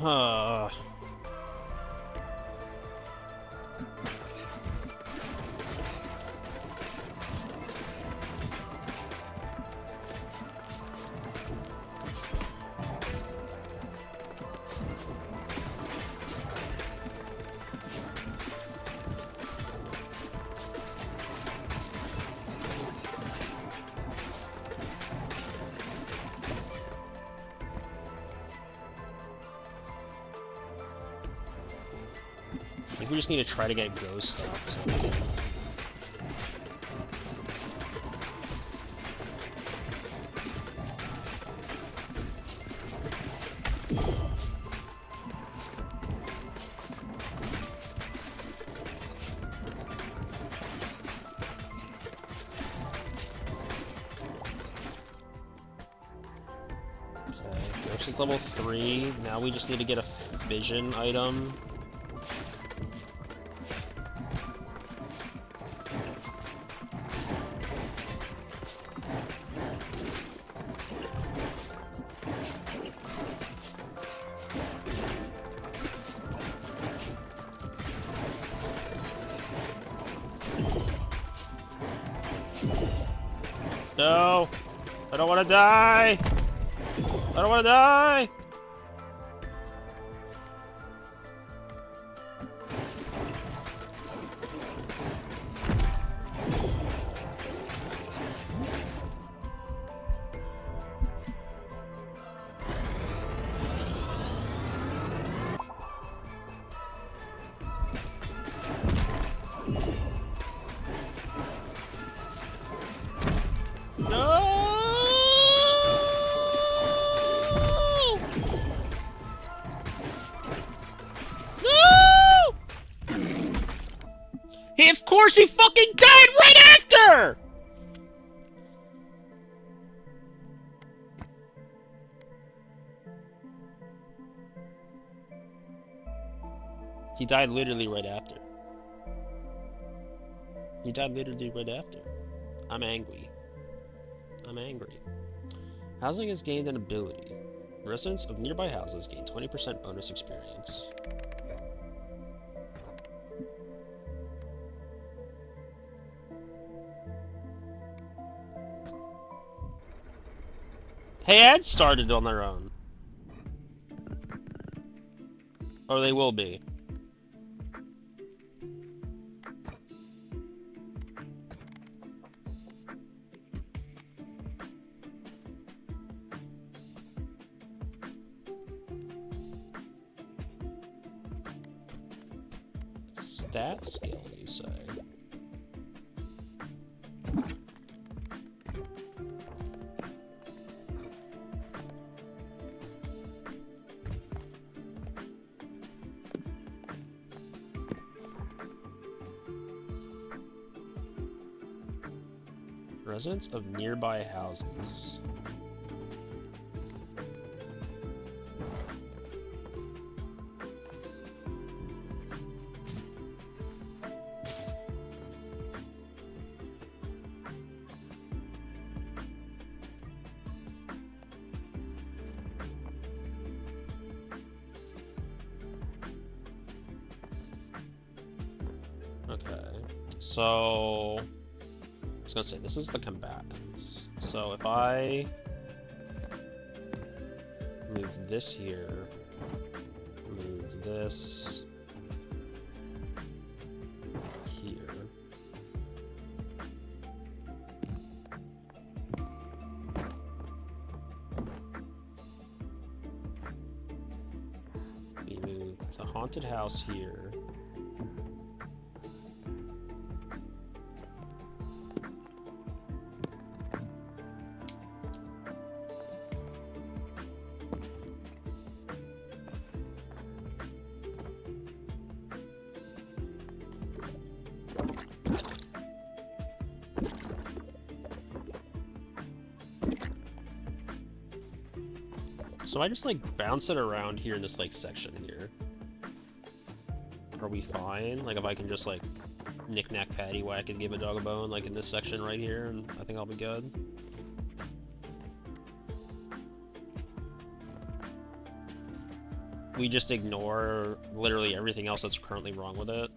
I think we just need to try to get Ghost stopped. Ghost is level 3. Now we just need to get a vision item. No! I don't want to die! I don't want to die! No! No! Of course he fucking died right after! He died literally right after. He died literally right after. I'm angry. I'm angry. Housing has gained an ability. Residents of nearby houses gain 20% bonus experience. Hey, ads started on their own. Or they will be. Stat skill, you say? Residents of nearby houses. Okay, so I was gonna say this is the combatants. So if I move this here, move this here. We move the haunted house here. So I just like bounce it around here in this like section here. Are we fine? Like if I can just like knick-knack paddywhack and give a dog a bone like in this section right here, and I think I'll be good. we just ignore literally everything else that's currently wrong with it.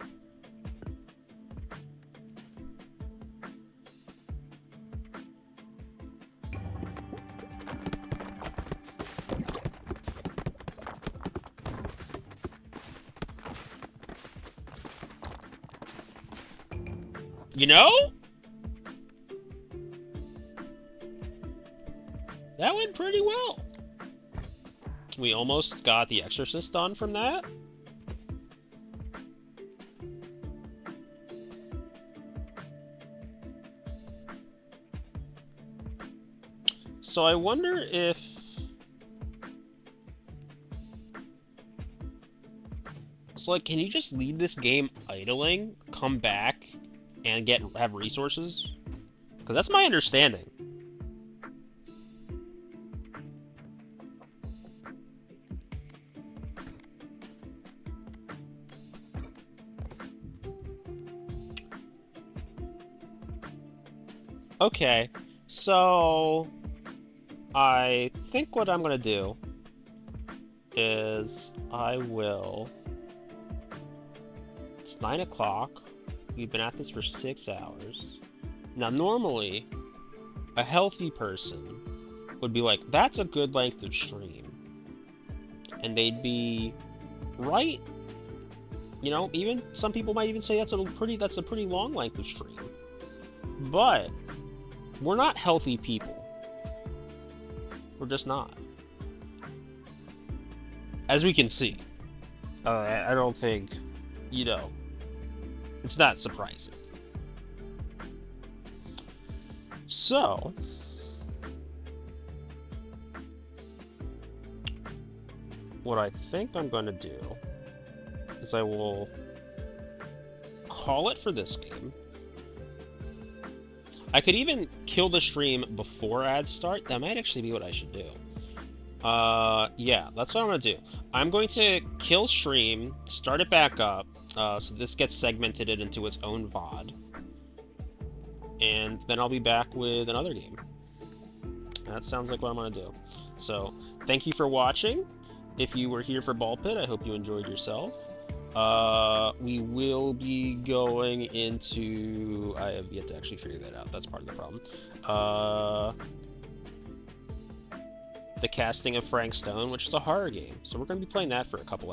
You know? That went pretty well. We almost got The Exorcist done from that. So I wonder if... So, like, can you just leave this game idling, come back, and have resources? Because that's my understanding. Okay, so I think what I'm gonna do is I will... It's 9 o'clock. We've been at this for 6 hours. Now, normally, a healthy person would be like, that's a good length of stream. And they'd be right. You know, even some people might even say that's a pretty long length of stream. But we're not healthy people. We're just not. As we can see. I don't think, you know, it's not surprising. So, what I think I'm going to do is I will call it for this game. I could even kill the stream before ads start. That might actually be what I should do. Yeah, that's what I'm going to do. I'm going to kill stream, start it back up, so this gets segmented into its own VOD. And then I'll be back with another game. That sounds like what I'm going to do. So, thank you for watching. If you were here for Ball Pit, I hope you enjoyed yourself. We will be going into... I have yet to actually figure that out. That's part of the problem. The Casting of Frank Stone, which is a horror game. So we're going to be playing that for a couple hours.